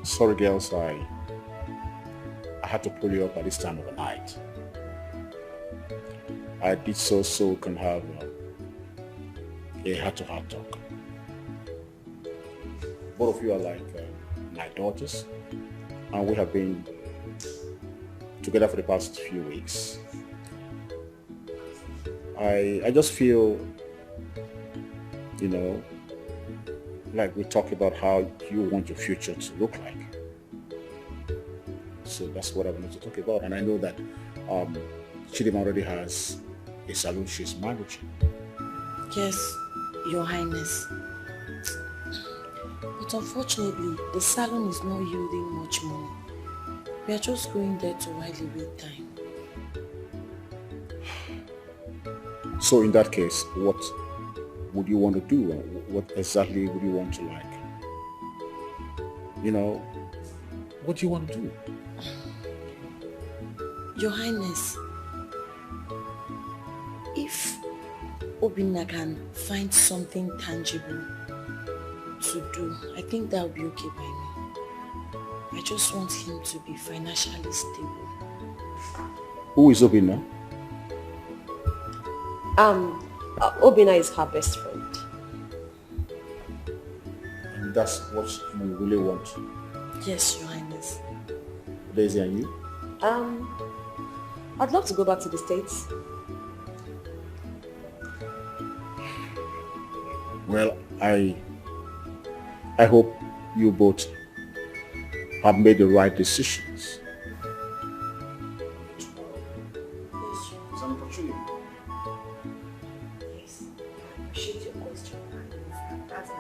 Sorry girls, I had to pull you up at this time of the night. I did so we can have a heart-to-heart talk. Both of you are like my daughters, and we have been together for the past few weeks. I just feel, you know, like we talk about how you want your future to look like. So that's what I wanted to talk about. And I know that Chidima already has a salon she's managing. Yes, Your Highness. But unfortunately, the salon is not yielding much money. We are just going there to while away time. So in that case, what would you want to do? What exactly would you want to like? You know, what do you want to do? Your Highness, if Obinna can find something tangible to do, I think that would be okay by me. I just want him to be financially stable. Who is Obinna? Obinna is her best friend. And that's what you really want? Yes, Your Highness. Daisy and you? I'd love to go back to the States. Well, I hope you both have made the right decisions. It's an opportunity. Yes, I appreciate your question. That's my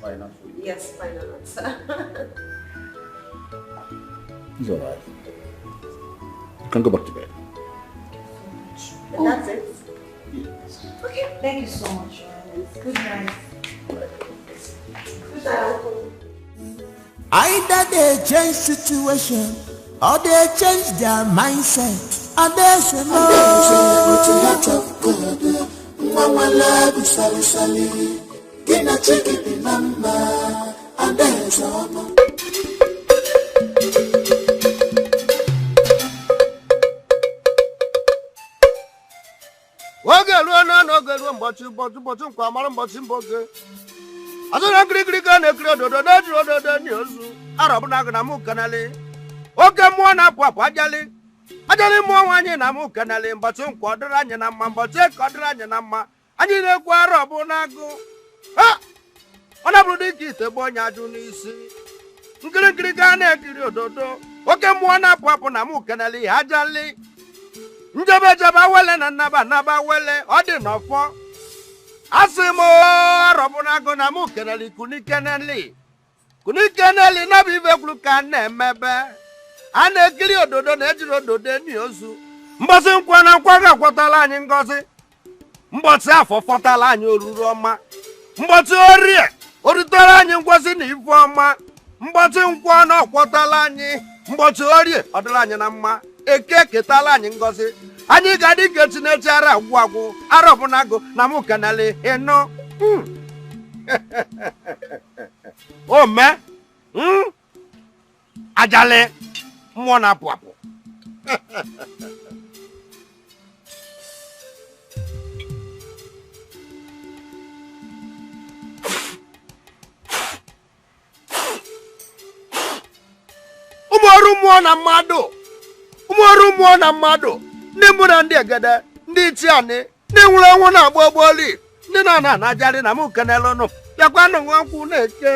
Finance. Yes, finance. It's all right. You can go back to bed. And that's it? Yes. Okay, thank you so much, Your Highness. Good night. Good night, Uncle. Either they change situation or they change their mindset. Adese mo mama love sali sali gina chiki bi mama adese mo. Wagelu no gelu mbochi nkwa mara mbochi mboge. Azuna kiri ka na kiri do ni ozu. Arabu na na mu kanale. Oge mu na papa ajali. Ajali mu nwanye na mu kanale mbochi nkwa dira anya na mma mbochi ka dira anya na mma. Anyi na-ekwu arabu na agụ. Ha! Ona buru dike ite bo nya aju n'isi. Nkiri ka na ekiri ododo. Oge mu na papa na mu kanale ajali. Njebe wele na naba wele ọ dị n'ọfọ asị m arọbụnago na mụ keneli kunikeneli na bụ ife kwuru ka na-emebe a na-ekiri ododo na ejiri ododo eni ozu mbọsị nkwa na nkwa ga-akwọtala anyị ngọzi mbọsị afọ fọtala anyị oruru ọma mbọsị orie orutere anyị ngọzi na ife ọma mbọsị nkwa na ọkwọtala anyị mbọsị orie ọ dịrị anyị na mma eke ketala anyị ngọzi anyị ga-adị ka Chineke ara agwụ arọbụnago na mụ kanale eno ome ajale mmụọ na-apụ apụ ụmụ ọrụ mmụọ na mmadụ ndị mbụ na ndị egede ndị ichiani ndị nwụrụ ọnwụ na-agba ọgbọli ndị na na-ajari na mụ kenelu nụ bịakwanụ nwa nkwụ na-eke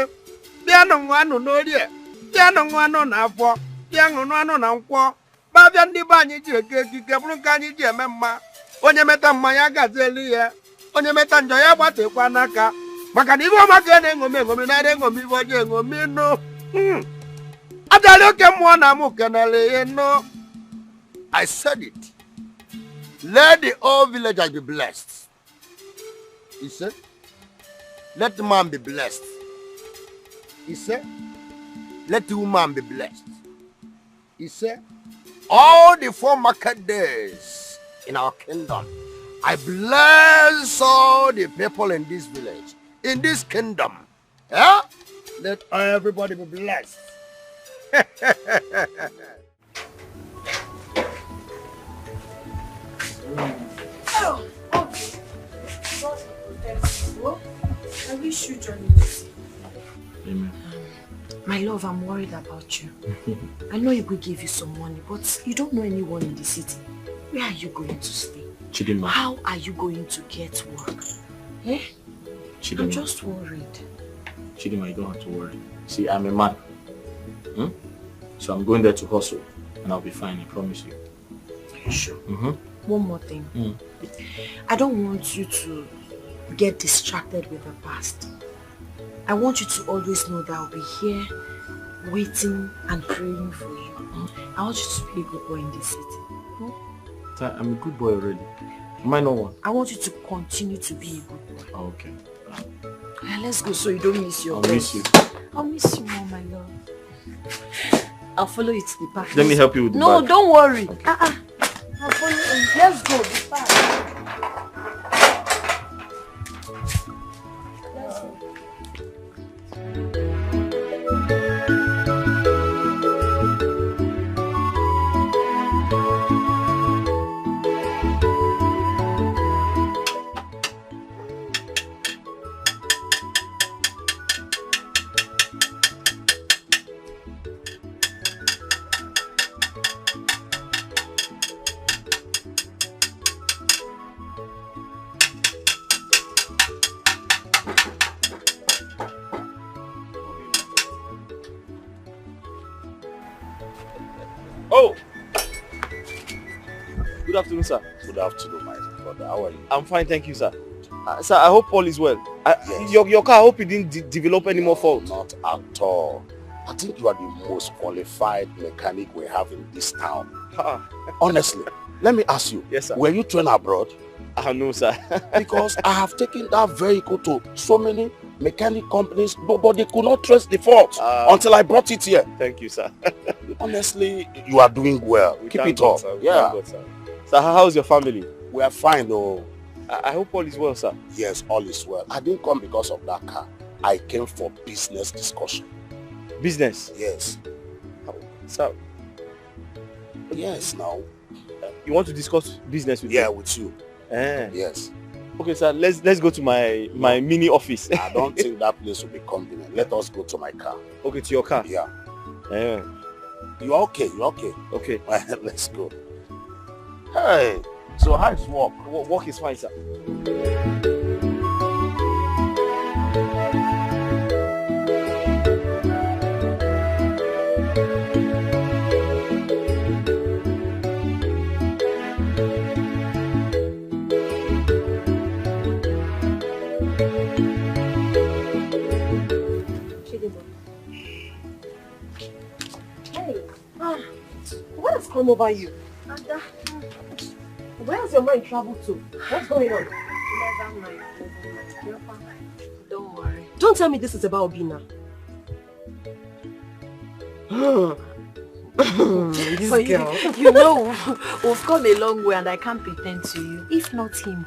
bịanụ nwa anụ n'orie bịanụ nwa anụ na afọ bịanụ anụ na nkwọ babịa ndị be anyị ji eke ekike bụrụ nke anyị ji eme mma onye meta mmanya gazieli ya onye meta njọ ya gbatekwa n'aka maka na ibe ọma ka na-eṅomi na-ere eṅomi ibe ọjọọ eṅomi nụ ajali oke mmụọ na mụ kenele ya nụ. I said it. Let the whole villagers be blessed. He said, let the man be blessed. He said, let the woman be blessed. He said, all the 4 market days in our kingdom, I bless all the people in this village, in this kingdom. Yeah? Let everybody be blessed. Oh, okay. I wish you join me. Amen. My love, I'm worried about you. I know he could give you some money, but you don't know anyone in the city. Where are you going to stay? Chidinma. How are you going to get work? Eh? Chidinma. I'm just worried. Chidinma, you don't have to worry. See, I'm a man. So I'm going there to hustle, and I'll be fine, I promise you. Are you sure? One more thing. I don't want you to get distracted with the past. I want you to always know that I'll be here waiting and praying for you. I want you to be a good boy in this city. I'm a good boy already. Am I not one? I want you to continue to be a good boy. Oh, okay. Let's go so you don't miss your I'll miss you. I'll miss you more, my love. I'll follow you to the park. Let me help you with the No, bag. don't worry. Okay. I'll follow you. Let's go. The park. Let's go. Oh! Good afternoon, sir. Good afternoon, my brother. How are you? I'm fine, thank you, sir. Sir, I hope all is well. Yes. Your car, I hope you didn't develop any more faults. Not at all. I think you are the most qualified mechanic we have in this town. Honestly, let me ask you. Yes, sir. Were you trained abroad? No, sir. Because I have taken that vehicle to so many mechanic companies, but they could not trace the fault until I brought it here. Thank you, sir. honestly, you are doing well. Keep it up. Yeah. God, sir. Sir, how's your family? We are fine though. I hope all is well, sir. Yes, all is well. I didn't come because of that car. I came for business discussion. Business? Yes. Sir? Yes, now. You want to discuss business with me? Yeah, with you. Yes. Okay, sir, let's go to my mini office. I don't think that place will be convenient. Let us go to my car. Okay, to your car? Yeah. You are okay? You are okay? Okay. Let's go. Hey, so how is work? Work is fine, sir. What has come over you? Where has your mind traveled to? What's going on? Never mind. Don't worry. Don't tell me this is about Obina. This But girl. You know, we've come a long way and I can't pretend to you. If not him,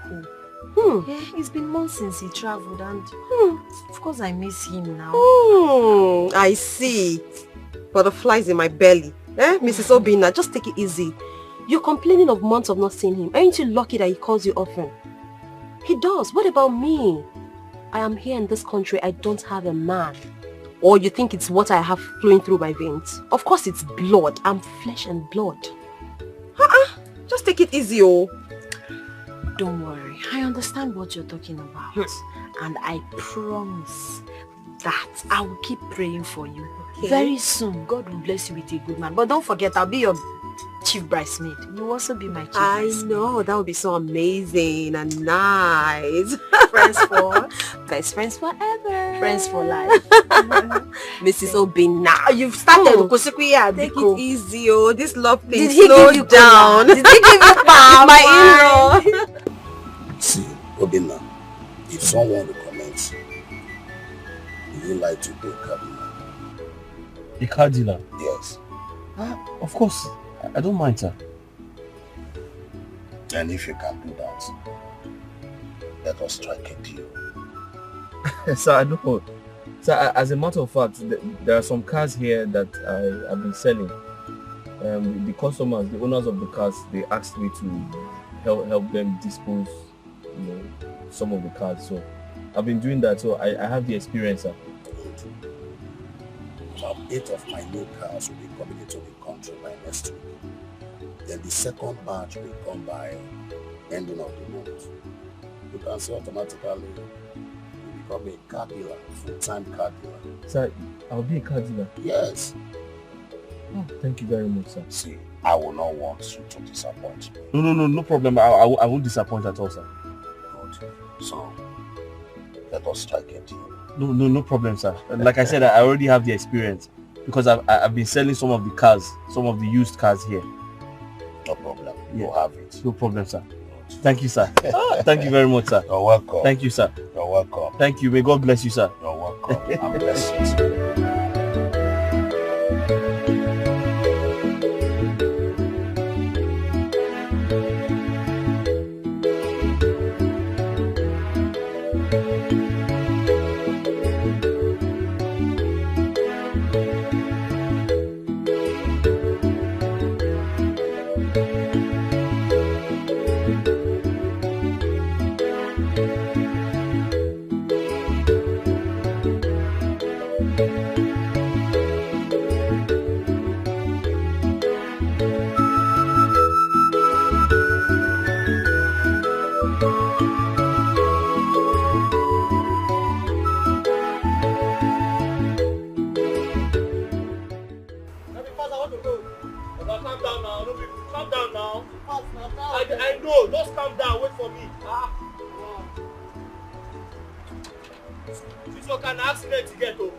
who? Yeah, it's been months since he traveled and of course I miss him now. I see. Butterflies in my belly. Mrs. Obina, just take it easy. You're complaining of months of not seeing him. Aren't you lucky that he calls you often? He does. What about me? I am here in this country. I don't have a man. Or you think it's what I have flowing through my veins? Of course it's blood. I'm flesh and blood. Just take it easy, oh. Don't worry. I understand what you're talking about. And I promise that I will keep praying for you. Okay. Very soon, God will bless you with a good man. But don't forget, I'll be your chief bridesmaid. You will also be my chief bridesmaid. I know. That would be so amazing and nice. Friends for best friends forever. Friends for life. Mrs. Obina. You've started. Take it easy, oh. This love thing. Did he give you down? Did he give you power? My in-law. See, Obina, if someone recommends, would you like to be a car dealer? A car dealer? Yes. Of course. I don't mind, sir. And if you can do that, let us strike a deal. Sir, I don't know. Sir, as a matter of fact, there are some cars here that I have been selling. The customers, the owners of the cars, they asked me to help them dispose, some of the cars. So I've been doing that. So I have the experience, sir. So 8 of my new cars will be coming into the country by next week. Then the second batch will come by ending of the month. You can see automatically you become a car dealer, full-time car dealer. Sir, I'll be a car dealer? Yes. Oh, thank you very much, sir. See, I will not want you to disappoint me. No problem. I won't disappoint at all, sir. Good. So, let us strike a deal. No problem, sir. Like I said, I already have the experience because I've been selling some of the cars, some of the used cars here. No problem. Yeah. You have it. No problem, sir. Thank you, sir. Thank you very much, sir. You're welcome. Thank you, sir. You're welcome. Thank you. May God bless you, sir. You're welcome. I'm blessed. I know, just calm down, wait for me. This one can accident to get over.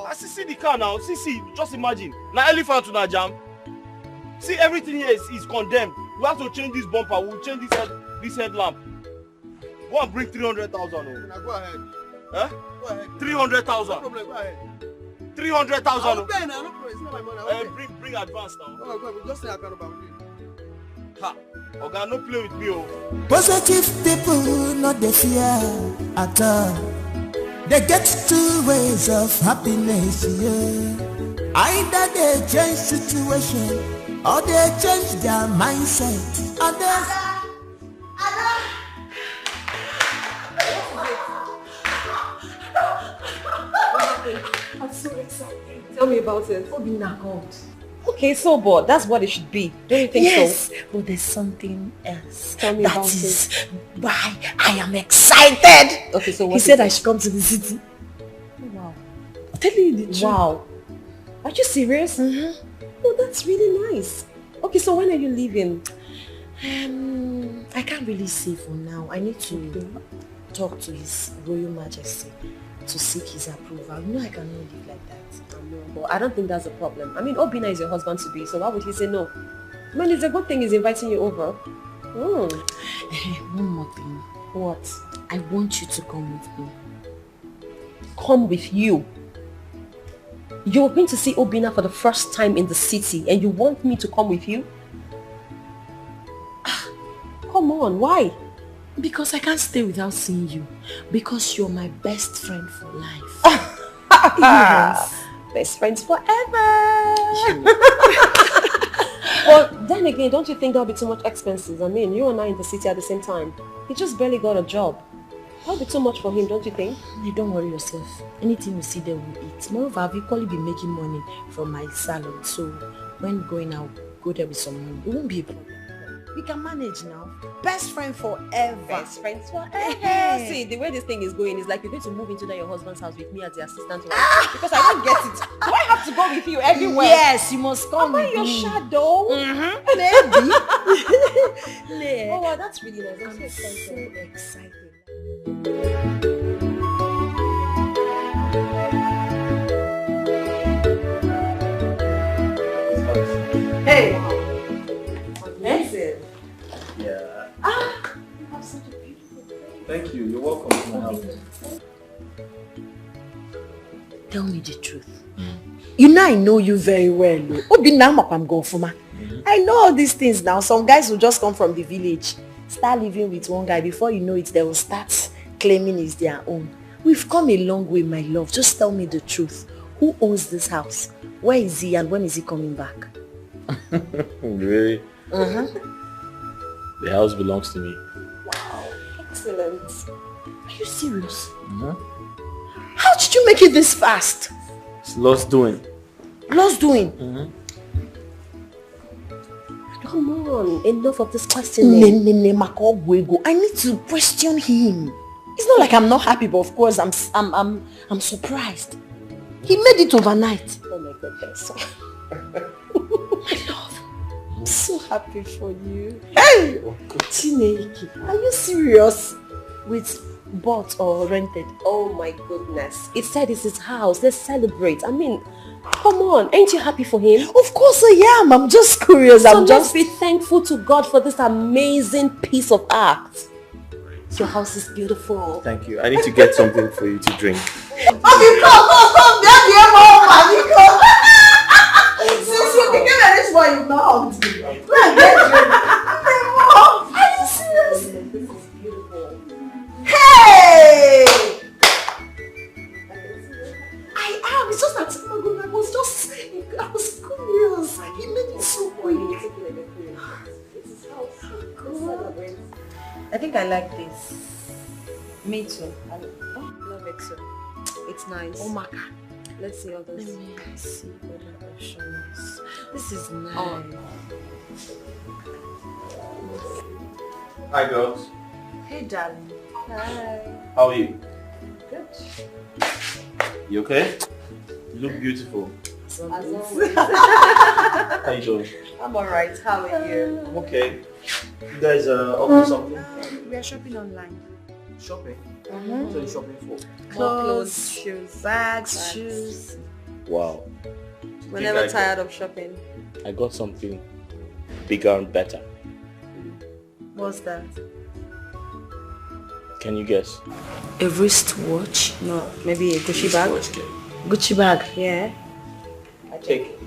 I see the car now, see, just imagine. Now elephant to na jam. See, everything here is condemned. We have to change this bumper. We'll change this headlamp. Go and bring 300,000. Now go ahead. Huh? Go ahead. 300,000. No problem, go ahead. 300,000. I'll pay now, no problem. It's not my money. I'll pay. Bring advance now. No, go ahead. Just say I can't about it. Ha! Oga, no play with me, oh. Positive people not the fear at all. They get two ways of happiness, yeah. Either they change situation or they change their mindset. And I'm so excited. Tell me about it. Obina called. Okay, so but that's what it should be. Don't you think so? Yes, but there's something else. Tell me about it. That is why I am excited. Okay, so what he is said it? I should come to the city. Wow. I'm telling you the truth. Wow. Are you serious? Oh, that's really nice. Okay, so when are you leaving? I can't really say for now. I need to talk to His Royal Majesty to seek his approval. You know I cannot live like that. I know, but I don't think that's a problem. I mean, Obina is your husband to be, so why would he say no? I mean, it's a good thing he's inviting you over. One more thing. What? I want you to come with me. Come with you? You're going to see Obina for the first time in the city and you want me to come with you? Come on, why? Because I can't stay without seeing you. Because you're my best friend for life. Yes. Best friends forever. Well, then again, don't you think there'll be too much expenses? I mean, you and I in the city at the same time. He just barely got a job. That'll be too much for him, don't you think? Hey, don't worry yourself. Anything we see there we'll eat. Moreover, I've equally been making money from my salon. So when going out, go there with some money. It won't be a problem. We can manage now. Best friend forever. Best friends forever. See, the way this thing is going is like you're going to move into your husband's house with me as the assistant. Because I don't get it. Do I have to go with you everywhere? Yes, you must come with your me. shadow? Maybe. Oh, wow, that's really nice. I'm so excited. Hey! Amazing. Yeah. You have such a beautiful face. Thank you. You're welcome to my house. Tell me the truth. You know I know you very well. I know all these things now. Some guys will just come from the village, start living with one guy. Before you know it, they will start claiming it's their own. We've come a long way, my love. Just tell me the truth. Who owns this house? Where is he and when is he coming back? Really? The house belongs to me. Wow. Excellent. Are you serious? How did you make it this fast? It's lost doing. Lost doing? Come on, enough of this questioning. I need to question him. It's not like I'm not happy, but of course I'm surprised. He made it overnight. Oh my goodness. My love, I'm so happy for you. Hey! Chineke, are you serious? With bought or rented? Oh my goodness. It said it's his house. Let's celebrate. I mean, come on. Ain't you happy for him? Of course I am. I'm just curious. So let's be thankful to God for this amazing piece of art. Your house is beautiful. Thank you. I need to get something for you to drink. Since you became a rich boy, you've not hugged me. Are you serious? This is beautiful. Hey! I am. It's just that I was curious. He made it so quick. This is how celebrate. I think I like this. Me too. I love it too. It's nice. Amaka. Let's see all this. Let me see what the option is. This is nice. Hi girls. Hey, darling. Hi. How are you? Good. You okay? You look beautiful. As always. How you doing? I'm alright. How are you? I'm okay. You guys up to something? We are shopping online. Shopping? What are you shopping for? Clothes, shoes, bags, shoes. Wow. We're never tired of shopping. I got something bigger and better. What's that? Can you guess? A wristwatch? No, maybe a Gucci bag. Gucci bag, yeah. Take it.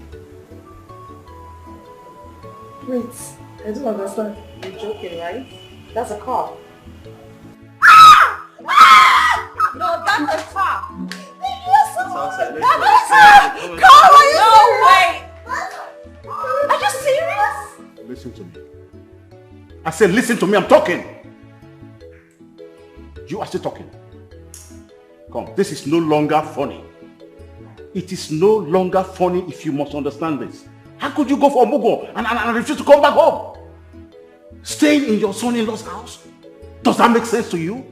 Wait, I don't understand. You're joking, right? That's a car. No, that's a car. Car, are you serious? Are you serious? Listen to me. I said listen to me, I'm talking. You are still talking. Come, this is no longer funny. It is no longer funny if you must understand this. How could you go for a mugo and refuse to come back home? Staying in your son-in-law's house? Does that make sense to you?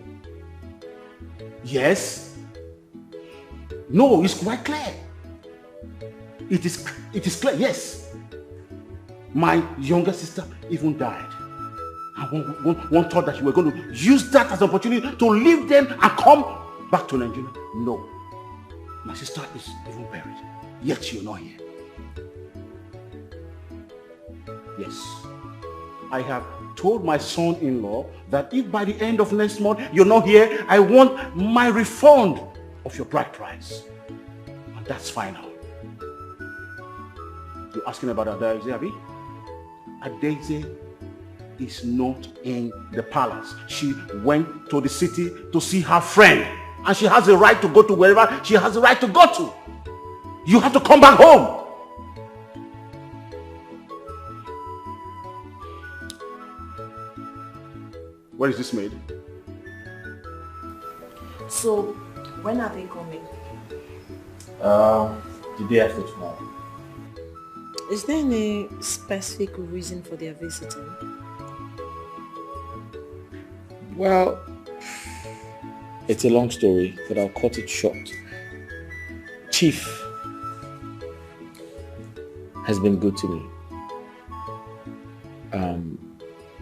Yes? No, it's quite clear. It is clear, yes. My younger sister even died. And one thought that you were going to use that as an opportunity to leave them and come back to Nigeria. No. My sister is even buried. Yet you're not here. Yes. I have told my son-in-law that if by the end of next month you're not here, I want my refund of your bride price. And that's final. You're asking about Adeze, Abi? Adeze is not in the palace. She went to the city to see her friend. And she has the right to go to wherever she has the right to go to. You have to come back home. Where is this made? So, when are they coming? The day after tomorrow. Is there any specific reason for their visiting? Well, it's a long story, but I'll cut it short. Chief has been good to me.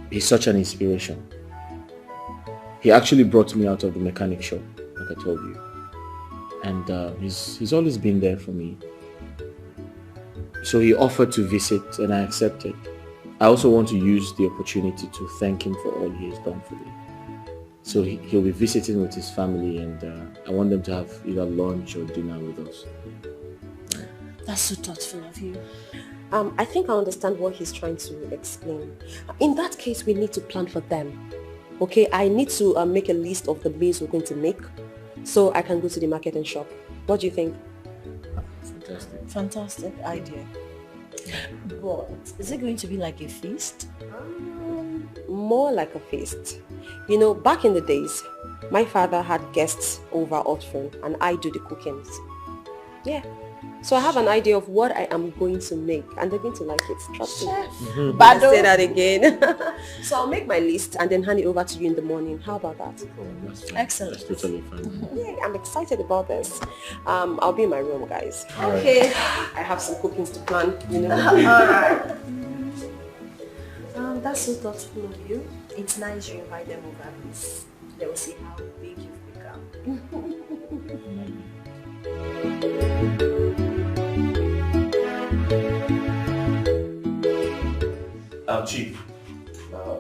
He's such an inspiration. He actually brought me out of the mechanic shop, like I told you. And he's always been there for me. So he offered to visit and I accepted. I also want to use the opportunity to thank him for all he has done for me. So he'll be visiting with his family and I want them to have either lunch or dinner with us. That's so thoughtful of you. I think I understand what he's trying to explain. In that case, we need to plan for them. Okay, I need to make a list of the meals we're going to make so I can go to the market and shop. What do you think? Fantastic. Fantastic idea. But is it going to be like a feast? More like a feast. You know, back in the days, my father had guests over often and I do the cookings. Yeah. So I have an idea of what I am going to make and they're going to like it. Trust me. But say that again. So I'll make my list and then hand it over to you in the morning. How about that? Excellent. That's totally fine. Yeah, I'm excited about this. I'll be in my room, guys. All right. Okay. I have some cookings to plan, you know. Alright. That's so thoughtful of you. It's nice you invite them over this. They will see how big you've become. Chief,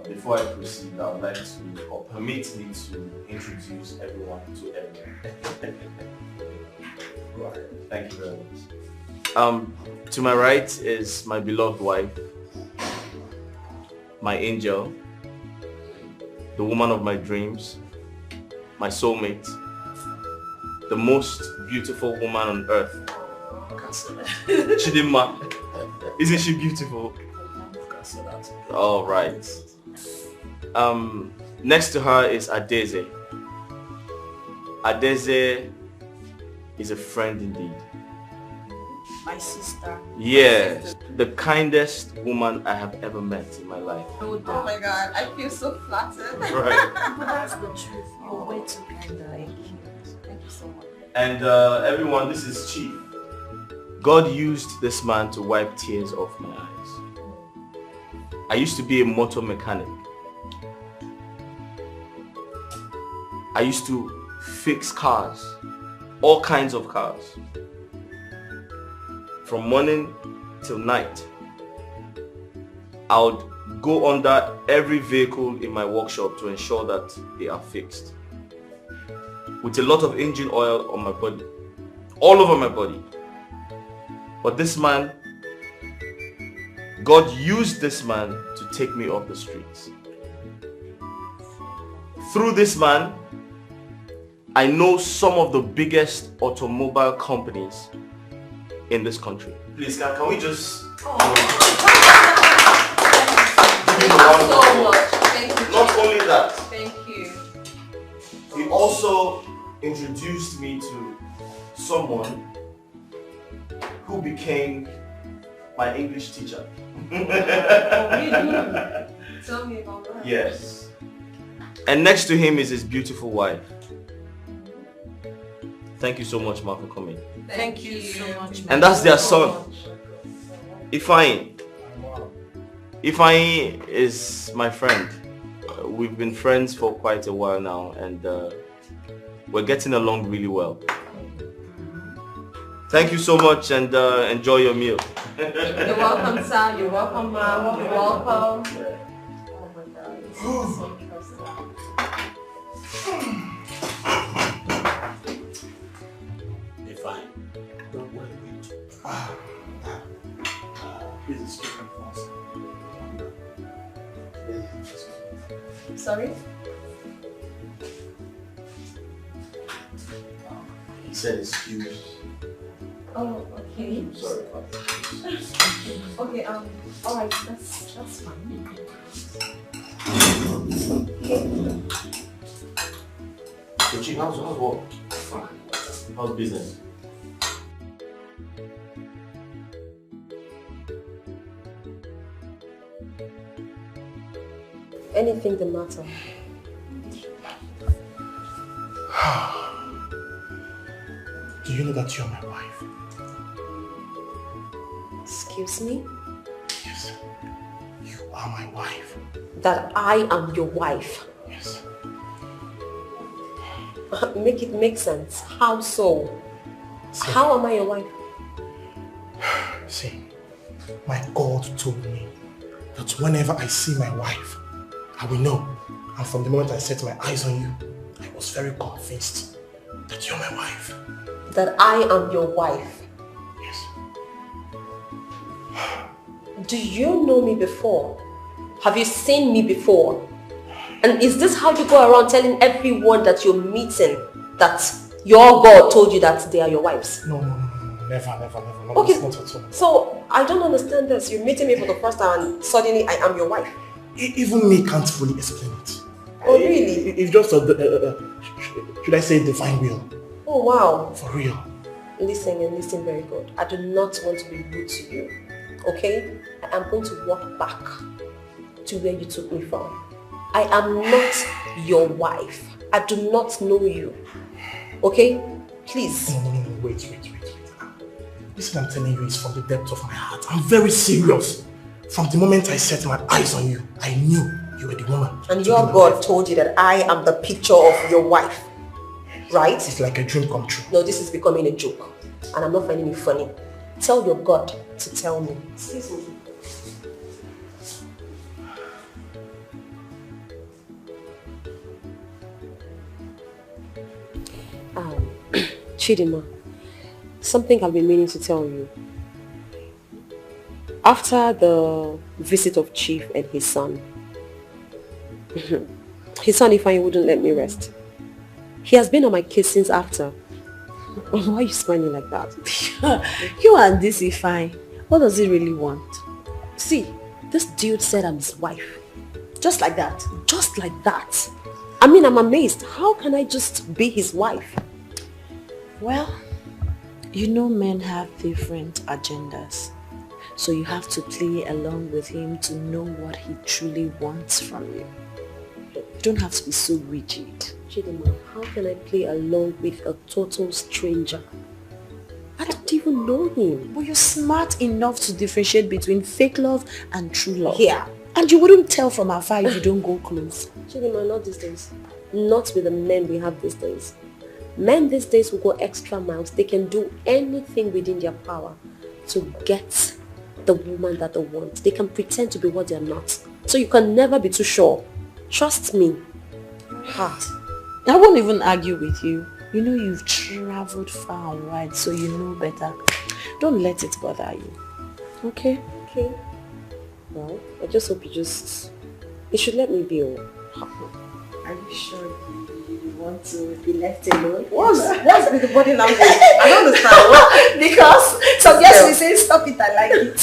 before I proceed, I would like to, or permit me to introduce everyone to everyone. Right. Thank you very much. To my right is my beloved wife, my angel, the woman of my dreams, my soulmate, the most beautiful woman on earth. Chidimma. Isn't she beautiful? All right. Next to her is Adeze. Adeze is a friend indeed. My sister. Yeah, the kindest woman I have ever met in my life. Oh my god, I feel so flattered. Right. But that's the truth. You're way too kind. Thank you so much. And everyone, this is Chief. God used this man to wipe tears off my eyes. I used to be a motor mechanic. I used to fix cars, all kinds of cars, from morning till night. I would go under every vehicle in my workshop to ensure that they are fixed. With a lot of engine oil on my body, all over my body. But this man, God used this man to take me off the streets. Through this man, I know some of the biggest automobile companies in this country. Please, can we just... Thank you so much. Thank you. Not only that, Thank you. he also introduced me to someone who became my English teacher. Really? Tell me about that. Yes. And next to him is his beautiful wife. Thank you so much, Ma, for coming. Thank you so much. And that's their son, Ifeanyi. Ifeanyi is my friend. We've been friends for quite a while now, and we're getting along really well. Thank you so much, and enjoy your meal. You're welcome, sir. You're welcome, ma'am. You're welcome. Oh my God, this is so interesting. They're fine. Don't worry. This is chicken first. Sorry? He said excuse. Oh, okay. I'm sorry about that. Okay, alright, that's fine. So, Chief, how's work? Fine. How's business? Anything the matter? Do you know that you're my wife? Excuse me? Yes. You are my wife. That I am your wife? Yes. Make it make sense. How so? See, how am I your wife? See, my God told me that whenever I see my wife, I will know. And from the moment I set my eyes on you, I was very convinced that you're my wife. That I am your wife? Yes. Do you know me before? Have you seen me before? And is this how you go around telling everyone that you're meeting that your God told you that they are your wives? No, never. No, okay, not at all. So I don't understand this. You're meeting me for the first time and suddenly I am your wife. Even me can't fully explain it. Oh, really? It's just should I say divine will? Oh, wow. For real. Listen and listen very good. I do not want to be rude to you. Okay? I am going to walk back to where you took me from. I am not your wife. I do not know you. Okay? Please. No, wait. This I'm telling you is from the depth of my heart. I'm very serious. From the moment I set my eyes on you, I knew you were the woman. And your God told you that I am the picture of your wife. Right? It's like a dream come true. No, this is becoming a joke. And I'm not finding it funny. Tell your God to tell me. Excuse me. Chidima, something I've been meaning to tell you. After the visit of Chief and his son Ifeanyi wouldn't let me rest. He has been on my case since after. Why are you smiling like that? You and this Ifeanyi, what does he really want? See, this dude said I'm his wife. Just like that? Just like that. I mean, I'm amazed. How can I just be his wife? Well, you know men have different agendas. So you have to play along with him to know what he truly wants from you. You don't have to be so rigid. Chidima, how can I play along with a total stranger? I don't even know him. But you're smart enough to differentiate between fake love and true love. Yeah. And you wouldn't tell from afar if you don't go close. Chidima, not these days. Not with the men we have these days. Men these days will go extra miles. They can do anything within their power to get the woman that they want. They can pretend to be what they're not. So you can never be too sure. Trust me. I won't even argue with you. You know you've traveled far and wide, so you know better. Don't let it bother you. Okay. Well, I just hope you should let me be. Are you sure you want to be left alone? What's with the body language? I don't understand. What? Because some girls will say, stop it, I like it.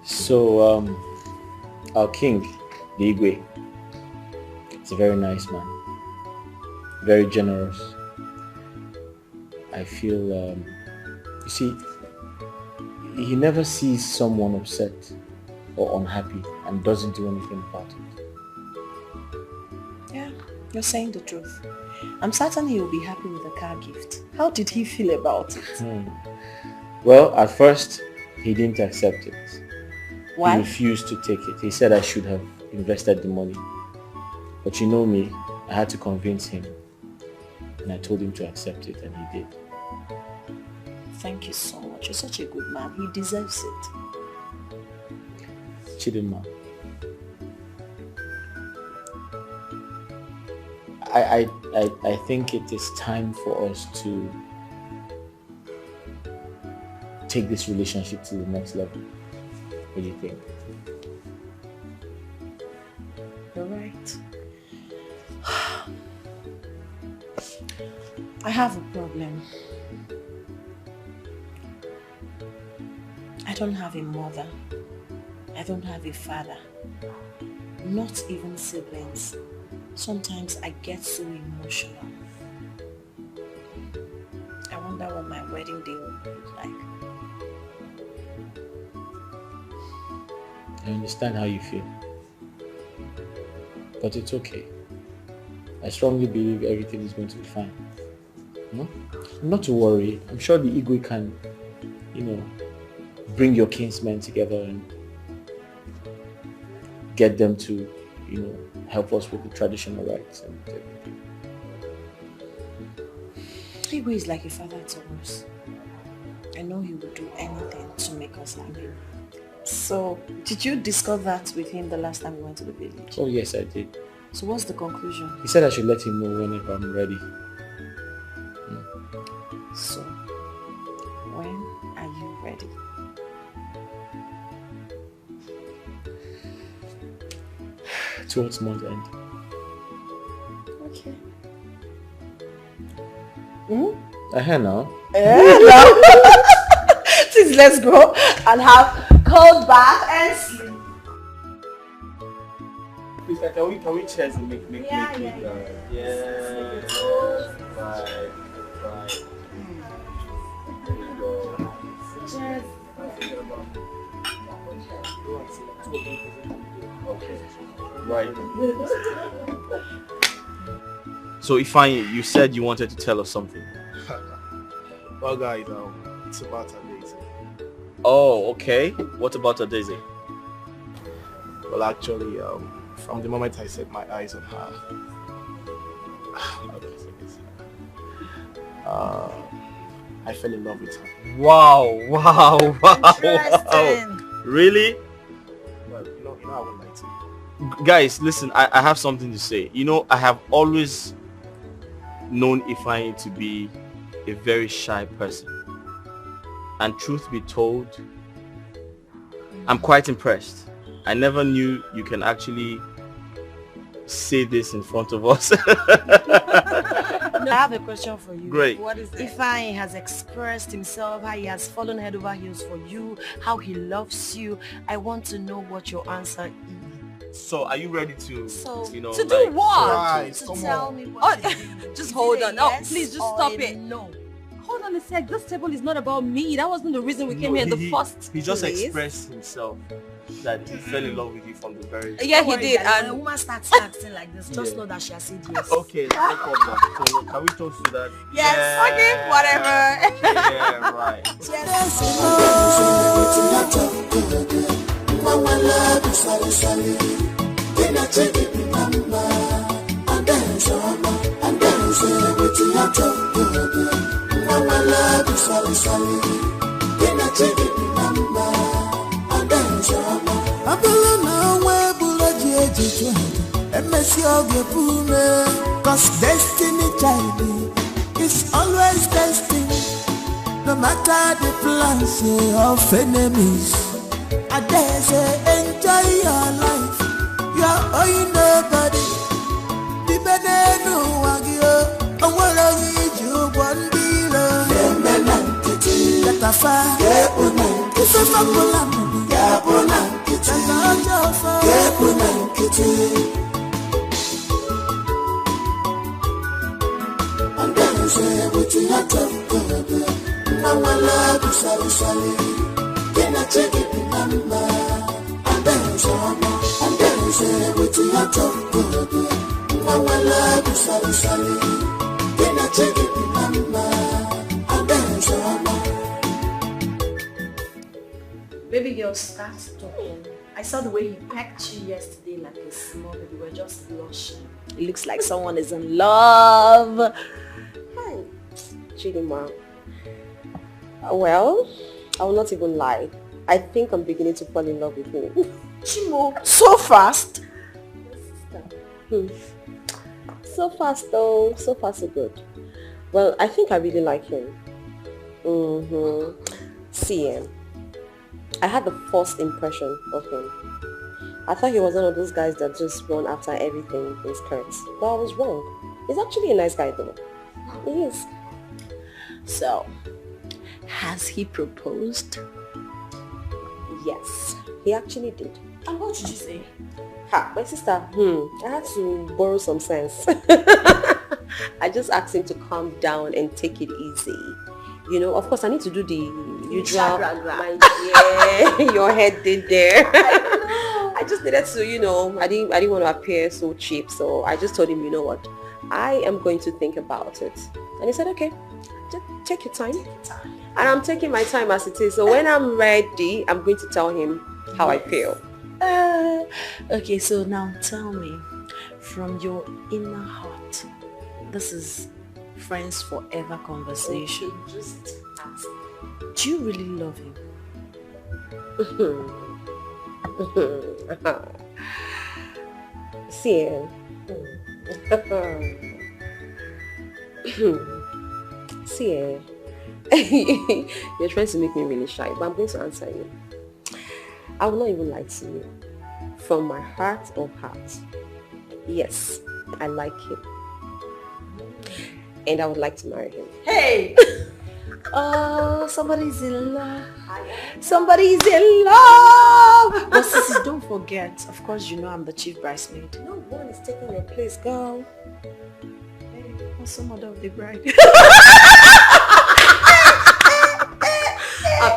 So, our king, the Igwe, is a very nice man, very generous. I feel, you see, he never sees someone upset or unhappy and doesn't do anything about it. Yeah, you're saying the truth. I'm certain he will be happy with the car gift. How did he feel about it? Well, at first, he didn't accept it. Why? He refused to take it. He said I should have invested the money. But you know me, I had to convince him. And I told him to accept it, and he did. Thank you so much. You're such a good man. He deserves it. Chidinma, I think it is time for us to take this relationship to the next level. What do you think? You're right. I have a problem. I don't have a mother. I don't have a father. Not even siblings. Sometimes I get so emotional. I wonder what my wedding day will look like. I understand how you feel. But it's okay. I strongly believe everything is going to be fine. No? Not to worry. I'm sure the Igwe can, bring your kinsmen together and get them to, help us with the traditional rites and everything. Igwe is like a father to us. I know he would do anything to make us happy. So, did you discuss that with him the last time we went to the village? Oh yes, I did. So what's the conclusion? He said I should let him know whenever I'm ready. So, when are you ready? Towards month end. Okay. I hear now. Please, let's go and have cold bath and sleep. Please, can we cheers and make Yeah. Right. There we go. Cheers. Okay. Right. So Ifeanyi, you said you wanted to tell us something. Well guys, it's about Daisy. Oh, okay. What about Daisy? Well actually, from the moment I set my eyes on her, I fell in love with her. Wow. Interesting. Really? Well, I won't lie to you. Guys, listen, I have something to say. I have always known Ifeanyi to be a very shy person. And truth be told, I'm quite impressed. I never knew you can actually say this in front of us. I have a question for you. Great. What is it? Ifeanyi has expressed himself, how he has fallen head over heels for you, how he loves you. I want to know what your answer is. So, are you ready to, to do what? Right, to come tell on. me what to do. Just hold on. No, Yes please just or stop a it. No. Hold on a sec. This table is not about me. That wasn't the reason we came here in the first He just place. expressed himself that he fell in love with you from the very Yeah, Don't he worry, did. darling. When And a woman starts acting like this, just Yeah. know that she has said yes. Okay, no problem. So, can we toast to that? yes, okay, whatever. Yeah, right. Yes. sally sally. Then I take it number. And dance and dance with your top. Mama love you sally sally. Then I take it number. And dance I believe now where Bulaji MSC Ogepume. Cause destiny child is always destined. No matter the plans of enemies, I dare say enjoy your life. You are owing nobody. The benenu wagyo, and what I need you one below. Let a fire, if a fabulam, Yabunankiti, and then say with your top. Mama love you sally sally. Then I take it number. And then say with your top. Mama love you sally sally. Then I take it number. And then Baby girl, start talking. I saw the way he pecked you yesterday like a small baby. We're just blushing. It looks like someone is in love. Hi, Chidima. Well, I will not even lie. I think I'm beginning to fall in love with him. Chimo, so fast? So fast though, so far so good. Well, I think I really like him. See, I had the first impression of him. I thought he was one of those guys that just run after everything in skirts. But I was wrong. He's actually a nice guy though. He is. So, has he proposed? Yes, he actually did. And what did you say? Ha, my sister, I had to borrow some sense. I just asked him to calm down and take it easy. You know, of course, I need to do the usual. Yeah, your head did there. I just needed to, you know, I didn't want to appear so cheap. So I just told him, you know what, I am going to think about it. And he said, okay, just take your time. And I'm taking my time as it is. So when I'm ready, I'm going to tell him how I feel. Okay, so now tell me, from your inner heart, this is friends forever conversation. Okay, just ask. Do you really love him? See, see, you're trying to make me really shy, but I'm going to answer you. I will not even lie to you. From my heart of hearts, yes, I like him. And I would like to marry him. Hey! Oh, somebody's in love. Somebody's in love. But sis, don't forget, of course, you know I'm the chief bridesmaid. No one is taking your place, girl. Hey, what's the mother of the bride?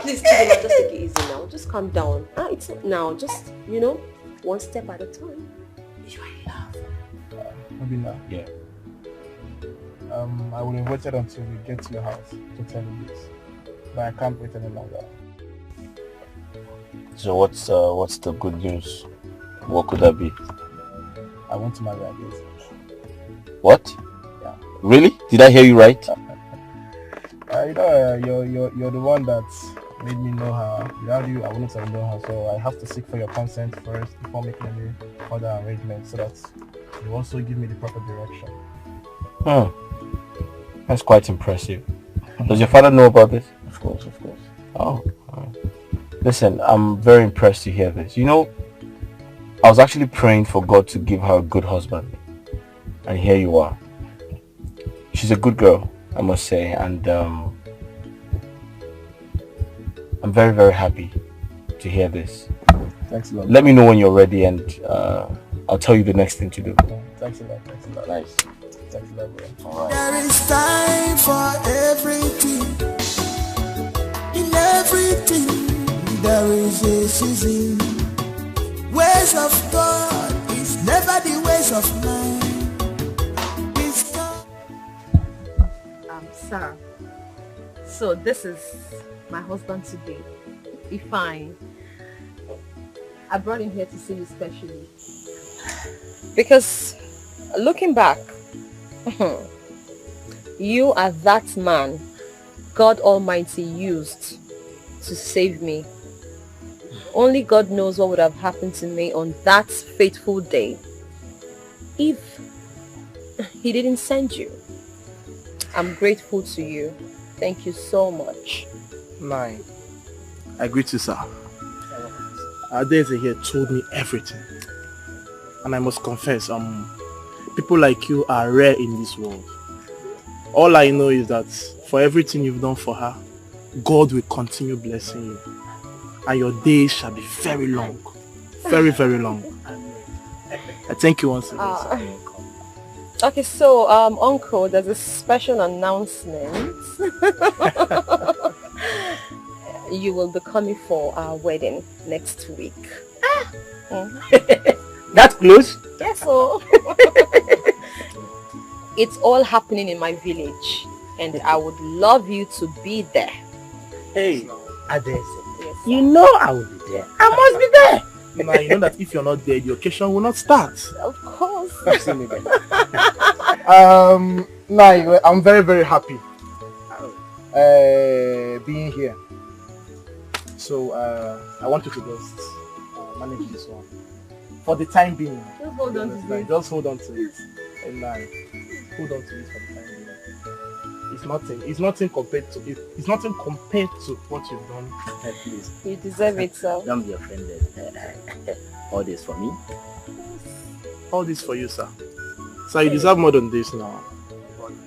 Please, just take it easy now. Just calm down. It's now, just, you know, one step at a time. You are in love. Maybe now. Yeah. I will have waited until we get to your house to tell you this, but I can't wait any longer. So what's the good news? What could that be? I want to marry Agnes. What? Yeah. Really? Did I hear you right? You know, you're the one that made me know her. Without you, I wouldn't have known her. So I have to seek for your consent first before making any other arrangements, so that you also give me the proper direction. That's quite impressive. Does your father know about this? Of course, of course. Oh, listen, I'm very impressed to hear this. You know, I was actually praying for God to give her a good husband, and here you are. She's a good girl, I must say, and I'm very, very happy to hear this. Thanks a lot. Let me know when you're ready, and I'll tell you the next thing to do. Thanks a lot. Thanks a lot. Nice. Thanks a lot, bro. All right. There is time for everything. In everything, there is a season. Ways of God is never the ways of man. It's God. Sir, so this is my husband today, Ifeanyi. I brought him here to see you specially. Because looking back, you are that man God Almighty used to save me. Only God knows what would have happened to me on that fateful day if he didn't send you. I'm grateful to you. Thank you so much. Nine. I greet you, sir. Adeze here told me everything. And I must confess, people like you are rare in this world. All I know is that for everything you've done for her, God will continue blessing you. And your days shall be very long. Very, very long. I thank you once again. Okay, so Uncle, there's a special announcement. You will be coming for our wedding next week. That close? Yes, so it's all happening in my village, and I would love you to be there. Hey, Adese, you know I will be there. I must be there. Now you know that if you're not there, the occasion will not start. Of course. Now I'm very, very happy being here. So I want you to just manage this one for the time being. Just hold on to it. Just hold on to it, and hold on to it for the time being. It's nothing compared to what you've done. Please. You deserve it, sir. Don't be offended. All this for me. All this for you, sir. Sir, you deserve more than this now.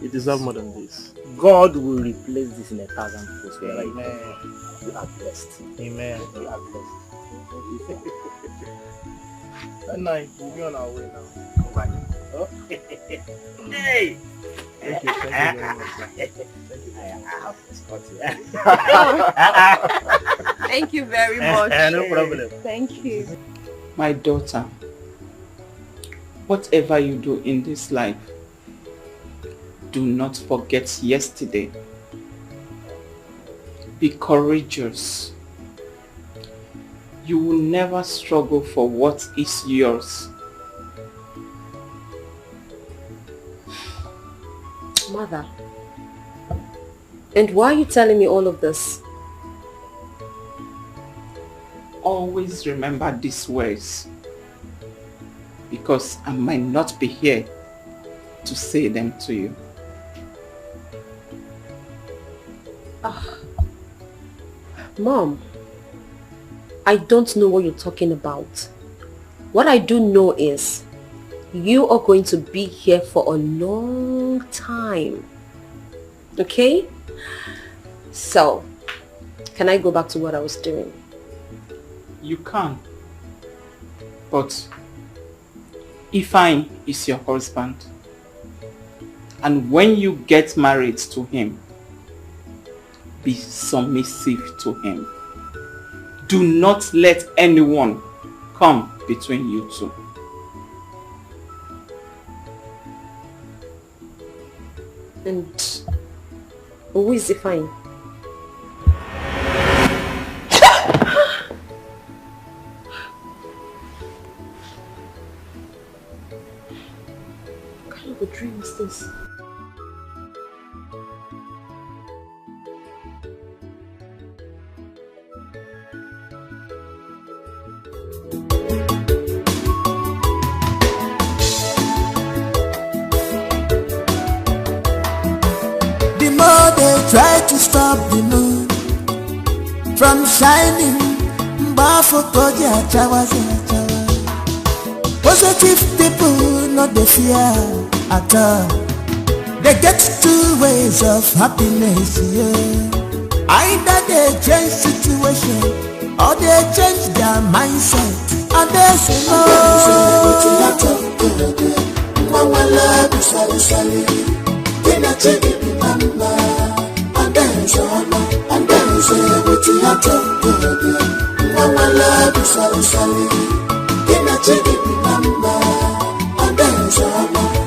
You deserve more than this. God will replace this in 1,000 folds wherever you Amen. go. You are blessed. Amen. You are blessed. And now we'll be on our way now. Oh. Hey! Thank you very much. Thank you very much. No problem. Thank you. My daughter, whatever you do in this life, do not forget yesterday. Be courageous. You will never struggle for what is yours. Mother, and why are you telling me all of this? Always remember these words, because I might not be here to say them to you. Mom, I don't know what you're talking about. What I do know is you are going to be here for a long time. Okay? So, can I go back to what I was doing? You can. But Ifeanyi is your husband. And when you get married to him, be submissive to him. Do not let anyone come between you two. And who is Ifeanyi? What kind of a dream is this? Try to stop the moon from shining. Positive people not the fear at all. They get two ways of happiness, yeah. Either they change situation or they change their mindset. And they say no. And then say what you have to do. Mama love is so silly. In a chicken number. And then say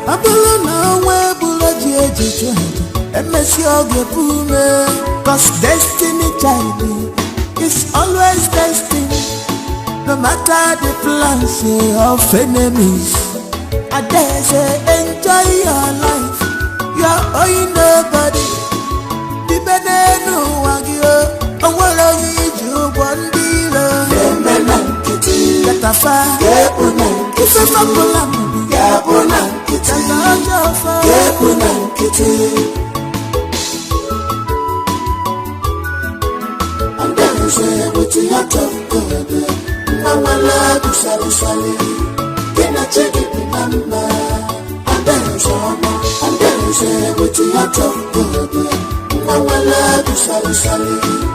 I don't know where Bulaji and Monsieur Gepume. Cause destiny child is always destined. no matter the plans of enemies. I dare say enjoy your life, you're owing nobody. The benenu wagyo, owolo yiju bondilo. Kemenankiti, yatafa, kepunankiti, ifefakulamudi, kepunankiti, yatajofa, kepunankiti. And then say with your tongue, Mawala busali, kena cheki pinamba. And then say with your tongue, Mawala busali.